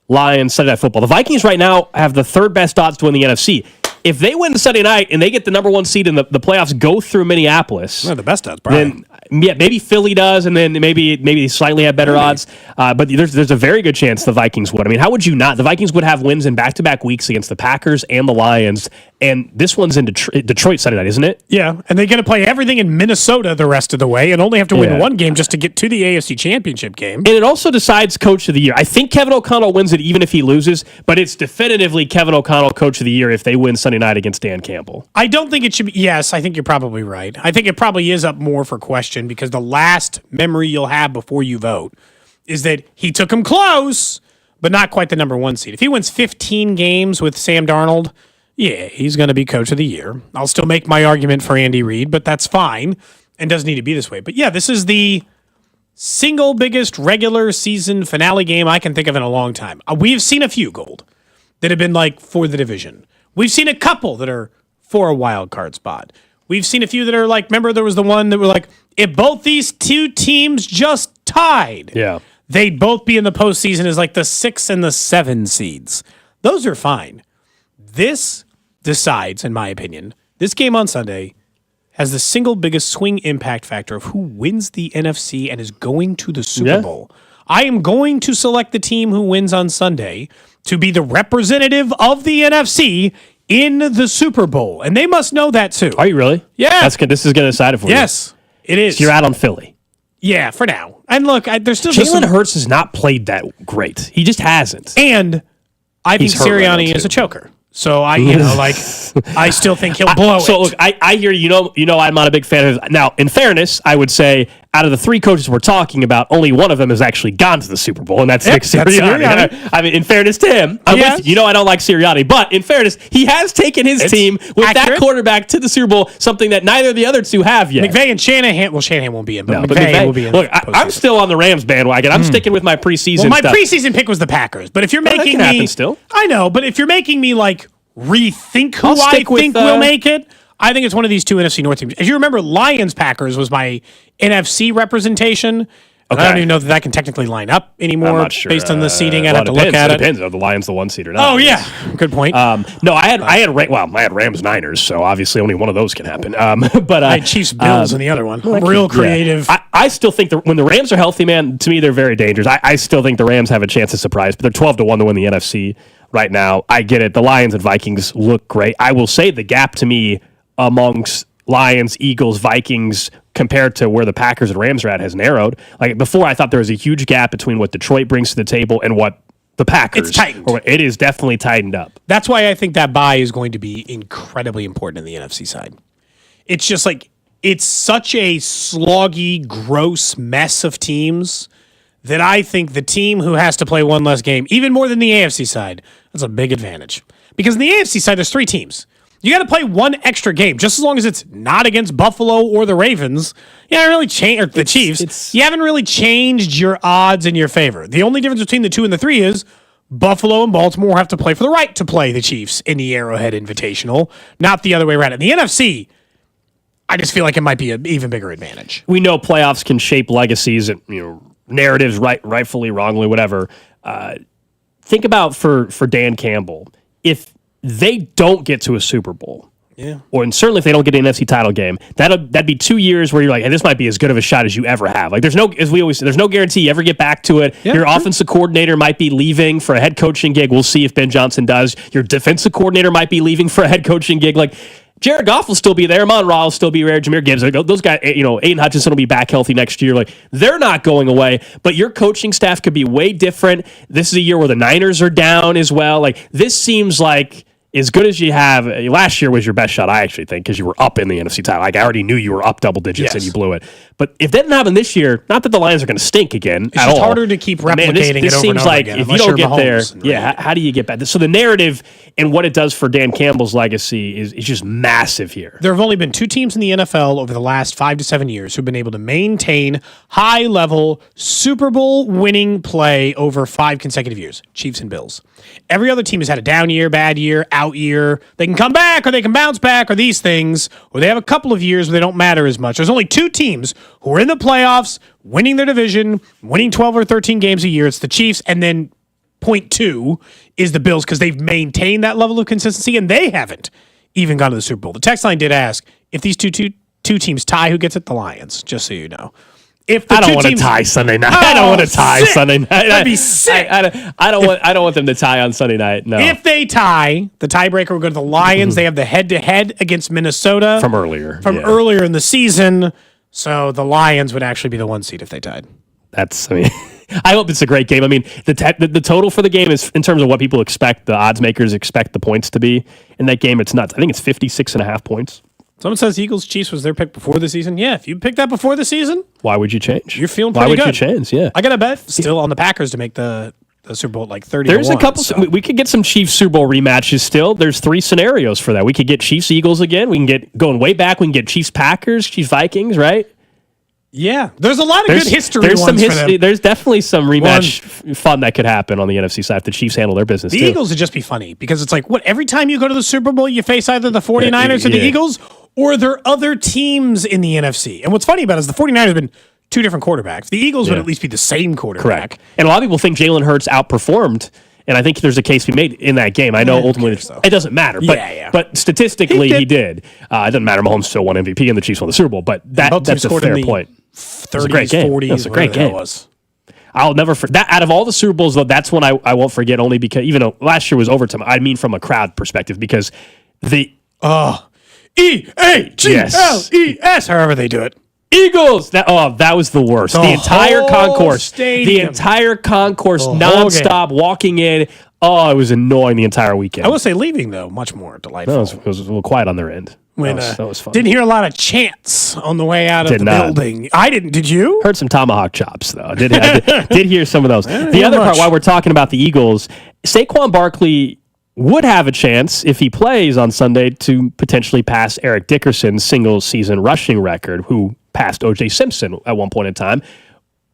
Lions, Sunday night football. The Vikings right now have the 3rd best odds to win the NFC. If they win Sunday night and they get the number 1 seed and the playoffs go through Minneapolis, the best odds, probably. Then maybe Philly does, and then maybe slightly have better odds. But there's a very good chance the Vikings would. I mean, how would you not? The Vikings would have wins in back-to-back weeks against the Packers and the Lions, and this one's in Detroit Sunday night, isn't it? Yeah, and they're going to play everything in Minnesota the rest of the way and only have to win one game just to get to the AFC Championship game. And it also decides Coach of the Year. I think Kevin O'Connell wins it even if he loses, but it's definitively Kevin O'Connell Coach of the Year if they win Sunday night against Dan Campbell. I don't think it should be. Yes, I think you're probably right. I think it probably is up more for question because the last memory you'll have before you vote is that he took him close, but not quite the number 1 seed. If he wins 15 games with Sam Darnold, yeah, he's going to be Coach of the Year. I'll still make my argument for Andy Reid, but that's fine and doesn't need to be this way. But yeah, this is the single biggest regular season finale game I can think of in a long time. We've seen a few, Gold, that have been like for the division. We've seen a couple that are for a wild card spot. We've seen a few that are like, remember there was the one that were like, if both these 2 teams just tied, they'd both be in the postseason as like the 6 and the 7 seeds. Those are fine. This decides, in my opinion, this game on Sunday has the single biggest swing impact factor of who wins the NFC and is going to the Super Bowl. I am going to select the team who wins on Sunday to be the representative of the NFC in the Super Bowl. And they must know that too. Are you really? Yeah. That's good. This is going to decide it for you. Yes, it is. So you're out on Philly. Yeah, for now. And look, there's still Jalen Hurts has not played that great. He just hasn't. And I think Sirianni is a choker. So I still think he'll blow it. So look, I hear you know I'm not a big fan of it. Now, in fairness, I would say out of the 3 coaches we're talking about, only one of them has actually gone to the Super Bowl, and that's Nick Sirianni. I mean, in fairness to him, I'm with you. I don't like Sirianni, but in fairness, he has taken his team with that quarterback to the Super Bowl, something that neither of the other 2 have yet. McVay and Shanahan, well, Shanahan won't be in, but McVay will be in. Look, I'm still on the Rams bandwagon. I'm sticking with my preseason Well, my stuff. preseason pick was the Packers, but if you're making that can happen still. I know, but if you're making me like rethink who I think will make it, I think it's one of these 2 NFC North teams. As you remember, Lions-Packers was my NFC representation. Okay. I don't even know that can technically line up anymore. I'm not sure. Based on the seeding. I'd have to look at it. It depends. Are the Lions the 1 seed or not? Oh, yeah. Good point. No, I had Rams-Niners, so obviously only one of those can happen. But I had Chiefs-Bills in the other one. Real creative. Yeah. I still think when the Rams are healthy, man, to me they're very dangerous. I still think the Rams have a chance to surprise, but they're 12-1 to win the NFC right now. I get it. The Lions and Vikings look great. I will say the gap to me amongst Lions, Eagles, Vikings compared to where the Packers and Rams are at has narrowed. Like before, I thought there was a huge gap between what Detroit brings to the table and what the Packers. It's tightened. It is definitely tightened up. That's why I think that bye is going to be incredibly important in the NFC side. It's just like, it's such a sloggy, gross mess of teams that I think the team who has to play one less game, even more than the AFC side, that's a big advantage. Because in the AFC side, there's 3 teams. You got to play one extra game, just as long as it's not against Buffalo or the Ravens. You haven't really changed, or the Chiefs. You haven't really changed your odds in your favor. The only difference between the 2 and the 3 is Buffalo and Baltimore have to play for the right to play the Chiefs in the Arrowhead Invitational, not the other way around. In the NFC, I just feel like it might be an even bigger advantage. We know playoffs can shape legacies and narratives, rightfully, wrongly, whatever. Think about for Dan Campbell, if they don't get to a Super Bowl, Yeah. and certainly if they don't get an NFC title game, that'd be 2 years where you're like, hey, this might be as good of a shot as you ever have. Like there's no, as we always say, there's no guarantee you ever get back to it. Yeah, Your true. offensive coordinator might be leaving for a head coaching gig. We'll see if Ben Johnson does. Your defensive coordinator might be leaving for a head coaching gig. Like Jared Goff will still be there. Amon Ra will still be there. Jameer Gibbs. Those guys, Aiden Hutchinson will be back healthy next year. Like they're not going away, but your coaching staff could be way different. This is a year where the Niners are down as well. Like this seems like as good as you have. Last year was your best shot, I actually think, because you were up in the NFC title. Like I already knew you were up double digits and you blew it. But if that didn't happen this year, not that the Lions are going to stink again It's just harder to keep replicating this it over seems and over like again, if you unless don't you're get there, Mahomes. how do you get back? So the narrative and what it does for Dan Campbell's legacy is just massive here. There have only been 2 teams in the NFL over the last 5 to 7 years who've been able to maintain high-level Super Bowl winning play over 5 consecutive years, Chiefs and Bills. Every other team has had a down year, bad year, out year. They can come back or they can bounce back or these things, or they have a couple of years where they don't matter as much. There's only 2 teams who are in the playoffs, winning their division, winning 12 or 13 games a year. It's the Chiefs, and then point 2 is the Bills because they've maintained that level of consistency, and they haven't even gone to the Super Bowl. The text line did ask, if these two teams tie, who gets it? The Lions, just so you know. If the I don't two want to teams- tie Sunday night. Oh, I don't want to tie sick. Sunday night. That'd be sick. I don't want them to tie on Sunday night. No. If they tie, the tiebreaker will go to the Lions. They have the head-to-head against Minnesota. From earlier. Earlier in the season. So the Lions would actually be the 1 seed if they tied. I hope it's a great game. I mean, the total for the game is, in terms of what people expect, the odds makers expect the points to be. In that game, it's nuts. I think it's 56.5 points. Someone says Eagles Chiefs was their pick before the season. Yeah, if you picked that before the season, Why would you change? you're feeling Why pretty would good. you change? Yeah. I got to bet still on the Packers to make the Super Bowl like 30 There's to a 1, couple. so. We could get some Chiefs Super Bowl rematches still. There's 3 scenarios for that. We could get Chiefs Eagles again. We can get going way back. We can get Chiefs Packers, Chiefs Vikings, right? Yeah, there's a lot of good history There's ones some for them. There's definitely some rematch fun that could happen on the NFC side if the Chiefs handle their business. The too. Eagles would just be funny because it's like, what, every time you go to the Super Bowl, you face either the 49ers or the Yeah. Eagles, or there are other teams in the NFC. And what's funny about it is the 49ers have been 2 different quarterbacks. The Eagles would Yeah. at least be the same quarterback. Correct. And a lot of people think Jalen Hurts outperformed, and I think there's a case to be made in that game. I know ultimately it doesn't matter, but but statistically he did. It doesn't matter. Mahomes still won MVP and the Chiefs won the Super Bowl, but Both teams that's a scored in fair the point. 30s, a great game. 40s, It was a great whatever the hell game. it was. I'll never forget that. Out of all the Super Bowls, though, that's one I won't forget. Only because even though last year was overtime, I mean from a crowd perspective, because the EAGLES, however they do it. Eagles. That was the worst. The entire whole concourse, stadium. nonstop walking in. Oh, it was annoying the entire weekend. I will say leaving, though, much more delightful. No, it was a little quiet on their end. When, that was fun. Didn't hear a lot of chants on the way out of Did the not. building. I didn't. Did you? Heard some tomahawk chops, though. I did hear some of those. The hear other part, much. while we're talking about the Eagles, Saquon Barkley would have a chance, if he plays on Sunday, to potentially pass Eric Dickerson's single-season rushing record, who passed O.J. Simpson at one point in time.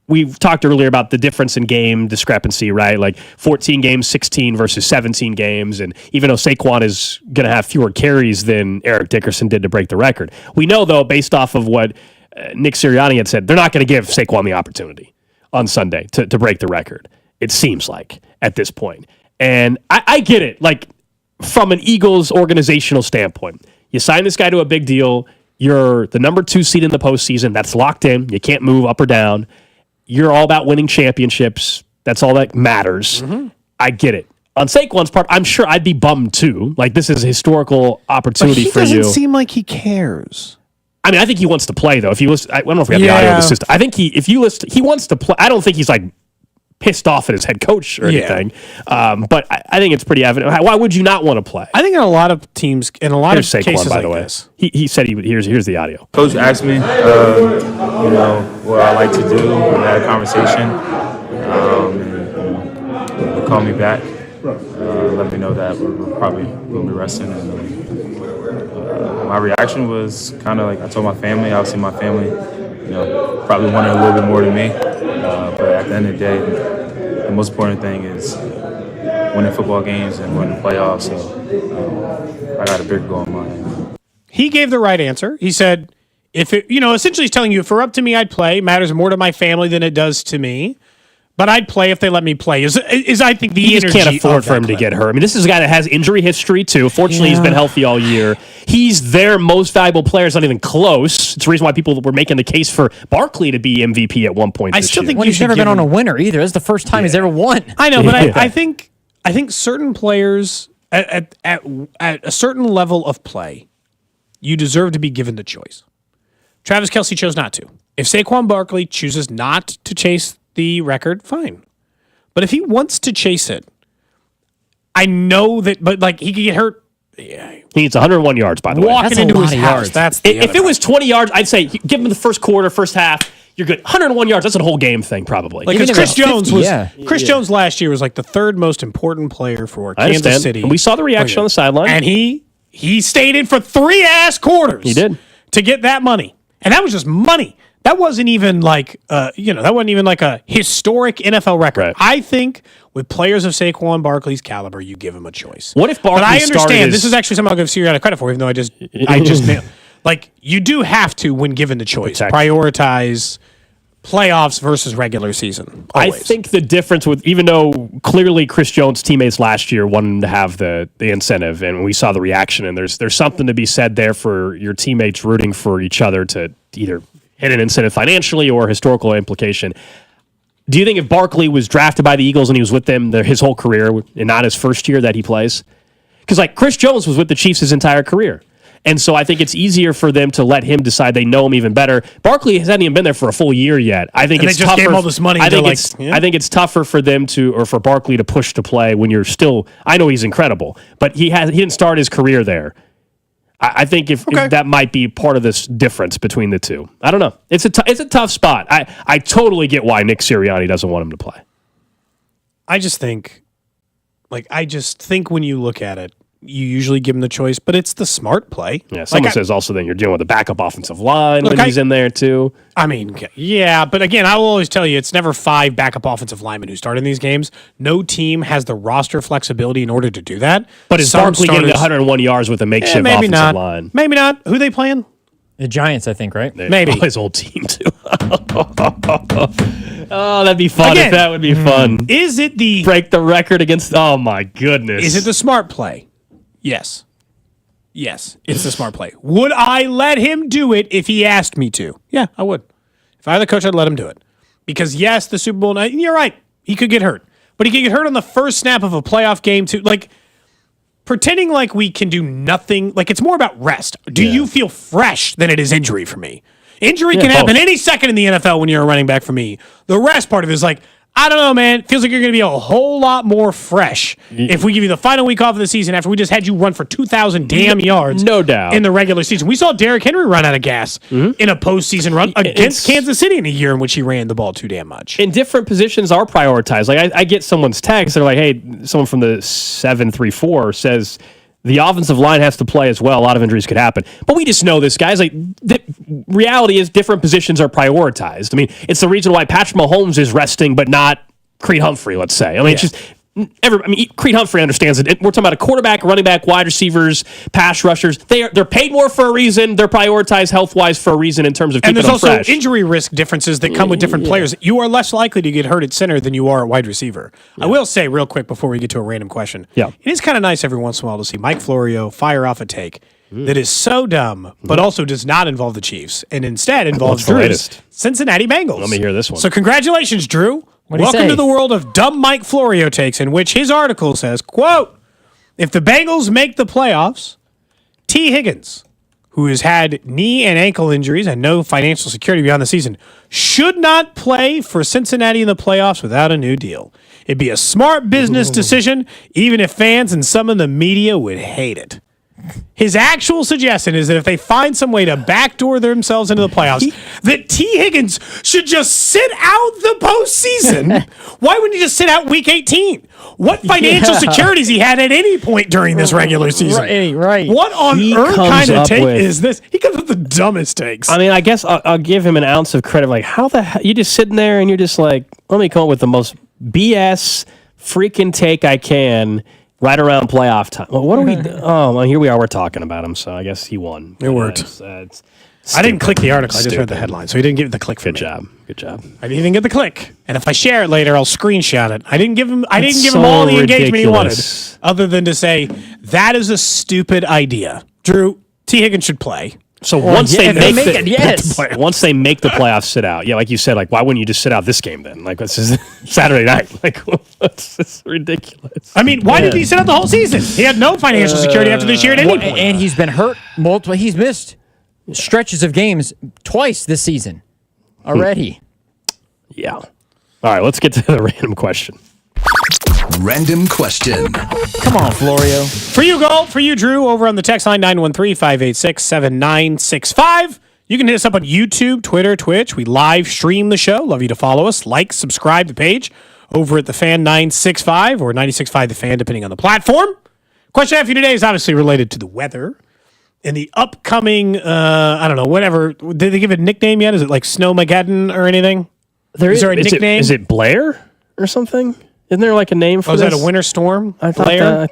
We've talked earlier about the difference in game discrepancy, right? Like 14 games, 16 versus 17 games. And even though Saquon is going to have fewer carries than Eric Dickerson did to break the record, we know, though, based off of what Nick Sirianni had said, they're not going to give Saquon the opportunity on Sunday to break the record, it seems like, at this point. And I get it. Like, from an Eagles organizational standpoint, you sign this guy to a big deal. You're the number 2 seed in the postseason. That's locked in. You can't move up or down. You're all about winning championships. That's all that matters. Mm-hmm. I get it. On Saquon's part, I'm sure I'd be bummed too. Like, this is a historical opportunity for you. He doesn't seem like he cares. I mean, I think he wants to play, though. If you listen, I don't know if we have the audio of the system. I think if you listen, he wants to play. I don't think he's like pissed off at his head coach or anything. But I think it's pretty evident. Why would you not want to play? I think in a lot of teams, in a lot Here's of Saquon, cases by like the way. this. He said he would. Here's the audio. Coach asked me, what I like to do. We had a conversation. He called me back, let me know that we're probably going to be resting. And, my reaction was kind of like I told my family. Obviously, my family, probably wanted a little bit more than me. But at the end of the day, the most important thing is winning football games and winning the playoffs. So I got a big goal in mind. He gave the right answer. He said, if it, essentially he's telling you, if it were up to me, I'd play. It matters more to my family than it does to me. But I'd play if they let me play. Is I think the you energy just can't afford for him clip. to get hurt. I mean, this is a guy that has injury history too. Fortunately, he's been healthy all year. He's their most valuable player. It's not even close. It's the reason why people were making the case for Barkley to be MVP at one point. I still think he's never been on a winner either. This is the first time he's ever won. I know, but I think certain players at a certain level of play, you deserve to be given the choice. Travis Kelce chose not to. If Saquon Barkley chooses not to chase the record, fine. But if he wants to chase it, I know that. But like he could get hurt. Yeah. He needs 101 yards, by the way. Walking into his house. That's if it was 20 yards, I'd say give him the first quarter, first half. You're good. 101 yards. That's a whole game thing, probably. Like Chris Jones Jones last year was like the third most important player for Kansas City. And we saw the reaction on the sideline, and he stayed in for 3 ass quarters. He did to get that money, and that was just money. That wasn't even like that wasn't even like a historic NFL record. Right. I think with players of Saquon Barkley's caliber, you give him a choice. What if Barkley But I understand this is actually something I'll give Sirianni credit for, even though I just like you do have to, when given the choice, prioritize playoffs versus regular season. Always. I think the difference with, even though clearly Chris Jones' teammates last year wanted him to have the incentive, and we saw the reaction, and there's something to be said there for your teammates rooting for each other to either hit an incentive financially or historical implication. Do you think if Barkley was drafted by the Eagles and he was with them his whole career and not his first year that he plays? Because like Chris Jones was with the Chiefs his entire career. And so I think it's easier for them to let him decide they know him even better. Barkley hasn't even been there for a full year yet. I think it's they just tougher. gave him all this money. I think it's tougher for them for Barkley to push to play when you're still. I know he's incredible, but he didn't start his career there. I think if that might be part of this difference between the two. I don't know. It's a tough spot. I totally get why Nick Sirianni doesn't want him to play. I just think when you look at it, you usually give him the choice, but it's the smart play. Yeah, someone says also then you're dealing with a backup offensive line when he's in there too. I mean, yeah, but again, I will always tell you, it's never 5 backup offensive linemen who start in these games. No team has the roster flexibility in order to do that. But is Barkley getting 101 yards with a makeshift offensive line? Maybe not. Who they playing? The Giants, I think, right? Maybe. His old team, too. Oh, that'd be fun. Again, if that would be fun. Is it the... Break the record against... Oh, my goodness. Is it the smart play? Yes. Yes, it's the smart play. Would I let him do it if he asked me to? Yeah, I would. If I were the coach, I'd let him do it. Because, yes, the Super Bowl night, you're right, he could get hurt. But he could get hurt on the first snap of a playoff game, too. Like, pretending like we can do nothing, like, it's more about rest. Do you feel fresh than it is injury for me? Injury can happen any second in the NFL when you're a running back for me. The rest part of it is like, I don't know, man. It feels like you're going to be a whole lot more fresh if we give you the final week off of the season after we just had you run for 2,000 damn yards. No doubt. In the regular season. We saw Derrick Henry run out of gas in a postseason run against Kansas City in a year in which he ran the ball too damn much. And different positions are prioritized. Like I get someone's text. They're like, hey, someone from the 734 says the offensive line has to play as well. A lot of injuries could happen. But we just know this, guys. Like, the reality is different positions are prioritized. I mean, it's the reason why Patrick Mahomes is resting, but not Creed Humphrey, let's say. I mean, it's just... Creed Humphrey understands it. We're talking about a quarterback, running back, wide receivers, pass rushers. They're paid more for a reason. They're prioritized health-wise for a reason in terms of keeping them fresh. And there's also injury risk differences that come with different players. You are less likely to get hurt at center than you are at wide receiver. I will say real quick before we get to a random question. It is kind of nice every once in a while to see Mike Florio fire off a take that is so dumb, but also does not involve the Chiefs, and instead involves Drew's Cincinnati Bengals. Let me hear this one. So congratulations, Drew. What'd he Welcome say? to the world of dumb Mike Florio takes, in which his article says, quote, if the Bengals make the playoffs, T. Higgins, who has had knee and ankle injuries and no financial security beyond the season, should not play for Cincinnati in the playoffs without a new deal. It'd be a smart business decision, even if fans and some of the media would hate it. His actual suggestion is that if they find some way to backdoor themselves into the playoffs, that T. Higgins should just sit out the postseason. Why wouldn't he just sit out week 18? What financial securities he had at any point during this regular season? Right. What on earth kind of take is this? He comes with the dumbest takes. I mean, I guess I'll give him an ounce of credit. Like, how the hell? You're just sitting there and you're just like, let me come up with the most BS freaking take I can right around playoff time. Well, what do we do? Oh, well, here we are. We're talking about him, so I guess he won. It worked. I didn't click the article. I just read the headline, so he didn't give it the click for me. Good job. I didn't even get the click. And if I share it later, I'll screenshot it. I didn't give him all the engagement he wanted, other than to say that is a stupid idea. Drew, T. Higgins should play. So once they make the playoffs sit out, like you said, like why wouldn't you just sit out this game then? Like this is Saturday night. Like this is ridiculous. I mean, why did he sit out the whole season? He had no financial security after this year at any point. And he's been hurt multiple. He's missed stretches of games twice this season already. Yeah. All right, let's get to the random question. Random question. Come on, Florio. For you, Gold. For you, Drew, over on the text line 913-586-7965. You can hit us up on YouTube, Twitter, Twitch. We live stream the show. Love you to follow us. Like, subscribe the page over at the Fan 965 or 965 The Fan, depending on the platform. Question I have for you today is obviously related to the weather. In the upcoming, I don't know, whatever. Did they give it a nickname yet? Is it like Snowmageddon or anything? Is there a nickname? Is it Blair or something? Isn't there like a name for this? Is that a winter storm? I thought I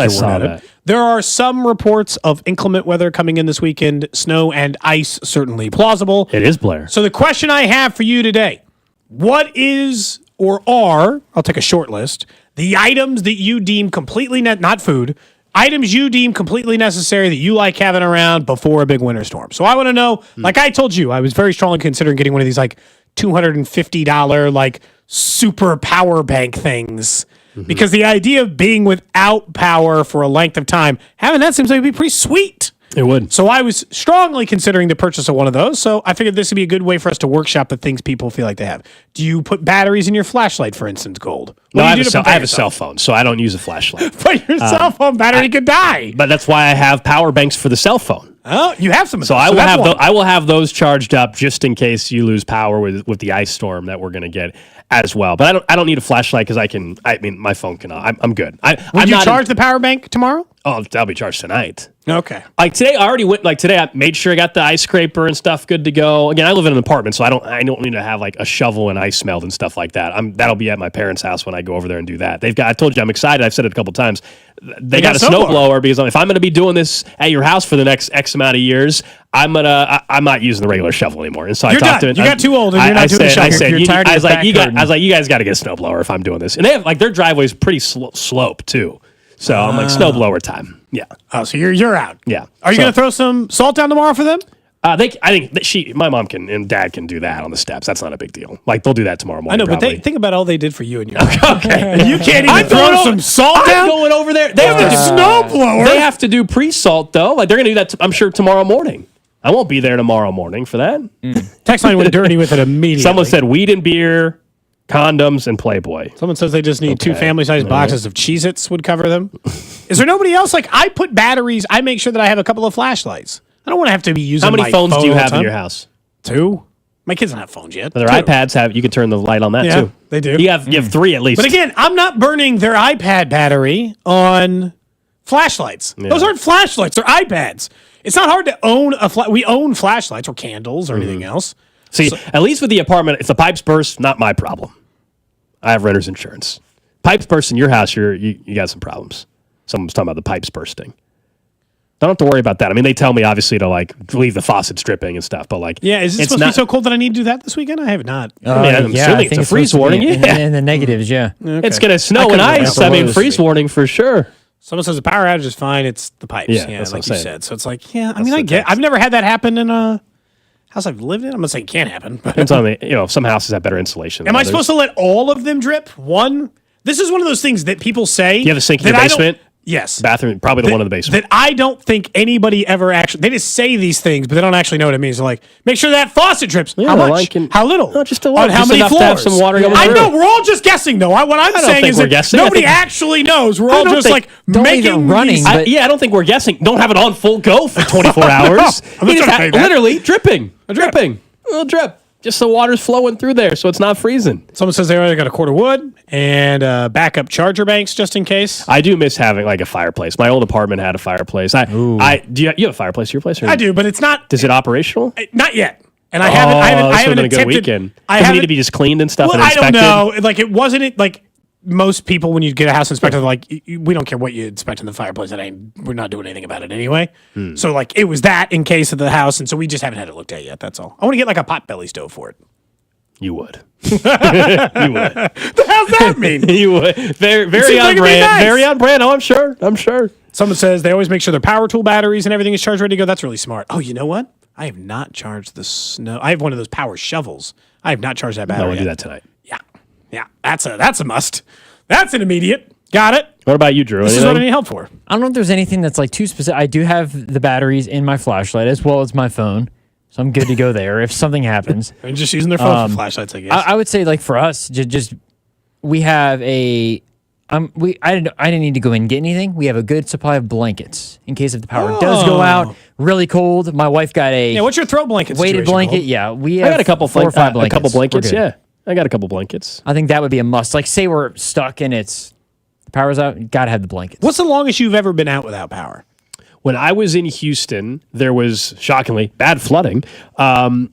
saw that. There are some reports of inclement weather coming in this weekend. Snow and ice certainly plausible. It is Blair. So the question I have for you today, what is or are, I'll take a short list, the items that you deem completely, not food, items you deem completely necessary that you like having around before a big winter storm. So I want to know, like I told you, I was very strongly considering getting one of these like $250 like super power bank things because the idea of being without power for a length of time, having that seems like it'd be pretty sweet. It would. So I was strongly considering the purchase of one of those. So I figured this would be a good way for us to workshop the things people feel like they have. Do you put batteries in your flashlight, for instance, Gold? No, I have a cell phone, so I don't use a flashlight. But your cell phone battery could die. But that's why I have power banks for the cell phone. Oh, you have some of so those. I will have those charged up just in case you lose power with the ice storm that we're going to get as well. But I don't need a flashlight because my phone can. I'm good. Would you charge the power bank tomorrow? Oh, that'll be charged tonight. Okay. Like today, I already went. Like today, I made sure I got the ice scraper and stuff good to go. Again, I live in an apartment, so I don't need to have like a shovel and ice melt and stuff like that. That'll be at my parents' house when I go over there and do that. I told you I'm excited. I've said it a couple times. They got a snowblower because if I'm going to be doing this at your house for the next X amount of years, I'm not using the regular shovel anymore. And so you're I talked done. to You got too old and you're not doing the shovel. You're tired of your back I was like, you guys got to get a snowblower if I'm doing this. And they have like their driveway's pretty slope too. So I'm like snowblower time. Yeah. Oh, so you're out. Yeah. Are you going to throw some salt down tomorrow for them? I think my mom can and dad can do that on the steps. That's not a big deal. Like they'll do that tomorrow morning. I know, probably. But think about all they did for you and your okay. And you can't even throw some salt down. I'm going over there. They have a snowblower. They have to do pre-salt though. Like they're going to do that. I'm sure tomorrow morning. I won't be there tomorrow morning for that. Text line went dirty with it immediately. Someone said weed and beer, condoms, and Playboy. Someone says they just need 2 family-sized boxes of Cheez-Its would cover them. Is there nobody else? Like, I put batteries. I make sure that I have a couple of flashlights. I don't want to have to be using. How many phones do you have in your house? 2. My kids don't have phones yet. Their iPads have. You can turn the light on that too. They do. You have 3 at least. But again, I'm not burning their iPad battery on flashlights. Yeah. Those aren't flashlights. They're iPads. It's not hard to own we own flashlights or candles or anything else. See, at least with the apartment, if the pipes burst, not my problem. I have renter's insurance. Pipes burst in your house, you got some problems. Someone was talking about the pipes bursting. Don't have to worry about that. I mean, they tell me obviously to like leave the faucets dripping and stuff, but like, yeah, is it supposed to be so cold that I need to do that this weekend? I have not. I'm assuming it's a freeze warning. In the negatives, yeah. Okay. It's gonna snow and ice. I mean, freeze warning for sure. Someone says the power outage is fine. It's the pipes. Yeah, like you said. So it's like, yeah. I mean, I get. I've never had that happen in a house I've lived in. I'm not saying it can't happen. Depends on some houses have better insulation. Am I supposed to let all of them drip? This is one of those things that people say. You have a sink in your basement. Yes. Bathroom, probably the one in the basement. That I don't think anybody ever actually, they just say these things, but they don't actually know what it means. They're like, make sure that faucet drips. Yeah, how much? How little? No, just a little. On how just many enough floors? To have some water going I through. know, we're all just guessing though. What I'm saying is that nobody actually knows. We're all just like making running. I don't think we're guessing. Don't have it on full go for 24 hours. Literally dripping. A little drip. Just the water's flowing through there, so it's not freezing. Someone says they already got a cord of wood and backup charger banks just in case. I do miss having like a fireplace. My old apartment had a fireplace. Do you have a fireplace at your place? I do, but it's not. Is it operational? Not yet. And I haven't. I haven't been a good weekend. Does it need to be just cleaned and stuff and inspected? I don't know. Like it wasn't. Like most people, when you get a house inspector, they're like, we don't care what you inspect in the fireplace. We're not doing anything about it anyway. So like, it was that in case of the house, and so we just haven't had it looked at yet. That's all. I want to get like a potbelly stove for it. You would. You would. The hell's that mean? You would. Very on brand. Nice. Very on brand. Oh, I'm sure. Someone says they always make sure their power tool batteries and everything is charged ready to go. That's really smart. Oh, you know what? I have not charged the snow. I have one of those power shovels. I have not charged that battery. No, we'll yet. do that tonight. Yeah. That's a must. That's an immediate. Got it. What about you, Drew? This is what I need help for. I don't know if there's anything that's like too specific. I do have the batteries in my flashlight as well as my phone, so I'm good to go there if something happens. They're just using their phone for flashlights, I guess. I would say, like, for us, just we have a. I didn't need to go in and get anything. We have a good supply of blankets in case if the power does go out. Really cold. My wife got a what's your throw blanket? weighted blanket. Yeah, we have I got a couple 4 or 5 blankets. A couple blankets. We're good. Yeah, I got a couple blankets. I think that would be a must. Like, say we're stuck and the power's out, you gotta have the blankets. What's the longest you've ever been out without power? When I was in Houston, there was shockingly bad flooding, and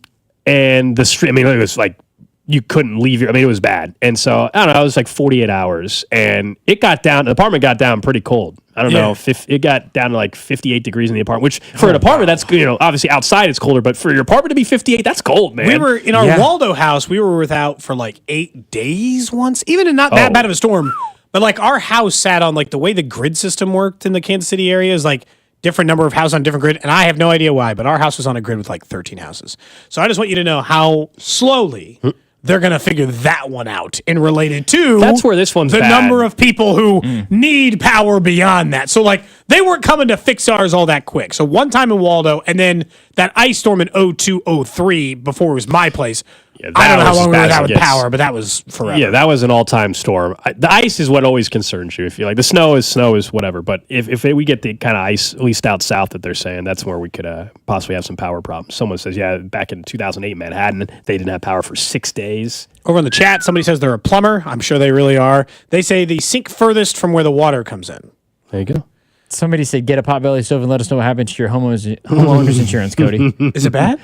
the street. I mean, it was like you couldn't leave your. I mean, it was bad, and so I don't know. It was like 48 hours, and it got down. The apartment got down pretty cold. I don't know. It got down to like 58 degrees in the apartment, which for an apartment, that's, obviously outside it's colder, but for your apartment to be 58, that's cold, man. We were in our Waldo house. We were without for like 8 days once, even in not that bad of a storm. But like our house sat on like the way the grid system worked in the Kansas City area is like different number of houses on different grid. And I have no idea why, but our house was on a grid with like 13 houses. So I just want you to know how slowly they're going to figure that one out in related to that's where this one's the bad. number of people who need power beyond that. So like they weren't coming to fix ours all that quick. So one time in Waldo and then that ice storm in 0203 before it was my place. Yeah, I don't know how long we were without with power, but that was forever. Yeah, that was an all-time storm. The ice is what always concerns you. If you like, the snow is whatever. But if we get the kind of ice, at least out south that they're saying, that's where we could possibly have some power problems. Someone says, yeah, back in 2008, Manhattan, they didn't have power for 6 days. Over in the chat, somebody says they're a plumber. I'm sure they really are. They say the sink furthest from where the water comes in. There you go. Somebody said, get a potbelly stove and let us know what happened to your homeowner's insurance, Cody. Is it bad?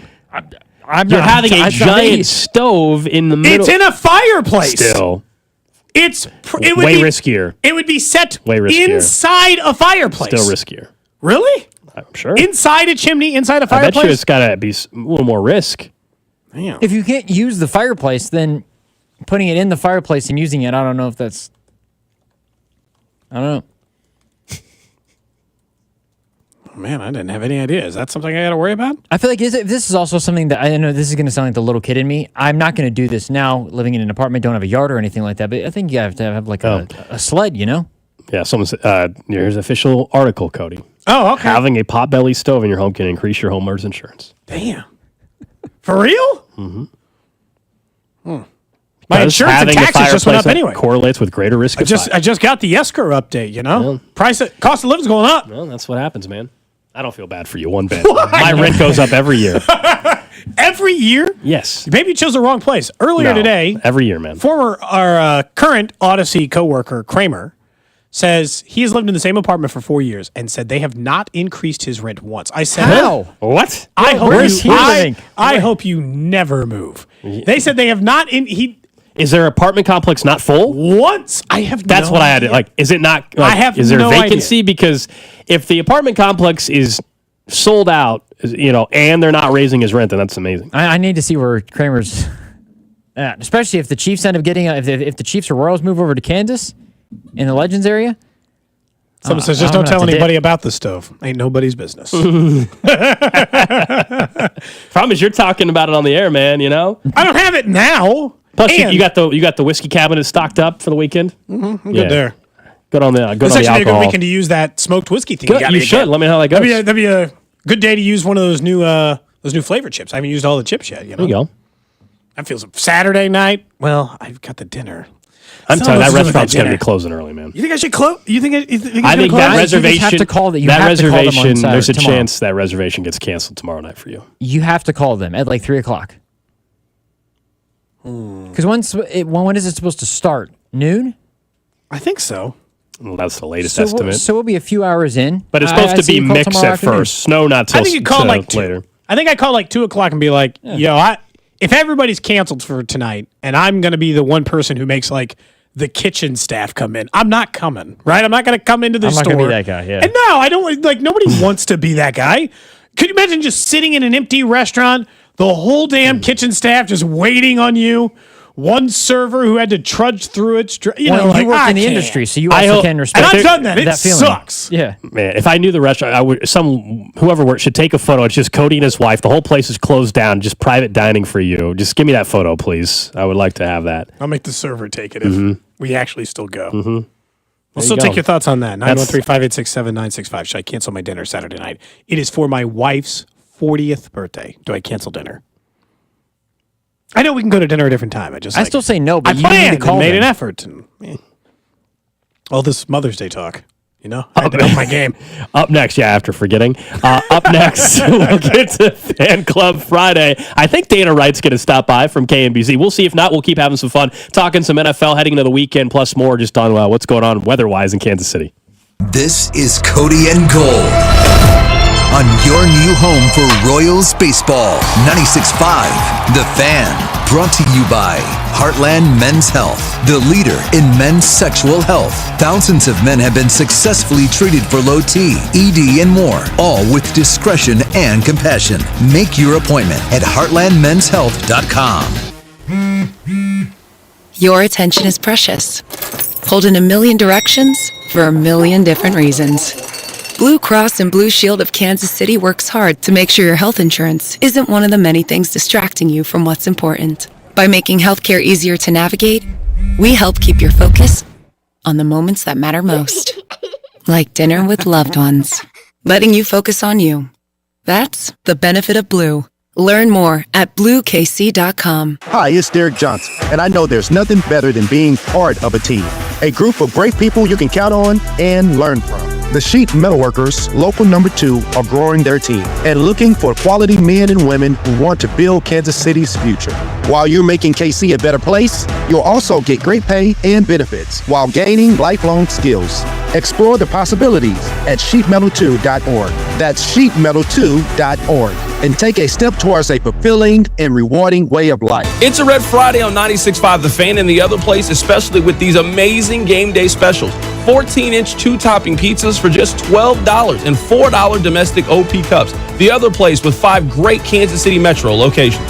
You're having a giant stove in the middle. It's in a fireplace. Still. It would way be riskier. It would be set way riskier. Inside a fireplace. Still riskier. Really? I'm sure. Inside a chimney, inside a fireplace? I bet you it's got to be a little more risk. Damn. If you can't use the fireplace, then putting it in the fireplace and using it, I don't know if that's... I don't know. Man, I didn't have any idea. Is that something I got to worry about? I feel like this is also something that I know this is going to sound like the little kid in me. I'm not going to do this now, living in an apartment, don't have a yard or anything like that. But I think you have to have like a sled, Yeah, someone said, here's an official article, Cody. Oh, okay. Having a potbelly stove in your home can increase your homeowner's insurance. Damn. For real? Mm-hmm. My insurance and taxes just went up anyway. Correlates with greater risk. I just got the escrow update. Cost of living's going up. Well, that's what happens, man. I don't feel bad for you one bit. My rent goes up every year. Every year? Yes. Maybe you chose the wrong place. Earlier today, every year, man. Our current Odyssey coworker Kramer says he has lived in the same apartment for 4 years and said they have not increased his rent once. I said, how? What? I Where's hope you never move. They said they have not. Is their apartment complex not full? Once I have. That's no what idea. I had. Like, is it not? Like, I have. Is there no vacancy? idea. Because if the apartment complex is sold out, and they're not raising his rent, then that's amazing. I need to see where Kramer's at, especially if the Chiefs end up getting if the Chiefs or Royals move over to Kansas in the Legends area. Someone says, just don't tell anybody about the stove. Ain't nobody's business. Problem is, you're talking about it on the air, man. I don't have it now. Plus, you got the whiskey cabinet stocked up for the weekend. Mm-hmm, I'm good there. Good on the It's actually alcohol. a good weekend to use that smoked whiskey thing. Good, you should. Let me know how that goes. That'd be a good day to use one of those new flavor chips. I haven't used all the chips yet. There you go. That feels Saturday night. Well, I've got the dinner. I'm telling you, that restaurant's going to be closing early, man. You think I should close? You think I think that reservation. You have to call that. There's a chance that reservation gets canceled tomorrow night for you. You have to call them at like 3:00. Because when is it supposed to start? Noon? I think so. Well, that's the latest estimate. So we'll be a few hours in. But it's supposed to be mixed at first. Snow not till I think you call like later. I think I call like 2:00 and be like, if everybody's canceled for tonight, and I'm going to be the one person who makes like the kitchen staff come in. I'm not coming, right? I'm not going to come into the store. I'm not going to be that guy, yeah. And no, I don't, like, nobody wants to be that guy. Could you imagine just sitting in an empty restaurant, the whole damn kitchen staff just waiting on you? One server who had to trudge through it. You work in the industry, so you also can respect. And I've done that. It feeling. sucks. Yeah, man. If I knew the restaurant, I would. Whoever works should take a photo. It's just Cody and his wife. The whole place is closed down. Just private dining for you. Just give me that photo, please. I would like to have that. I'll make the server take it if we actually still go. Mm-hmm. We'll still take your thoughts on that. 913-586-7965. Should I cancel my dinner Saturday night? It is for my wife's 40th birthday. Do I cancel dinner? I know we can go to dinner at a different time. I still say no, but I you planned need to call and made them. an effort. All this Mother's Day talk, I had to up my game. Up next, after forgetting. Up next, we'll get to Fan Club Friday. I think Dana Wright's going to stop by from KNBC. We'll see. If not, we'll keep having some fun, talking some NFL heading into the weekend, plus more just on what's going on weather-wise in Kansas City. This is Cody and Gold on your new home for Royals baseball. 96.5 The Fan. Brought to you by Heartland Men's Health, the leader in men's sexual health. Thousands of men have been successfully treated for low T, ED, and more, all with discretion and compassion. Make your appointment at heartlandmenshealth.com. Your attention is precious. Pulled in a million directions for a million different reasons. Blue Cross and Blue Shield of Kansas City works hard to make sure your health insurance isn't one of the many things distracting you from what's important. By making healthcare easier to navigate, we help keep your focus on the moments that matter most. Like dinner with loved ones. Letting you focus on you. That's the benefit of Blue. Learn more at BlueKC.com. Hi, it's Derek Johnson, and I know there's nothing better than being part of a team. A group of great people you can count on and learn from. The Sheet Metalworkers, local number 2, are growing their team and looking for quality men and women who want to build Kansas City's future. While you're making KC a better place, you'll also get great pay and benefits while gaining lifelong skills. Explore the possibilities at sheetmetal2.org. That's sheetmetal2.org. And take a step towards a fulfilling and rewarding way of life. It's a Red Friday on 96.5 The Fan and the other place, especially with these amazing game day specials. 14-inch 2-topping pizzas for just $12 and $4 domestic OP cups. The other place with 5 great Kansas City Metro locations.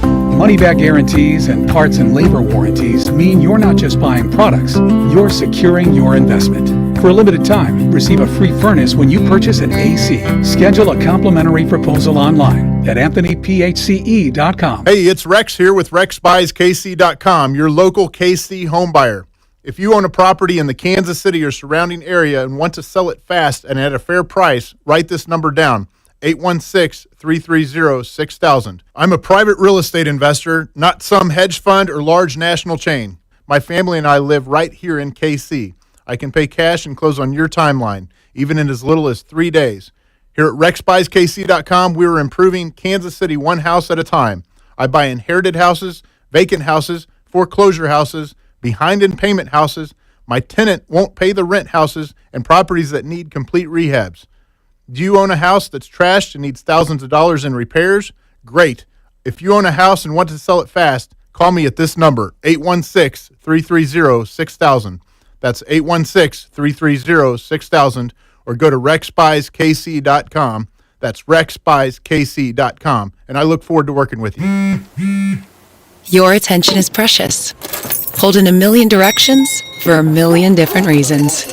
Money-back guarantees and parts and labor warranties mean you're not just buying products, you're securing your investment. For a limited time, receive a free furnace when you purchase an AC. Schedule a complimentary proposal online at anthonyphce.com. Hey, it's Rex here with RexBuysKC.com, your local KC home buyer. If you own a property in the Kansas City or surrounding area and want to sell it fast and at a fair price, write this number down, 816-330-6000. I'm a private real estate investor, not some hedge fund or large national chain. My family and I live right here in KC. I can pay cash and close on your timeline, even in as little as 3 days. Here at RexBuysKC.com, we are improving Kansas City one house at a time. I buy inherited houses, vacant houses, foreclosure houses, behind in payment houses, my tenant won't pay the rent houses, and properties that need complete rehabs. Do you own a house that's trashed and needs thousands of dollars in repairs? Great. If you own a house and want to sell it fast, call me at this number, 816-330-6000. That's 816-330-6000, or go to RexBuysKC.com. That's RexBuysKC.com, and I look forward to working with you. Your attention is precious. Pulled in a million directions for a million different reasons.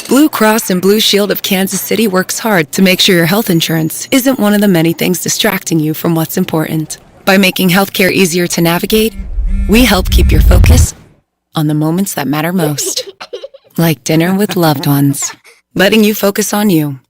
Blue Cross and Blue Shield of Kansas City works hard to make sure your health insurance isn't one of the many things distracting you from what's important. By making healthcare easier to navigate, we help keep your focus on the moments that matter most. Like dinner with loved ones. Letting you focus on you.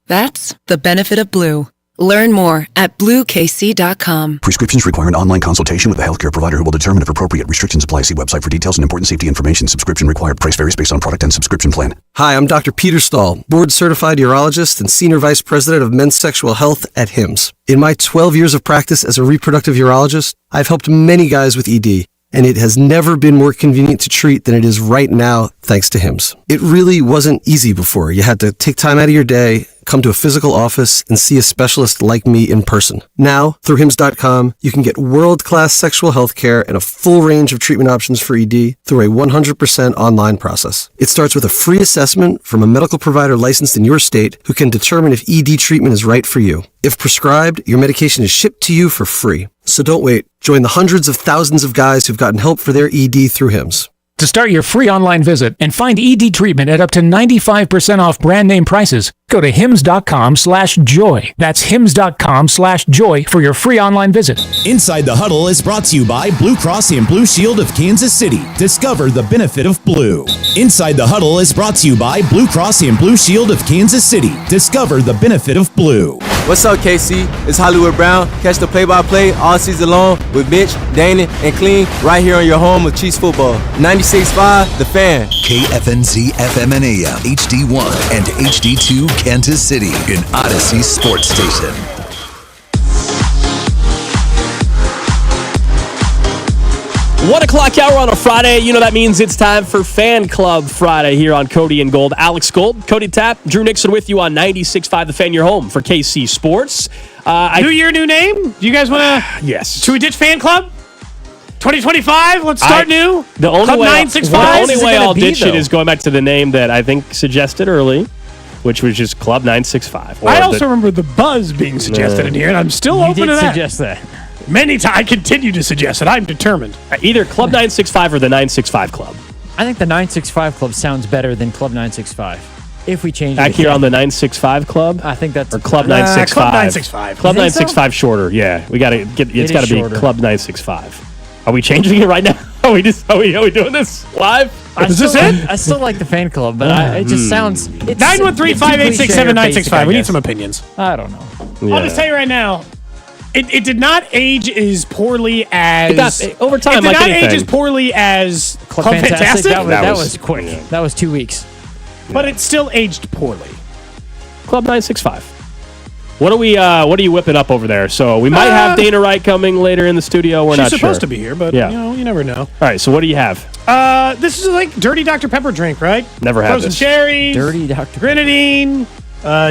That's the benefit of Blue. Learn more at BlueKC.com. Prescriptions require an online consultation with a healthcare provider who will determine if appropriate restrictions apply. See website for details and important safety information. Subscription required. Price varies based on product and subscription plan. Hi, I'm Dr. Peter Stahl, board-certified urologist and senior vice president of men's sexual health at HIMSS. In my 12 years of practice as a reproductive urologist, I've helped many guys with ED, and it has never been more convenient to treat than it is right now, thanks to HIMSS. It really wasn't easy before. You had to take time out of your day, come to a physical office and see a specialist like me in person. Now, through Hims.com, you can get world-class sexual health care and a full range of treatment options for ED through a 100% online process. It starts with a free assessment from a medical provider licensed in your state who can determine if ED treatment is right for you. If prescribed, your medication is shipped to you for free. So don't wait. Join the hundreds of thousands of guys who've gotten help for their ED through Hims. To start your free online visit and find ED treatment at up to 95% off brand name prices, go to hims.com/joy. That's hims.com/joy for your free online visit. Inside the Huddle is brought to you by Blue Cross and Blue Shield of Kansas City. Discover the benefit of blue. Inside the Huddle is brought to you by Blue Cross and Blue Shield of Kansas City. Discover the benefit of blue. What's up, KC? It's Hollywood Brown. Catch the play-by-play all season long with Mitch, Dana, and Clean right here on your home of Chiefs football. 96.5, The Fan. KFNZ FM and AM, HD1 and HD2 Kansas City, an Odyssey sports station. One o'clock hour on a Friday. You know that means it's time for Fan Club Friday here on Cody and Gold. Alex Gold, Cody Tapp, Drew Nixon with you on 96.5 The Fan, your home for KC Sports. New year, new name? Do you guys want to? Yes. Should we ditch Fan Club? 2025, let's start new. The only Club way, 965. the only way I'll ditch it is going back to the name that I think suggested early, which was just Club 965. I also remember the buzz being suggested in here, and I'm still open to that. Suggest that. Many times. I continue to suggest it. I'm determined. Either Club 965 or the 965 Club. I think the 965 Club sounds better than Club 965. If we change it. Back here on the 965 Club? I think that's... Or Club 965. Club 965. Club 965 shorter, yeah. We got to get. It's got to be shorter. Club 965. Are we changing it right now? Are we doing this live? Is this it? I still like the Fan Club, but it just sounds... 913-586-7965. We need some opinions. I don't know. Yeah. I'll just tell you right now. It did not age as poorly as... over time, it did like not anything. age as poorly as Club Club Fantastic. That was quick. Yeah. That was 2 weeks. But it still aged poorly. Club 965. What are you whipping up over there? So we might have Dana Wright coming later in the studio. We're not sure. She's supposed to be here, but you never know. All right, so what do you have? This is like dirty Dr. Pepper drink, right? Never had Frozen this. cherries. Dirty Dr. Grenadine.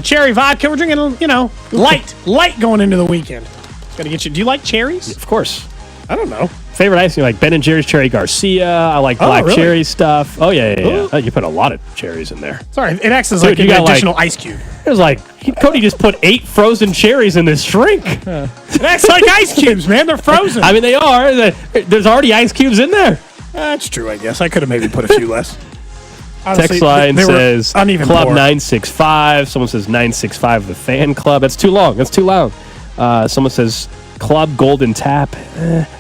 Cherry vodka. We're drinking, light going into the weekend. Got to get you. Do you like cherries? Of course. I don't know. Favorite ice cream, like Ben & Jerry's Cherry Garcia. I like black really? cherry stuff. Oh, yeah. Oh, you put a lot of cherries in there. Sorry, it acts as Dude, like you an got additional ice cube. It was like, Cody just put 8 frozen cherries in this drink. It acts like ice cubes, man. They're frozen. I mean, they are. There's already ice cubes in there. That's true, I guess. I could have maybe put a few less. Honestly, Text line they were says uneven Club pour. 965. Someone says 965 the Fan Club. That's too long. That's too loud. Someone says Club Golden Tap.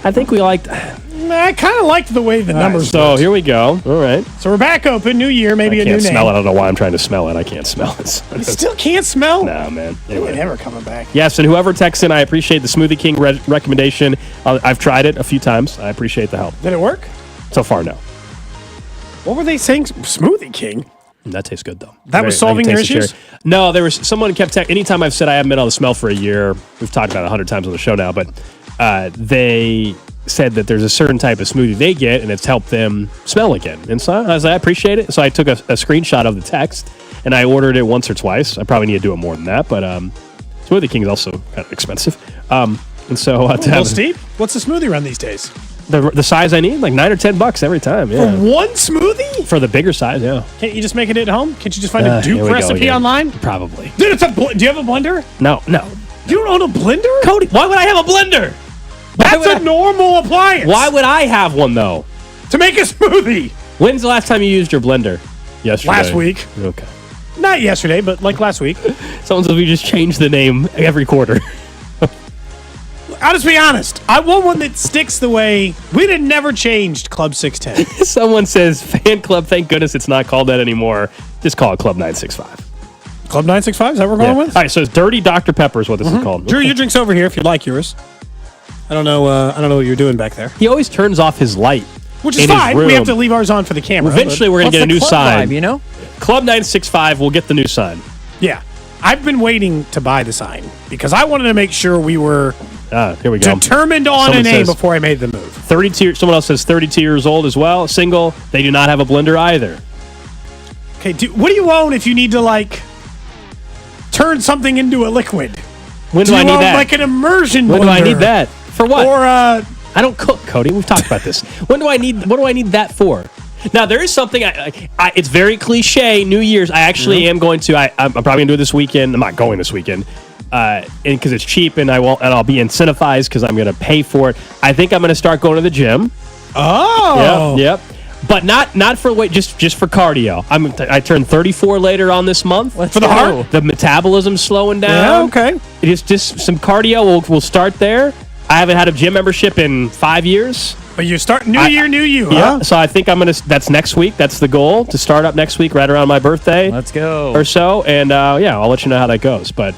I think we liked... I kind of liked the way the numbers So looked. here we go. All right. So we're back open. New year, maybe a new I can't name. smell it. I don't know why I'm trying to smell it. I can't smell it. You still can't smell? No, man. Anyway. Never coming back. Yes, and whoever texts in, I appreciate the Smoothie King recommendation. I've tried it a few times. I appreciate the help. Did it work? So far, no. What were they saying? Smoothie King? That tastes good, though. That was solving their issues? No, there was someone kept anytime I've said I haven't been able to smell for a year, we've talked about it 100 times on the show now, but they said that there's a certain type of smoothie they get, and it's helped them smell again. And so I was like, I appreciate it. So I took a screenshot of the text, and I ordered it once or twice. I probably need to do it more than that, but Smoothie King is also kind of expensive. And so a little steep. What's the smoothie run these days? The size I need, like $9 or $10 every time. Yeah. For one smoothie? For the bigger size, yeah. Can't you just make it at home? Can't you just find a dupe recipe online? Probably. Dude, do you have a blender? No. You don't own a blender? Cody, why would I have a blender? That's a normal appliance. Why would I have one, though? To make a smoothie. When's the last time you used your blender? Yesterday. Last week. Okay. Not yesterday, but like last week. Someone says we just change the name every quarter. I'll just be honest. I want one that sticks the way we'd have never changed Club 610. Someone says, Fan Club, thank goodness it's not called that anymore. Just call it Club 965. Club 965? Is that what we're going with? All right, so it's Dirty Dr. Pepper is what this is called. Drew, your drink's over here if you'd like yours. I don't know what you're doing back there. He always turns off his light. Which is fine. We have to leave ours on for the camera. Eventually, we're going to get a new sign. Vibe, you know? Club 965 will get the new sign. Yeah. I've been waiting to buy the sign because I wanted to make sure we were here we go. determined on Someone a name says before I made the move. 32. Someone else says 32 years old as well. Single. They do not have a blender either. Okay, what do you own if you need to, turn something into a liquid? When do I need that? Like an immersion blender? When do I need that? For what? Or I don't cook, Cody. We've talked about this. What do I need that for? Now, there is something, it's very cliche, New Year's. I actually am going to, I'm probably going to do it this weekend. I'm not going this weekend because it's cheap and I'll be incentivized because I'm going to pay for it. I think I'm going to start going to the gym. Oh. Yep. But not for weight, just for cardio. I turn 34 later on this month. For the heart? The metabolism's slowing down. Yeah, okay. It's just some cardio. We'll start there. I haven't had a gym membership in 5 years. But you start new year, new you, Yeah, huh? so I think that's next week. That's the goal, to start up next week right around my birthday. Let's go. Or so. And I'll let you know how that goes. But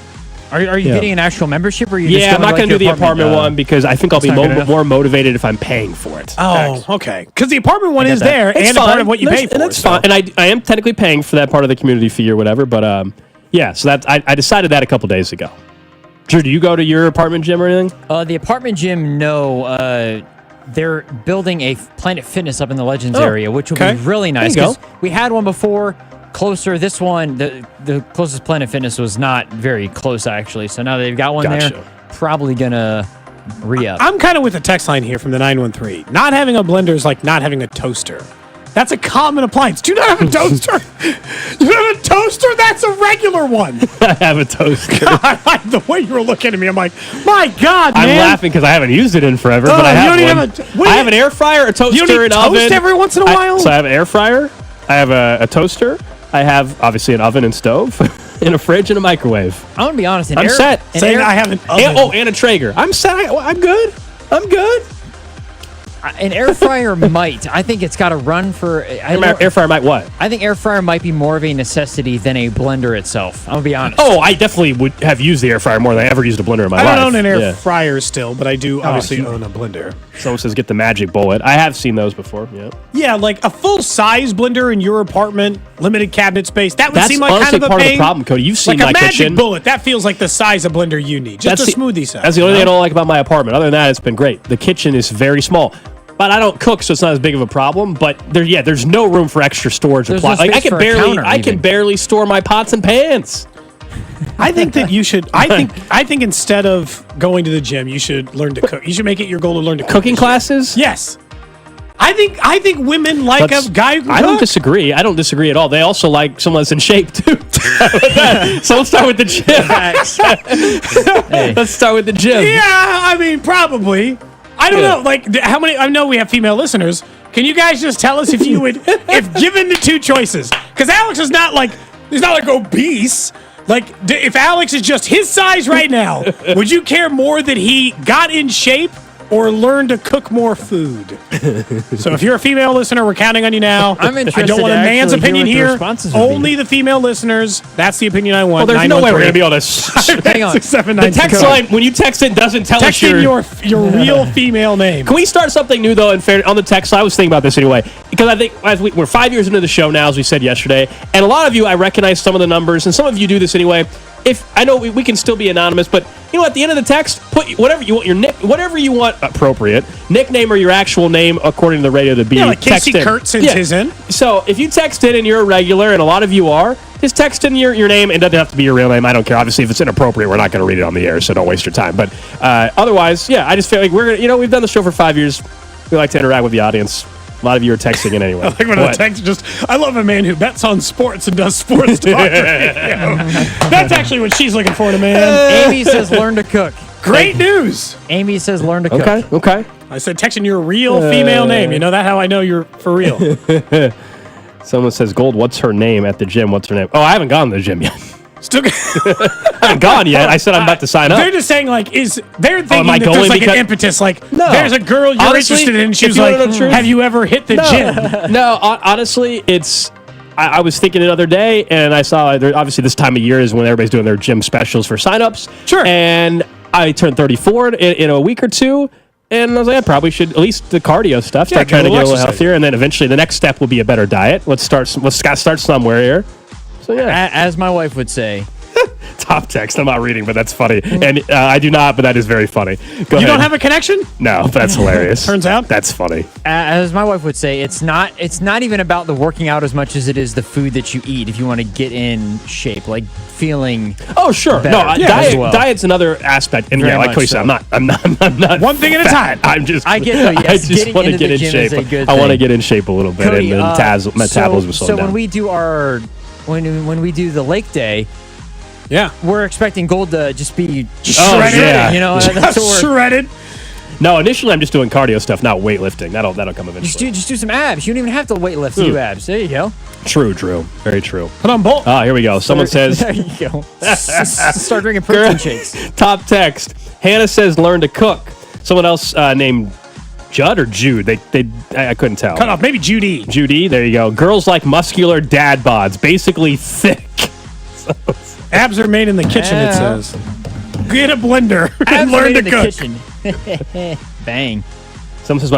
Are you getting an actual membership, or are you just I'm not going to do the apartment one because I think I'll be more motivated if I'm paying for it. Oh, okay. Because the apartment one is there It's and a part of what you pay for. And it's fine. And I am technically paying for that part of the community fee or whatever. But so that I decided that a couple days ago. Drew, do you go to your apartment gym or anything? The apartment gym, no. They're building a Planet Fitness up in the Legends area, which will be really nice. There you go. We had one before, closer. This one, the closest Planet Fitness was not very close, actually. So now they've got one there. Probably going to re-up. I'm kind of with the text line here from the 913. Not having a blender is like not having a toaster. That's a common appliance. Do you not have a toaster? You have a toaster? That's a regular one. I have a toaster. God, the way you were looking at me, I'm like, my God, man. I'm laughing because I haven't used it in forever, but I have one. I have an air fryer, a toaster, you don't an toast oven. every once in a while? So I have an air fryer. I have a toaster. I have, obviously, an oven and stove, and a fridge and a microwave. I'm going to be honest. I'm set. Saying I have an oven. And a Traeger. I'm set. I'm good. I'm good. An air fryer might. I think it's got to run for... Air fryer might what? I think air fryer might be more of a necessity than a blender itself. I'm going to be honest. Oh, I definitely would have used the air fryer more than I ever used a blender in my life. I don't own an air fryer still, but I do obviously own a blender. Someone says get the magic bullet. I have seen those before. Yeah. Yeah, like a full-size blender in your apartment, limited cabinet space. That would That's seem like honestly kind of a part pain. of the problem, Cody. You've seen like my a magic kitchen. bullet. That feels like the size of blender you need. Just a smoothie size. That's the only thing I don't like about my apartment. Other than that, it's been great. The kitchen is very small. But I don't cook, so it's not as big of a problem. But there's no room for extra storage. There's no Like space for a counter, I can barely store my pots and pans. I think that you should. I think instead of going to the gym, you should learn to cook. You should make it your goal to learn to cook. Cooking classes? Yes. I think women like a guy who can I don't cook. disagree. I don't disagree at all. They also like someone that's in shape too. So let's start with the gym. Let's start with the gym. Yeah, I mean probably. I don't know. Like how many? I know we have female listeners. Can you guys just tell us if you would, if given the two choices? Because Alex is not like he's not like obese. Like if Alex is just his size right now, would you care more that he got in shape or learn to cook more food? So if you're a female listener, we're counting on you now. I'm interested I don't want a to man's actually opinion hear what the here. responses would be. Only the female listeners. That's the opinion I want. Well, there's no way we're going to be able to... Hang on. The text line, when you text it, doesn't tell Text us in your real female name. Can we start something new, though, in fair, on the text? I was thinking about this anyway, because I think we're 5 years into the show now, as we said yesterday, and a lot of you, I recognize some of the numbers, and some of you do this anyway. If I know we can still be anonymous, but you know, at the end of the text, put whatever you want whatever you want appropriate nickname or your actual name according to the radio to be. Yeah, like Casey text in. Kurtz since his in. So if you text in and you're a regular, and a lot of you are, just text in your name. It doesn't have to be your real name. I don't care. Obviously, if it's inappropriate, we're not going to read it on the air, so don't waste your time. But otherwise, yeah, I just feel like we've done the show for 5 years. We like to interact with the audience. A lot of you are texting in anyway. I like when the text I love a man who bets on sports and does sports talk radio. That's actually what she's looking for in a man. Amy says learn to cook. Great news. Amy says learn to cook. Okay. I said text in your real female name. You know that how I know you're for real. Someone says, Gold, what's her name at the gym? What's her name? Oh, I haven't gone to the gym yet. Still I haven't gone yet. I said I'm about to sign up. They're just saying they're thinking I that there's going like an because- impetus. Like No. there's a girl you're Honestly, interested in. She if was you like, wanna know the truth- have you ever hit the gym? No, honestly, it's. I was thinking the other day, and I saw obviously this time of year is when everybody's doing their gym specials for signups. Sure. And I turned 34 in a week or two, and I was like, I probably should at least the cardio stuff. Start trying to get a little exercise. healthier, and then eventually the next step will be a better diet. Let's start somewhere here. So yeah, As my wife would say, Top text. I'm not reading, but that's funny. And I do not, but that is very funny. Go ahead. You don't have a connection? No, but that's hilarious. Turns out. That's funny. As my wife would say, it's not even about the working out as much as it is the food that you eat if you want to get in shape, like feeling. Oh, sure. better No, as well. diet's another aspect. And Very yeah, like much Cody said, so. I'm not One thing at a time. I'm just. I get though, yes, I just getting want to into get the in gym shape. is a good I want to thing. get in shape a little bit, Cody, and metabolism slow so down. when we do when we do the lake day, yeah, we're expecting Gold to just be shredded. yeah. You know, that's what we're, Shredded. No, initially I'm just doing cardio stuff, not weightlifting. That'll come eventually. just do some abs. You don't even have to weight lift to do abs. There you go. True. Very true. Put on both. Here we go. Someone says. There you go. Start drinking protein shakes. Top text. Hannah says learn to cook. Someone else named Judd or Jude. I couldn't tell. Cut off. Maybe Judy. Judy. There you go. Girls like muscular dad bods, basically thick. Abs are made in the kitchen. It says. Get a blender and Abs learn made to in the cook. kitchen. Bang. Someone says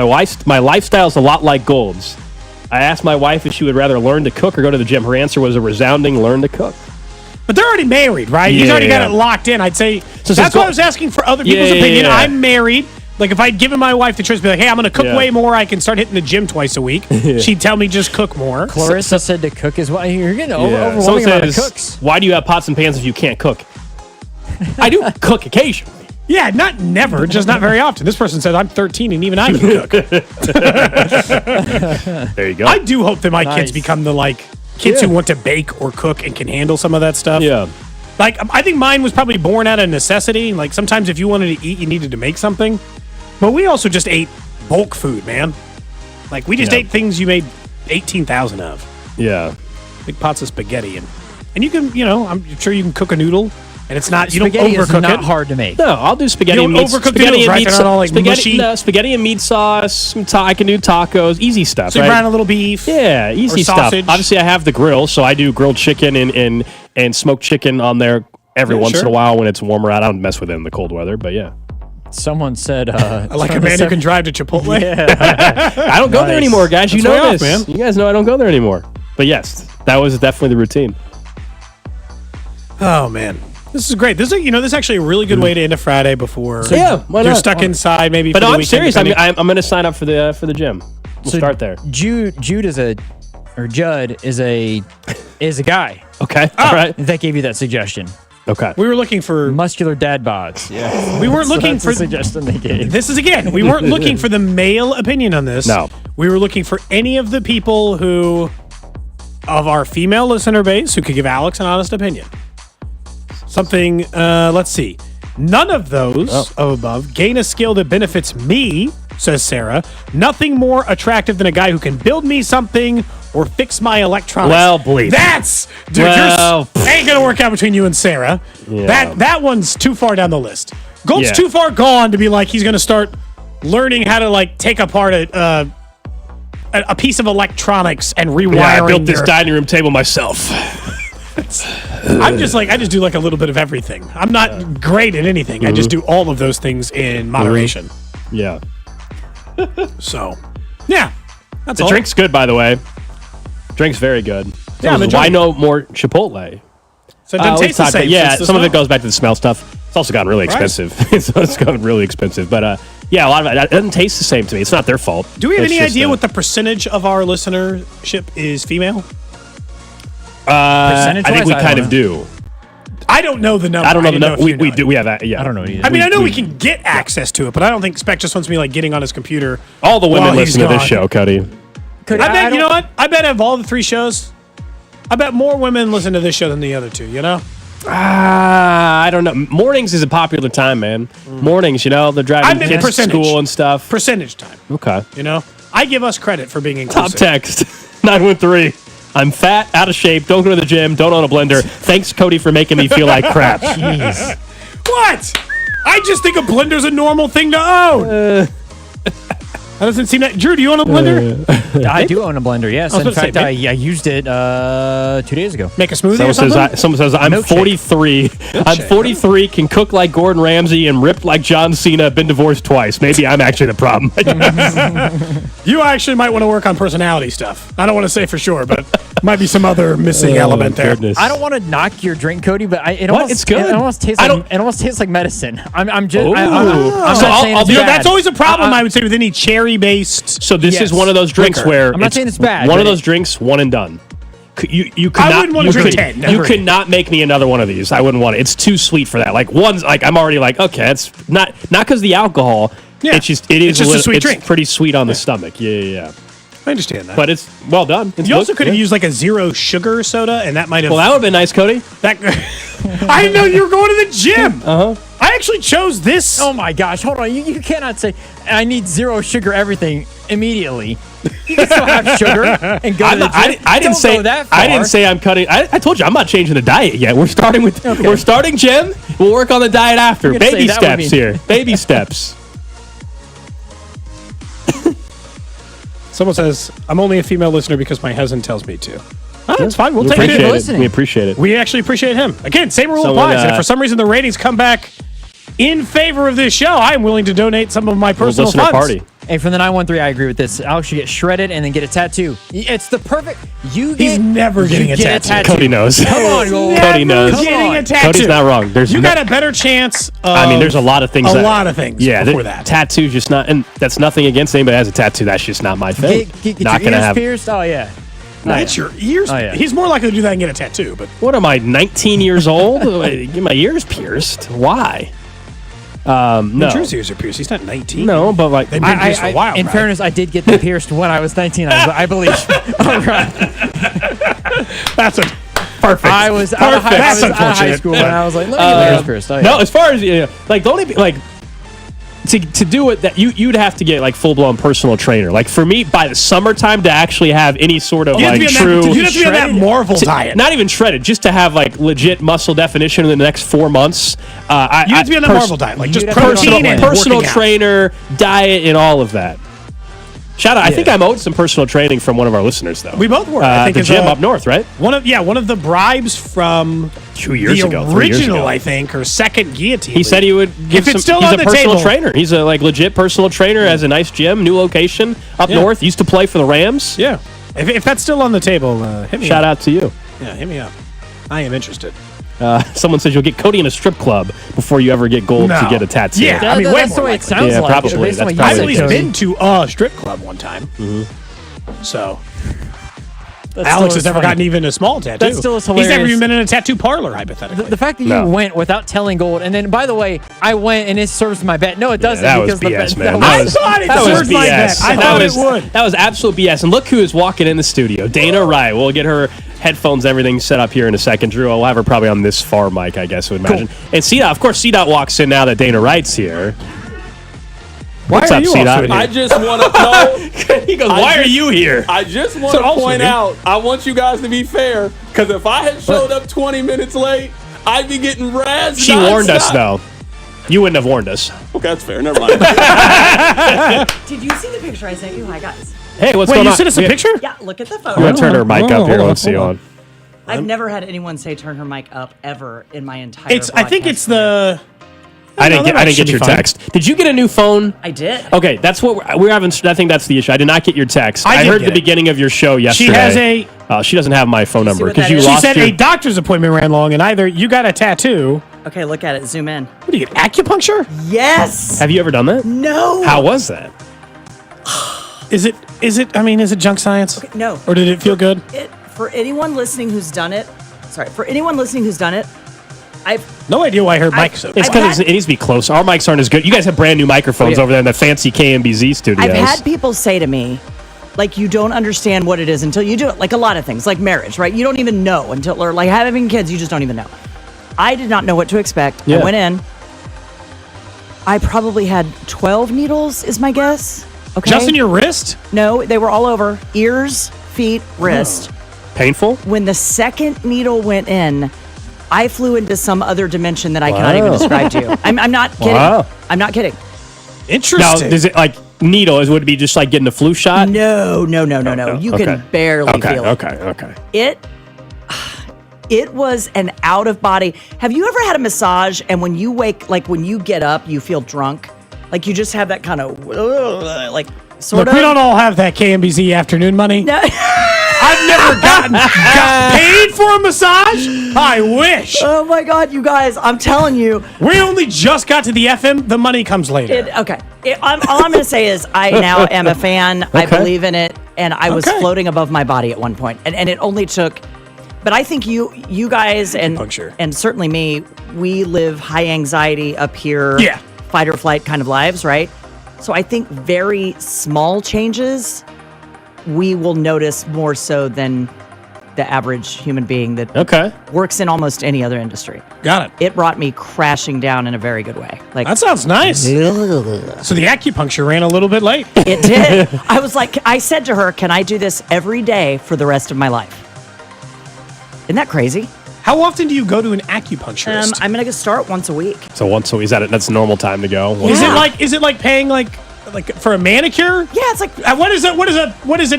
my lifestyle's a lot like Gold's. I asked my wife if she would rather learn to cook or go to the gym. Her answer was a resounding learn to cook. But they're already married, right? He's already got it locked in. I'd say that's why I was asking for other people's opinion. Yeah. I'm married. Like if I'd given my wife the choice, be like, "Hey, I'm going to cook way more. I can start hitting the gym twice a week." She'd tell me just cook more. Clarissa said to cook is why you're getting Someone overwhelming amount of says, cooks. why do you have pots and pans if you can't cook? I do cook occasionally. Yeah, not never, just not very often. This person said I'm 13 and even I can cook. There you go. I do hope that my kids become the kids who want to bake or cook and can handle some of that stuff. Yeah. Like I think mine was probably born out of necessity. Like sometimes if you wanted to eat, you needed to make something. But we also just ate bulk food, man. Like we just ate things you made 18,000 of. Yeah. Big pots of spaghetti and you can, I'm sure you can cook a noodle. And it's not, you don't Spaghetti is overcook not it. hard to make. No, I'll do spaghetti You don't and meat. overcook Spaghetti noodles, and right? meat They're not all, like, spaghetti, mushy? no, spaghetti and meat sauce. I can do tacos. Easy stuff. So you right? brown a little beef. Yeah, easy or stuff. sausage. Obviously, I have the grill, so I do grilled chicken and smoked chicken on there every once in a while when it's warmer out. I don't mess with it in the cold weather, but yeah. Someone said, I like a man who can drive to Chipotle. Yeah. I don't go there anymore, guys. You That's way know off, this. man. You guys know I don't go there anymore. But yes, that was definitely the routine. Oh man, this is great. This is actually a really good way to end a Friday before. Why you're not? stuck inside. Maybe. But for no, the I'm weekend, serious. depending. I'm going to sign up for the gym. We'll start there. Judd is a guy. Okay. All right. That gave you that suggestion. Okay. We were looking for muscular dad bods. Yeah. We weren't looking that's for the suggestion they gave. This is again. We weren't looking for the male opinion on this. No. We were looking for any of the people who, of our female listener base, who could give Alex an honest opinion. Something. Let's see. None of those of above gain a skill that benefits me, says Sarah. Nothing more attractive than a guy who can build me something or fix my electronics. Well, bleep. Dude, Well, ain't gonna work out between you and Sarah. Yeah. That one's too far down the list. Gold's Yeah. too far gone to be like he's gonna start learning how to take apart a piece of electronics and rewiring. Yeah, I built this dining room table myself. I'm just I just do a little bit of everything. I'm not great at anything. I just do all of those things in moderation. Yeah. So, yeah, that's The all. drink's good, by the way. Drink's very good. Yeah, I'm Why enjoying no more Chipotle? So it doesn't taste the same. Yeah, since the some of it smell. goes back to the smell stuff. It's also gotten really Right. expensive. So it's gotten really expensive. But yeah, a lot of it doesn't taste the same to me. It's not their fault. Do we have It's any just, idea what the percentage of our listenership is female? I think we I kind don't of do. I don't know the number. I don't know the didn't number. if We you know do. it. We have that. Yeah. I don't know either. I mean, I know we can get access to it, but I don't think Spec just wants me getting on his computer. All the women while he's listen to this gone. show, Cody. I bet you know what? I bet of all the three shows, I bet more women listen to this show than the other two. You know? I don't know. Mornings is a popular time, man. Mornings, they're driving meant kids to percentage. school and stuff. Percentage time. Okay. You know? I give us credit for being Top inclusive. text 913. I'm fat, out of shape, don't go to the gym, don't own a blender. Thanks, Cody, for making me feel like crap. Jeez. What? I just think a blender's a normal thing to own. That doesn't seem that. Drew, do you own a blender? I do own a blender, yes. I was In about to fact, say, I used it 2 days ago. Make a smoothie or something? Someone says I'm Milkshake. 43. I'm 43, can cook like Gordon Ramsay and rip like John Cena, been divorced twice. Maybe I'm actually the problem. You actually might want to work on personality stuff. I don't want to say for sure, but Might be some other missing element there. Goodness. I don't want to knock your drink, Cody, but It's good. It almost tastes like medicine. I'm just. I'm So not saying it's bad. That's always a problem, I would say, with any cherry-based. So this is one of those drinks where I'm not saying it's bad. One of those drinks, one and done. You could I not. wouldn't want to drink 10. You could not make me another one of these. I wouldn't want it. It's too sweet for that. Like one's like I'm already like okay, it's not because the alcohol. Yeah. It's just a sweet drink. Pretty sweet on the stomach. Yeah. I understand that. But it's well done. You also could have used like a 0 sugar soda, and that might have. Well, that would have been nice, Cody. I didn't know you were going to the gym. I actually chose this. Oh my gosh! Hold on, you cannot say I need 0 sugar everything immediately. You can still have sugar and go to the gym. I didn't say that far. I didn't say I'm cutting. I told you I'm not changing the diet yet. We're starting gym. We'll work on the diet after. Baby steps here. Baby steps. Someone says, I'm only a female listener because my husband tells me to. That's fine. We'll take it. We appreciate it. We actually appreciate him. Again, same rule Someone, applies. And if for some reason the ratings come back in favor of this show, I am willing to donate some of my personal funds. Party. Hey, from the 913, I agree with this. Alex should get shredded and then get a tattoo. It's the perfect. He's never getting a tattoo. Cody knows. Come on, Gold. Cody knows. Getting a tattoo. Cody's not wrong. You got a better chance. I mean, there's a lot of things. A lot of things. Yeah, before that. Tattoo's just not, and that's nothing against anybody that has a tattoo. That's just not my thing. Get not your gonna ears have. pierced? Oh, yeah. Get your ears. Oh, yeah. He's more likely to do that and get a tattoo. But What am I, 19 years old? Get my ears pierced? Why? No. Drew's ears are pierced. He's not 19. No, but like they've been pierced for a while. In fairness, I did get them pierced when I was 19. I believe. All right. That's a perfect. I was out of high school and I was like, let me get my ears pierced. Oh, yeah. No, as far as like the only like to do it that you'd have to get like full blown personal trainer. Like for me, by the summertime to actually have any sort of like true. You'd have to be on that Marvel diet. Not even shredded, just to have like legit muscle definition in the next 4 months. You have to be on the Marvel diet, like just personal working out. trainer, diet, and all of that. Shout out! I think I'm owed some personal training from one of our listeners, though. We both were. I think the gym up north, right? One of the bribes from 2 years ago, 3 years original, ago. I think, or second guillotine. He said he would give if it's still he's on a the personal table. trainer. He's a like legit personal trainer. Has a nice gym, new location up north. Used to play for the Rams. Yeah. If that's still on the table, hit me Shout up. out to you. Yeah, hit me up. I am interested. Someone says you'll get Cody in a strip club before you ever get Gold to get a tattoo. Yeah, I mean, way that's more the way it likely. sounds Yeah, like. probably. Based on That's what you I've said, at least Cody. been to a strip club one time. So That's Alex still has never funny. gotten even a small tattoo. That still is He's never hilarious. even been in a tattoo parlor, hypothetically. The fact that you went without telling Gold, and then, by the way, I went and it serves my bet. No, it doesn't. that was because BS, man. I thought it served my bet. I thought it would. That was absolute BS. And look who is walking in the studio. Dana Wright. We'll get her headphones, everything set up here in a second. Drew, I'll have her probably on this far mic, I guess, I would imagine. Cool. And C-Dot, of course, C-Dot walks in now that Dana Wright's here. What's up, C-Dot? I just want to know. He goes, why are you here? I just want to point out, I want you guys to be fair, because if I had showed up 20 minutes late, I'd be getting razzed. She warned us, though. You wouldn't have warned us. Okay, that's fair. Never mind. Did you see the picture I sent you? Hi, guys. Hey, what's going on? You sent us a picture? Yeah, look at the photo. I'm going to turn her mic up here. Let's see on. I've never had anyone say turn her mic up ever in my entire I think it's the... I didn't get your text. Did you get a new phone? I did. Okay, that's what we're having. I think that's the issue. I did not get your text. I heard the beginning of your show yesterday. She has she doesn't have my phone number because you She lost said your... a doctor's appointment ran long, and either you got a tattoo... Okay, look at it. Zoom in. What do you get, acupuncture? Yes. Have you ever done that? No. How was that? Is it junk science? Okay, no. Or did it feel good? For anyone listening who's done it, I've no idea why her mic's so good. It's because it needs to be close. Our mics aren't as good. You guys have brand new microphones over there in the fancy KMBZ studios. I've had people say to me, like, you don't understand what it is until you do it. Like a lot of things, like marriage, right? You don't even know until, or like having kids, you just don't even know. I did not know what to expect. Yeah. I went in. I probably had 12 needles, is my guess. Okay. Just in your wrist? No, they were all over. Ears, feet, wrist. Painful? When the second needle went in, I flew into some other dimension that I cannot even describe to you. I'm not kidding. Wow. I'm not kidding. Interesting. Now, is it like needle? Would it be just like getting a flu shot? No. You can barely feel it. Okay. It was an out of body. Have you ever had a massage and when you wake, like when you get up, you feel drunk? Like you just have that kind of like sort Look, of. we don't all have that KMBZ afternoon money. No. I've never got paid for a massage. I wish. Oh my God, you guys! I'm telling you, we only just got to the FM. The money comes later. all I'm going to say is I now am a fan. I believe in it, and I was floating above my body at one point, and it only took. But I think you guys and certainly me, we live high anxiety up here, fight or flight kind of lives, right? So I think very small changes we will notice more so than the average human being that works in almost any other industry. Got it. It brought me crashing down in a very good way. Like that sounds nice. So the acupuncture ran a little bit late. It did. I said to her, "Can I do this every day for the rest of my life?" Isn't that crazy? How often do you go to an acupuncturist? I'm gonna start once a week. So once a week, that's normal time to go. Is it like paying like for a manicure? Yeah, it's like what is an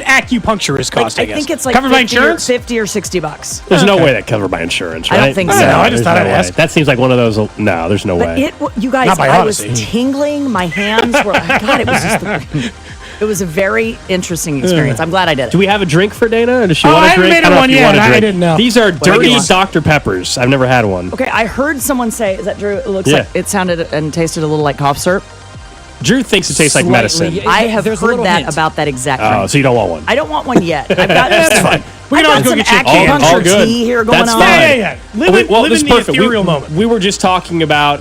acupuncturist cost? I guess think it's like covered by insurance, $50 or $60. There's no way that covered by insurance, right? I don't think so. I just thought I'd ask. That seems like one of those. No, there's no way. You guys, I was tingling. My hands were. God, it was just. It was a very interesting experience. I'm glad I did it. Do we have a drink for Dana? Or does she want a drink? I haven't made one yet. I didn't know. These are dirty Dr. Peppers. I've never had one. Okay, I heard someone say, is that Drew? It looks like it sounded and tasted a little like cough syrup. Drew thinks it tastes like medicine. I have heard that about that exact drink. Oh, so you don't want one? I don't want one yet. I've got that's fine. We can always go get you acupuncture tea here going that's on. Fine. Yeah. Live in the ethereal moment. We were just talking about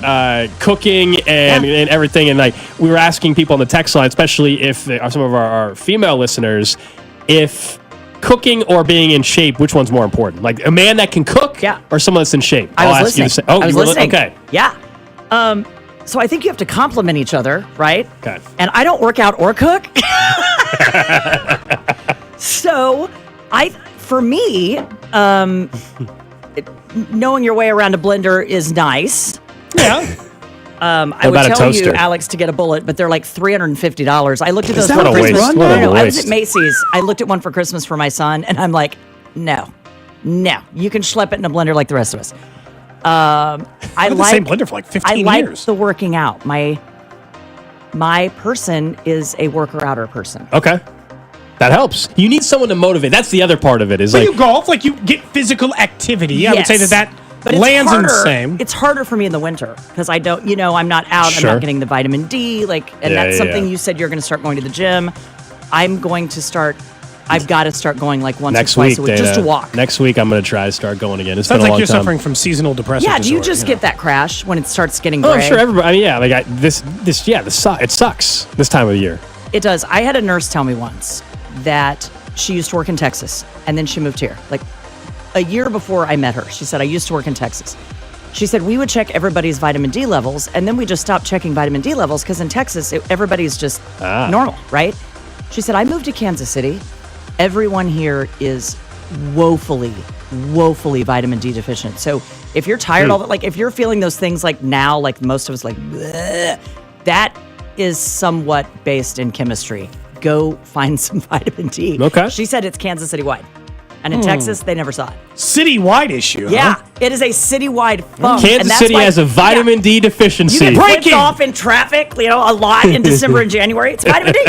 cooking and everything, and like we were asking people on the text line, especially if they are some of our female listeners, if cooking or being in shape, which one's more important? Like a man that can cook, or someone that's in shape? I was listening. Oh, you were listening. Okay. Yeah. So I think you have to complement each other, right? Okay. And I don't work out or cook. So for me, knowing your way around a blender is nice. Yeah. I would tell you, Alex, to get a bullet, but they're like $350. I looked at those for Christmas. No, I was at Macy's. I looked at one for Christmas for my son, and I'm like, no, you can schlep it in a blender like the rest of us. I like the same blender for like 15 years. I like the working out. My person is a worker-outer person. Okay. That helps. You need someone to motivate. That's the other part of it. Is you golf, like you get physical activity. Yes. I would say that but lands in the same. It's harder for me in the winter because I don't, I'm not out. Sure. I'm not getting the vitamin D. That's something you said you're going to start going to the gym. I'm going to start. I've got to start going like once or twice a week just to walk. Next week, I'm going to try to start going again. It's Sounds been a like long you're time. suffering from seasonal depressive disorder. Do you just get that crash when it starts getting gray? Oh, sure. Everybody. I mean, yeah. It sucks this time of the year. It does. I had a nurse tell me once that she used to work in Texas and then she moved here. Like a year before I met her, she said, I used to work in Texas. She said, we would check everybody's vitamin D levels and then we just stopped checking vitamin D levels because in Texas, everybody's just normal, right? She said, I moved to Kansas City. Everyone here is woefully vitamin D deficient. So if you're tired, if you're feeling those things like now, like most of us, like bleh, that is somewhat based in chemistry. Go find some vitamin D. Okay. She said it's Kansas City wide. And in Texas, they never saw it. Citywide issue, Yeah, it is a citywide funk. Kansas City has a vitamin D deficiency. You get flipped off in traffic, a lot in December and January. It's vitamin D.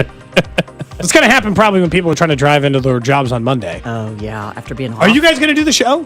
It's going to happen probably when people are trying to drive into their jobs on Monday. Oh, yeah, after being hot. Are you guys going to do the show?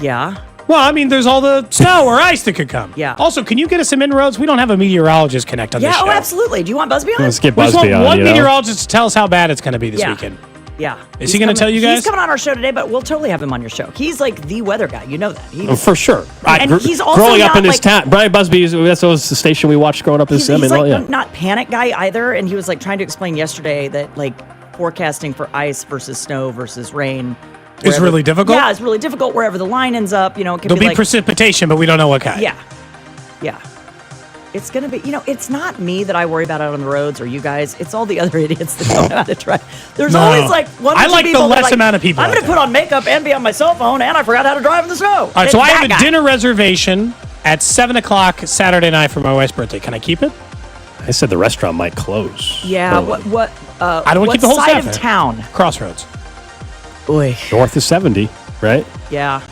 Yeah. Well, I mean, there's all the snow or ice that could come. Yeah. Also, can you get us some inroads? We don't have a meteorologist connect on this show. Yeah, absolutely. Do you want Busby on? Let's get We just Busby want on. one meteorologist to tell us how bad it's going to be this weekend. Yeah. Is he going to tell you guys? He's coming on our show today, but we'll totally have him on your show. He's like the weather guy. You know that. For sure. And he's also growing up not in this town. Brian Busby, that's the station we watched growing up. He's not panic guy either. And he was like trying to explain yesterday that like forecasting for ice versus snow versus rain is really difficult. Yeah, it's really difficult wherever the line ends up. It can There'll be precipitation, but we don't know what kind. Yeah. It's going to be, it's not me that I worry about out on the roads or you guys. It's all the other idiots that don't know how to drive. There's always like one or two people. I like the less amount of people. I'm going to put on makeup and be on my cell phone, and I forgot how to drive in the snow. All right, so I have a dinner reservation at 7 o'clock Saturday night for my wife's birthday. Can I keep it? I said the restaurant might close. Yeah, But I don't want to keep the whole side staff of there. town? Crossroads. Oy. North is 70, right? Yeah.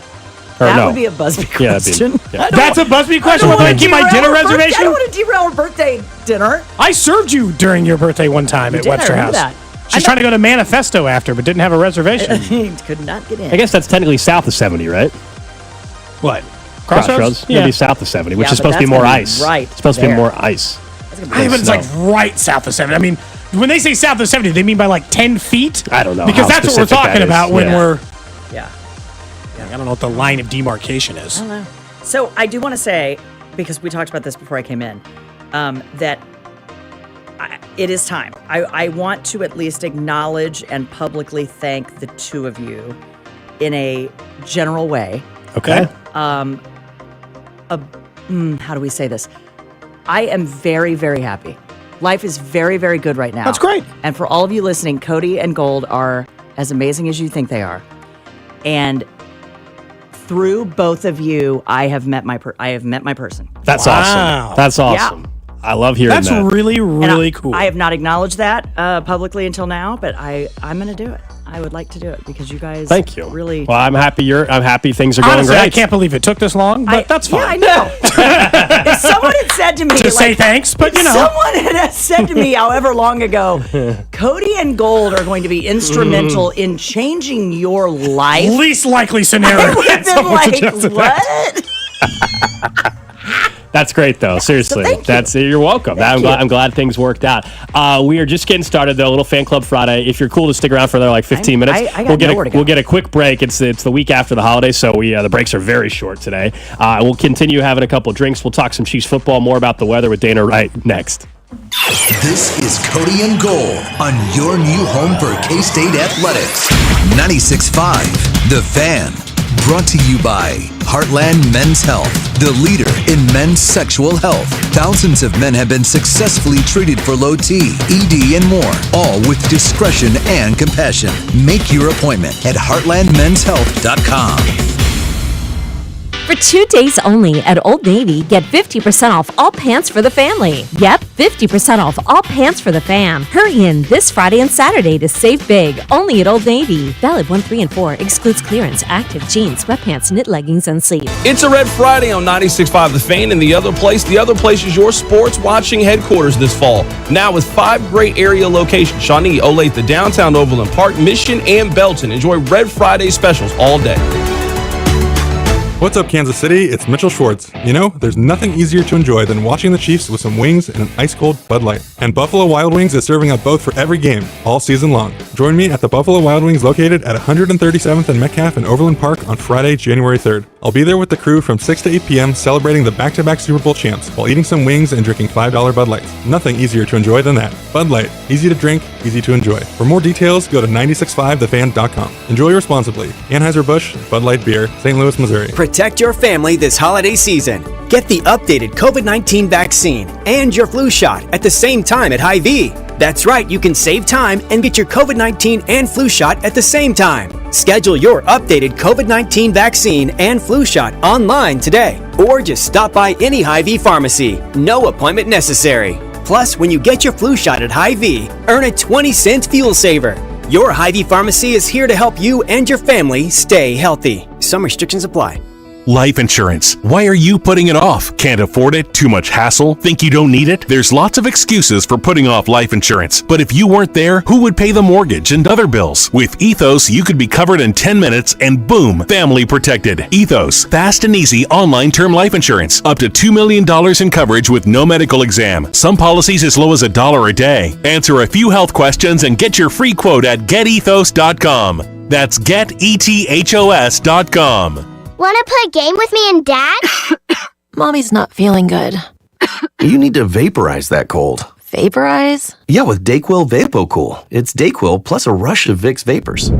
Or That no. would be a Busby Yeah, question. That's a Busby question. Whether I keep my dinner reservation? I don't want to derail a birthday dinner. I served you during your birthday one time at did, I Webster remember House. that. She's trying to go to Manifesto after, but didn't have a reservation. Could not get in. I guess that's technically south of 70, right? What? Crossroads? Yeah. Maybe south of 70, which Yeah, is but supposed to be that's more gonna be ice. right It's supposed to be there. more ice. I but it's like right south of 70. I mean, when they say south of 70, they mean by like 10 feet? I don't know. Because how that's what we're specific talking that about is. when Yeah. we're. Yeah. I don't know what the line of demarcation is. I don't know. So I do want to say, because we talked about this before I came in, that it is time. I want to at least acknowledge and publicly thank the two of you in a general way. Okay. How do we say this? I am very, very happy. Life is very, very good right now. That's great. And for all of you listening, Cody and Gold are as amazing as you think they are. And through both of you, I have met my person. That's awesome. That's awesome. I love hearing That's that. really, really cool. I have not acknowledged that publicly until now, but I'm going to do it. I would like to do it because you guys Thank you. really... Well, I'm happy things are Honestly, going great. I can't believe it took this long, but that's fine. Yeah, I know. If someone had said to me... To say thanks, but you know. Someone had said to me however long ago, Cody and Gold are going to be instrumental in changing your life. Least likely scenario. I would have been Someone like, suggested what? That's great, though. Seriously, you're welcome. I'm glad things worked out. We are just getting started, though. A little fan club Friday. If you're cool to stick around for another like 15 minutes, I got nowhere to go. we'll get a quick break. It's the week after the holidays, so the breaks are very short today. We'll continue having a couple drinks. We'll talk some Chiefs football, more about the weather with Dana Wright next. This is Cody and Gold on your new home for K-State Athletics. 96.5, The Fan. Brought to you by Heartland Men's Health, the leader in men's sexual health. Thousands of men have been successfully treated for low T, ED, and more, all with discretion and compassion. Make your appointment at heartlandmenshealth.com. For 2 days only at Old Navy, get 50% off all pants for the family. Yep, 50% off all pants for the fam. Hurry in this Friday and Saturday to save big, only at Old Navy. Valid 1, 3, and 4. Excludes clearance, active jeans, sweatpants, knit leggings, and sleeves. It's a Red Friday on 96.5 The Fan, and the other place is your sports watching headquarters this fall. Now with 5 great area locations: Shawnee, Olathe, downtown Overland Park, Mission, and Belton. Enjoy Red Friday specials all day. What's up, Kansas City? It's Mitchell Schwartz. You know, there's nothing easier to enjoy than watching the Chiefs with some wings and an ice-cold Bud Light. And Buffalo Wild Wings is serving up both for every game, all season long. Join me at the Buffalo Wild Wings located at 137th and Metcalf in Overland Park on Friday, January 3rd. I'll be there with the crew from 6 to 8 p.m. celebrating the back-to-back Super Bowl champs while eating some wings and drinking $5 Bud Lights. Nothing easier to enjoy than that. Bud Light. Easy to drink, easy to enjoy. For more details, go to 965thefan.com. Enjoy responsibly. Anheuser-Busch, Bud Light Beer, St. Louis, Missouri. Protect your family this holiday season. Get the updated COVID-19 vaccine and your flu shot at the same time at Hy-Vee. That's right, you can save time and get your COVID-19 and flu shot at the same time. Schedule your updated COVID-19 vaccine and flu shot online today, or just stop by any Hy-Vee pharmacy. No appointment necessary. Plus, when you get your flu shot at Hy-Vee, earn a 20-cent fuel saver. Your Hy-Vee pharmacy is here to help you and your family stay healthy. Some restrictions apply. Life insurance. Why are you putting it off? Can't afford it? Too much hassle? Think you don't need it? There's lots of excuses for putting off life insurance. But if you weren't there, who would pay the mortgage and other bills? With Ethos, you could be covered in 10 minutes and boom, family protected. Ethos, fast and easy online term life insurance. Up to $2 million in coverage with no medical exam. Some policies as low as $1 a day. Answer a few health questions and get your free quote at getethos.com. That's getethos.com. Want to play a game with me and Dad? Mommy's not feeling good. You need to vaporize that cold. Vaporize? Yeah, with Dayquil VapoCool. It's Dayquil plus a rush of Vicks vapors.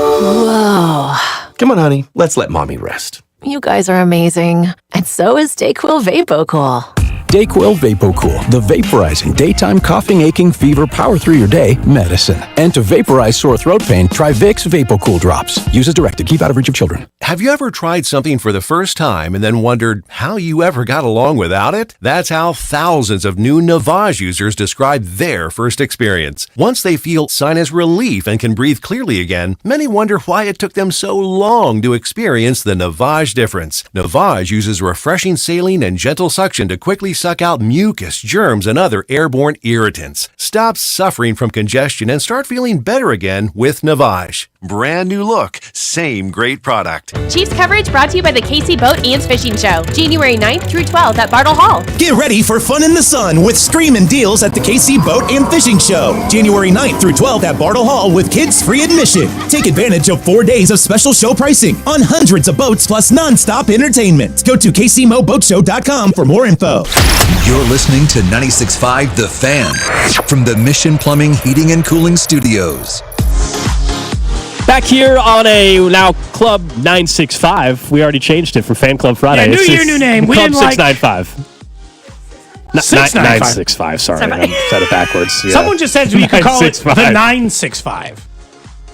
Whoa. Come on, honey. Let's let Mommy rest. You guys are amazing. And so is Dayquil VapoCool. Dayquil VapoCool, the vaporizing daytime coughing, aching, fever, power through your day medicine. And to vaporize sore throat pain, try Vicks VapoCool drops. Use as directed. Keep out of reach of children. Have you ever tried something for the first time and then wondered how you ever got along without it? That's how thousands of new Navage users describe their first experience. Once they feel sinus relief and can breathe clearly again, many wonder why it took them so long to experience the Navage difference. Navage uses refreshing saline and gentle suction to quickly suck out mucus, germs, and other airborne irritants. Stop suffering from congestion and start feeling better again with Navage. Brand new look, same great product. Chiefs coverage brought to you by the KC Boat and Fishing Show, January 9th through 12th at Bartle Hall. Get ready for fun in the sun with screaming deals at the KC Boat and Fishing Show, January 9th through 12th at Bartle Hall with kids free admission. Take advantage of 4 days of special show pricing on hundreds of boats plus non-stop entertainment. Go to kcmoboatshow.com for more info. You're listening to 96.5 The Fan from the Mission Plumbing, Heating, and Cooling Studios. Back here on a now Club 965. We already changed it from Fan Club Friday. Yeah, new year, new name. We Club didn't 695. 695. 965, sorry. I said it backwards. Yeah. Someone just said we could call it the 965.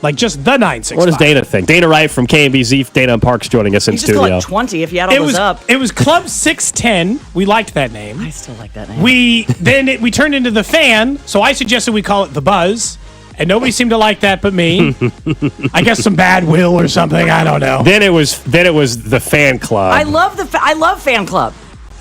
Like just the 965. What does Dana think? Dana Wright from KMBZ, Dana and Parks joining us in You just studio. call it 20 if you add all those up. It was Club 610. We liked that name. I still like that name. We turned into the Fan, so I suggested we call it the Buzz. And nobody seemed to like that but me. I guess some bad will or something. I don't know. Then it was the Fan Club. I love Fan Club.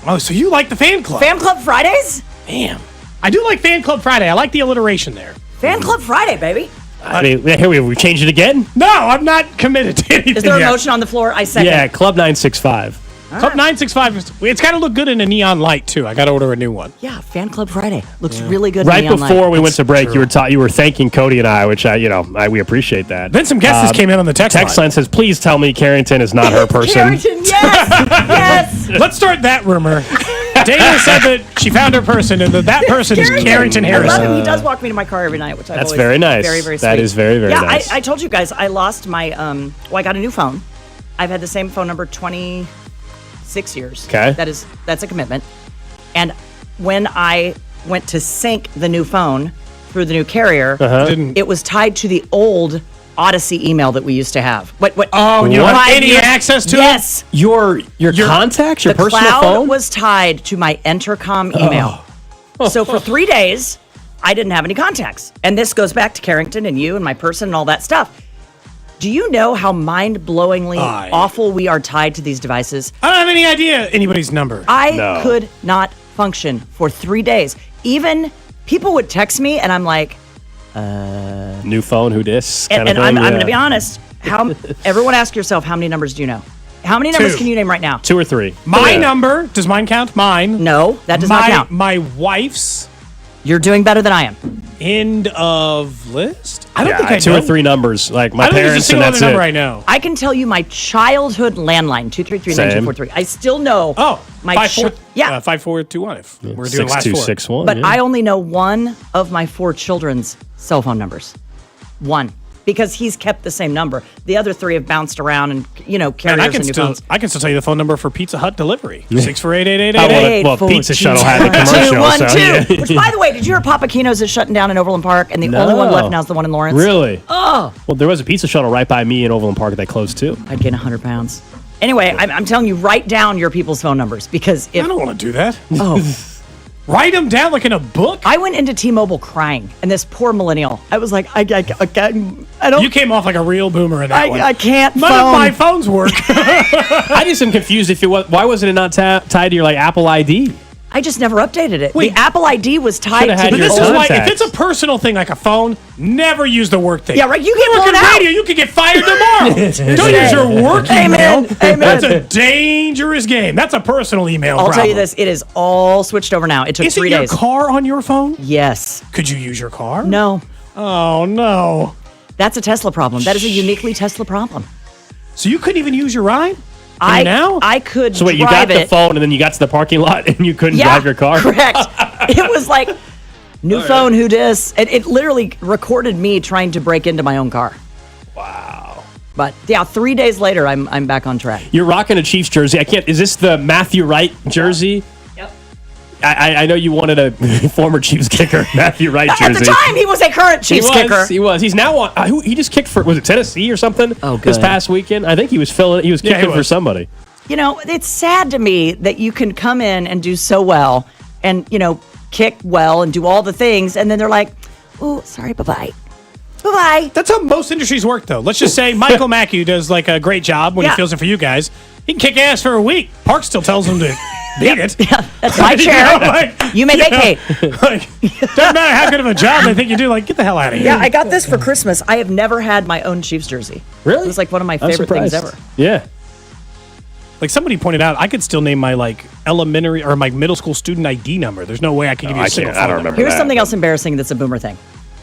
Oh, so you like the Fan Club? Fan Club Fridays? Damn. I do like Fan Club Friday. I like the alliteration there. Fan Club Friday, baby. I mean, here we changed it again? No, I'm not committed to anything. Is there a yet. motion on the floor? I second. Yeah, Club 965. Club 965. It's got to look good in a neon light too. I got to order a new one. Yeah, Fan Club Friday looks really good. Right in neon before light. we went to break, you were thanking Cody and I, which we appreciate that. Then some guests came in on the text line. Text line says, "Please tell me Carrington is not her person." Carrington, yes, yes. Let's start that rumor. Dana said that she found her person, and that person is Carrington Harrison. I love him. He does walk me to my car every night, which That's very nice. Very, very sweet. That is very, very nice. Yeah, I told you guys I lost my. I got a new phone. I've had the same phone number 26 years. Okay. That's a commitment. And when I went to sync the new phone through the new carrier, it was tied to the old Odyssey email that we used to have. What? Oh, you don't have any access to yes. it? Your contacts, your personal cloud phone was tied to my Entercom email. So for 3 days, I didn't have any contacts. And this goes back to Carrington and you and my person and all that stuff. Do you know how mind-blowingly awful we are tied to these devices? I don't have any idea anybody's number. I could not function for 3 days. Even people would text me, and I'm like, new phone, who dis? And I'm going to be honest. Everyone ask yourself, how many numbers do you know? How many numbers can you name right now? 2 or 3. My number, does mine count? Mine. No, that does not count. My wife's. You're doing better than I am. End of list? I don't think I 2 know. or 3 numbers, like my I don't think parents, there's a and single that's other number it. I know. I can tell you my childhood landline, 233-9243. I still know. Oh, my 5421 if we're doing last 6261. But I only know one of my 4 children's cell phone numbers. One. Because he's kept the same number. The other 3 have bounced around and, carriers and new phones. I can still tell you the phone number for Pizza Hut delivery. 648-8888. Well, Pizza Shuttle had a commercial. 212. Which, by the way, did you hear Papa Kino's is shutting down in Overland Park, and the only one left now is the one in Lawrence? Really? Oh. Well, there was a Pizza Shuttle right by me in Overland Park that closed too. I'd gain 100 pounds. Anyway, I'm telling you, write down your people's phone numbers because if I don't want to do that. Oh. Write them down like in a book? I went into T-Mobile crying, and this poor millennial, I was like, I don't. You came off like a real boomer in that one. I can't None of my phones work. I just am confused why wasn't it not tied to your Apple ID? I just never updated it. The Apple ID was tied to But the this is old- why, if it's a personal thing like a phone, never use the work thing. Yeah, right. You get work blown in out. radio, you could get fired tomorrow. Don't use your work email. That's a dangerous game. That's a personal email I'll problem. tell you this, it is all switched over now. It took Is 3 it days. your car on your phone? Yes. Could you use your car? No. Oh, no. That's a Tesla problem. That is a uniquely Tesla problem. So you couldn't even use your ride? I could So wait, you drive got the it. phone and then you got to the parking lot and you couldn't drive your car? Correct. It was like, new phone, who dis? It literally recorded me trying to break into my own car. Wow. But yeah, 3 days later, I'm back on track. You're rocking a Chiefs jersey. Is this the Matthew Wright jersey? Yep. I know you wanted a former Chiefs kicker, Matthew Wright jersey. At the time, he was a current Chiefs kicker. He was. He's now on. He just kicked for, was it Tennessee or something? Oh, This good. past weekend, I think he was kicking for somebody. It's sad to me that you can come in and do so well and, kick well and do all the things. And then they're like, oh, sorry, bye-bye. Bye-bye. That's how most industries work, though. Let's just say Michael Mackey does a great job when he fills in for you guys. He can kick ass for a week. Park still tells him to beat it. Yeah, that's my chair. You may vacate. Doesn't matter how good of a job they think you do. Like, get the hell out of here. Yeah, I got this for Christmas. I have never had my own Chiefs jersey. Really? It was like one of my I'm favorite things surprised. ever. Yeah. Like somebody pointed out, I could still name my like elementary or my middle school student ID number. There's no way I could give you a single phone number. Here's something else embarrassing that's a boomer thing.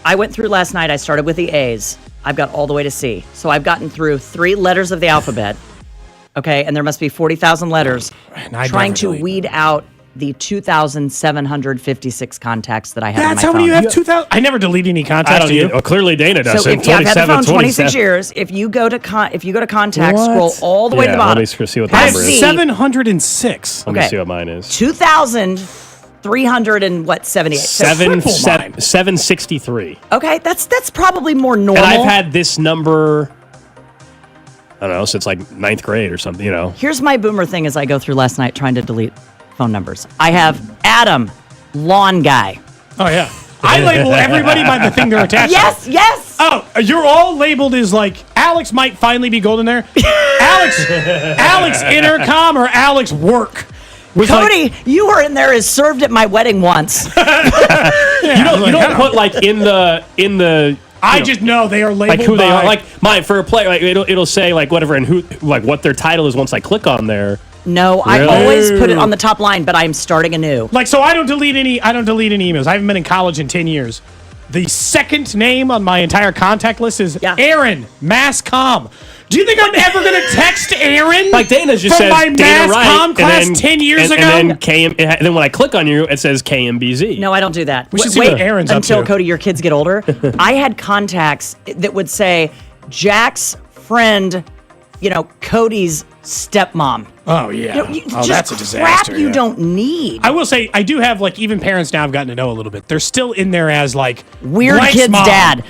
I went through last night. I started with the A's. I've got all the way to C. So I've gotten through 3 letters of the alphabet. Okay, and there must be 40,000 letters. Trying to weed out the 2,756 contacts that I have. That's on my how many phone. you have? 2,000? I never delete any contacts. Do you? Well, clearly Dana doesn't. So if I've had the phone 26 years. If you go to contacts, scroll all the way to the bottom. Let me see what the I have number is. 706. Let me see what mine is. 2,378. 763. Okay, that's probably more normal. And I've had this number, I don't know, since like 9th grade or something, you know. Here's my boomer thing as I go through last night trying to delete phone numbers. I have Adam, lawn guy. Oh, yeah. I label everybody by the thing they're attached Yes, to. yes. Oh, you're all labeled as like, Alex might finally be golden there. Alex Intercom or Alex Work. Cody, you were in there as served at my wedding once. You don't put like in the I just know they are labeled like who they by- are. Like mine for a player, like it'll say like whatever and who like what their title is once I click on there. No, I always put it on the top line, but I'm starting anew. Like, so I don't delete any emails. I haven't been in college in 10 years. The second name on my entire contact list is Aaron, Mass Comm. Do you think I'm ever going to text Aaron? Like Dana just from says my Dana Mass Wright, Comm class 10 years ago? And then when I click on you, it says KMBZ. No, I don't do that. We should see what Aaron's up until to. Cody, your kids get older. I had contacts that would say Jack's friend, Cody's stepmom. Oh, yeah. Just that's a crap disaster. you don't need. I will say, I do have, like, even parents now I've gotten to know a little bit. They're still in there as, like, Weird Blank's kid's mom. dad.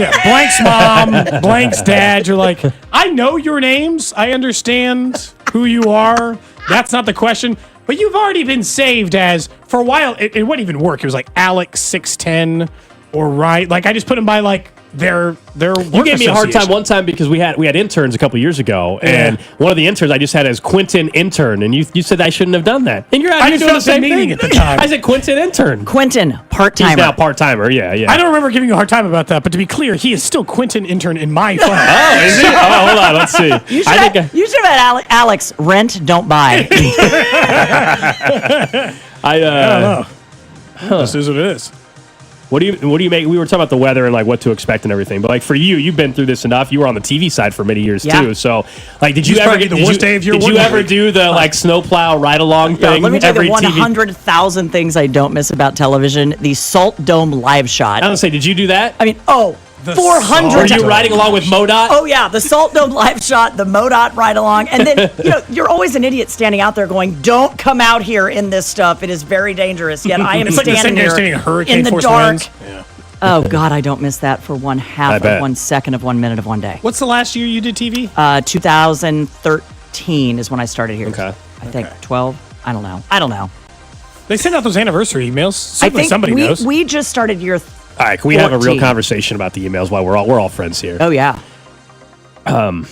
Yeah, Blank's mom, Blank's dad. You're like, I know your names. I understand who you are. That's not the question. But you've already been saved as, for a while, it wouldn't even work. It was like Alex 610 or right. Like, I just put them by, like, their work You gave me a hard time association. one time because we had interns a couple years ago, and one of the interns I just had as Quentin intern, and you said I shouldn't have done that, and you're out I here just doing the felt the same meaning thing at the time. I said Quentin intern. Quentin, part-timer. He's now part-timer. Yeah. I don't remember giving you a hard time about that, but to be clear, he is still Quentin intern in my phone. Oh, is he? Oh, hold on. Let's see. You should have had Alex, rent, don't buy. I don't know. This is what it is. What do you make? We were talking about the weather and like what to expect and everything, but like for you've been through this enough. You were on the TV side for many years too. So like, did you ever get the worst day of your Did you work ever week. do the like snowplow ride along thing? Let me tell you the Every TV 100,000 things I don't miss about television. The Salt Dome live shot. I don't say. Did you do that? I mean, 400. Were you riding along with MoDOT? Oh yeah, the Salt Dome live shot, the MoDOT ride along, and then you're always an idiot standing out there going, "Don't come out here in this stuff. It is very dangerous." Yet I am It's like the standing same guy here standing in hurricane in the force dark. winds. Yeah. Oh God, I don't miss that for 1/2 bet. of 1 second of 1 minute of 1 day. What's the last year you did TV? 2013 is when I started here. Okay. I think 12. I don't know. They send out those anniversry emails. I Certainly think somebody knows. we just started year. All right, can we have a real 14. conversation about the emails while we're all friends here? Oh yeah. The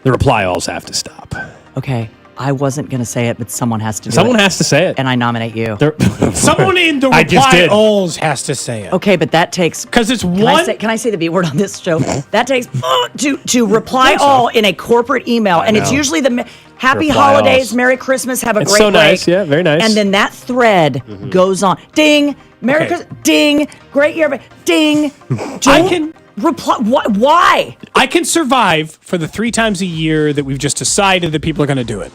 reply alls have to stop. Okay. I wasn't going to say it, but someone has to do it. Someone has to say it. And I nominate you. Someone in the I just reply did. alls has to say it. Okay, but that takes... Because it's Can one... I say the B word on this show? That takes... to reply all in a corporate email. And it's know. usually the... Happy Reply holidays, alls. Merry Christmas, have a It's great so break. nice, yeah, very nice. And then that thread goes on. Ding, Merry Okay. Christmas, ding, great year, ding. I can... Reply, why? I can survive for the 3 times a year that we've just decided that people are going to do it.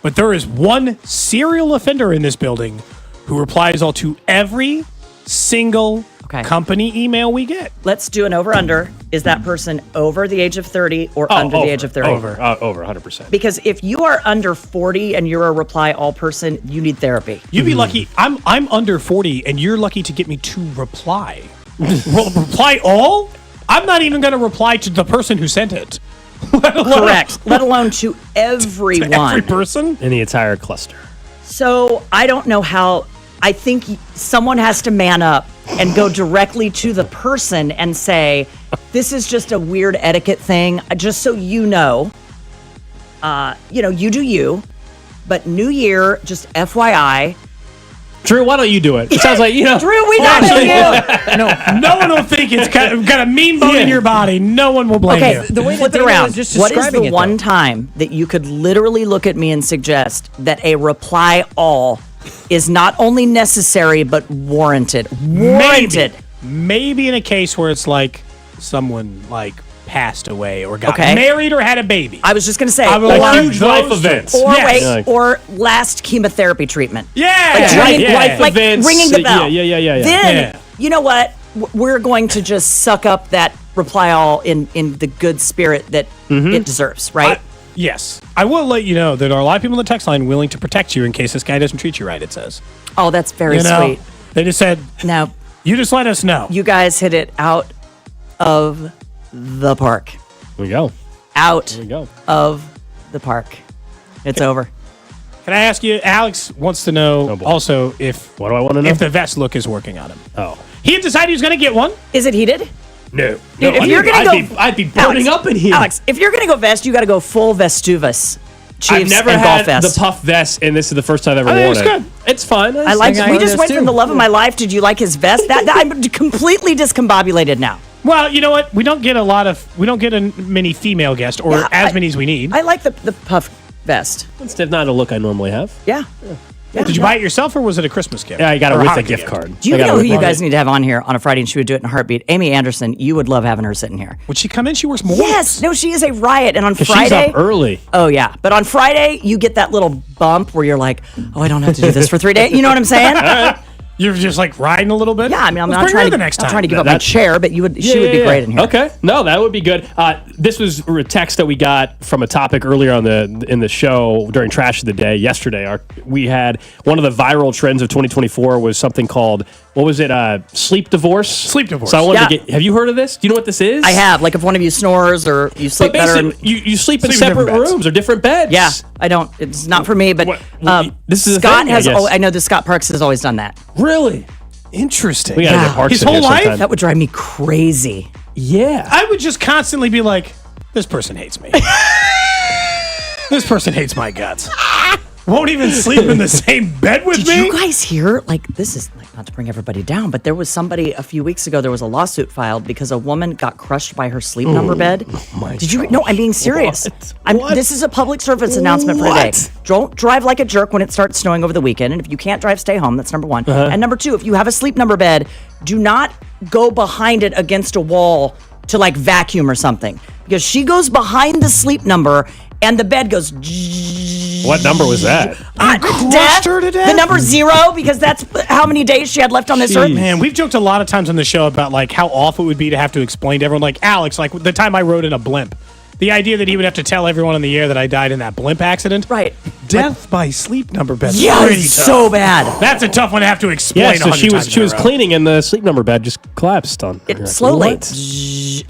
But there is one serial offender in this building who replies all to every single company email we get. Let's do an over-under. Is that person over the age of 30 or under the age of 30? Over 100%. Because if you are under 40 and you're a reply all person, you need therapy. You'd be lucky. I'm under 40, and you're lucky to get me to reply. Reply all? I'm not even going to reply to the person who sent it. Correct. Let alone to everyone. To every person? In the entire cluster. So I don't know how. I think someone has to man up and go directly to the person and say, this is just a weird etiquette thing. Just so you know, you do you. But New Year, just FYI. Drew, why don't you do it? It sounds like, Drew, we don't know you. No one will think it's got a mean bone in your body. No one will blame you. The way Flip that it Dana around. was just What is describing the it, one though? time that you could literally look at me and suggest that a reply all is not only necessary but warranted? Warranted. Maybe in a case where it's like someone like passed away or got Okay. married or had a baby. I was just going to say, I will or, allow huge life events. or Yes. wait, or last chemotherapy treatment. Yeah. Like, ringing, yeah. like, Life events. ringing the bell. Yeah. Then, Yeah. you know what? We're going to just suck up that reply all in the good spirit that it deserves, right? Yes. I will let you know there are a lot of people on the text line willing to protect you in case this guy doesn't treat you right, it says. Oh, that's very sweet. They just said, Now, you just let us know. you guys hit it out of the park. There we go. Out There we go. of the park. It's over. Can I ask you, Alex wants to know boy. also if What do I want to know? if the vest look is working on him. Oh. He had decided he was going to get one. Is it heated? No. Dude, if you're gonna go, I'd be burning Alex, up in here. Alex, if you're gonna go vest, you got to go full Vestuvus. Chiefs I've never and had golf vest. the puff vest, and this is the first time I've I ever think worn it's it. good. It's fine. I like it. We just went from the love of my life. Did you like his vest? That I'm completely discombobulated now. Well, you know what? We don't get many female guests or Yeah, as many as we need. I like the puff vest. It's not a look I normally have. Yeah. Did you buy it yourself or was it a Christmas gift? Yeah, I got it Or with a holiday gift card. Do you I got know it who with you a guys gift. need to have on here on a Friday and she would do it in a heartbeat? Amy Anderson. You would love having her sitting here. Would she come in? She wears more. Yes. No, she is a riot. And on 'Cause Friday. she's up early. Oh, yeah. But on Friday, you get that little bump where you're like, oh, I don't have to do this for 3 days. You know what I'm saying? You're just like riding a little bit. Yeah, I mean, I'm Let's not bring her trying the to, next I'm time. trying to give up my chair, but she would be great in here. Okay, no, that would be good. This was a text that we got from a topic earlier in the show during Trash of the Day yesterday. We had one of the viral trends of 2024 was something called, what was it? Sleep divorce. Sleep divorce. So I wanted to get. Have you heard of this? Do you know what this is? I have. Like if one of you snores or you sleep But better. basically, you sleep in Sleep in separate different beds. rooms or different beds. Yeah, I don't. It's not for me, but this is a Scott thing, I has. guess. I know that Scott Parks has always done that. Really? Interesting. We gotta get Parks His in here whole life? sometime. That would drive me crazy. Yeah. I would just constantly be like, this person hates me. This person hates my guts. Won't even sleep in the same bed with Did me. you guys hear? Like, this is like not to bring everybody down, but there was somebody a few weeks ago. There was a lawsuit filed because a woman got crushed by her sleep number bed. Did you? No, I'm being serious. This is a public service announcement for today. Don't drive like a jerk when it starts snowing over the weekend, and if you can't drive, stay home. That's number one. And number two, if you have a sleep number bed, do not go behind it against a wall to like vacuum or something, because she goes behind the sleep number and the bed goes. What number was that? Death, her to death? the number 0, because that's how many days she had left on this earth. Man, we've joked a lot of times on the show about like how awful it would be to have to explain to everyone. Like Alex, like the time I rode in a blimp, the idea that he would have to tell everyone in the air that I died in that blimp accident. Right. Death by sleep number bed. Yeah, pretty it's tough. so bad. That's a tough one to have to explain. Yeah, so 100 she was times in a row. cleaning and the sleep number bed just collapsed on her. Slowly. What?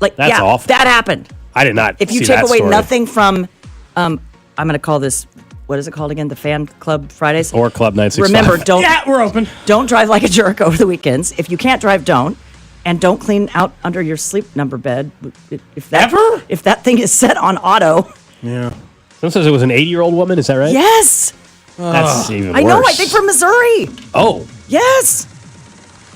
Like, That's yeah, awful. that happened. I did not. If you see take that away story. nothing from, I'm going to call this, what is it called again? The Fan Club Fridays? Or Club 965. Remember, we're open. Don't drive like a jerk over the weekends. If you can't drive, don't. And don't clean out under your sleep number bed. If that thing is set on auto. Yeah. Someone says it was an 80-year-old woman. Is that right? Yes. That's even worse. I know. I think from Missouri. Oh. Yes.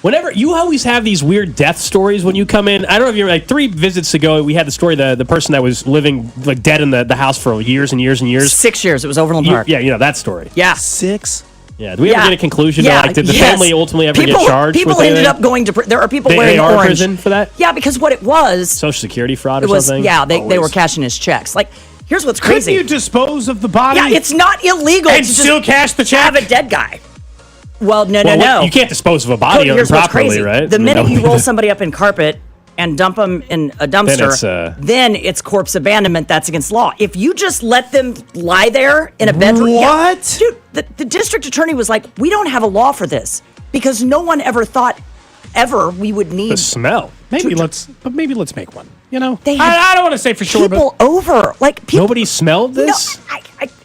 Whenever you always have these weird death stories when you come in. I don't know if you're like 3 visits ago. We had the story the person that was living like dead in the house for years and years and years. 6 years. It was Overland Park. Yeah, you know that story. Yeah. 6. Yeah. Do we ever get a conclusion? Yeah. Like, did the Yes. family ultimately ever People- get charged? People with ended anything? up going to. There are people They wearing are in orange. prison for that. Yeah, because what it was. Social Security fraud or It was. something. Yeah, they were Always. cashing his checks. Like, here's what's Couldn't crazy. you dispose of the body? Yeah, it's not illegal and to still just cash the check. have a dead guy. Well, no. You can't dispose of a body Here's what's improperly, crazy. right? The I mean, minute that you would be roll the- somebody up in carpet and dump them in a dumpster, then it's corpse abandonment. That's against law. If you just let them lie there in a bedroom, What? dude? The district attorney was like, "We don't have a law for this because no one ever thought we would need the smell." Maybe let's make one. You know, They had I don't want to say for sure, people but over like people. Nobody smelled this.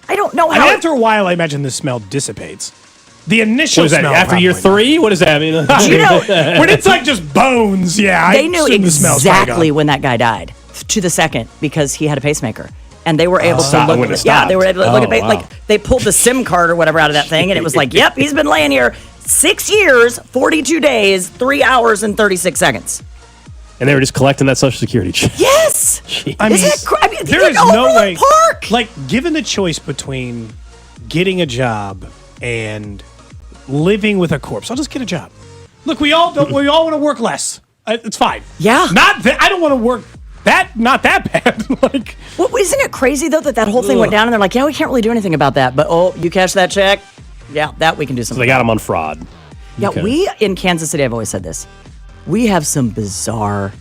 I don't know I how. mean, after a while, I imagine the smell dissipates. The initial What is that? smell After year probably 3? What does that mean? You know, when it's like just bones, yeah. they knew the smell's probably exactly gone. when that guy died to the second because he had a pacemaker. And they were able to look at yeah, they were able to look at like they pulled the SIM card or whatever out of that thing, and it was like, yep, he's been laying here 6 years, 42 days, 3 hours, and 36 seconds. And they were just collecting that Social Security check. Yes. I mean, there is like no way. Park. Like, given the choice between getting a job and living with a corpse, I'll just get a job. Look, we all want to work less. It's fine. Yeah. Not that I don't want to work. Not that bad. Like, well, isn't it crazy though that whole thing went down and they're like, yeah, we can't really do anything about that. But you cash that check, yeah, that we can do something. So they got him on fraud. Yeah, we in Kansas City, I've always said this. We have some bizarre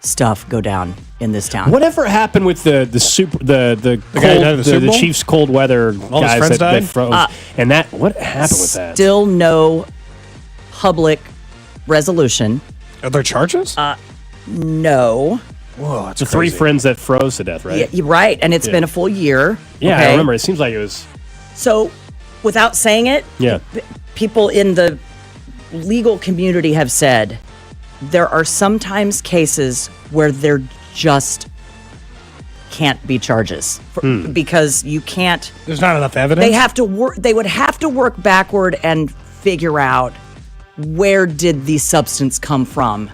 stuff go down in this town. Whatever happened with the Chiefs cold weather guys that froze? And what happened with that? Still no public resolution. Are there charges? No. Whoa, that's the crazy. 3 friends that froze to death, right? Yeah, you're right, and it's been a full year. Yeah, okay? I remember. It seems like it was. So, without saying it, people in the legal community have said there are sometimes cases where there just can't be charges because you can't. There's not enough evidence. They have to work. They would have to work backward and figure out where did the substance come from.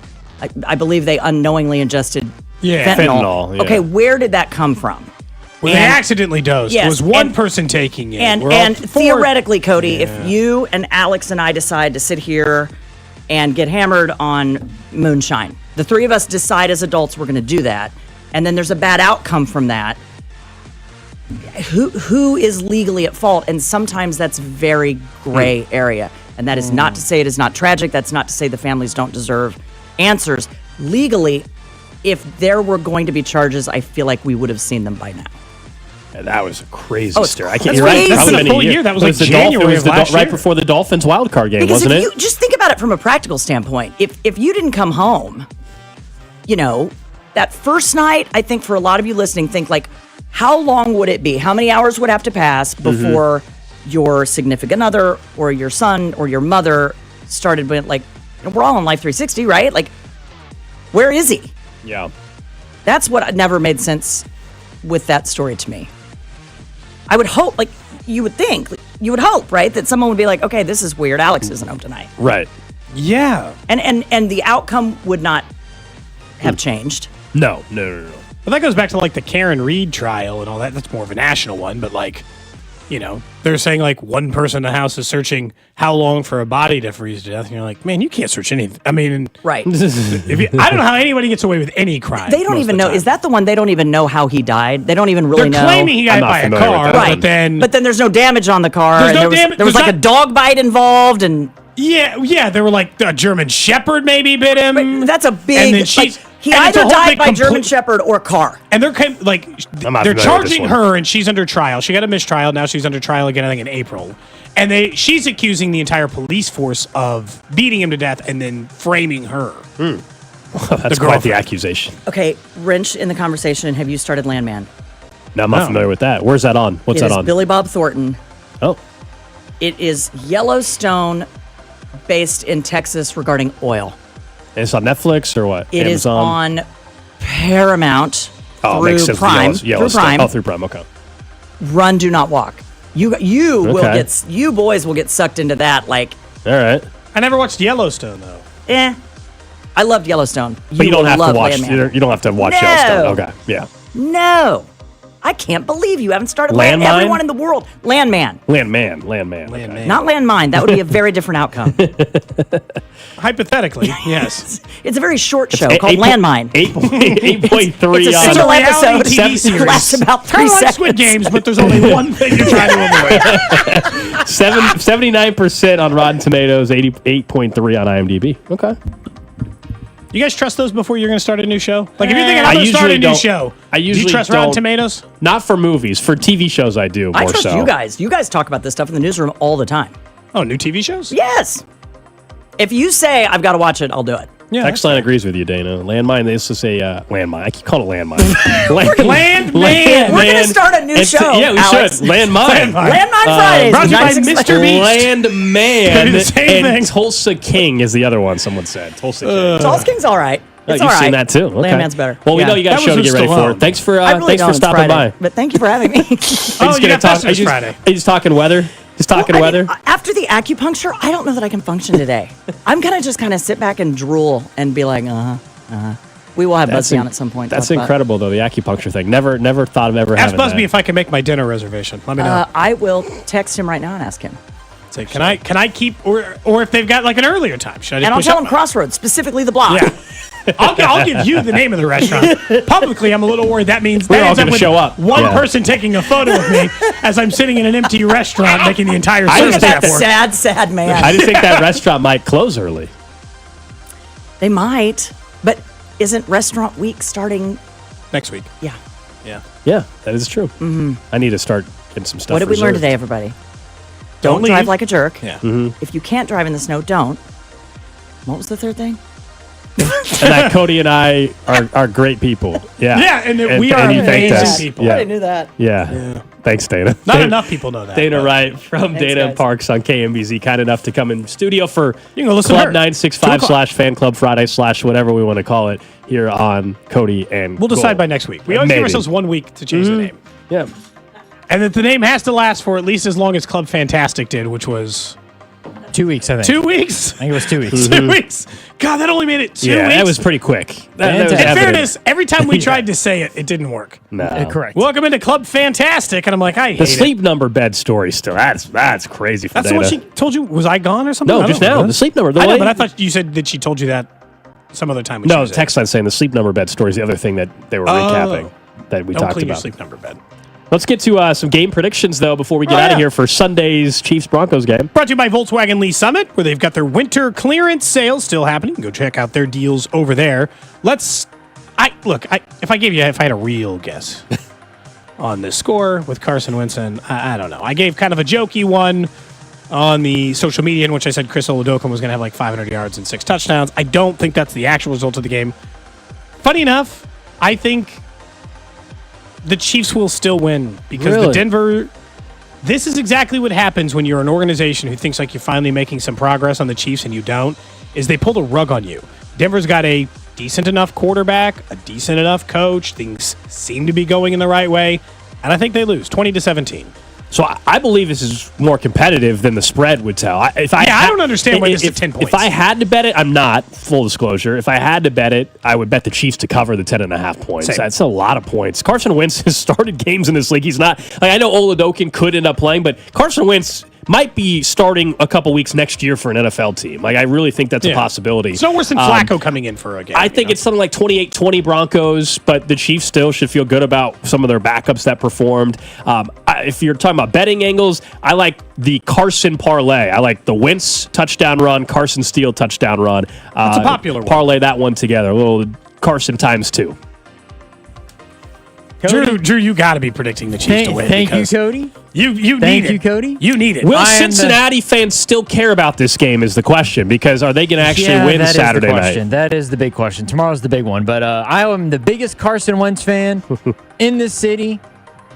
I believe they unknowingly ingested fentanyl. Okay, where did that come from? Well, they accidentally dosed. Yes, It was one person taking it. And theoretically, Cody, if you and Alex and I decide to sit here and get hammered on moonshine, the 3 of us decide as adults we're going to do that, and then there's a bad outcome from that, who is legally at fault? And sometimes that's very gray area. And that is not to say it is not tragic. That's not to say the families don't deserve answers. Legally, if there were going to be charges, I feel like we would have seen them by now. And that was a crazy story. I can't. You're right. That's Probably been a full year. That was like January of last year. Right before the Dolphins wild card game, Because wasn't if it? you just think about it from a practical standpoint, if you didn't come home, that first night, I think for a lot of you listening, think like, how long would it be? How many hours would have to pass before your significant other or your son or your mother started with, like, we're all on Life 360, right? Like, where is he? Yeah. That's what never made sense with that story to me. I would hope, like, you would hope, right, that someone would be like, okay, this is weird. Alex isn't home tonight. Right. Yeah. And the outcome would not have changed. No. But that goes back to like the Karen Reed trial and all that. That's more of a national one, but like, they're saying like one person in the house is searching how long for a body to freeze to death. And you're like, man, you can't search anything. I mean, right. I don't know how anybody gets away with any crime. They don't even know. Is that the one? They don't even know how he died. They don't even really know. They're claiming he got hit by a car, right? But then there's no damage on the car. There's no damage. There was like a dog bite involved, and yeah. They were like a German Shepherd maybe bit him. But that's a big. And then he either died by German Shepherd or car. And they're charging her, and she's under trial. She got a mistrial. Now she's under trial again, I think, in April. And she's accusing the entire police force of beating him to death and then framing her. Well, that's quite the accusation. Okay, wrench in the conversation. Have you started Landman? No, I'm not familiar with that. Where's that on? What's that on? Billy Bob Thornton. Oh. It is Yellowstone based in Texas regarding oil. And it's on Netflix or what? It is on Paramount through Prime. Through Prime. Oh, through Prime. Okay. Run, do not walk. You boys will get sucked into that. Like, all right. I never watched Yellowstone though. I loved Yellowstone. But you don't have to watch. You don't have to watch Yellowstone. Okay. Yeah. No. I can't believe you haven't started Landmine? Everyone in the world. Landman. Landman. Okay. Not Landmine. That would be a very different outcome. Hypothetically, yes. It's a very short show called Landmine. 8.3. It's a single episode. TV series. It lasts about 3 kind of like seconds. Squid Games, but there's only one thing you're trying to avoid. 79% on Rotten Tomatoes, 88.3 on IMDb. Okay. You guys trust those before you're going to start a new show? Like, if you're thinking, I'm going to start a new show, do you trust Rotten Tomatoes? Not for movies. For TV shows, I do. I trust you guys. You guys talk about this stuff in the newsroom all the time. Oh, new TV shows? Yes. If you say, I've got to watch it, I'll do it. Yeah, Textline agrees with you, Dana. Landmine, they used to say landmine. I keep calling it landmine. Landman. We're going to start a new show, Yeah, we Alex. should. Landmine. Landmine Fridays. Brought to you by Mr. Beast. Landman The same and thing. Tulsa King is the other one someone said. Tulsa King. Tulsa King's all right. It's you've all right. seen that too. Okay. Landman's better. Well, we Yeah. know you got a That show to was get ready Stallone. for. Thanks for I really thanks don't. for It's stopping Friday, by. But thank you for having me. Oh, you got Festivus Friday. Are you just talking weather? Just talking weather? After the acupuncture, I don't know that I can function today. I'm going to just kind of sit back and drool and be like, We will have Busby on at some point. That's talk about it. incredible, though, the acupuncture thing. Never thought of ever Ask having Busby that. if I can make my dinner reservation. Let me know. I will text him right now and ask him. Say, can I keep or if they've got like an earlier time? Should I just And I'll push tell up? him Crossroads, specifically the block. Yeah. I'll give you the name of the restaurant. Publicly, I'm a little worried. That means We're that all ends up gonna with show up. one Yeah. person taking a photo of me as I'm sitting in an empty restaurant making the entire I service just think that work. Sad man. I just think that restaurant might close early. They might, but isn't restaurant week starting next week? Yeah. Yeah, that is true. I need to start getting some stuff What did we learn reserved. today, everybody? Don't leave. drive like a jerk. Yeah. If you can't drive in the snow, don't. What was the third thing? And that Cody and I are great people. Yeah. Yeah, and that we are you thanked amazing us. people. Yeah. I knew that. Yeah. Thanks, Dana. Not enough people know that. Dana but- Wright from Thanks, Dana and guys. Parks on KMBZ, kind enough to come in studio for You can go listen to Club her. 965 2 o'clock. / Fan Club Friday / whatever we want to call it here on Cody and We'll decide Gold. by next week. We always give Maybe. ourselves 1 week to change the name. Yeah. And that the name has to last for at least as long as Club Fantastic did, which was 2 weeks, I think. 2 weeks. I think it was 2 weeks. 2 weeks. God, that only made it 2 Yeah, weeks. that was pretty quick. That was In evident. fairness, every time we tried to say it, it didn't work. No. Correct. Welcome into Club Fantastic, and I'm like, I hate The it. sleep number bed story still. That's crazy for That's the Dana. one she told you. Was I gone or something? No, I just don't know. now. The sleep number. The I know, lady- but I thought you said that she told you that some other time. When she No, was in. text line saying the sleep number bed story is the other thing that they were recapping that we Don't talked clean your about. sleep number bed. Let's get to some game predictions, though, before we get out of here for Sunday's Chiefs-Broncos game. Brought to you by Volkswagen Lee Summit, where they've got their winter clearance sales still happening. Go check out their deals over there. If I had a real guess on this score with Carson Wentz, I don't know. I gave kind of a jokey one on the social media in which I said Chris Oladokun was going to have like 500 yards and 6 touchdowns. I don't think that's the actual result of the game. Funny enough, I think the Chiefs will still win because Really? the Denver. This is exactly what happens when you're an organization who thinks like you're finally making some progress on the Chiefs and you don't, is they pull the rug on you. Denver's got a decent enough quarterback, a decent enough coach. Things seem to be going in the right way, and I think they lose 20-17. So I believe this is more competitive than the spread would tell. I don't understand why this is 10 points. If I had to bet it, I'm not, full disclosure. If I had to bet it, I would bet the Chiefs to cover the 10.5 points. Same. That's a lot of points. Carson Wentz has started games in this league. He's not, like, I know Oladokun could end up playing, but Carson Wentz might be starting a couple weeks next year for an NFL team. Like, I really think that's a possibility. It's no worse than Flacco coming in for a game. I think it's something like 28-20 Broncos, but the Chiefs still should feel good about some of their backups that performed. If you're talking about betting angles, I like the Carson parlay. I like the Wentz touchdown run, Carson Steele touchdown run. That's a popular one. Parlay that one together. A little Carson times 2. Drew, you got to be predicting the Chiefs to win. Thank you, because Cody. You need Thank it. you, Cody. You need it. Will I am Cincinnati fans still care about this game is the question, because are they going to actually win that Saturday is the night? question. That is the big question. Tomorrow's the big one. But I am the biggest Carson Wentz fan in this city.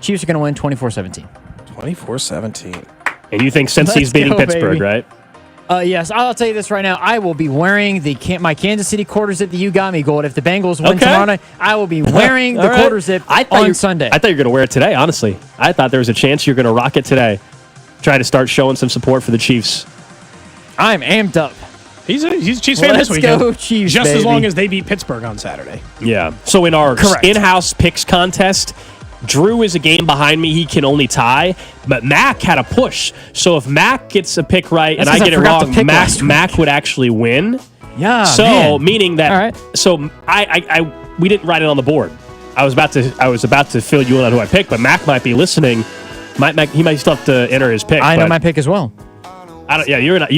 Chiefs are going to win 24-17. 24-17. And you think Cincy's Let's beating go, Pittsburgh, baby. right? Yes, I'll tell you this right now. I will be wearing my Kansas City quarter zip that you got me, Gold. If the Bengals win tomorrow night, I will be wearing the All right. quarter zip on Sunday. I thought you were going to wear it today, honestly. I thought there was a chance you're going to rock it today. Try to start showing some support for the Chiefs. I'm amped up. He's a Chiefs fan Let's this weekend. go, Chiefs, Just as baby. long as they beat Pittsburgh on Saturday. Yeah. So in our Correct. in-house picks contest, Drew is a game behind me. He can only tie, but Mac had a push. So if Mac gets a pick right and I That's get it because I forgot to wrong, pick last week. Mac would actually win. Yeah, So man. meaning that. All right. So we didn't write it on the board. I was about to fill you in on who I picked, but Mac might be listening. He might still have to enter his pick. I know but my pick as well. I don't. Yeah, you're not.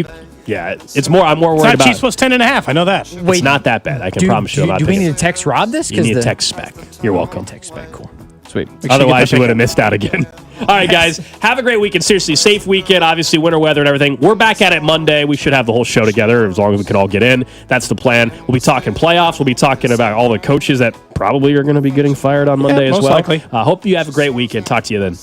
Yeah, it's more. I'm more It's worried not about. Chiefs plus 10.5. I know that. It's not that bad. I can promise you. I'm not Do we picking need it. to text Rob this? You need a text spec. You're welcome. Text spec, cool. Sweet. Otherwise, you would have missed out again. All right, guys. Have a great weekend. Seriously, safe weekend. Obviously, winter weather and everything. We're back at it Monday. We should have the whole show together as long as we can all get in. That's the plan. We'll be talking playoffs. We'll be talking about all the coaches that probably are going to be getting fired on Monday as most well. likely. Hope you have a great weekend. Talk to you then.